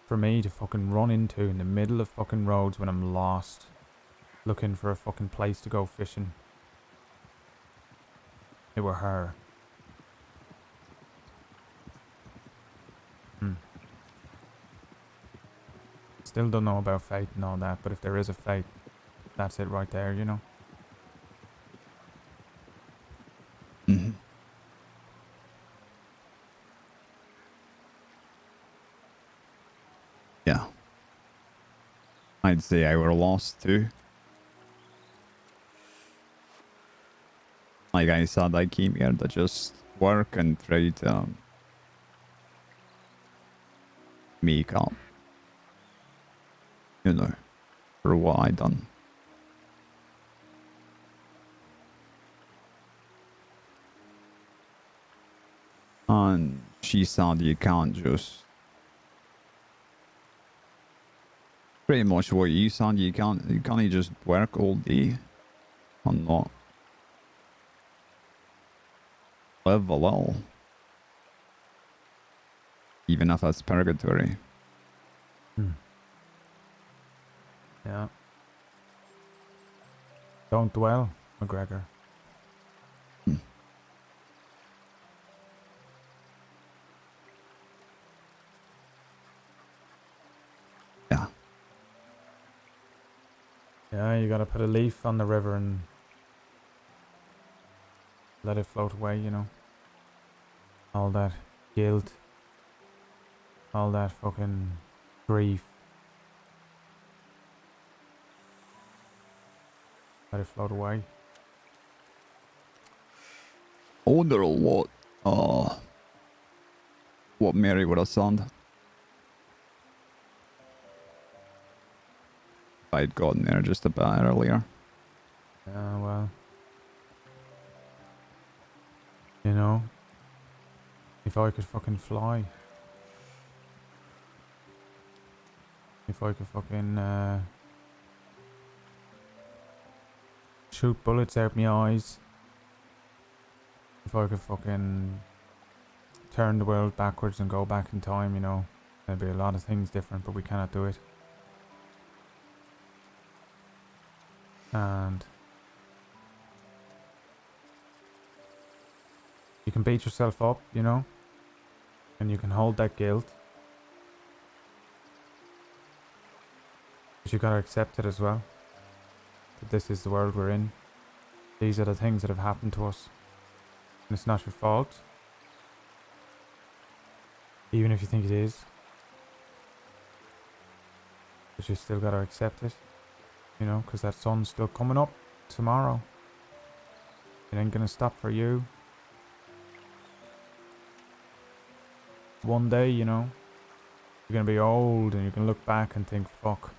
for me to fucking run into in the middle of fucking roads when I'm lost, looking for a fucking place to go fishing, it were her. Still don't know about fate and all that, but if there is a fate, that's it right there, you know. Yeah. I'd say I were lost too. Like I said, I came here to just work and try to make up, you know, for what I done. And she said you can't just... Pretty much what you said, you can't just work all day and not live a little. Even if it's purgatory. Yeah. Don't dwell, McGregor. Yeah. Yeah, you gotta put a leaf on the river and let it float away, you know. All that guilt. All that fucking grief. Let it float away. I wonder what Mary would have said. If I'd gotten there just a bit earlier. Yeah, well. You know. If I could fucking fly. If I could fucking shoot bullets out my eyes. If I could fucking turn the world backwards and go back in time, you know. There'd be a lot of things different, but we cannot do it. And you can beat yourself up, you know. And you can hold that guilt. But you gotta accept it as well. That this is the world we're in. These are the things that have happened to us. And it's not your fault. Even if you think it is. But you still gotta accept it. You know, because that sun's still coming up tomorrow. It ain't gonna stop for you. One day, you know, you're gonna be old and you can look back and think, fuck.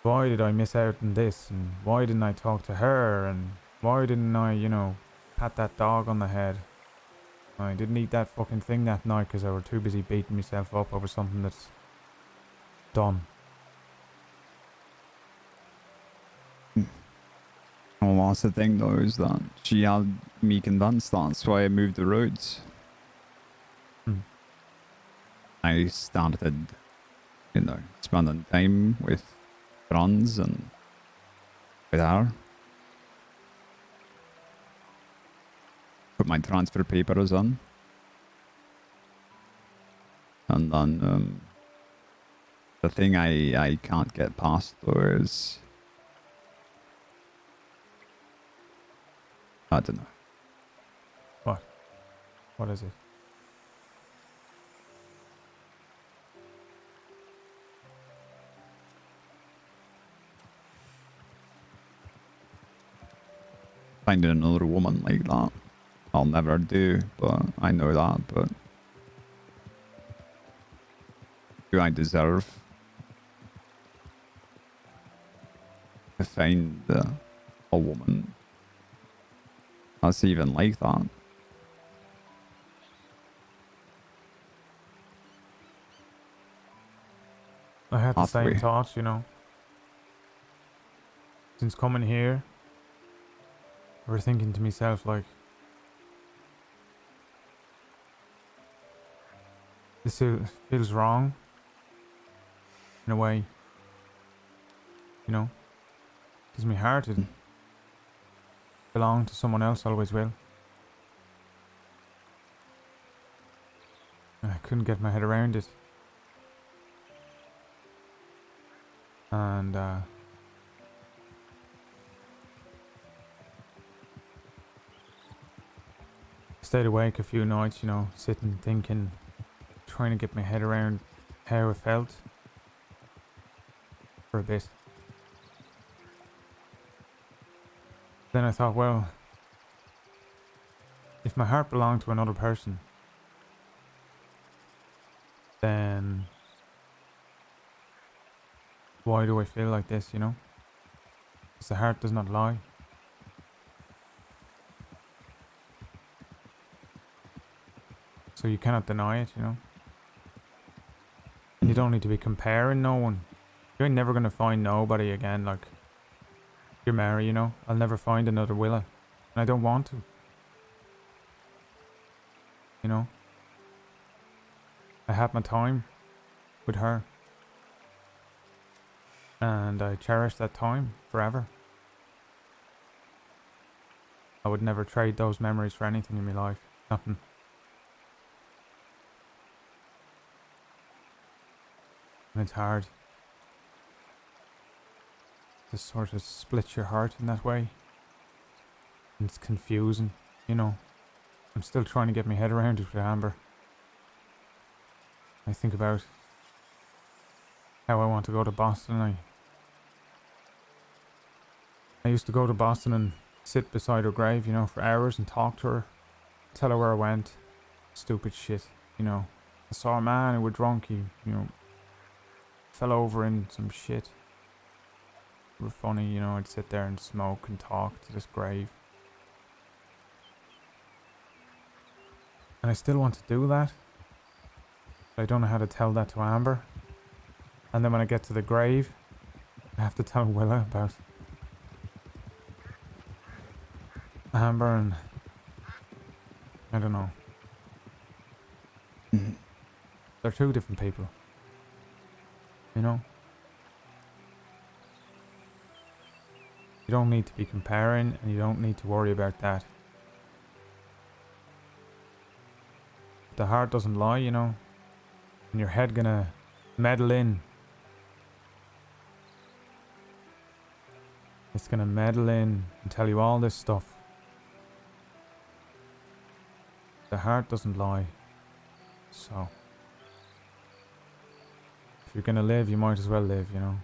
Why did I miss out on this? And why didn't I talk to her? And why didn't I, you know, pat that dog on the head? I didn't eat that fucking thing that night because I were too busy beating myself up over something that's done. Well, that's the thing though, is that she had me convinced that's why I moved the roads. I started, you know, spending time with friends and with her. Put my transfer papers in. And then the thing I can't get past though is... I don't know. What? What is it? Finding another woman like that, I'll never do, but I know that, but... Do I deserve to find a woman that's even like that? I had the same Halfway. thoughts, you know. Since coming here, I was thinking to myself, like, this feels wrong. In a way. You know? Because my heart didn't belong to someone else, always will. And I couldn't get my head around it. And stayed awake a few nights, you know, sitting, thinking, trying to get my head around how I felt for a bit. Then I thought, well, if my heart belonged to another person, then why do I feel like this, you know? Because the heart does not lie. So you cannot deny it, you know? And you don't need to be comparing no one. You ain't never gonna find nobody again, like... You're Mary, you know? I'll never find another Willa. And I don't want to. You know? I had my time with her. And I cherish that time forever. I would never trade those memories for anything in my life. Nothing. And it's hard to sort of split your heart in that way. And it's confusing, you know. I'm still trying to get my head around it with Amber. I think about how I want to go to Boston. I used to go to Boston and sit beside her grave, you know, for hours and talk to her. Tell her where I went. Stupid shit, you know. I saw a man who was drunk, he, you know, fell over in some shit. It were funny, you know, I'd sit there and smoke and talk to this grave. And I still want to do that. But I don't know how to tell that to Amber. And then when I get to the grave, I have to tell Willa about Amber, and I don't know. They're two different people. You know? You don't need to be comparing, and you don't need to worry about that. The heart doesn't lie, you know? And your head gonna meddle in. It's gonna meddle in and tell you all this stuff. The heart doesn't lie. So, if you're gonna live, you might as well live, you know?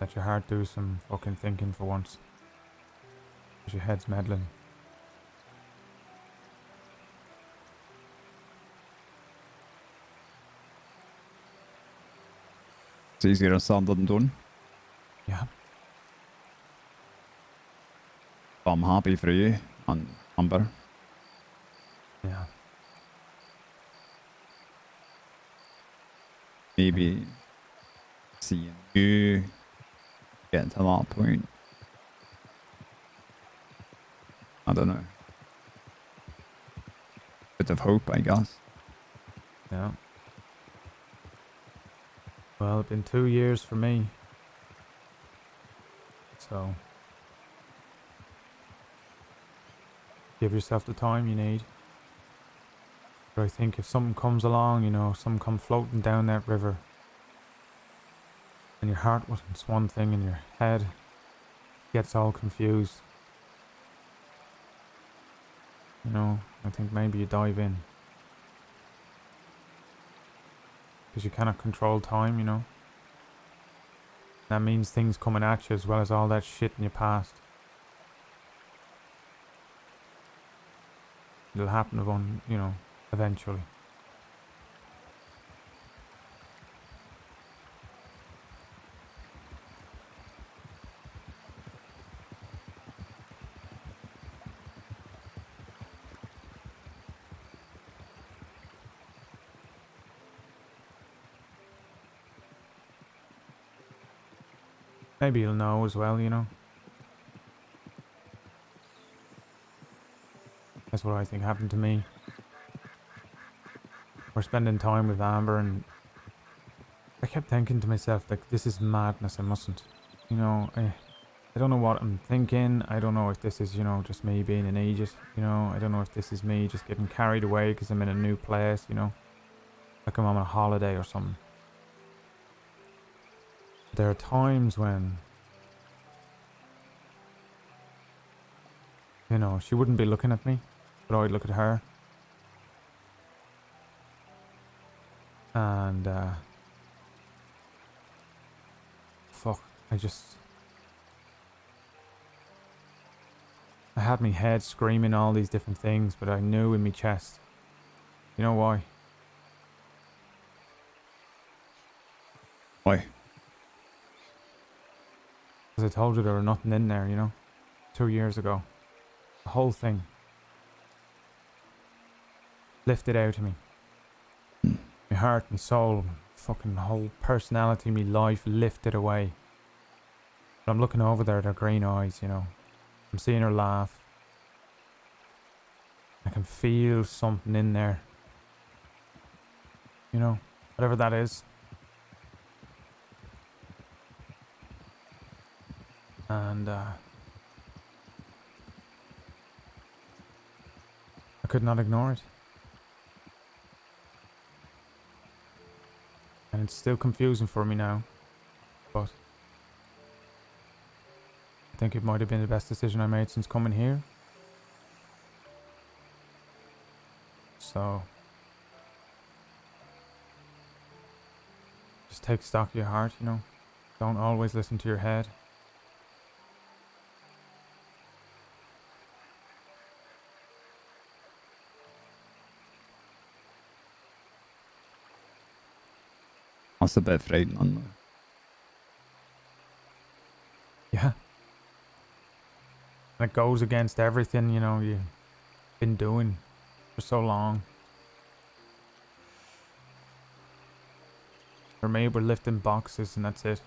Let your heart do some fucking thinking for once. Because your head's meddling. It's easier said than done. Yeah. I'm happy for you and Amber. Yeah. Maybe seeing you get to that point. I don't know. Bit of hope, I guess. Yeah. Well, it's been 2 years for me. So, give yourself the time you need. But I think if something comes along, you know, something come floating down that river, and your heart wants one thing and your head gets all confused, you know, I think maybe you dive in. Because you cannot control time, you know. That means things coming at you as well as all that shit in your past. It'll happen one, you know, eventually. Maybe you'll know as well, you know. That's what I think happened to me. We're spending time with Amber, and I kept thinking to myself, like, this is madness, I mustn't. You know, I don't know what I'm thinking. I don't know if this is, you know, just me being an idiot. You know, I don't know if this is me just getting carried away because I'm in a new place, you know. Like I'm on a holiday or something. There are times when, you know, she wouldn't be looking at me, but I'd look at her. And, fuck, I had my head screaming all these different things, but I knew in my chest. You know why? Why? Because I told you there was nothing in there, you know? 2 years ago. The whole thing. lifted out of me. My heart, my soul, fucking whole personality, my life lifted away. But I'm looking over there at her green eyes, you know. I'm seeing her laugh. I can feel something in there. You know, whatever that is. And I could not ignore it. And it's still confusing for me now. But I think it might have been the best decision I made since coming here. So just take stock of your heart, you know. Don't always listen to your head. That's a bit frightening though. Yeah. And it goes against everything, you know, you've been doing for so long. For me, we're lifting boxes and that's it.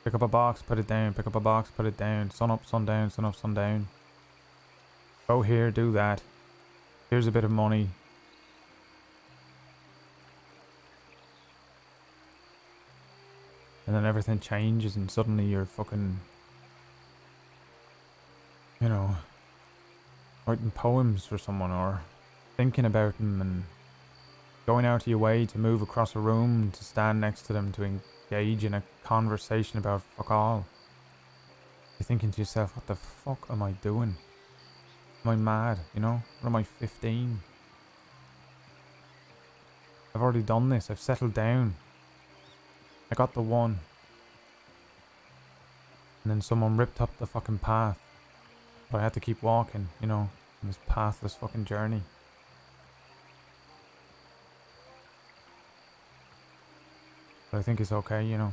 Pick up a box, put it down. Pick up a box, put it down. Sun up, sun down, sun up, sun down. Go here, do that. Here's a bit of money. And then everything changes and suddenly you're fucking, you know, writing poems for someone or thinking about them and going out of your way to move across a room to stand next to them to engage in a conversation about fuck all. You're thinking to yourself, what the fuck am I doing? Am I mad, you know? What am I, 15? I've already done this. I've settled down. I got the one. And then someone ripped up the fucking path. But I had to keep walking, you know, on this pathless fucking journey. But I think it's okay, you know.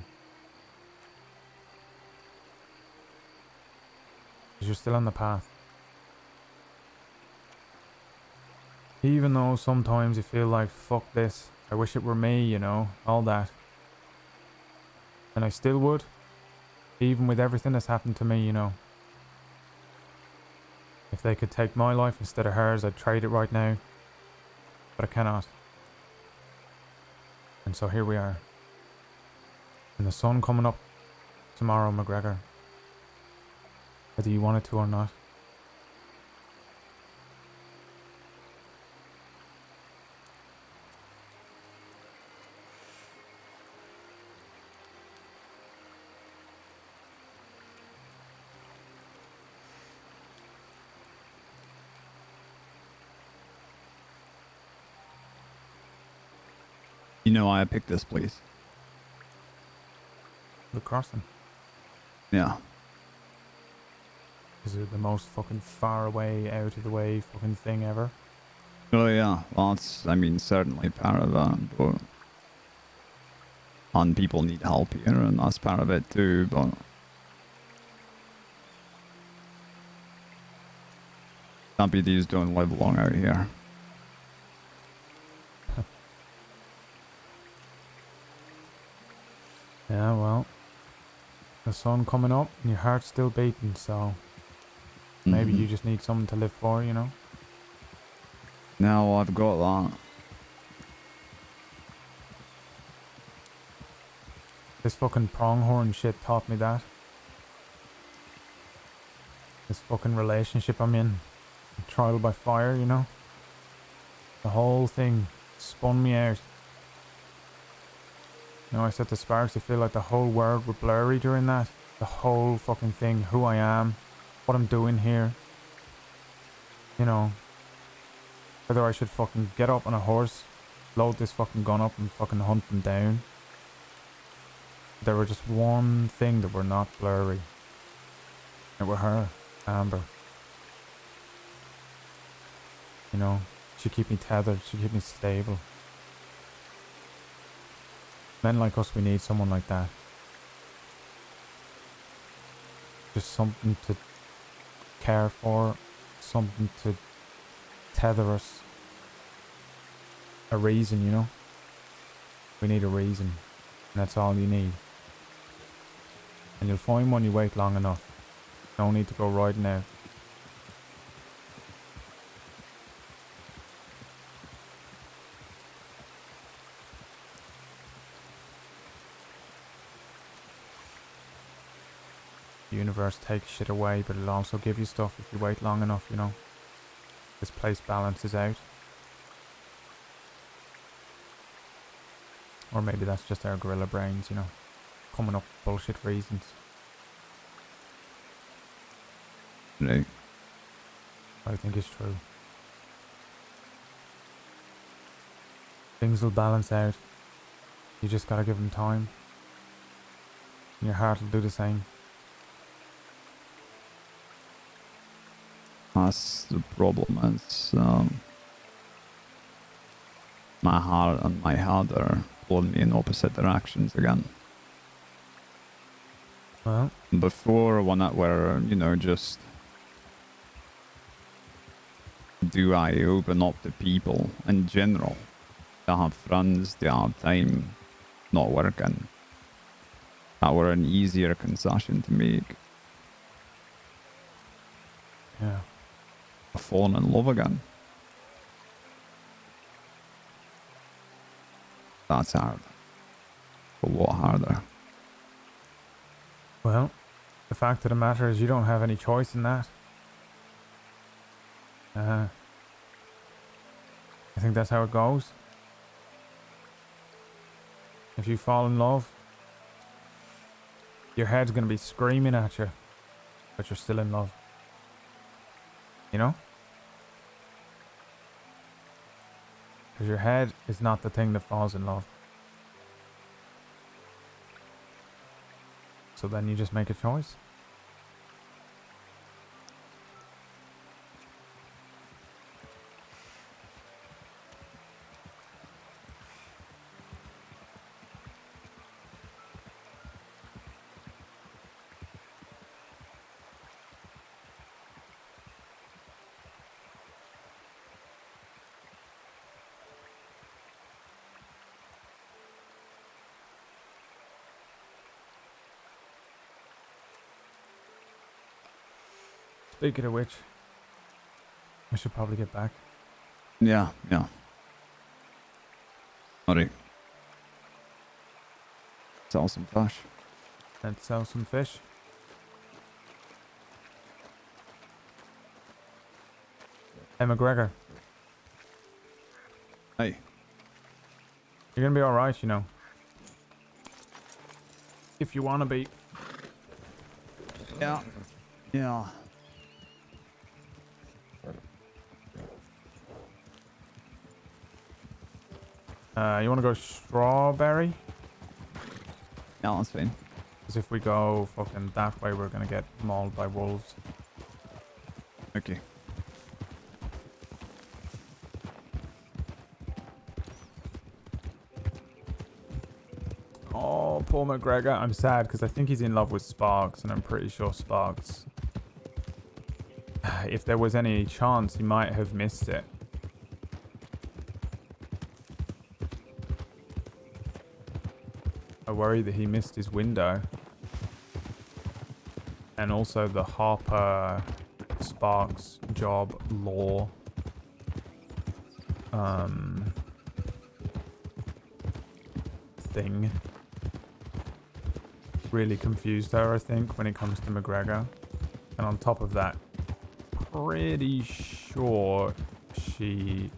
Because you're still on the path. Even though sometimes you feel like, fuck this, I wish it were me, you know, all that. And I still would. Even with everything that's happened to me, you know. If they could take my life instead of hers, I'd trade it right now. But I cannot. And so here we are. And the sun coming up tomorrow, McGregor. Whether you want it to or not. You know why I picked this place? The crossing. Yeah. Is it the most fucking far away, out of the way fucking thing ever? Oh yeah, well it's, I mean, certainly part of that, but... And people need help here, and that's part of it too, but... Deputies don't live long out here. Yeah, well, the sun coming up and your heart's still beating, so maybe you just need something to live for, you know? Now I've got that. This fucking pronghorn shit taught me that. This fucking relationship I'm in, trial by fire, you know? The whole thing spun me out. You know, I said to Sparks, I feel like the whole world was blurry during that. The whole fucking thing, who I am, what I'm doing here. You know, whether I should fucking get up on a horse, load this fucking gun up and fucking hunt them down. There were just one thing that were not blurry. It were her, Amber. You know, she keep me tethered, she keep me stable. Men like us, we need someone like that. Just something to care for, something to tether us, a reason, you know? We need a reason. And that's all you need. And you'll find one you wait long enough. No need to go riding out. The universe takes shit away, but it'll also give you stuff if you wait long enough, you know? This place balances out. Or maybe that's just our gorilla brains, you know? Coming up with bullshit reasons. Right. I think it's true. Things will balance out. You just gotta give them time. And your heart will do the same. That's the problem. Is my heart and my head are pulling me in opposite directions again. Well, before when it were, you know, just do I open up to people in general? They have friends, they have time not working. That were an easier concession to make. Yeah. I've fallen in love again. That's hard. A lot harder. Well, the fact of the matter is you don't have any choice in that. I think that's how it goes. If you fall in love, your head's gonna be screaming at you, but you're still in love. You know? Because your head is not the thing that falls in love. So then you just make a choice. Speaking of which, I should probably get back. Yeah. Alright. Sell some fish. And sell some fish. Hey, McGregor. Hey. You're gonna be alright, you know. If you wanna be. Yeah. You wanna go strawberry? Yeah, that's fine. Because if we go fucking that way, we're gonna get mauled by wolves. Okay. Oh, poor McGregor. I'm sad because I think he's in love with Sparks, and I'm pretty sure Sparks, if there was any chance, he might have missed it. I worry that he missed his window. And also the Harper Sparks job law. Thing. Really confused her, I think, when it comes to McGregor. And on top of that, pretty sure she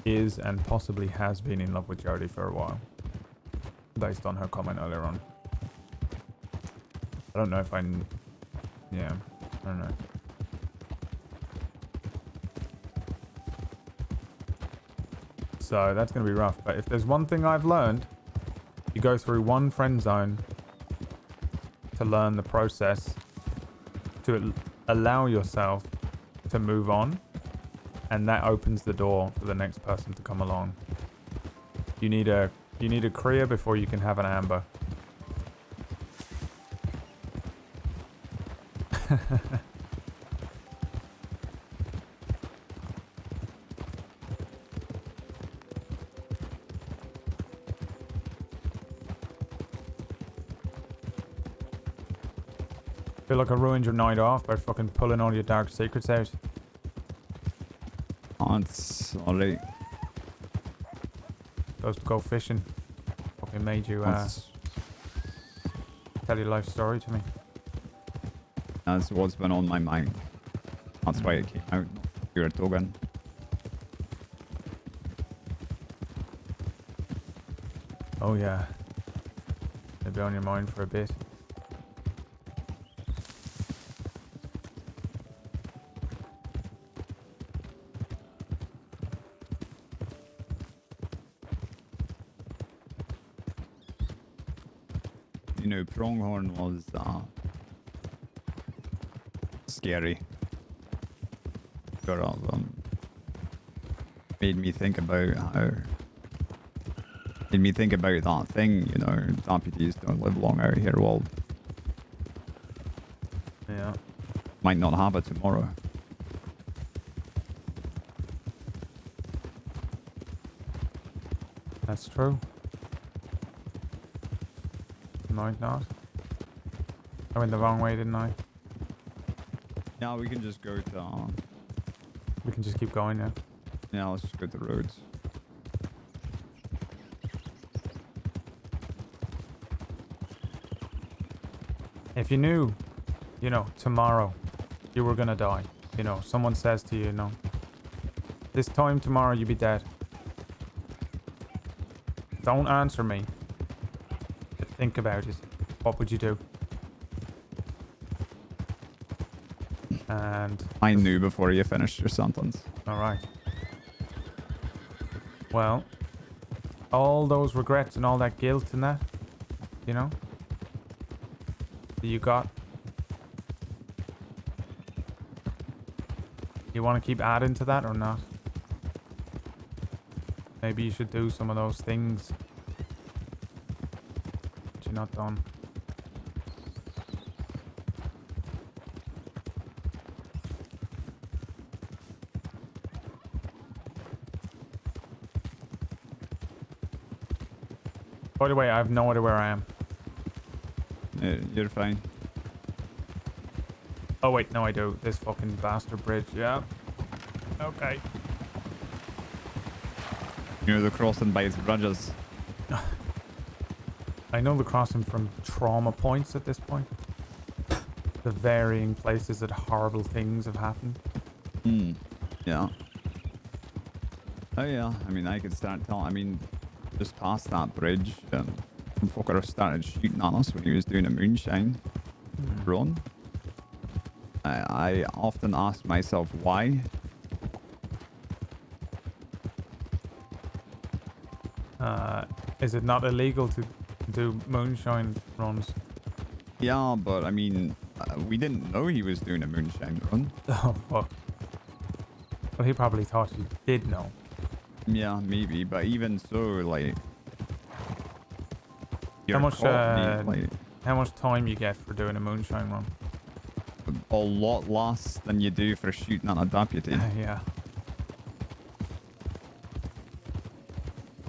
is and possibly has been in love with Jodie for a while. Based on her comment earlier on. I don't know if yeah, I don't know. So that's going to be rough. But if there's one thing I've learned, you go through one friend zone to learn the process, to allow yourself to move on, and that opens the door for the next person to come along. You need a Kriya before you can have an Amber. Feel like I ruined your night off by fucking pulling all your dark secrets out. Oh, it's alright. Supposed to go fishing. Fucking made you tell your life story to me. That's what's been on my mind. That's why it came out. You're a token. Oh yeah. They'll be on your mind for a bit. You know, Pronghorn was scary. Sort of made me think about that thing, you know, deputies don't live long out here. Well, yeah, might not have it tomorrow. That's true. Might not. I went the wrong way, didn't I? Yeah, we can just go to. We can just keep going now. Yeah, let's just go to the roads. If you knew, you know, tomorrow you were gonna die, you know, someone says to you, you know, this time tomorrow you'll be dead. Don't answer me. But think about it. What would you do? And I knew before you finished your sentence. Alright. Well, all those regrets and all that guilt and that, you know, that you got, you want to keep adding to that or not? Maybe you should do some of those things that you're not done. By the way, I have no idea where I am. You're fine. Oh wait, no I do. This fucking bastard bridge, yeah. Okay. You know the crossing by its bridges. I know the crossing from trauma points at this point. The varying places that horrible things have happened. Hmm. Yeah. Oh yeah. I mean, I could start telling. I mean, just past that bridge, some fucker started shooting at us when he was doing a moonshine run. I often ask myself why. Is it not illegal to do moonshine runs? Yeah, but I mean, we didn't know he was doing a moonshine run. Oh fuck. Well, he probably thought he did know. Yeah, maybe, but even so, like, you're How much caught, like, how much time you get for doing a moonshine run? a lot less than you do for shooting at a deputy. Yeah.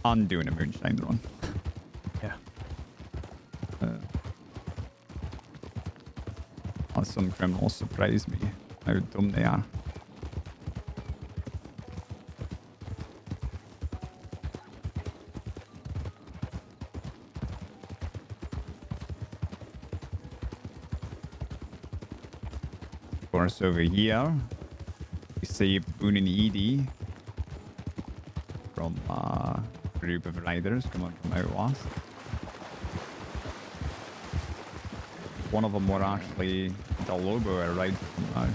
And doing a moonshine run. Yeah. Some criminals surprise me how dumb they are. Of course, over here, we saved Boone and Edie from a group of riders coming from out west. One of them were actually the Lobo I ride from now.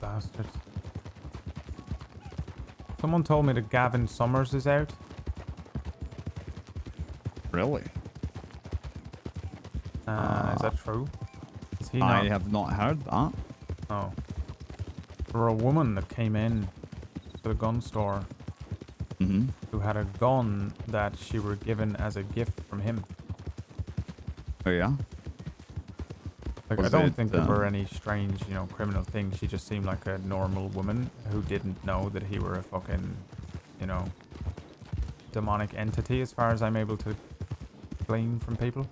Bastards. Someone told me that Gavin Summers is out. Really? Is that true? Is he I not? have not heard that. Oh. There were a woman that came in to the gun store who had a gun that she were given as a gift from him. Oh yeah? Like, Was I don't it, think there were any strange, you know, criminal things. She just seemed like a normal woman who didn't know that he were a fucking, you know, demonic entity as far as I'm able to glean from people.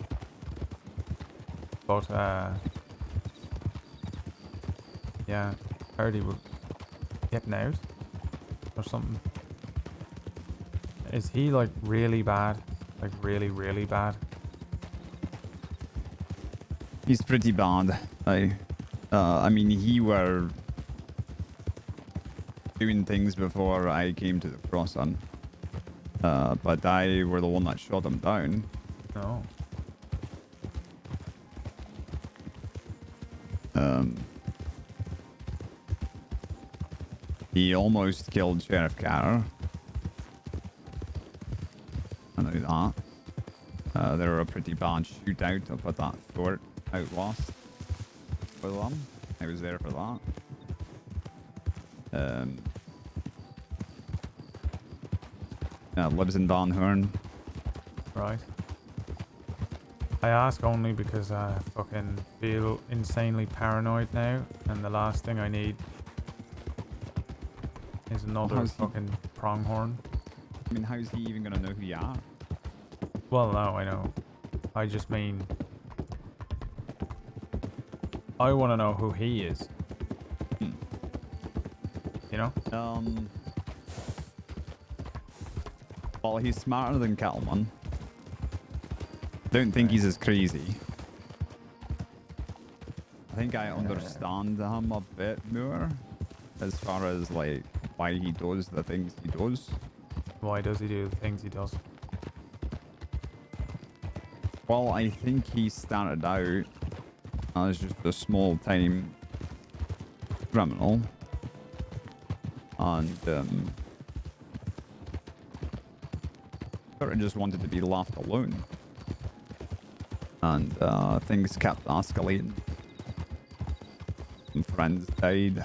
But yeah, heard he was getting out or something. Is he like really bad? Like really, really bad? He's pretty bad. I mean, he were doing things before I came to the crossing. But I were the one that shot him down. No. He almost killed Sheriff Carter. I know that. There were a pretty bad shootout up at that fort out west for them. I was there for that. Lives in Donhorn. Right. I ask only because I fucking feel insanely paranoid now, and the last thing I need is another fucking pronghorn. I mean, how's he even gonna know who you are? Well, no, I know. I just mean, I want to know who he is. You know? Well, he's smarter than Cattleman. Don't think he's as crazy. I think I understand him a bit more as far as like why he does the things he does. Why does he do the things he does? Well, I think he started out as just a small-time criminal. And sort of just wanted to be left alone. And things kept escalating. Some friends died.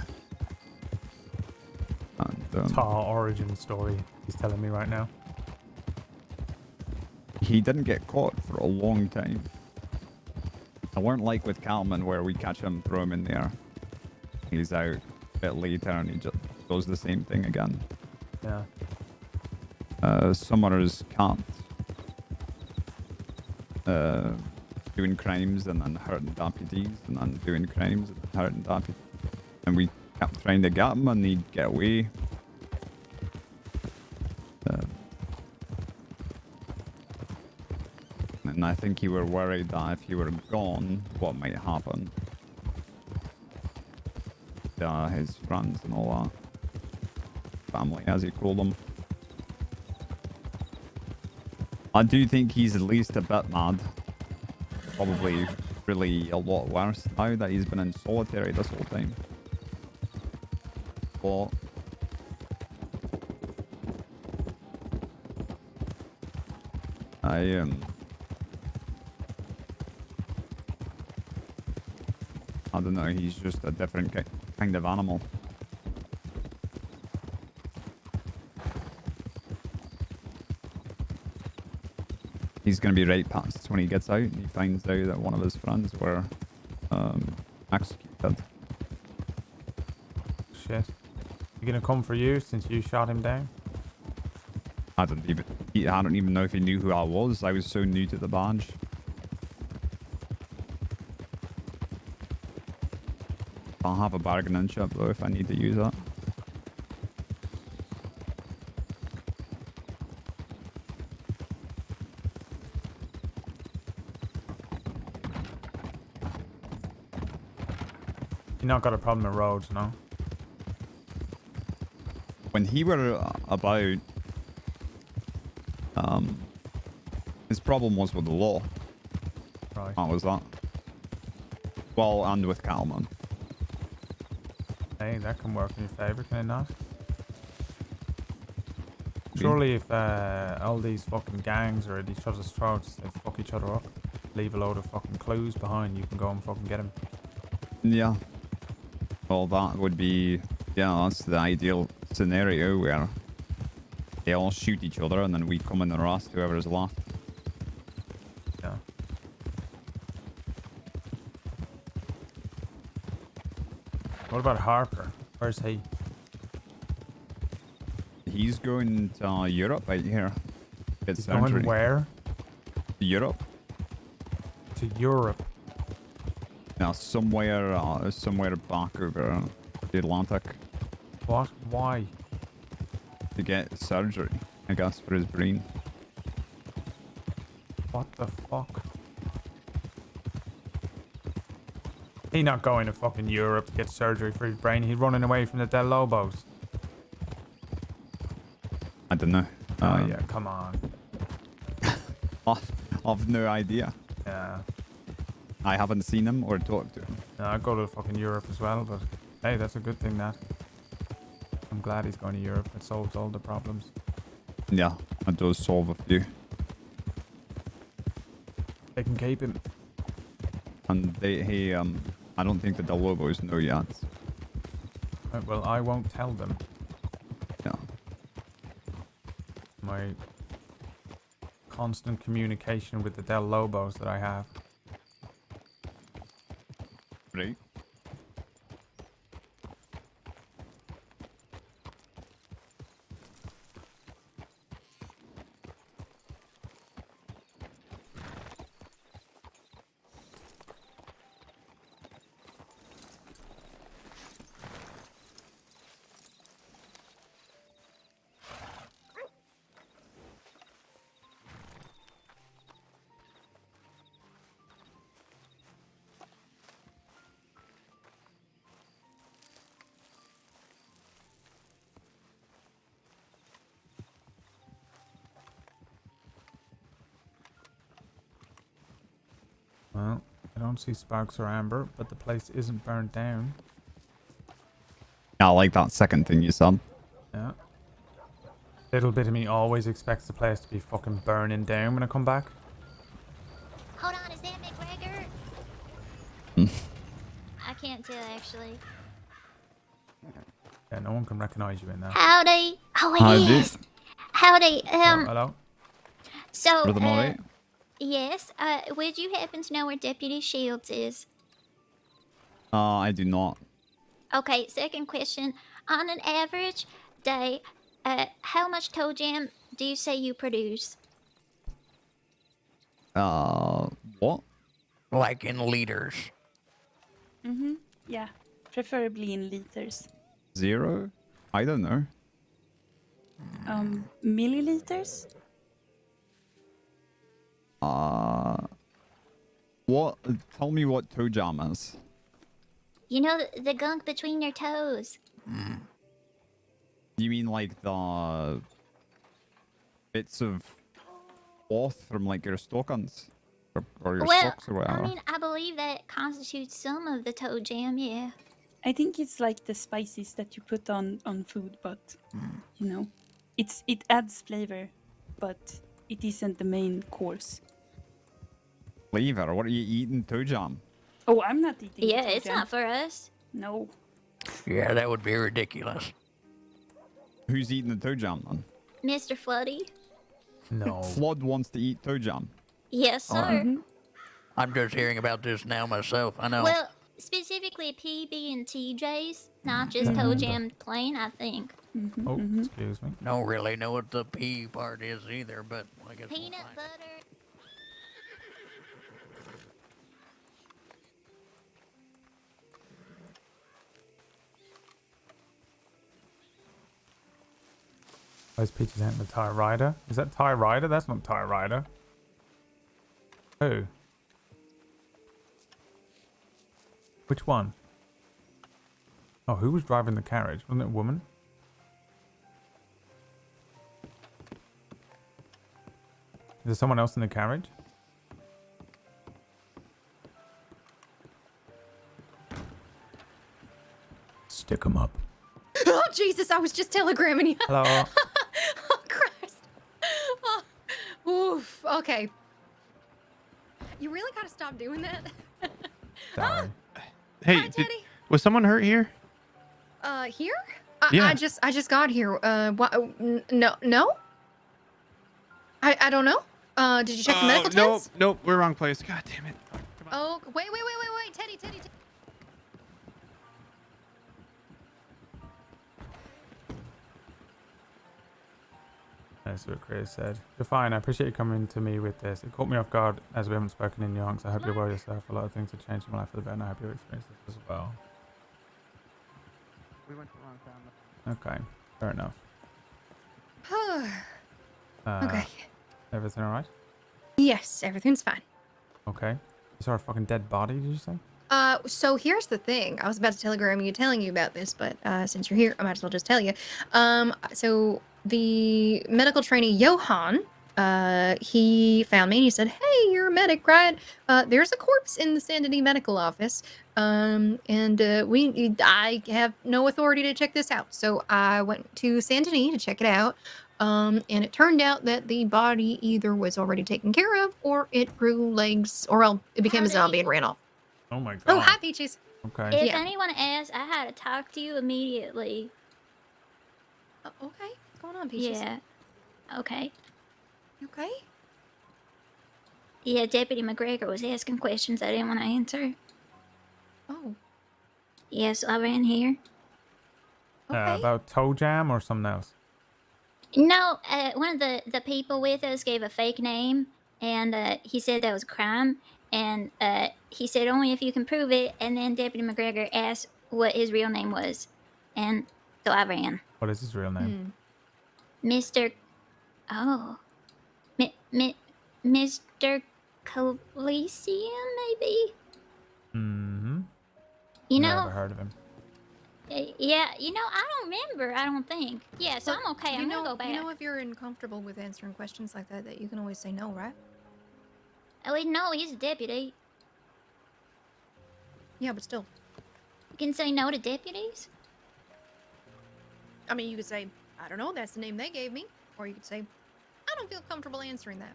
And Tar origin story he's telling me right now. he didn't get caught for a long time. It weren't like with Calman where we catch him, throw him in there. He's out a bit later and he just does the same thing again. Yeah. Some others can't. Doing crimes and then hurting deputies and then doing crimes and then hurting deputies. And we kept trying to get him and he'd get away. And I think you were worried that if you were gone, what might happen. His friends and all that. Family, as he called them. I do think he's at least a bit mad. Probably really a lot worse now that he's been in solitary this whole time. But I don't know, he's just a different kind of animal. He's going to be right past when he gets out and he finds out that one of his friends were executed. Shit. You gonna come for you since you shot him down? I don't even know if he knew who I was. I was so new to the badge. I'll have a bargaining chip though if I need to use it. You not got a problem with roads, no? When he were about, his problem was with the law. Right. That was that. Well, and with Calman. Hey, that can work in your favour, can it not? Surely if all these fucking gangs are at each other's throats, they fuck each other up. Leave a load of fucking clues behind, you can go and fucking get them. Yeah. Well, that would be, yeah, that's the ideal scenario where they all shoot each other and then we come in and arrest whoever's left. Yeah. What about Harper? Where's he? He's going to Europe out here. He's going where? Europe. To Europe. Yeah, somewhere back over the Atlantic. What? Why? To get surgery, I guess, for his brain. What the fuck? He not going to fucking Europe to get surgery for his brain. He's running away from the Del Lobos. I don't know. Oh yeah, come on. I've no idea. Yeah. I haven't seen him or talked to him. No, I'd go to fucking Europe as well, but hey, that's a good thing that. I'm glad he's going to Europe. It solves all the problems. Yeah, it does solve a few. They can keep him. And I don't think the Del Lobos know yet. Right, well, I won't tell them. Yeah. My constant communication with the Del Lobos that I have. Right. Well, I don't see sparks or amber, but the place isn't burned down. Yeah, I like that second thing you said. Yeah. Little bit of me always expects the place to be fucking burning down when I come back. Hold on, is that McGregor? I can't tell actually. Yeah, no one can recognize you in there. Howdy. Oh, it Howdy. is. Howdy. Hello? So, Brother Molly? yes. Would you happen to know where Deputy Shields is? I do not. Okay. Second question. On an average day, how much toe jam do you say you produce? What? Like in liters. Mm-hmm. Yeah. Preferably in liters. 0? I don't know. Milliliters? What? Tell me what toe jam is. You know, the gunk between your toes. You mean like the bits of cloth from like your stockings? Or your Well, socks or whatever? I mean, I believe that constitutes some of the toe jam, yeah. I think it's like the spices that you put on food, but you know, it adds flavor, but it isn't the main course. Flavor? What are you eating? Toe jam? Oh, I'm not eating. Yeah, the toe it's jam. not for us. No. Yeah, that would be ridiculous. Who's eating the toe jam then? Mr. Floody? No. Flood wants to eat toe jam. Yes, sir. I'm just hearing about this now myself. I know. Well, specifically PB and TJ's, not just toe jam plain, I think. Oh, excuse me. Don't really know what the P part is either, but I guess Peanut butter. Those pictures ain't the Tie Rider. Is that Tie Rider? That's not Tie Rider. Who? Which one? Oh, who was driving the carriage? Wasn't it a woman? Is there someone else in the carriage? Stick 'em up. Oh, Jesus, I was just telegramming you. Hello. Oh, Christ. Oh, oof. Okay. You really gotta stop doing that. Sorry. Hey, was someone hurt here? Here? Yeah. I just got here. What? No. I don't know. Did you check the medical tents? Nope, we're wrong place. God damn it. Oh, wait, Teddy. That's what Chris said. You're fine. I appreciate you coming to me with this. It caught me off guard as we haven't spoken in yonks. I hope you're well yourself. A lot of things have changed in my life for the better, and I hope you experience this as well. We went to the wrong town. Okay, fair enough. Okay. Everything alright? Yes, everything's fine. Okay. You saw a fucking dead body, did you say? So here's the thing. I was about to telegram you telling you about this, but since you're here, I might as well just tell you. So the medical trainee Johan, he found me and he said, "Hey, you're a medic, right? There's a corpse in the Saint Denis medical office. I have no authority to check this out. So I went to Saint Denis to check it out. And it turned out that the body either was already taken care of or it grew legs, or well, it became a zombie and ran off." Oh my god. Oh, hi, Peaches. Okay. If Yeah. anyone asks, I had to talk to you immediately. Okay. What's going on, Peaches? Yeah. Okay. You okay? Yeah, Deputy McGregor was asking questions I didn't want to answer. Oh. Yeah, so I ran here. About toe jam or something else? No, one of the people with us gave a fake name, and he said that was a crime, and he said only if you can prove it, and then Deputy McGregor asked what his real name was, and so I ran. What is his real name? Mr. Oh. Mr. Coliseum, maybe? Mm-hmm. You Never know, heard of him. yeah, I don't remember, I don't think. Yeah, so I'm okay, I'm gonna go back. You know, if you're uncomfortable with answering questions like that you can always say no, right? Oh, wait, no, he's a deputy. Yeah, but still. You can say no to deputies? I mean, you could say, I don't know, that's the name they gave me. Or you could say, I don't feel comfortable answering that.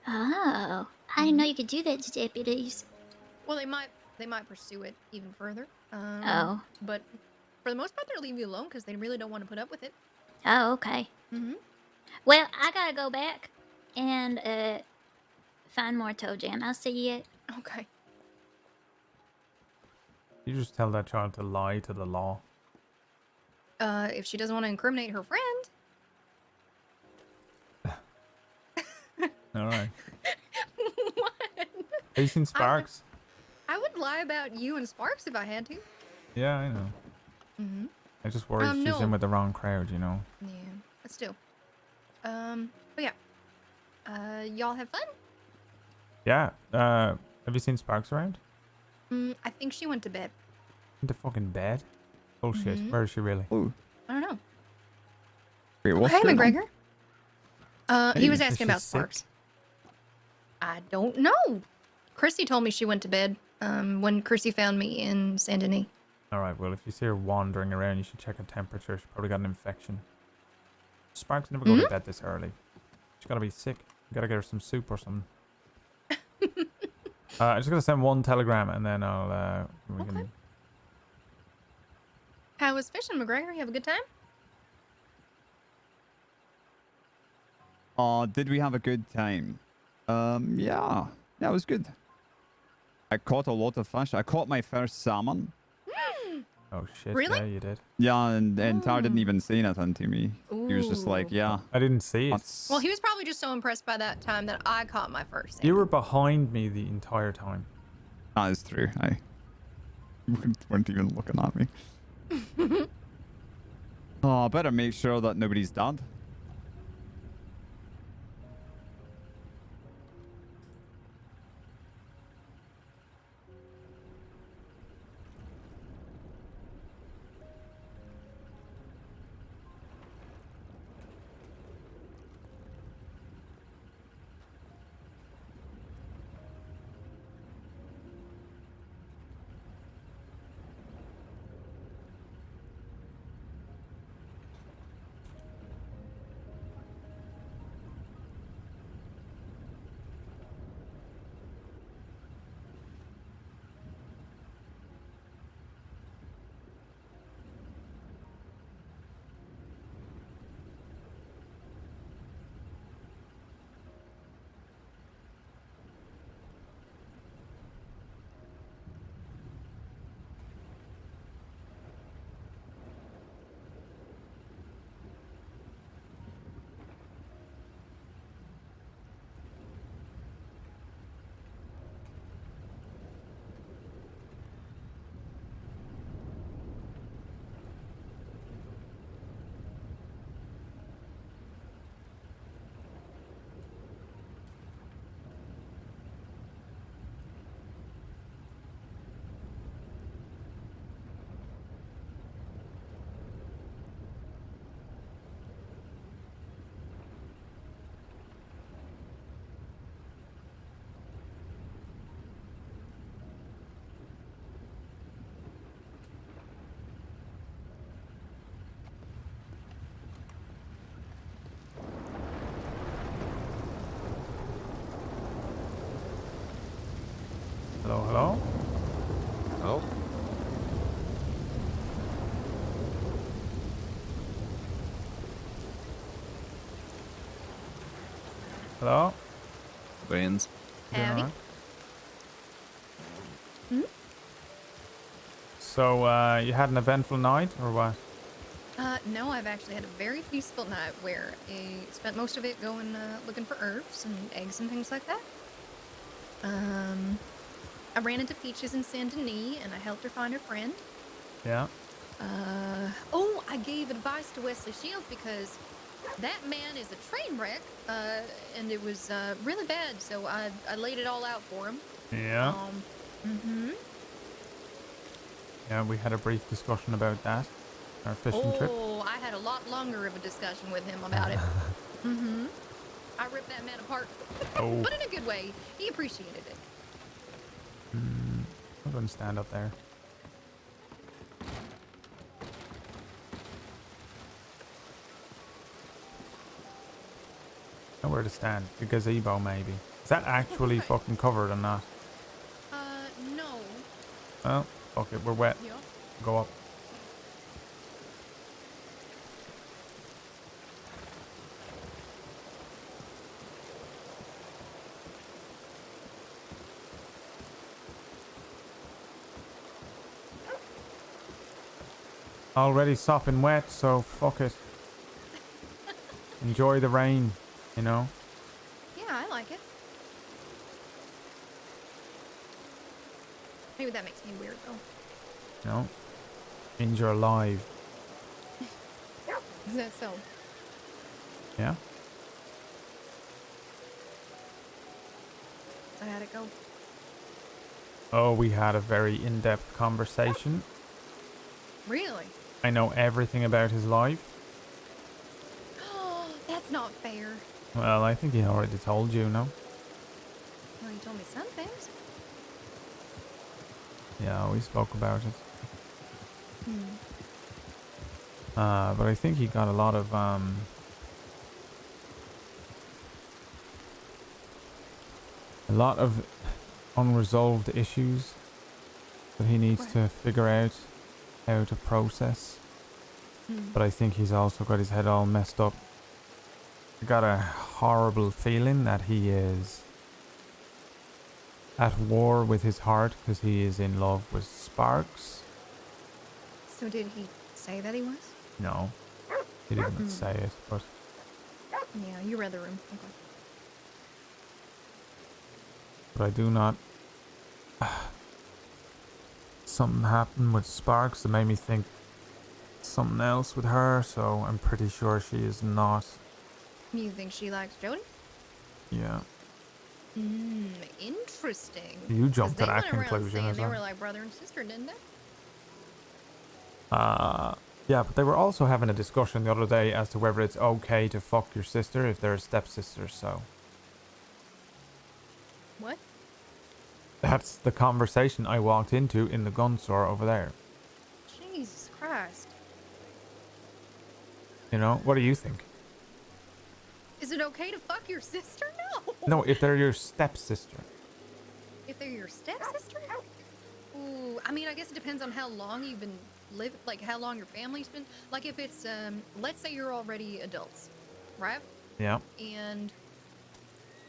Oh, I didn't know you could do that to deputies. Well, they might pursue it even further. Oh. But for the most part, they'll leave you alone because they really don't want to put up with it. Oh, okay. Mm-hmm. Well, I gotta go back and find more toe jam. I'll see you. Okay. You just tell that child to lie to the law. If she doesn't want to incriminate her friend. Alright. What? Have you seen Sparks? I would lie about you and Sparks if I had to. Yeah, I know. Mm-hmm. I just worry she's no. in with the wrong crowd, you know? Yeah, but still. But yeah. Y'all have fun? Yeah. Have you seen Sparks around? I think she went to bed. Into fucking bed? Bullshit. Mhm. Where is she really? Oh. I don't know. Wait, what's Hey, going on? McGregor. He was Hey, is asking she about sick? Sparks. I don't know. Chrissy told me she went to bed when Chrissy found me in Saint Denis. Alright, well, if you see her wandering around, you should check her temperature. She probably got an infection. Sparks never go to bed this early. She's gotta be sick. You gotta get her some soup or something. I'm just gonna send one telegram and then I'll, we can... How was fishing, McGregor? You have a good time? Did we have a good time? Yeah. Yeah, it was good. I caught a lot of fish. I caught my first salmon. Oh shit, Really? yeah, you did. Yeah, and Tar didn't even say nothing to me. He was just like, Ooh. yeah. I didn't see it. That's- Well, he was probably just so impressed by that time that I caught my first. You were behind me the entire time. That is true. You weren't even looking at me. Oh, I better make sure that nobody's dead. Hello, hello? Oh. Hello? Brains. Doing Howdy. alright? Hmm? So, you had an eventful night, or what? No, I've actually had a very peaceful night where I spent most of it going looking for herbs and eggs and things like that. I ran into Peaches in Saint Denis and I helped her find her friend. Yeah. Oh, I gave advice to Wesley Shields because that man is a train wreck, and it was really bad. So I laid it all out for him. Yeah. Mm-hmm. Yeah, we had a brief discussion about that. Our fishing trip. Oh, I had a lot longer of a discussion with him about it. Mm-hmm. I ripped that man apart, Oh. but in a good way. He appreciated it. I'm going to stand up there. Nowhere to stand. The gazebo, maybe. Is that actually fucking covered or not? No. Well, fuck it. We're wet. Yeah. Go up. Already sopping wet, so fuck it. Enjoy the rain, you know? Yeah, I like it. Maybe that makes me weird, though. No. Means you're alive. Is that so? Yeah? So how'd it go? Oh, we had a very in-depth conversation. Really? I know everything about his life. Oh, that's not fair. Well, I think he already told you, no? Well, you told me some things. Yeah, we spoke about it. Hmm. But I think he got a lot of, unresolved issues that he needs to figure out how to process. But I think he's also got his head all messed up. I got a horrible feeling that he is at war with his heart because he is in love with Sparks. So did he say that he was? No, he didn't say it, but Yeah, you read the room. Okay. I do not. Something happened with Sparks that made me think something else with her, so I'm pretty sure she is not. You think she likes Jody? Yeah. Interesting. You jumped 'Cause to that they went around conclusion saying as they well. were like brother and sister, didn't they? Yeah, but they were also having a discussion the other day as to whether it's okay to fuck your sister if they're stepsisters, so. What? That's the conversation I walked into in the gun store over there. Jesus Christ. You know, what do you think? Is it okay to fuck your sister? No. No, if they're your stepsister. If they're your stepsister? Ooh, I mean, I guess it depends on how long you've been living, like how long your family's been. Like if it's, let's say you're already adults, right? Yeah. And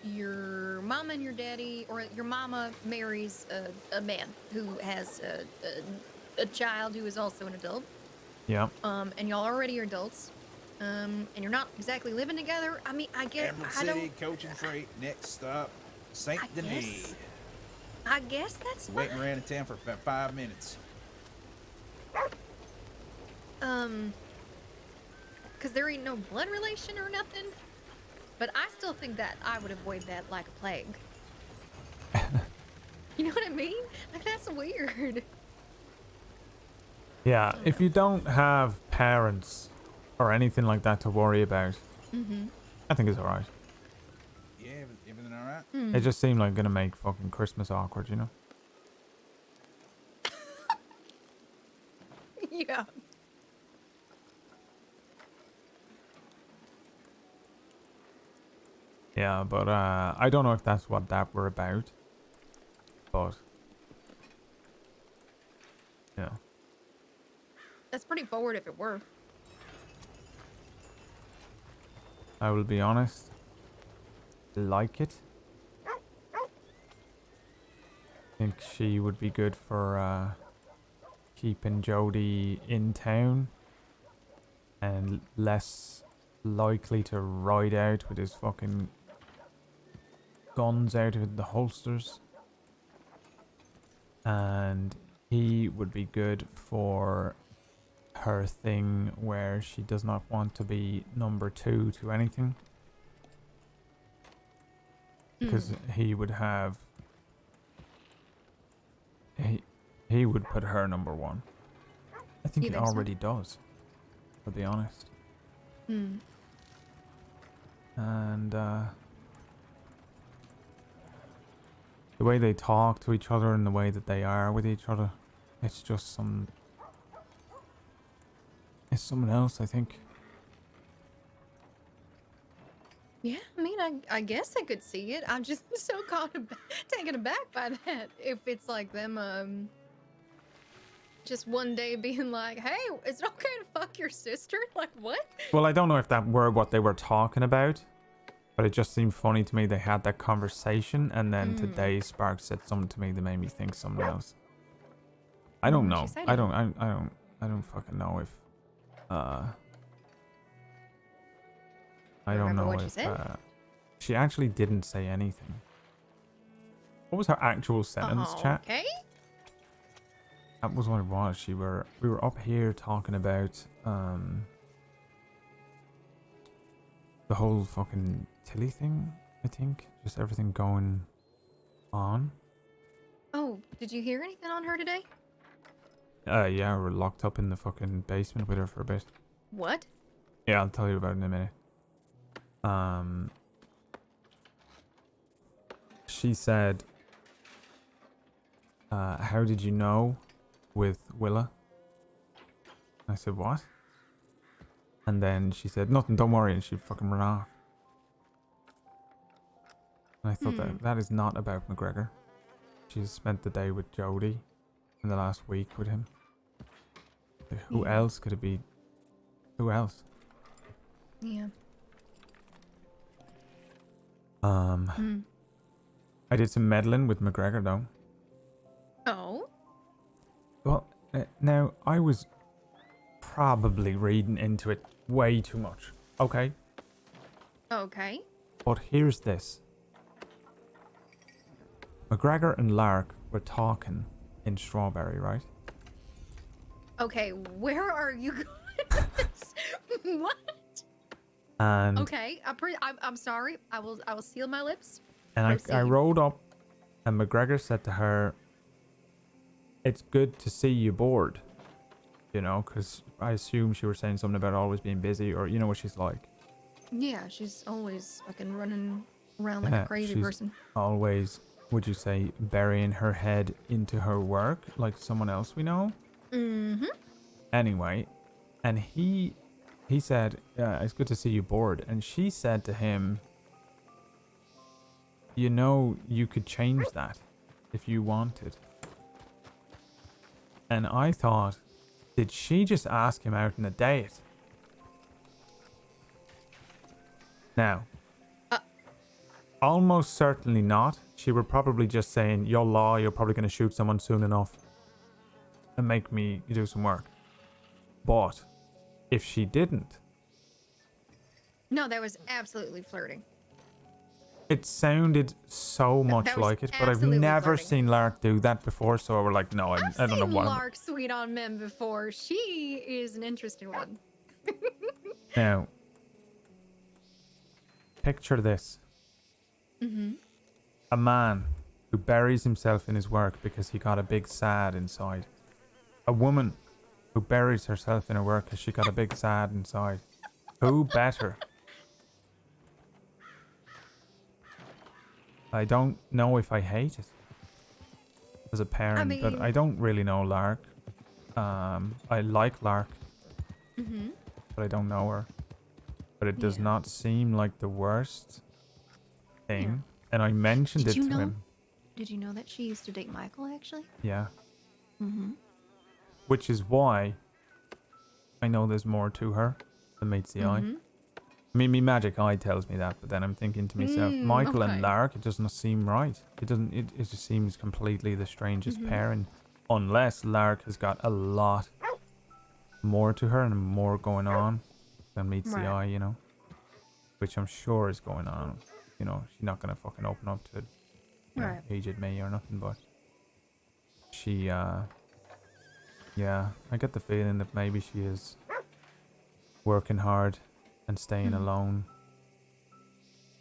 your mama and your daddy, or your mama marries a man who has a child who is also an adult. Yeah. And y'all already are adults. And you're not exactly living together. I mean, I get, Emerald I City, don't, Coach and Freight, next stop, Saint Denis. I guess that's fine. Waiting around in town for about 5 minutes. Cause there ain't no blood relation or nothing. But I still think that I would avoid that like a plague. You know what I mean? Like that's weird. Yeah, if you don't have parents or anything like that to worry about, I think it's alright. Yeah, everything all right? It just seemed like gonna make fucking Christmas awkward, you know? Yeah. Yeah, but I don't know if that's what that were about. But Yeah. That's pretty forward if it were. I will be honest. Like it. Think she would be good for keeping Jody in town and less likely to ride out with his fucking guns out of the holsters. And he would be good for her thing where she does not want to be number 2 to anything. Because he would have... He would put her number 1. I think You he think so? already does, to be honest. Hmm. And the way they talk to each other and the way that they are with each other, it's just it's someone else, I think. Yeah, I mean, I guess I could see it. I'm just so taken aback by that. If it's like them, just one day being like, "Hey, is it okay to fuck your sister?" Like what? Well, I don't know if that were what they were talking about, but it just seemed funny to me they had that conversation, and then today Spark said something to me that made me think something else. I don't know. I don't fucking know if I don't know if she actually didn't say anything. What was her actual sentence, chat? Okay. That was what it was. We were up here talking about the whole fucking Tilly thing, I think. Just everything going on. Oh, did you hear anything on her today? Yeah, we're locked up in the fucking basement with her for a bit. What? Yeah, I'll tell you about it in a minute. She said, how did you know with Willa? I said, what? And then she said, nothing, don't worry, and she fucking ran off. And I thought that is not about McGregor. She's spent the day with Jody in the last week with him. Like, who else could it be? Who else? Yeah. I did some meddling with McGregor though. Oh. Well, now I was probably reading into it way too much. Okay. Okay. But here's this. McGregor and Lark were talking in Strawberry, right? Okay, where are you going with this? What? And Okay, I'm sorry. I will seal my lips. and I rode up, and McGregor said to her, "It's good to see you bored," you know, because I assume she was saying something about always being busy, or you know what she's like. Yeah, she's always fucking running around like a crazy she's person. always, would you say, burying her head into her work like someone else we know? Mm-hmm. Anyway, and he said, it's good to see you bored. And she said to him, you know, you could change that if you wanted. And I thought, did she just ask him out on a date? Now, almost certainly not. She were probably just saying, you're law, you're probably going to shoot someone soon enough and make me do some work. But if she didn't, No, that was absolutely flirting. it sounded so much that was like it, but I've absolutely never flirting. seen Lark do that before, so we're like, no, I don't know Seen what. Lark sweet on men before. She is an interesting one. Now, picture this. Mm-hmm. A man who buries himself in his work because he got a big sad inside. A woman who buries herself in her work because she got a big sad inside. Who better? I don't know if I hate it as a parent, but I don't really know Lark. I like Lark, but I don't know her. But it does not seem like the worst thing. And I mentioned it to him. Did you know that she used to date Michael, actually? Yeah. Mm-hmm. which is why I know there's more to her than meets the eye. Mhm. I mean, me magic eye tells me that, but then I'm thinking to myself, Michael and okay. Lark, it doesn't seem right. It doesn't. It just seems completely the strangest Mhm. pairing, unless Lark has got a lot more to her and more going on than meets the Right. eye, you know. Which I'm sure is going on. You know, she's not gonna fucking open up to, you know, Right. aged me or nothing, but she, yeah, I get the feeling that maybe she is working hard and staying Mhm. alone,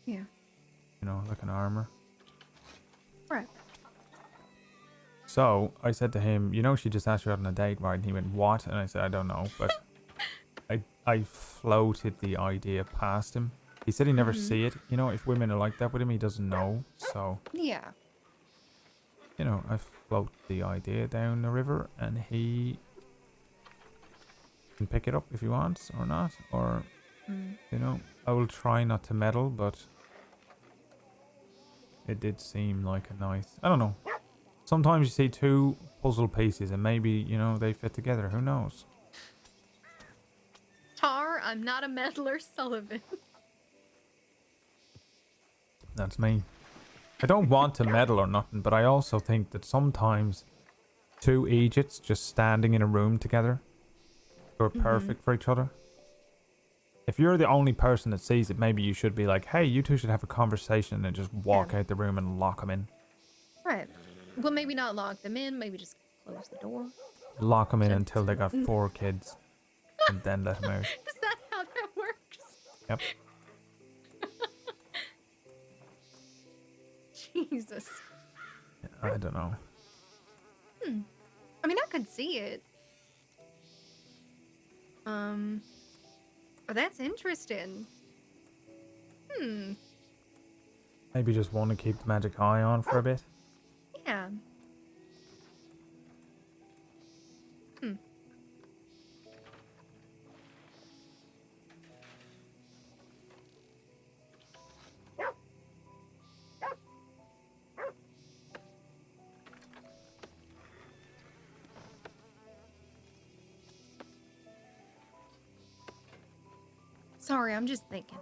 Yeah. you know, like an armor. Right. So I said to him, you know, she just asked you out on a date, right? And he went, what? And I said, I don't know, but I floated the idea past him. He said he never Mhm. see it. You know, if women are like that with him, he doesn't know. So, Yeah. you know, I float the idea down the river, and he can pick it up if he wants or not. Or, Mm. you know, I will try not to meddle, but it did seem like a nice... I don't know. Sometimes you see two puzzle pieces and maybe, you know, they fit together. Who knows? Tar, I'm not a meddler, Sullivan. That's me. I don't want to meddle or nothing, but I also think that sometimes two Egypts just standing in a room together who are perfect for each other. If you're the only person that sees it, maybe you should be like, hey, you two should have a conversation and just walk out the room and lock them in. Right. Well, maybe not lock them in. Maybe just close the door. Lock them in until they got 4 kids and then let them out. Is that how that works? Yep. Jesus. I don't know. I mean, I could see it. But that's interesting. Maybe just want to keep the magic eye on for a bit. Yeah. Sorry, I'm just thinking.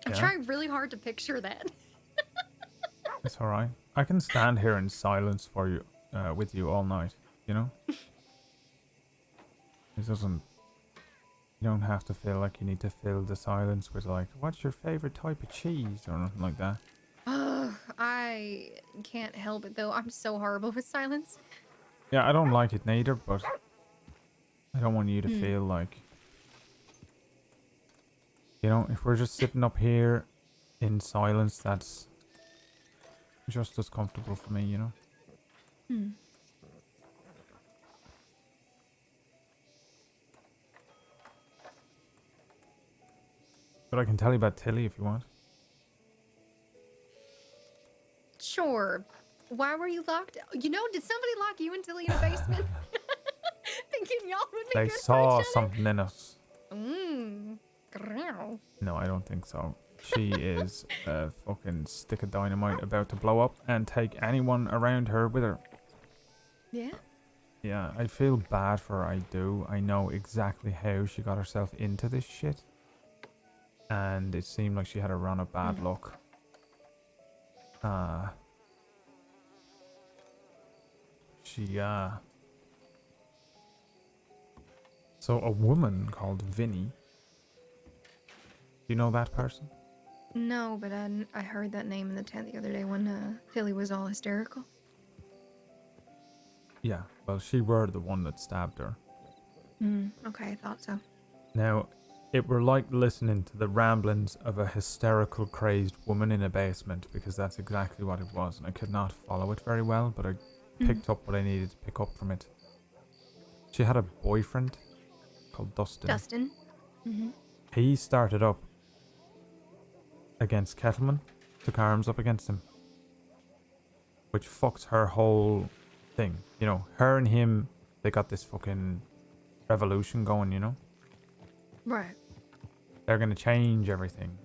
I'm Yeah. trying really hard to picture that. It's alright. I can stand here in silence for you, with you all night, you know? It doesn't... You don't have to feel like you need to fill the silence with like, what's your favorite type of cheese or nothing like that. I can't help it though. I'm so horrible with silence. Yeah, I don't like it neither, but I don't want you to feel like... You know, if we're just sitting up here in silence, that's just as comfortable for me, you know? But I can tell you about Tilly if you want. Sure. Why were you locked? You know, did somebody lock you and Tilly in a basement? Thinking y'all would be They good saw for each something in us. other? Growl. No, I don't think so. She is a fucking stick of dynamite about to blow up and take anyone around her with her. Yeah? Yeah, I feel bad for her, I do. I know exactly how she got herself into this shit. And it seemed like she had a run of bad luck. So a woman called Vinny. Do you know that person? No, but I heard that name in the tent the other day when Tilly was all hysterical. Yeah, well, she were the one that stabbed her. Okay, I thought so. Now, it were like listening to the ramblings of a hysterical, crazed woman in a basement, because that's exactly what it was, and I could not follow it very well, but I picked up what I needed to pick up from it. She had a boyfriend called Dustin. Dustin? He started up against Kettleman, took arms up against him, which fucked her whole thing. You know, her and him, they got this fucking revolution going, you know? Right. They're gonna change everything.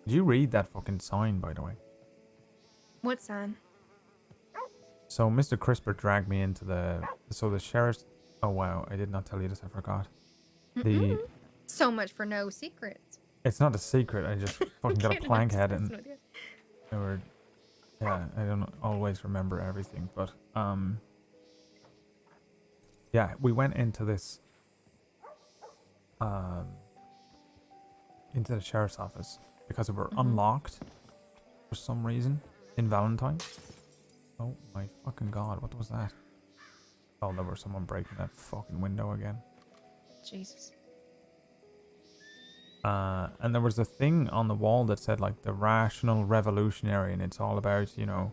Did you read that fucking sign, by the way? What sign? So Mr. Crisper dragged me into the sheriff's. Oh wow, I did not tell you this. I forgot. The So much for no secrets. It's not a secret. I just fucking got a Kidding, I'm plank just head messing and with you. they were. Yeah, I don't always remember everything, but yeah, we went into this into the sheriff's office because we were unlocked for some reason in Valentine. Oh my fucking god, what was that? Oh, there was someone breaking that fucking window again. Jesus. And there was a thing on the wall that said like the rational revolutionary, and it's all about, you know,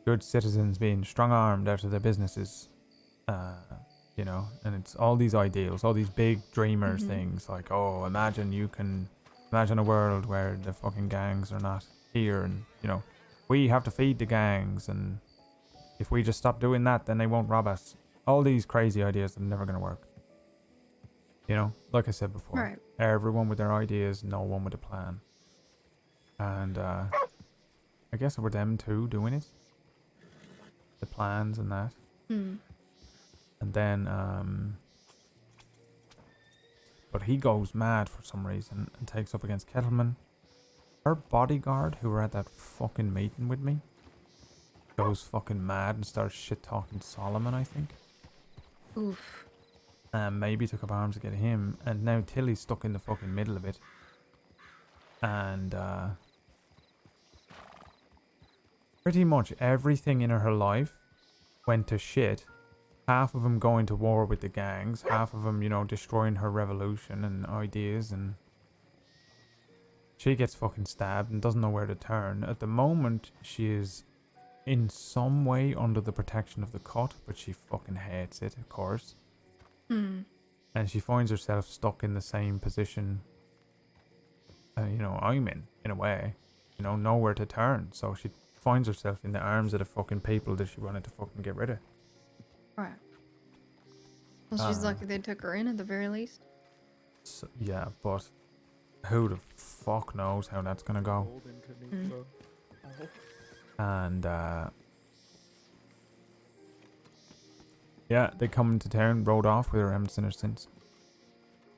good citizens being strong-armed out of their businesses, you know, and it's all these ideals, all these big dreamers things like, oh, imagine a world where the fucking gangs are not here, and, you know, we have to feed the gangs, and if we just stop doing that, then they won't rob us. All these crazy ideas that are never going to work. You know, like I said before, Right. everyone with their ideas, no one with a plan. And I guess it were them two doing it. The plans and that. Hmm. And then, but he goes mad for some reason and takes up against Kettleman. Her bodyguard, who were at that fucking meeting with me, goes fucking mad and starts shit talking Solomon, I think. Oof. Maybe took up arms against him, and now Tilly's stuck in the fucking middle of it. And pretty much everything in her life went to shit. Half of them going to war with the gangs, half of them, you know, destroying her revolution and ideas, and she gets fucking stabbed and doesn't know where to turn. At the moment, she is in some way under the protection of the cut, but she fucking hates it, of course. Hmm. And she finds herself stuck in the same position, you know, I'm in a way. You know, nowhere to turn. So she finds herself in the arms of the fucking people that she wanted to fucking get rid of. Right. Well, she's lucky they took her in at the very least. So, yeah, but who the fuck knows how that's gonna go? And yeah, they come into town, rode off with her, haven't seen her since.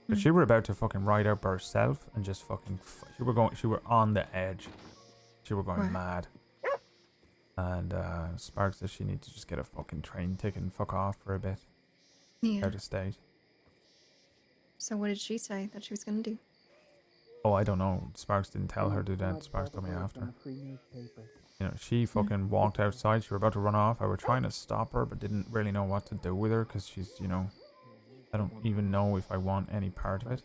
But she were about to fucking ride out by herself and just fucking. She were on the edge. She were going mad. And Sparks says she needs to just get a fucking train ticket and fuck off for a bit. Yeah. Out of state. So what did she say that she was gonna do? Oh, I don't know. Sparks didn't tell her to do that. Sparks told me after. You know, she fucking walked outside. She were about to run off. I were trying to stop her, but didn't really know what to do with her because she's, you know, I don't even know if I want any part of it.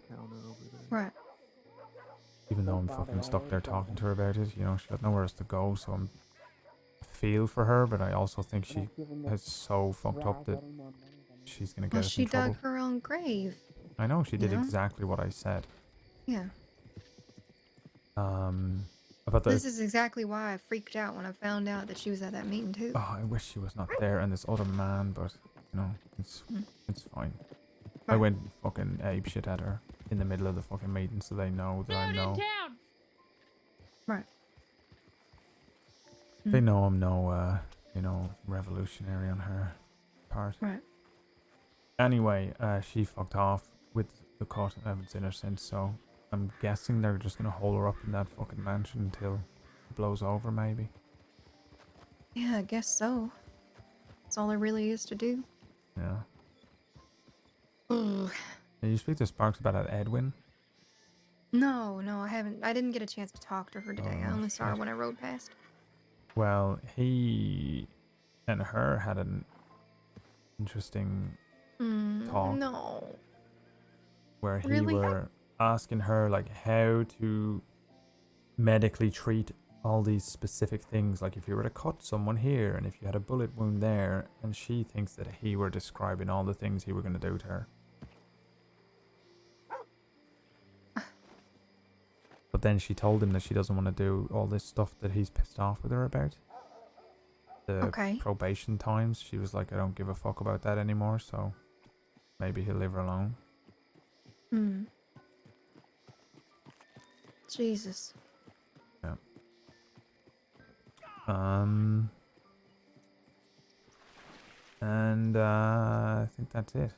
Right. Even though I'm fucking stuck there talking to her about it, you know, she has nowhere else to go, so I feel for her, but I also think she is so fucked up that she's gonna get Well, us she in trouble. dug her own grave. I know, she did you know? exactly what I said. Yeah. About the... This is exactly why I freaked out when I found out that she was at that meeting too. Oh, I wish she was not there, and this other man, but, you know, it's fine. I Right. went fucking ape shit at her in the middle of the fucking meeting, so they know that I know. Right. They know I'm no, you know, revolutionary on her part. Right. Anyway, she fucked off with the cut. I haven't seen her since, so I'm guessing they're just gonna hold her up in that fucking mansion until it blows over, maybe. Yeah, I guess so. That's all there really is to do. Yeah. Ugh. Did you speak to Sparks about that Edwin? No, I haven't. I didn't get a chance to talk to her today. I Oh, only saw her shit. when I rode past. Well, he and her had an interesting talk No. where he Really? were asking her like how to medically treat all these specific things, like if you were to cut someone here and if you had a bullet wound there, and she thinks that he were describing all the things he were going to do to her. But then she told him that she doesn't want to do all this stuff that he's pissed off with her about. The probation times. She was like, I don't give a fuck about that anymore, so maybe he'll leave her alone. Jesus. Yeah. And I think that's it.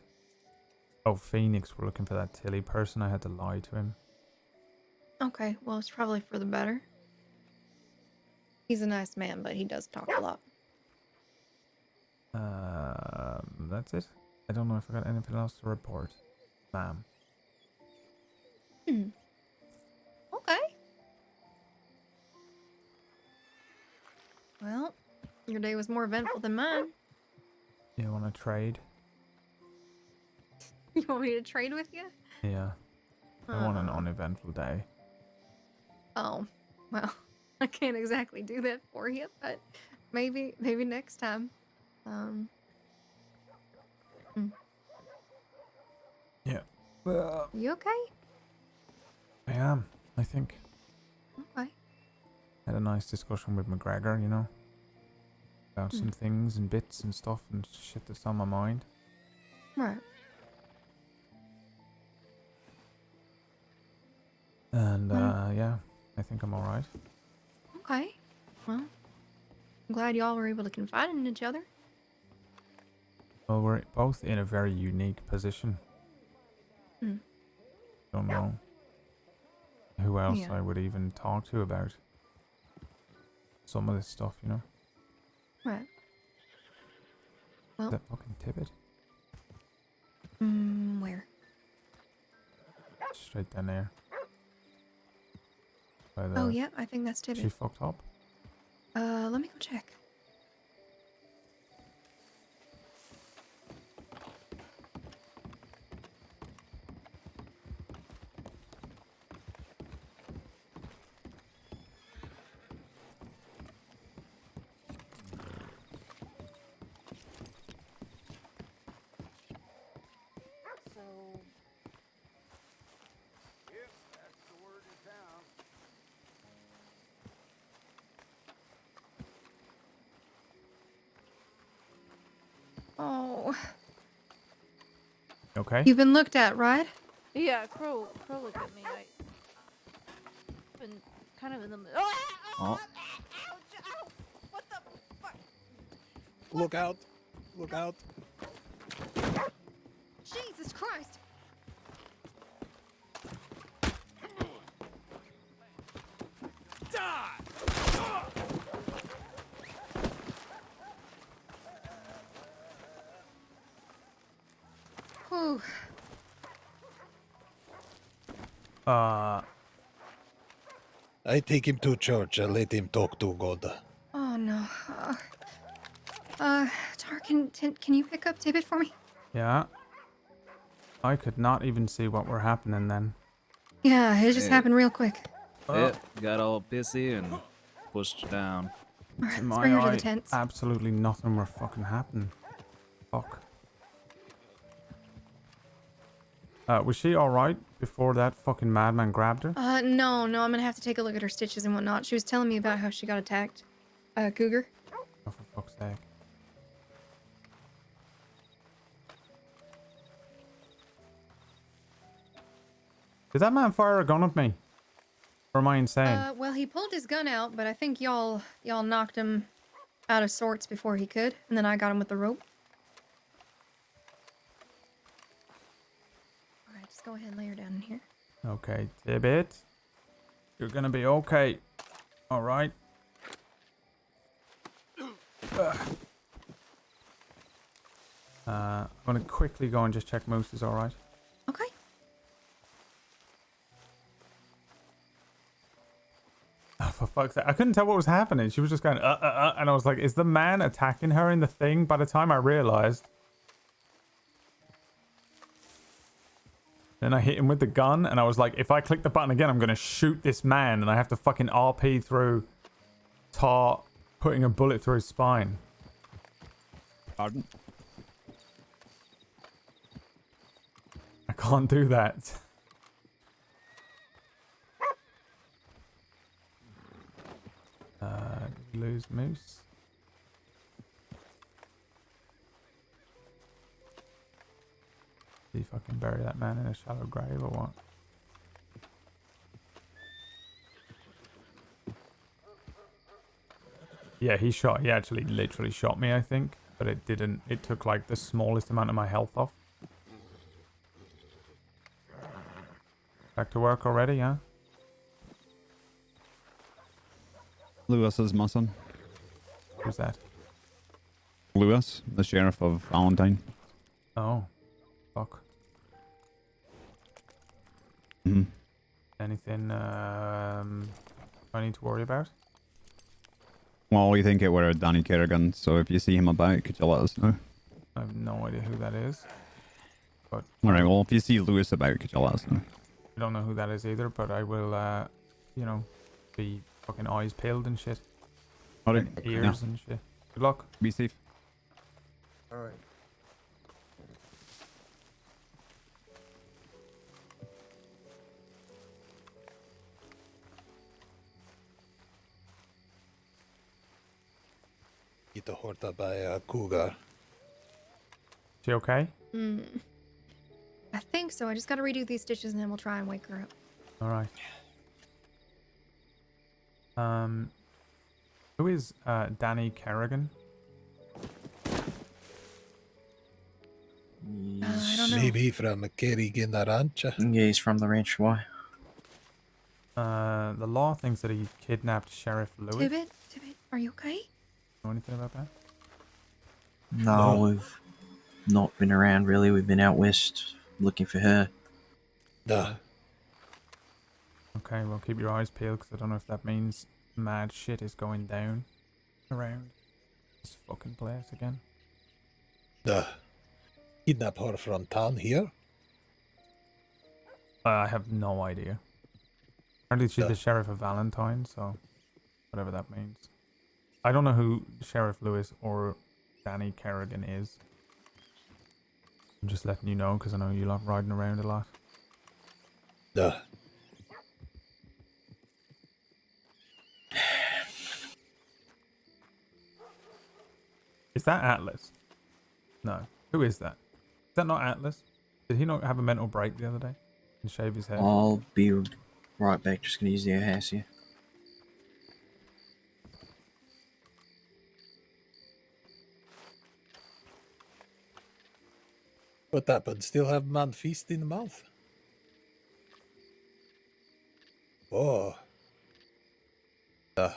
Oh, Phoenix, we're looking for that Tilly person. I had to lie to him. Okay, well, it's probably for the better. He's a nice man, but he does talk a lot. That's it. I don't know if I got anything else to report. Ma'am. Hmm. Okay. Well, your day was more eventful than mine. You want to trade? You want me to trade with you? Yeah. I want an uneventful day. Oh, well, I can't exactly do that for you, but maybe next time. Hmm. Yeah. You okay? I am, I think. Okay. Had a nice discussion with McGregor, you know. About some things and bits and stuff and shit that's on my mind. Right. And, yeah, I think I'm alright. Okay. Well, I'm glad y'all were able to confide in each other. Well, we're both in a very unique position. Hmm. Don't know who else Yeah. I would even talk to about some of this stuff, you know? Right. Well, That fucking Tibbet. where? Straight down there. By Oh, the... yeah, I think that's She Tibbet. fucked up? Let me go check. Oh. Okay. You've been looked at, right? Yeah, Crow looked at me. I've been kind of in the middle. Oh. What the fuck? Look out! Look out! Jesus Christ! Whew. I take him to church and let him talk to God. Oh no. Tar, can you pick up Tibbet for me? Yeah. I could not even see what were happening then. Yeah, it just Hey. happened real quick. It got all pissy and pushed her down. Alright, To let's my bring her to the eye, tents. absolutely nothing were fucking happening. Fuck. Was she alright before that fucking madman grabbed her? No, I'm gonna have to take a look at her stitches and whatnot. She was telling me about how she got attacked. Cougar. Oh, for fuck's sake. Did that man fire a gun at me? Or am I insane? Well, he pulled his gun out, but I think y'all knocked him out of sorts before he could, and then I got him with the rope. Alright, just go ahead and lay her down in here. Okay, Tibbet. You're gonna be okay. Alright. I'm gonna quickly go and just check Moose is alright. Okay. Oh, for fuck's sake. I couldn't tell what was happening. She was just going, and I was like, is the man attacking her in the thing? By the time I realized. Then I hit him with the gun, and I was like, if I click the button again, I'm gonna shoot this man, and I have to fucking RP through Tar, putting a bullet through his spine. Pardon? I can't do that. Lose Moose. See if I can bury that man in a shallow grave or what. Yeah, he actually literally shot me, I think. but it didn't. It took like the smallest amount of my health off. Back to work already, yeah? Lewis is my son. Who's that? Lewis, the sheriff of Valentine. Oh, fuck. Hmm. Anything I need to worry about? Well, we think it were Danny Kerrigan, so if you see him about, could you let us know? I have no idea who that is. But Alright, well, if you see Lewis about, could you let us know? I don't know who that is either, but I will, you know, be fucking eyes peeled and shit. Alright. And ears and shit. Good luck. Be safe. Alright. Get the horta by a cougar. She okay? I think so. I just gotta redo these stitches and then we'll try and wake her up. Alright. Who is Danny Kerrigan? I don't know. Maybe from Kerrigan Ranch. Yeah, he's from the ranch. Why? The law thinks that he kidnapped Sheriff Lewis. Tibbet, are you okay? Know anything about that? No, we've not been around really. We've been out west looking for her. Duh. Okay, well keep your eyes peeled because I don't know if that means mad shit is going down around this fucking place again. Duh. Kidnap her from town here? I have no idea. Apparently she's the Sheriff of Valentine, so whatever that means. I don't know who Sheriff Lewis or Danny Kerrigan is. I'm just letting you know because I know you love riding around a lot. Duh. Is that Atlas? No. Who is that? Is that not Atlas? Did he not have a mental break the other day and shave his head? I'll be right back. Just gonna use the outhouse here. What happened? Still have man feast in the mouth? Oh. Duh.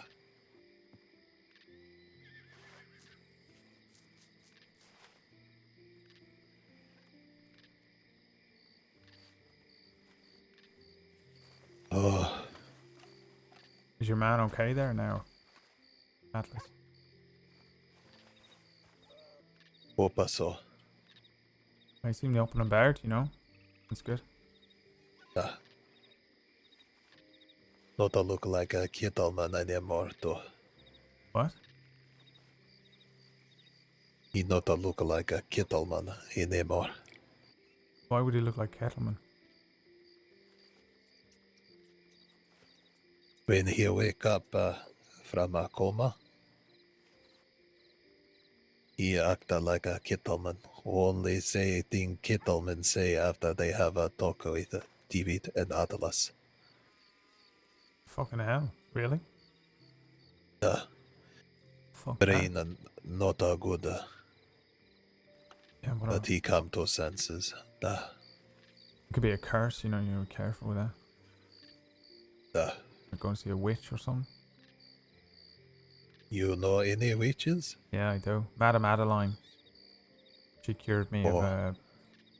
Oh. Is your man okay there now? Atlas. Hope so. He seemed up and about, you know? That's good. Duh. Not a look like a Kettleman anymore, though. What? He not a look like a Kettleman anymore. Why would he look like Kettleman? When he wake up from a coma, he acted like a Kettleman. Only say thing Kettleman say after they have a talk with David and Atlas. Fucking hell. Really? Fuck Brain that. not a good. Yeah, whatever. But he come to senses. It could be a curse, you know, you're careful with that. Like going to see a witch or something. You know any witches? Yeah, I do. Madame Adeline. She cured me of a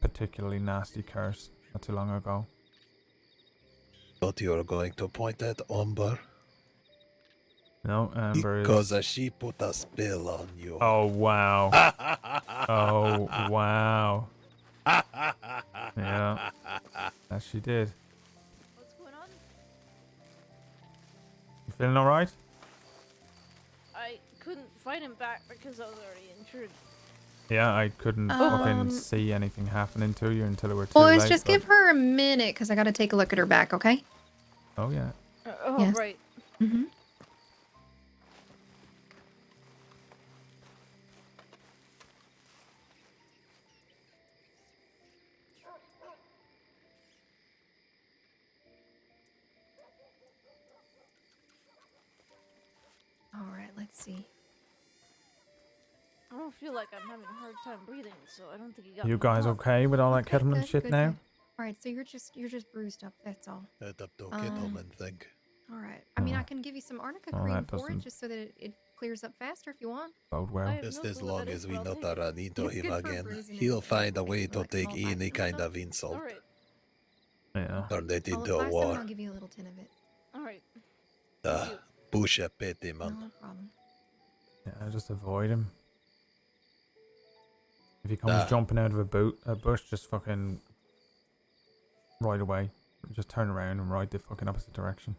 particularly nasty curse not too long ago. Thought you were going to point at Umber. No, Amber Because is... she put a spell on you. Oh, wow. Oh, wow. Yeah. That she did. What's going on? You feeling alright? I couldn't fight him back because I was already injured. Yeah, I couldn't fucking see anything happening to you until it were too Boys, late. just but- give her a minute because I gotta take a look at her back, okay? Oh, yeah. Yes. Right. Mm-hmm. All right, let's see. Oh, don't feel like I'm having a hard time breathing, so I don't think you got You me guys wrong. okay with all that kettleman shit now? All right, so you're just bruised up. That's all. The Kettleman thing. All right. I mean, I can give you some arnica Oh, cream that for it, doesn't just so that it clears up faster if you want. bode well. Just as long as we not run into It's him good for again, bruising he'll and find a way to like take small bites any and kind stuff. of insult. Alright. Yeah. Turn it I'll into a apply some and war. I'll give you a little tin of it. Alright. Push a petty man. No problem. Yeah, just avoid him. If he comes jumping out of a bush, just fucking right away. Just turn around and ride the fucking opposite direction.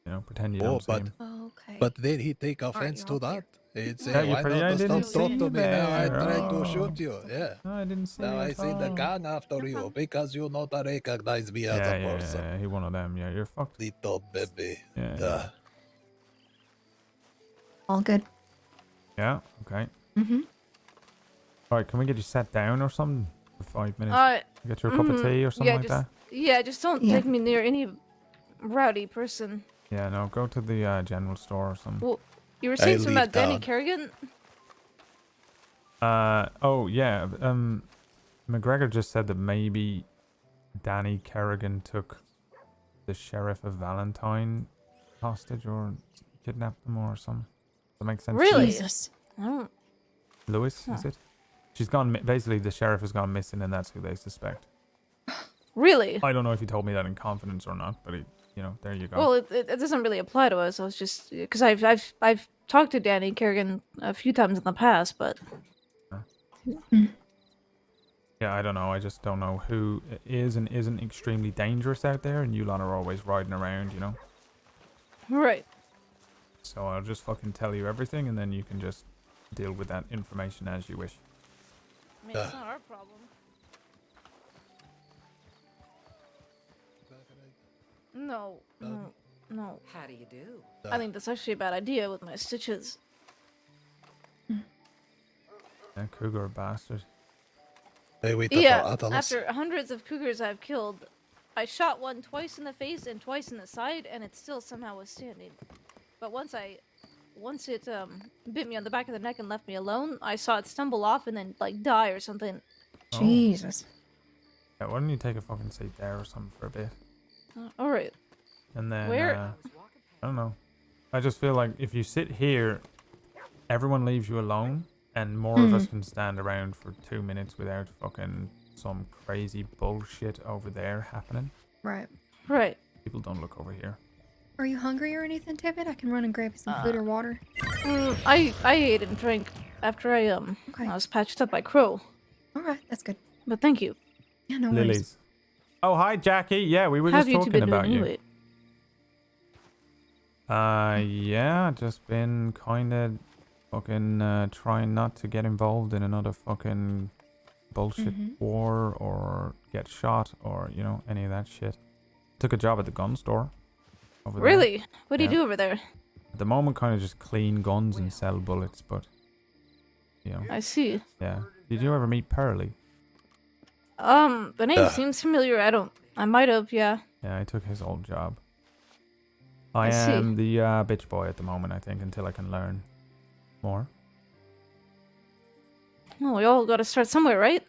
You know, pretend you don't see him. Okay. But then he take offense to that. He'd say, Yeah, you why pretty- I not didn't stop talk see to you me now? I there. tried to Oh. shoot you. Yeah. No, I didn't see Now you I at see the all. gun after you because you not recognize me as a person. Yeah, he one of them. Yeah, you're fucked. Little baby. Yeah. All good. Yeah, okay. Mm-hmm. Alright, can we get you sat down or something for 5 minutes? Get you a cup of tea or something yeah, like just, that? Yeah, just don't take me near any rowdy person. Yeah, no, go to the general store or something. Well, you were saying something about Danny Kerrigan? Oh, yeah. McGregor just said that maybe Danny Kerrigan took the Sheriff of Valentine hostage or kidnapped them or something. Does that make sense? Really? Jesus. I don't... Lewis, is it? She's gone, basically the sheriff has gone missing and that's who they suspect. Really? I don't know if he told me that in confidence or not, but you know, there you go. Well, it doesn't really apply to us. I was just because I've talked to Danny Kerrigan a few times in the past, but Yeah, I don't know. I just don't know who is and isn't extremely dangerous out there, and you lot are always riding around, you know? right. So I'll just fucking tell you everything, and then you can just deal with that information as you wish. I mean, it's not our problem. No. How do you do? I think that's actually a bad idea with my stitches. That cougar bastard. Hey, wait, Yeah, after hundreds of cougars I've killed, I shot one twice in the face and twice in the side, and it still somehow was standing. But once it bit me on the back of the neck and left me alone, I saw it stumble off and then like die or something. Jesus. Yeah, why don't you take a fucking seat there or something for a bit? All right. And then Where? I don't know. I just feel like if you sit here, everyone leaves you alone, and more of us can stand around for 2 minutes without fucking some crazy bullshit over there happening. Right. Right. People don't look over here. Are you hungry or anything, Tippet? I can run and grab you some food or water. I ate and drank after I was patched up by Crow. All right, that's good. But thank you. Yeah, no worries. Lilies. Oh, hi, Jackie. Yeah, we were How just have you two talking been about doing you. anyway? Yeah, just been kind of fucking trying not to get involved in another fucking bullshit war or get shot or, you know, any of that shit. Took a job at the gun store over there. Really? What do you do over there? At the moment, kind of just clean guns and sell bullets, but, you know. I see. Yeah. Did you ever meet Pearly? The name seems familiar. I might have, yeah. Yeah, I took his old job. I I see. am the bitch boy at the moment, I think, until I can learn more. Well, we all gotta start somewhere, right?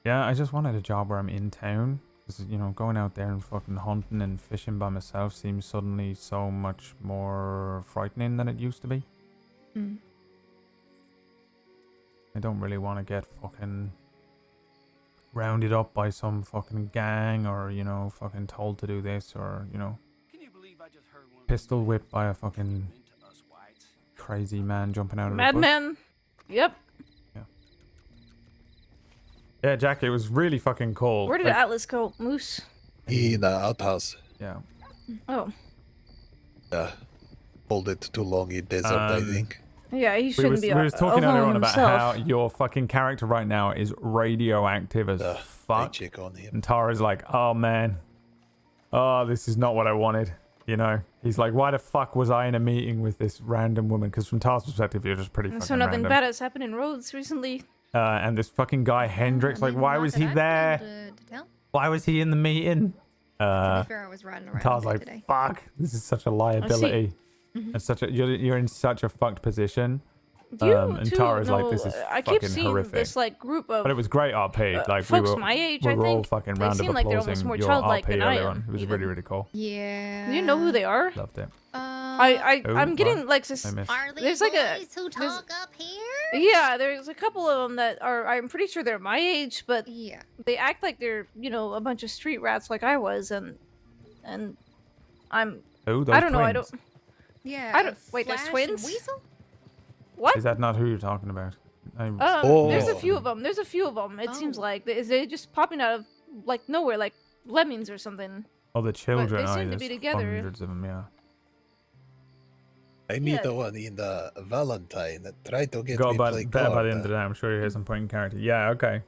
Yeah, I just wanted a job where I'm in town. Because, you know, going out there and fucking hunting and fishing by myself seems suddenly so much more frightening than it used to be. I don't really want to get fucking rounded up by some fucking gang or, you know, fucking told to do this or, you know, pistol whipped by a fucking crazy man jumping out of the bush. Madman. Yep. Yeah, Jack, it was really fucking cool. Where did Atlas go? Moose? In the outhouse. Yeah. Oh. Hold it too long in desert, I think. Yeah, he shouldn't be We was talking earlier alone on about himself. how your fucking character right now is radioactive as fuck. Check on him. And Tara's like, oh man, oh, this is not what I wanted. You know, he's like, why the fuck was I in a meeting with this random woman? Because from Tara's perspective, you're just pretty fucking So nothing random. bad has happened in Rhodes recently. And this fucking guy Hendrix, like, why was he there? Why was he in the meeting? To be fair, I was riding around Tara's a bit like, today. fuck, this is such a liability. Mhm. It's such a you're in such a fucked position. Do you and too Tara's like, know, this is I keep fucking seeing horrific. this like group of But it was great RP. Like folks we were, my age, we I were all think. fucking They round of seem like they're almost applauding more your childlike RP than I earlier am, on. It was even. really, really cool. Yeah. Do you know who they are? Loved it. I'm getting What? like I this. missed. Are they There's like a boys who there's- talk up here? Yeah, there's a couple of them that are. I'm pretty sure they're my age, but Yeah. they act like they're a bunch of street rats like I was, and I'm. Who? Those I don't know. I twins? don't. Yeah. I don't. Wait, there's Flash and twins. Weasel? What? Is that not who you're talking about? There's a few of them. There's a few of them. It seems like they just popping out of like nowhere, like lemmings or something. Oh, the children. they Oh, seem to there's be together. hundreds of them. Yeah. I meet the one in the Valentine that tried to get Got me about play better by card. the end of the day. I'm sure you hear some point in character. Yeah. Okay.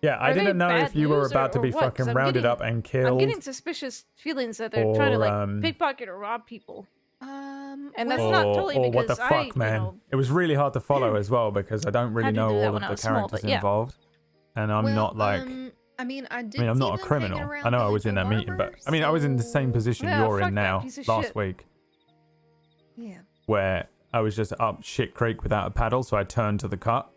Yeah, I Are they didn't know bad if you were news about to or be what? 'Cause fucking I'm rounded getting- up and I'm killed. getting suspicious feelings that they're trying to like pickpocket or rob people. And that's not totally or because what the fuck, I, man. It was really hard to follow as well because I don't really Had to know do that all when of I the was small, characters but yeah. involved, and I'm not like. I mean, I did. I mean, I'm see not a them criminal. hanging around I know I the was in that meeting, but I mean, I was in the same position Yeah, you're fuck in that now piece of last shit. week, Yeah. where I was just up shit creek without a paddle, so I turned to the cut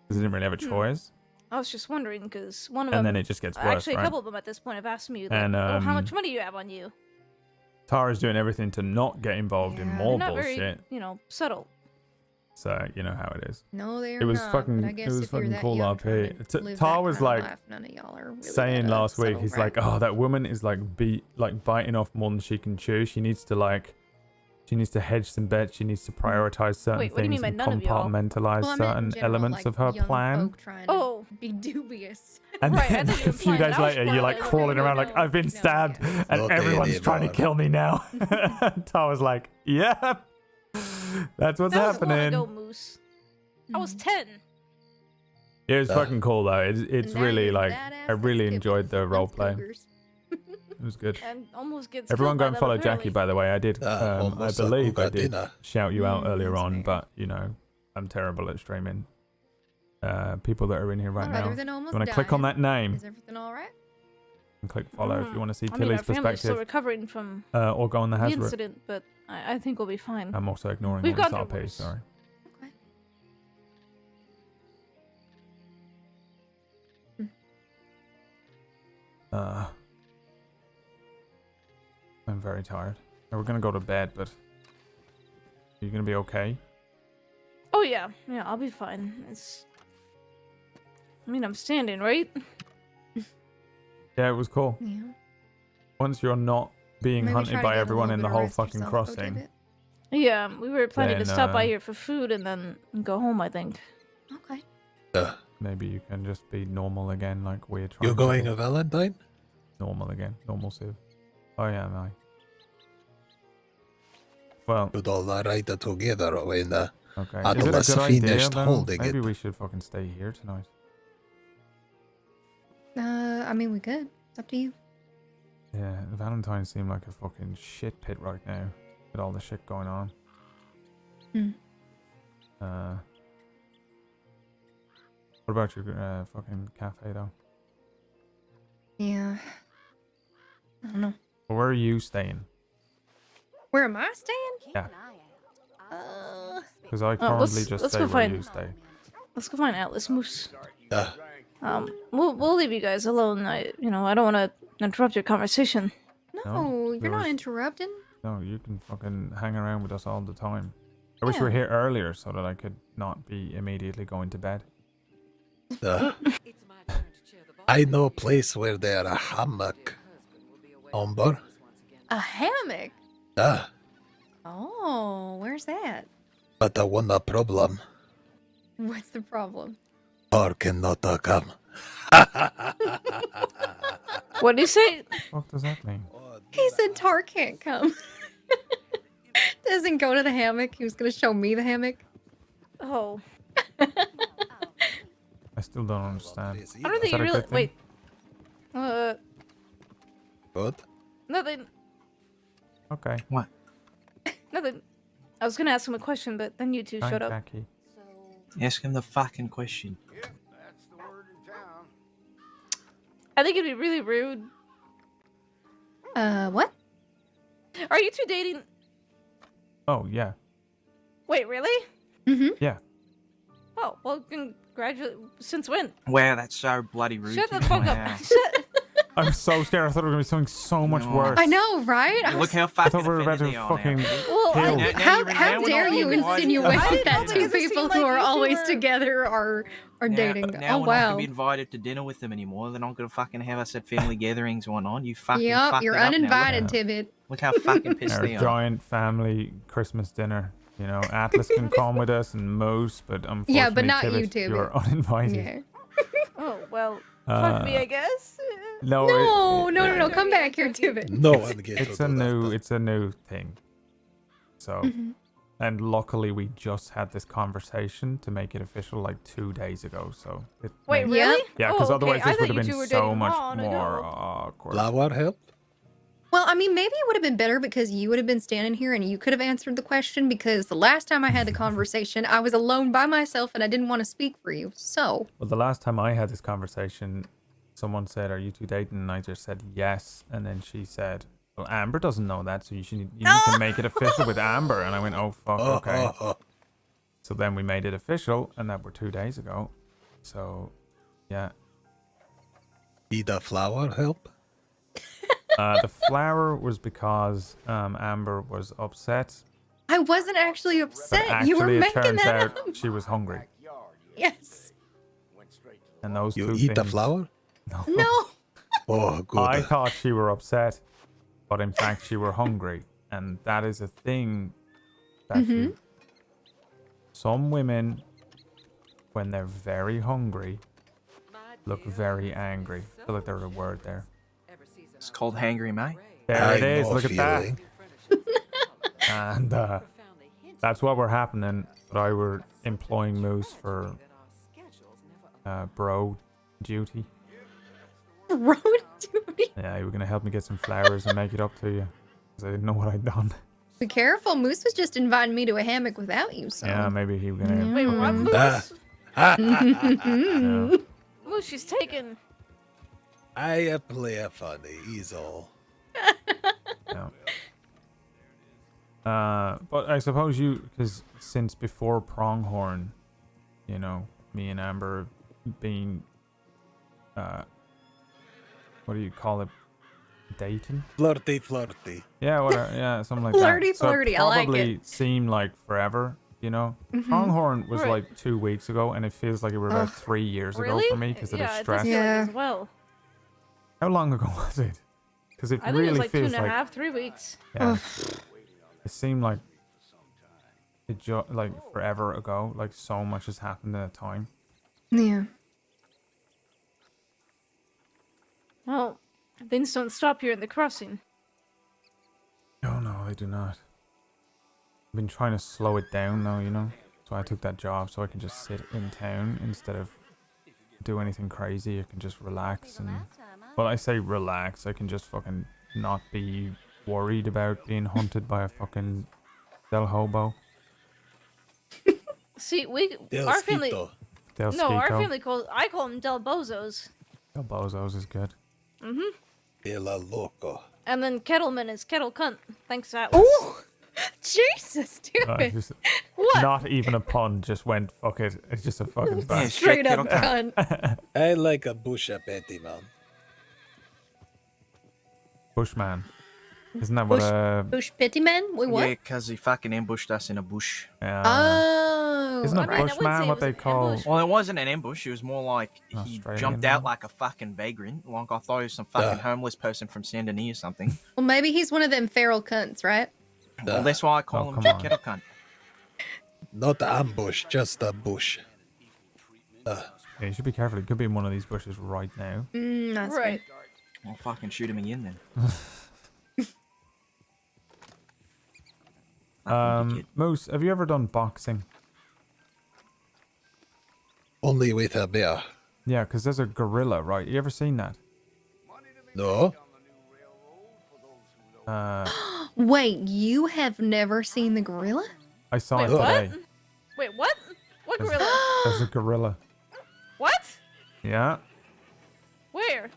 because I didn't really have a choice. I was just wondering because one of And them. then it just gets worse, Actually, a right? couple of them at this point have asked me, like, And, "Oh, how um, much money do you have on you?" Tara's doing everything to not get involved in They're more not bullshit. very, subtle. So you know how it is. No, they're It was not, fucking. but I It guess was if you're fucking that cool young RP. trying to live Tar that was kind of like life, none of y'all are really saying that, last week. subtle, He's right? like, oh, that woman is like biting off more than she can chew. She needs to like. She needs to hedge some bets. She needs to prioritize certain Wait, what do you things mean and by none of y'all? compartmentalize Well, I meant in certain general, elements like, of her young plan. folk trying to be dubious. And Right, I then thought you a few implied days I was later, you're like blind. crawling around like, I've been stabbed and Not everyone's trying to anymore. kill me now. Tar was like, yeah, that's what's That was long happening. ago, Moose. I was 10. It was fucking cool though. It's now really you're like, badass I really as enjoyed the role play. cougars. It was good. And almost gets Everyone killed go by and them, follow apparently. Jackie, by the way. I did. I almost a believe I cougar did dinner. shout you out earlier that's on, fair. but you know, I'm terrible at streaming. People that are in here right Rather now. than You almost want to click on that name Is everything all right? and click follow if you want to see I mean, Tilly's our family's still perspective, recovering from or go on the the Hasbro. incident, but I think we'll be fine. I'm also ignoring We've all this gone through RP. worse. Sorry. Okay. I'm very tired. We're gonna go to bed, but are you gonna be okay? Oh yeah, I'll be fine. I mean, I'm standing, right? Yeah, it was cool. Yeah. Once you're not being Maybe try hunted to by get a everyone little in bit the of whole rest fucking yourself, go crossing. David. Yeah, we were planning to Then, stop by here for food and then go home, I think. Okay. Maybe you can just be normal again, like we're trying. You to going be. a Valentine? Normal again, normal Civ. Oh yeah, am I? Well, Should all ride together when okay. Atlas Is it a good idea, finished though? holding Maybe it. we should fucking stay here tonight. I mean, we could. It's up to you. Yeah, Valentine seemed like a fucking shit pit right now with all the shit going on. Hmm. What about your fucking cafe though? Yeah. I don't know. Well, where are you staying? Where am I staying? Yeah, because I Oh, currently let's just go stay where find. you stay. Let's go find Atlas Moose. We'll leave you guys alone. I don't want to interrupt your conversation. No, you're there not was- interrupting. No, you can fucking hang around with us all the time. I wish you were Yeah. here earlier so that I could not be immediately going to bed. I know a place where there a hammock. Umber? A hammock? Ah, Oh, where's that? but one problem. What's the problem? Or cannot come. What do you say? What does that mean? He said Tar can't come. Doesn't go to the hammock. He was gonna show me the hammock. Oh, I still don't understand. I don't think you really. Wait. What? Nothing. Okay. What? Nothing. I was gonna ask him a question, but then you two Hi, showed up. Jackie. Ask him the fucking question. I think it'd be really rude. What? Are you two dating? Oh yeah, Wait, really? Mm-hmm. yeah. Oh, well, congratulations. Since when? Wow, that's so bloody rude. Shut the Kim. fuck Wow. up. Shut. I'm so scared. I thought it was gonna be something so much worse. I know, right? Look how I fucking thought we were about offended to they are fucking now. Well, kill. how dare you insinuate I didn't that know two because it people seemed who like are you two always were- together are dating? Now Oh we're not wow. gonna be invited to dinner with them anymore. They're not gonna fucking have us at family gatherings and whatnot. You fucking Yep, fucked you're it up now. uninvited, Look, Tibbet. look how fucking pissed Our they are. giant family Christmas dinner. You know, Atlas can come with us and Moose, but unfortunately, Yeah, but not you, Tibbet, you're Tibbet. uninvited. Yeah. Oh, well, fuck me, I guess. No, No, come back here, Tibbet. No one gets It's to a do new, that. it's a new thing. So, Mhm. and luckily we just had this conversation to make it official like 2 days ago. So it Wait, makes- really? Yeah, because Oh, otherwise okay. I this would thought have you been two were so dating much long more ago. awkward. Flower help? Well, I mean, maybe it would have been better because you would have been standing here and you could have answered the question because the last time I had the conversation, I was alone by myself and I didn't want to speak for you. So, Well, the last time I had this conversation, someone said, "Are you two dating?" And I just said yes, and then she said, "Well, Amber doesn't know that, so you need to make it official with Amber." And I went, "Oh fuck, okay." So then we made it official, and that were 2 days ago. So, yeah. Need a flower help? The flower was because Amber was upset. I wasn't actually But upset. actually, You were it making turns that out up. she was hungry, Yes. and those You two eat the things- flower? No. Oh, good. I thought she were upset, but in fact she were hungry, and that is a thing that Mhm. some women, when they're very hungry, look very angry. I feel like there's a word there. It's called hangry, mate. There it I is. know Look at feeling. that. And that's what were happening. But I were employing Moose for bro duty. Road duty. Yeah, you were gonna help me get some flowers and make it up to you, because I didn't know what I'd done. Be careful. Moose was just inviting me to a hammock without you, so. Yeah, maybe he was gonna. Wait, what? fucking- Moose? Yeah. Moose, she's taken. I play a funny, is all. But I suppose because since before Pronghorn, you know, me and Amber being, what do you call it? Dating? Flirty. Yeah, whatever. Yeah, something like Flirty, that. So flirty, it I like probably it. seemed like forever, you know? Mhm. Pronghorn was Right. like 2 weeks ago, and it feels like it were about Ugh. 3 years Really? ago for me because of Yeah, the it does stress. feel like Yeah. as well. How long ago was it? Because it I think really it was like feels 2.5, 3 weeks. Yeah. It seemed like like forever ago. Like so much has happened in a time. Yeah. Well, things don't stop here in the crossing. Oh no, they do not. I've been trying to slow it down though, you know. So I took that job so I can just sit in town instead of do anything crazy. I can just relax and, well, I say relax. I can just fucking not be worried about being hunted by a fucking Del Hobo. See, Del our family. Skito. Del No, our Skito. family I call them Del Bozos. Del Bozos is good. Mhm. De la loco. And then Kettleman is Kettle Cunt. Thanks, Atlas. Oh, Jesus, dude. Just- What? Not even a pun, just went, fuck it. It's just a fucking bang. Straight up cunt. I like a busha petty man. Bushman. Isn't that what Bush pity man? Wait, what? Yeah, because he fucking ambushed us in a bush. Oh. Isn't a alright. bushman what they call? Well, it wasn't an ambush. It was more like he Australian jumped man? out like a fucking vagrant. Like I thought he was some fucking homeless person from Saint Denis or something. Well, maybe he's one of them feral cunts, right? Well, that's why I call him come on. Kettle Cunt. Not ambush, just a bush. Yeah, you should be careful. It could be in one of these bushes right now. That's Right. I'll fucking shoot him again then. Moose, have you ever done boxing? Only with a bear. Yeah, because there's a gorilla, right? You ever seen that? No? Wait, you have never seen the gorilla? I saw Wait, it what? today. Wait, what? What There's- gorilla? There's a gorilla. What? Yeah. Where?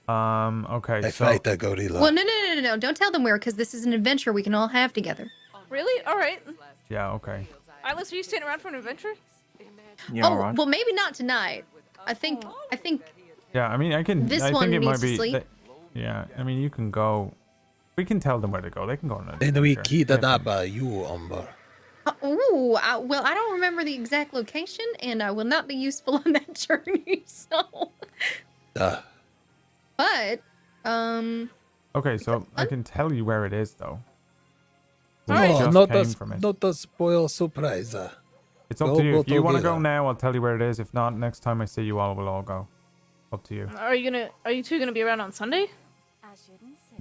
Okay, I so... fight a gorilla. Well, no. Don't tell them where, because this is an adventure we can all have together. Really? All right. Yeah, okay. Atlas, are you staying around for an adventure? You Oh, alright? well, maybe not tonight. I think Yeah, I mean, I can. This I one think it might needs to be. sleep. Yeah, I mean, you can go. We can tell them where to go. They can go on an Then we adventure. kidnap you, Umber. well, I don't remember the exact location, and I will not be useful on that journey. So, but Okay, so I can tell you where it is, though. We No, just not came a, from it. not a spoil surprise. It's up to you. If you want to go now, I'll tell you where it is. If not, next time I see you all, we'll all go. Up to you. Are you two gonna be around on Sunday?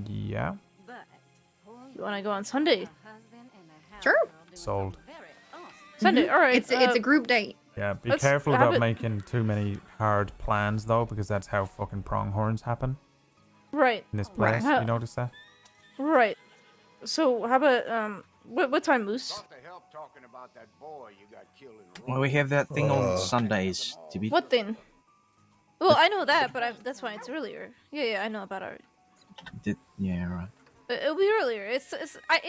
Yeah. You wanna go on Sunday? Sure. Sold. Sunday, Mhm. alright. It's a group date. Yeah, be Let's careful have about it- making too many hard plans, though, because that's how fucking pronghorns happen Right. in this place. Right. You notice that? Right. So how about what time, Moose? Well, we have that thing on Sundays to be. What thing? Well, I know that, but that's why it's earlier. Yeah, I know about it. Yeah, right. It'll be earlier. It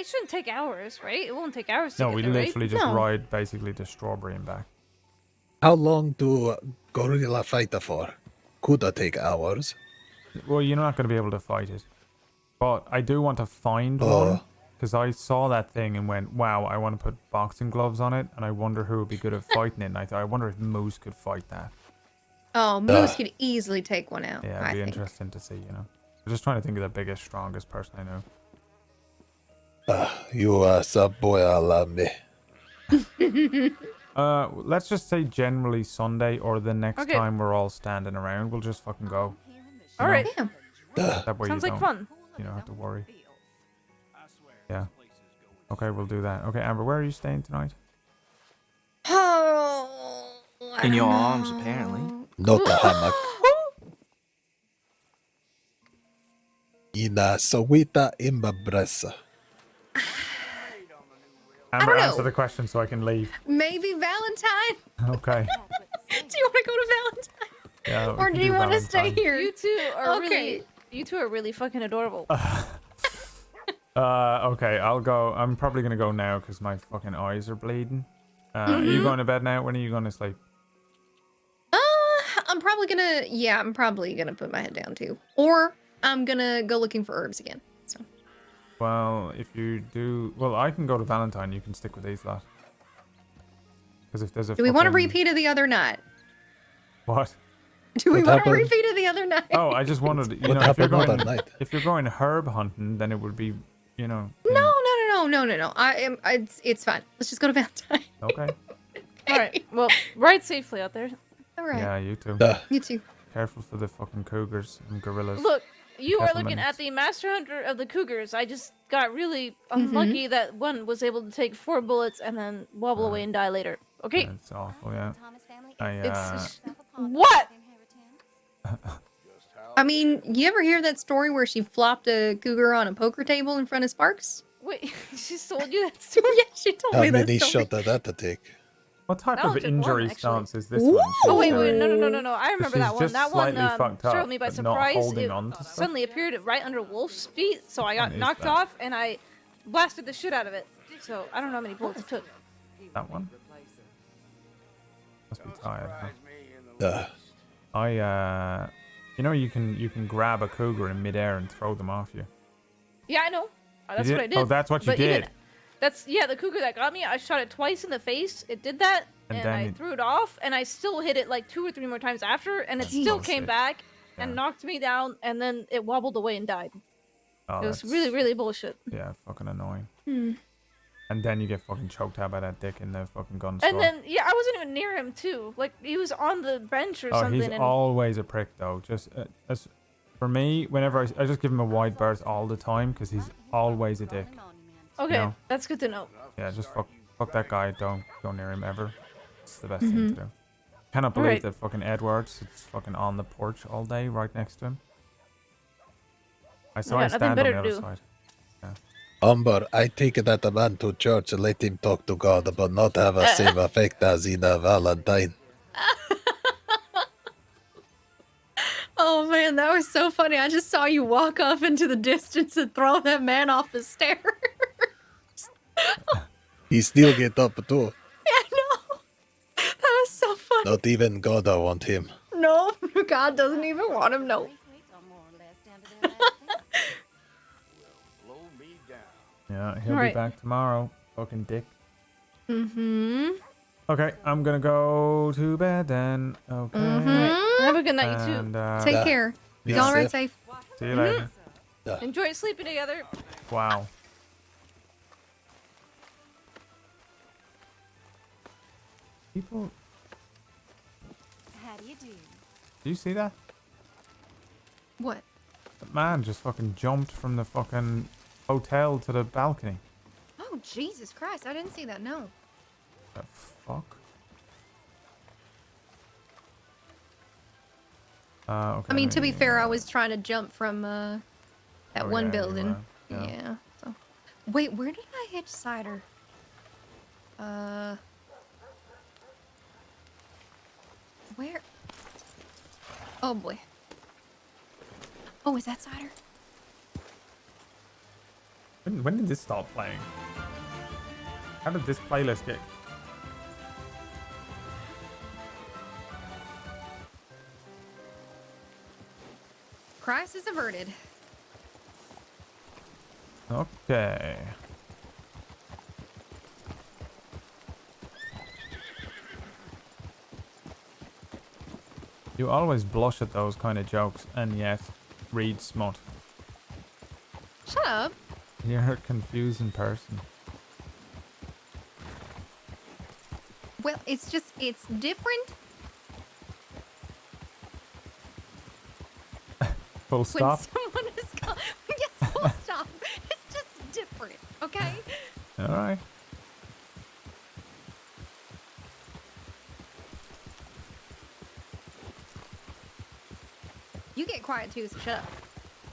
shouldn't take hours, right? It won't take hours to No, get we there, right? literally just ride basically to Strawberry and back. How long do gorilla fight for? Could take hours. Well, you're not going to be able to fight it. But I do want to find one. Because I saw that thing and went, wow, I want to put boxing gloves on it. And I wonder who would be good at fighting it. And I thought, I wonder if Moose could fight that. Oh, Moose could easily take one out. Yeah, I it'd be think. interesting to see, you know. I'm just trying to think of the biggest, strongest person I know. You are sub boy, I love me. Let's just say generally Sunday or the next Okay. time we're all standing around. We'll just fucking go. All right. That way Sounds you like don't, fun. You don't have to worry. Yeah. Okay, we'll do that. Okay, Amber, where are you staying tonight? Oh, In your arms, apparently. Not a hammock. In a sowita imbabressa. Amber, don't know. answer the question so I can leave. Maybe Valentine. Okay. Do you want to go to Valentine? Yeah, we Or can do you want to stay Valentine. here? You two are Okay. really fucking adorable. Okay, I'll go. I'm probably gonna go now because my fucking eyes are bleeding. Are you going to bed now? When are you going to sleep? I'm probably gonna put my head down too. Or I'm gonna go looking for herbs again. So Well, if you do, well, I can go to Valentine. You can stick with these lot. Because if there's a do we want a fucking- repeat of the other night? What? Do we What want a happened? repeat of the other night? Oh, I just wanted, you What know, if you're happened going, that night? if you're going herb hunting, then it would be, you know. No. It's fine. Let's just go to Valentine. Okay. All right. Well, ride safely out there. All right. Yeah, you too. You too. Careful for the fucking cougars and gorillas. Look, you are Careful looking minutes. at the master hunter of the cougars. I just got really unlucky that one was able to take 4 bullets and then wobble away and die later. Okay. It's awful, yeah. It's what? I mean, you ever hear that story where she flopped a cougar on a poker table in front of Sparks? Wait, she told you that story? Yeah, she told How me that many story. shot did that take? What type That of was just one, injury actually. stance is this Ooh. one? Oh wait, She's, no! I remember she's that one. just That one slightly fucked up, threw me by but not surprise. holding It on to stuff? suddenly appeared right under Wolf's feet, so I got What is knocked that? off and I blasted the shit out of it. So I don't know how many bullets it took. That one? Must be tired. Huh? You know, you can grab a cougar in midair and throw them off you. Yeah, I know. That's did? what I did. Oh, that's what you But even- did. the cougar that got me. I shot it twice in the face. It did that, And and then I it- threw it off, and I still hit it like 2 or 3 more times after, and it still came Bullshit. back and knocked me down, and then it wobbled away and died. Oh, It was that's- really, really bullshit. Yeah, fucking annoying. Hmm. And then you get fucking choked out by that dick in the fucking gun store. And then, yeah, I wasn't even near him too. Like he was on the bench or Oh, something. he's and always a prick though. Just as for me, whenever I just give him a wide berth all the time because he's always a dick. okay, you know? that's good to know. Yeah, just fuck that guy. Don't go near him ever. It's the best thing Mhm. to do. Cannot believe Alright. that fucking Edward sits fucking on the porch all day right next to him. I saw Yeah, him nothing stand on better the to other do. side. Yeah. Umber, I take that a man to church, let him talk to God, but not have a same effect as in a Valentine. Oh man, that was so funny. I just saw you walk off into the distance and throw that man off the stairs. He still get up too. Yeah, I know. That Not even God I want him. No, God doesn't even want him. No. Yeah, he'll be Right. back tomorrow. Fucking dick. Mm-hmm. Okay, I'm gonna go to bed then. Okay. Mm-hmm. Have a good night, you And, too. Take care. Be Y'all ride safe. safe. See you later. Enjoy sleeping together. Wow. People, How do you do? do you see that? What? That man just fucking jumped from the fucking hotel to the balcony. Oh, Jesus Christ. I didn't see that. No. The fuck? Okay, I mean, to be let me, fair, I was trying to jump from that Oh, one yeah, you building. were, yeah. Yeah. So, wait, where did I hit cider? Where? Oh boy. Oh, is that cider? when did this start playing? How did this playlist get? Crisis averted. Okay. You always blush at those kind of jokes and yet read smut. Shut up. You're a confusing person. Well, it's just, it's different Full stop. when someone is called. Yes, full stop. It's just different, okay? All right. You get quiet too, so shut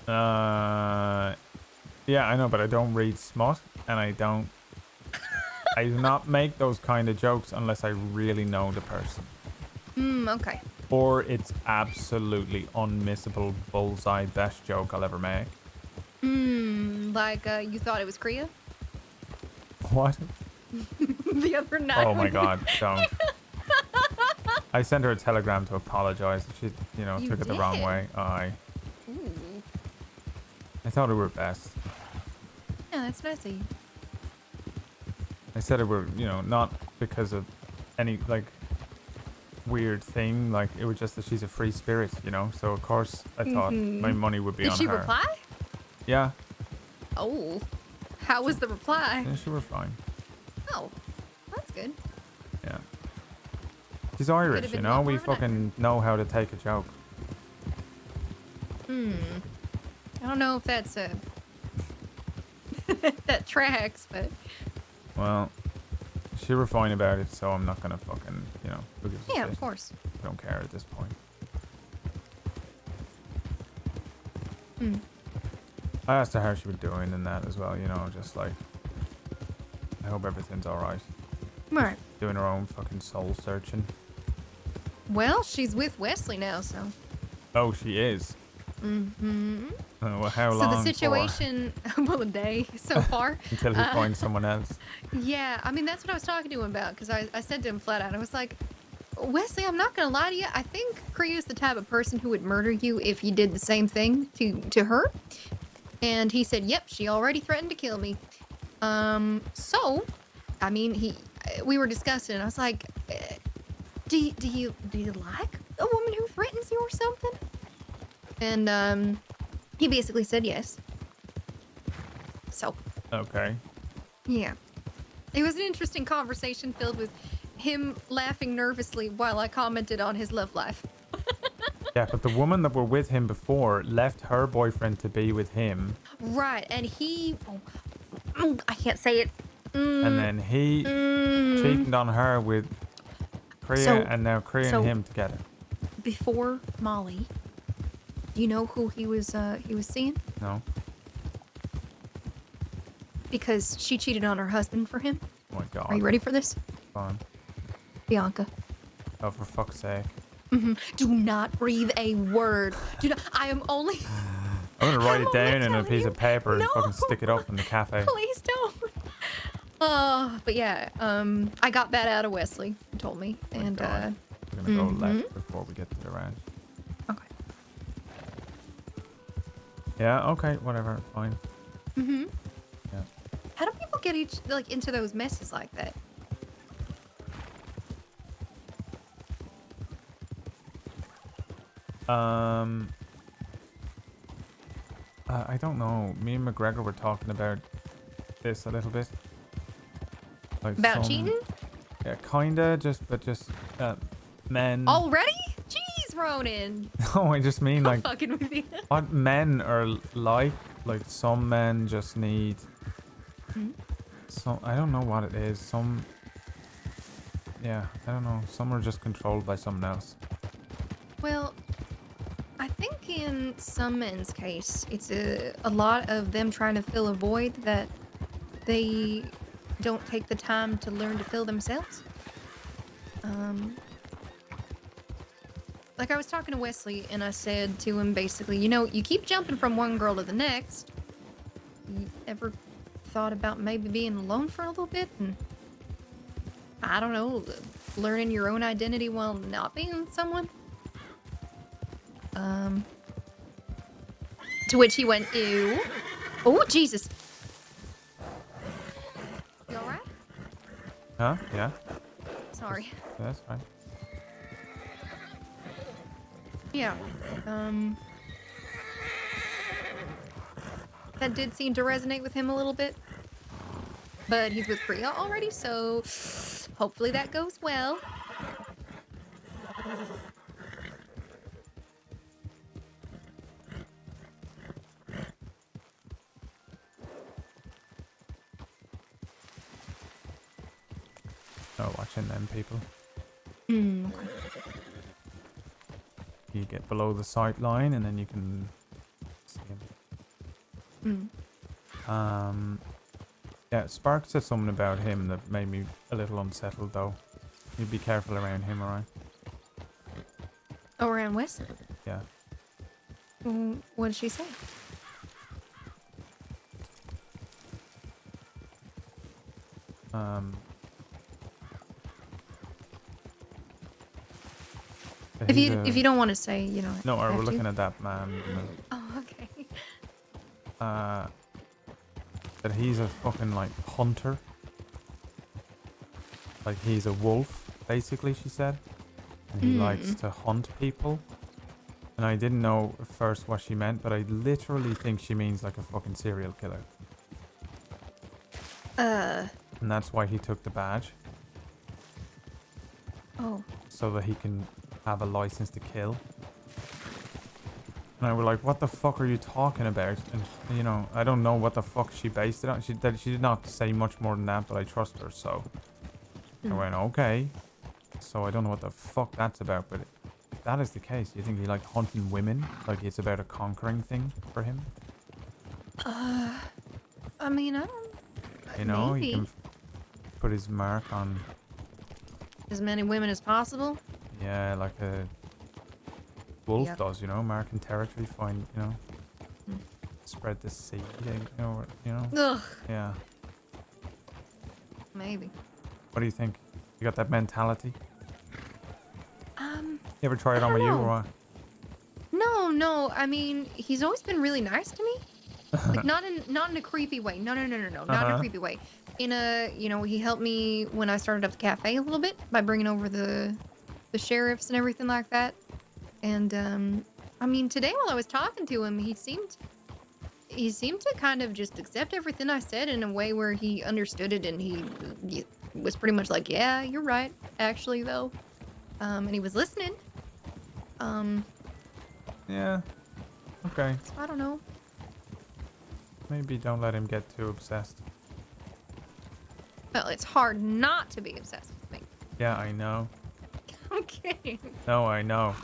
up. Yeah, I know, but I don't read smut, and I do not make those kind of jokes unless I really know the person. Okay. Or it's absolutely unmissable bullseye best joke I'll ever make. Like, you thought it was Kriya? What? The other night. Oh my god, don't. I sent her a telegram to apologize. She, you know, You took it the wrong did? way. Ooh. I thought it were best. Yeah, that's nice of you. I said it were, you know, not because of any, like, weird thing. Like, it was just that she's a free spirit, you know? So, of course, I thought my money would be Did on she her. reply? Yeah. Oh. How was the reply? Yeah, she were fine. Oh. That's good. Yeah. She's Irish, Could've you been know? more We of an fucking know how to take a joke. I don't know if that's a... that tracks, but... Well, she were fine about it, so I'm not gonna fucking, you know, who gives a Yeah, shit? of course. I don't care at this point. I asked her how she was doing and that as well, you know, just like, I hope everything's alright. Right. Doing her own fucking soul searching. Well, she's with Wesley now, so... Oh, she is. Well, how So long the for? situation... well, a day so far. Until he finds someone else. Yeah, I mean, that's what I was talking to him about, because I said to him flat out, I was like, Wesley, I'm not going to lie to you. I think Kriya is the type of person who would murder you if you did the same thing to her. And he said, yep, she already threatened to kill me. So, I mean, we were discussing, and I was like, do you like a woman who threatens you or something? And, he basically said yes. So. Okay. Yeah. It was an interesting conversation filled with him laughing nervously while I commented on his love life. Yeah, but the woman that were with him before left her boyfriend to be with him. Right, and he... Oh, I can't say it. And then he cheated on her with Kriya, and now Kriya and him together. Before Molly, do you know who he was seeing? No. Because she cheated on her husband for him. Oh my god. Are you ready for this? Fine. Bianca. Oh, for fuck's sake. Do not breathe a word. Do not. I am only. I'm gonna write it down in a piece of paper and fucking stick it up in the cafe. Please don't. But yeah, I got that out of Wesley. He told me, and We're gonna go left before we get to the ranch. Okay. Yeah, okay, whatever, fine. Mm-hmm. Yeah. How do people get into those messes like that? I don't know. Me and McGregor were talking about this a little bit. Like About cheating? Yeah, kinda. Just men. Already? Jeez, Ronan. No, I just mean I'm like fucking with you. what men are like. Like some men just need. Some I don't know what it is. Some. Yeah, I don't know. Some are just controlled by someone else. Well, I think in some men's case, it's a lot of them trying to fill a void that they don't take the time to learn to fill themselves. Like I was talking to Wesley and I said to him basically, you keep jumping from one girl to the next. You ever thought about maybe being alone for a little bit and, I don't know, learning your own identity while not being with someone? To which he went, ew. Oh, Jesus. You alright? Huh? Yeah. Sorry. Yeah, that's fine. Yeah. That did seem to resonate with him a little bit. But he's with Priya already, so hopefully that goes well. Oh, watching them people. Okay. You get below the sight line and then you can see him. Yeah, Spark said something about him that made me a little unsettled though. You be careful around him, alright? Oh, around West? Yeah. What did she say? If you don't want to say, No, have we're to. looking at that man. Oh, okay. That he's a fucking like hunter. Like he's a wolf, basically, she said. And he likes to hunt people. And I didn't know at first what she meant, but I literally think she means like a fucking serial killer. And that's why he took the badge. Oh. So that he can have a license to kill. And I was like, what the fuck are you talking about? And, I don't know what the fuck she based it on. She did not say much more than that, but I trust her, so. I went, okay. So I don't know what the fuck that's about, but if that is the case, you think he liked hunting women? Like it's about a conquering thing for him? I mean, I don't... He maybe. can put his mark on... As many women as possible? Yeah, like a wolf Yep. does, marking territory, find, spread the seed, Ugh. Yeah. Maybe. What do you think? You got that mentality? You ever try it on with you or what? No. I mean, he's always been really nice to me. Like not in a creepy way. No. Not in a creepy way. In a, he helped me when I started up the cafe a little bit by bringing over the sheriffs and everything like that. And I mean, today while I was talking to him, he seemed to kind of just accept everything I said in a way where he understood it, and he was pretty much like, yeah, you're right, actually, though. And he was listening. Yeah. Okay. So I don't know. Maybe don't let him get too obsessed. Well, it's hard not to be obsessed with me. Yeah, I know. Okay. No, I know.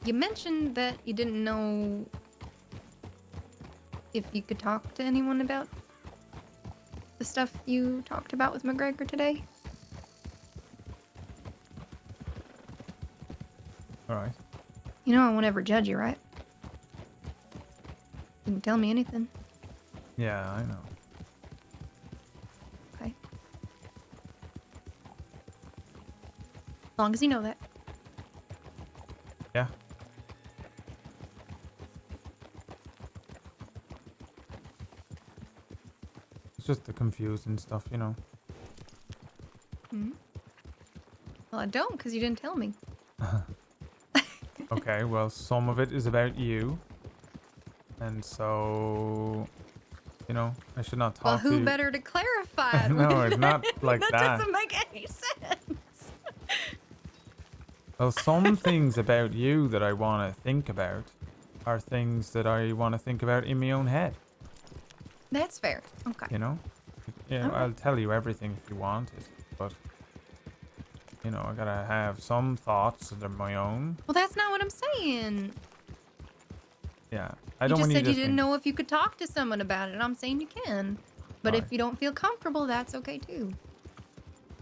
You mentioned that you didn't know if you could talk to anyone about the stuff you talked about with McGregor today. All right. You know I won't ever judge you, right? You can tell me anything. Yeah, I know. Okay. As long as you know that. Yeah. It's just the confusing stuff, you know. Hmm? Well, I don't, because you didn't tell me. Okay, well, some of it is about you. And so, you know, I should not Well, talk to who you. better to clarify it No, with? it's not like that that. doesn't make any sense. Well, some things about you that I want to think about are things that I want to think about in my own head. That's fair. Okay. You know? Yeah, Alright. I'll tell you everything if you want it, but you know, I gotta have some thoughts that are my own. Well, that's not what I'm saying. Yeah, I You don't just want you said to you didn't think. know if you could talk to someone about it. I'm saying you can. But Alright. if you don't feel comfortable, that's okay too.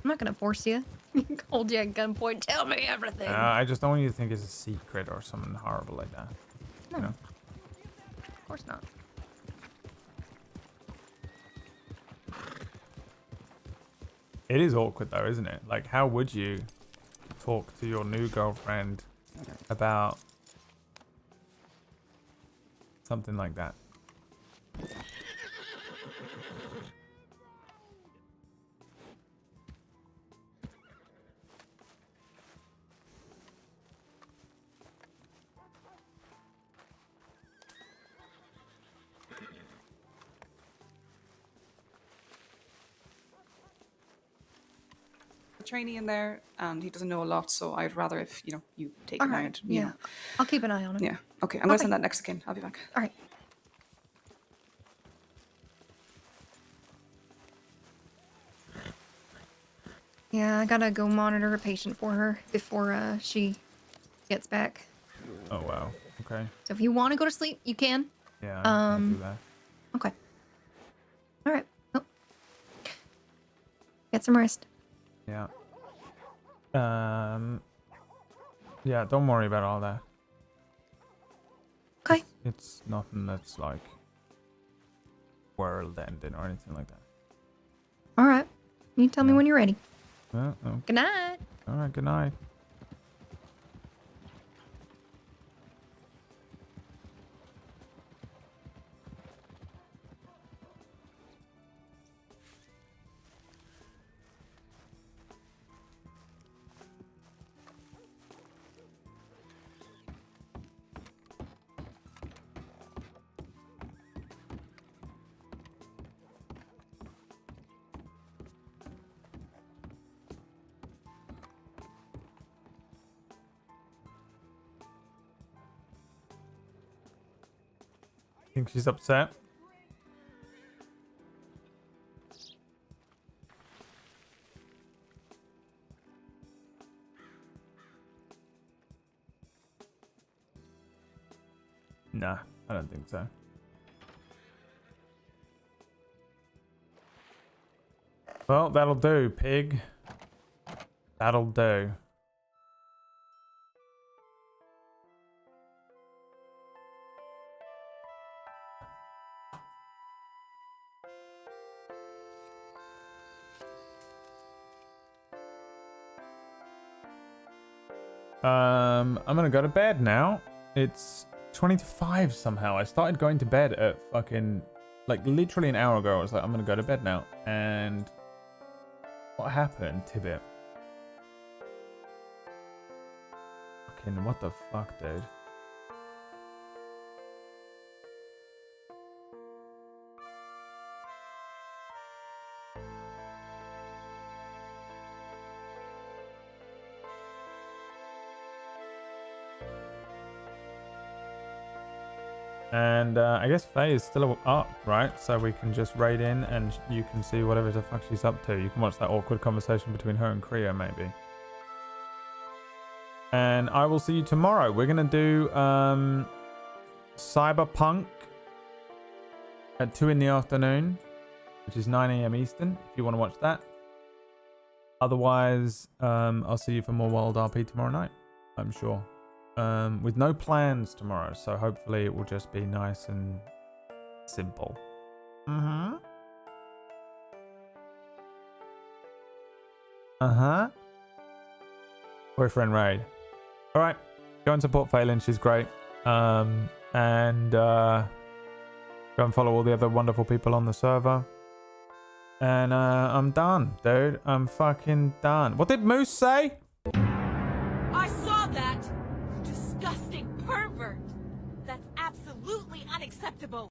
I'm not gonna force you. Hold you at gunpoint. Tell me everything. I just don't want you to think it's a secret or something horrible like that. No. You know? Of course not. It is awkward though, isn't it? Like, how would you talk to your new girlfriend about something like that? Trainee in there, and he doesn't know a lot, so I'd rather if you take All him right. out. Yeah. I'll keep an eye on him. Yeah. Okay. I'm gonna send that next again. I'll be back. All right. Yeah, I gotta go monitor a patient for her before she gets back. Oh wow. Okay. So if you want to go to sleep, you can. Yeah, I can do that. Okay. All right. Well, get some rest. Yeah. Yeah, don't worry about all that. Okay. It's nothing that's like world ending or anything like that. All right. You tell me when you're ready. Well, okay. Good night. All right, good night. Think she's upset? Nah, I don't think so. Well, that'll do, pig. That'll do. I'm gonna go to bed now. It's 20 to 5 somehow. I started going to bed at fucking, like, literally an hour ago. I was like, I'm gonna go to bed now. And what happened, Tibbet? Fucking, what the fuck, dude? And I guess Faye is still up, right? So we can just raid in and you can see whatever the fuck she's up to. You can watch that awkward conversation between her and Kreo, maybe. And I will see you tomorrow. We're going to do Cyberpunk at 2 in the afternoon, which is 9 a.m. Eastern, if you want to watch that. Otherwise, I'll see you for more WildRP tomorrow night, I'm sure. With no plans tomorrow, so hopefully it will just be nice and simple. Boyfriend raid. Alright, go and support Phelan, she's great. And go and follow all the other wonderful people on the server. And I'm done, dude. I'm fucking done. What did Moose say? I saw that! Disgusting pervert! That's absolutely unacceptable!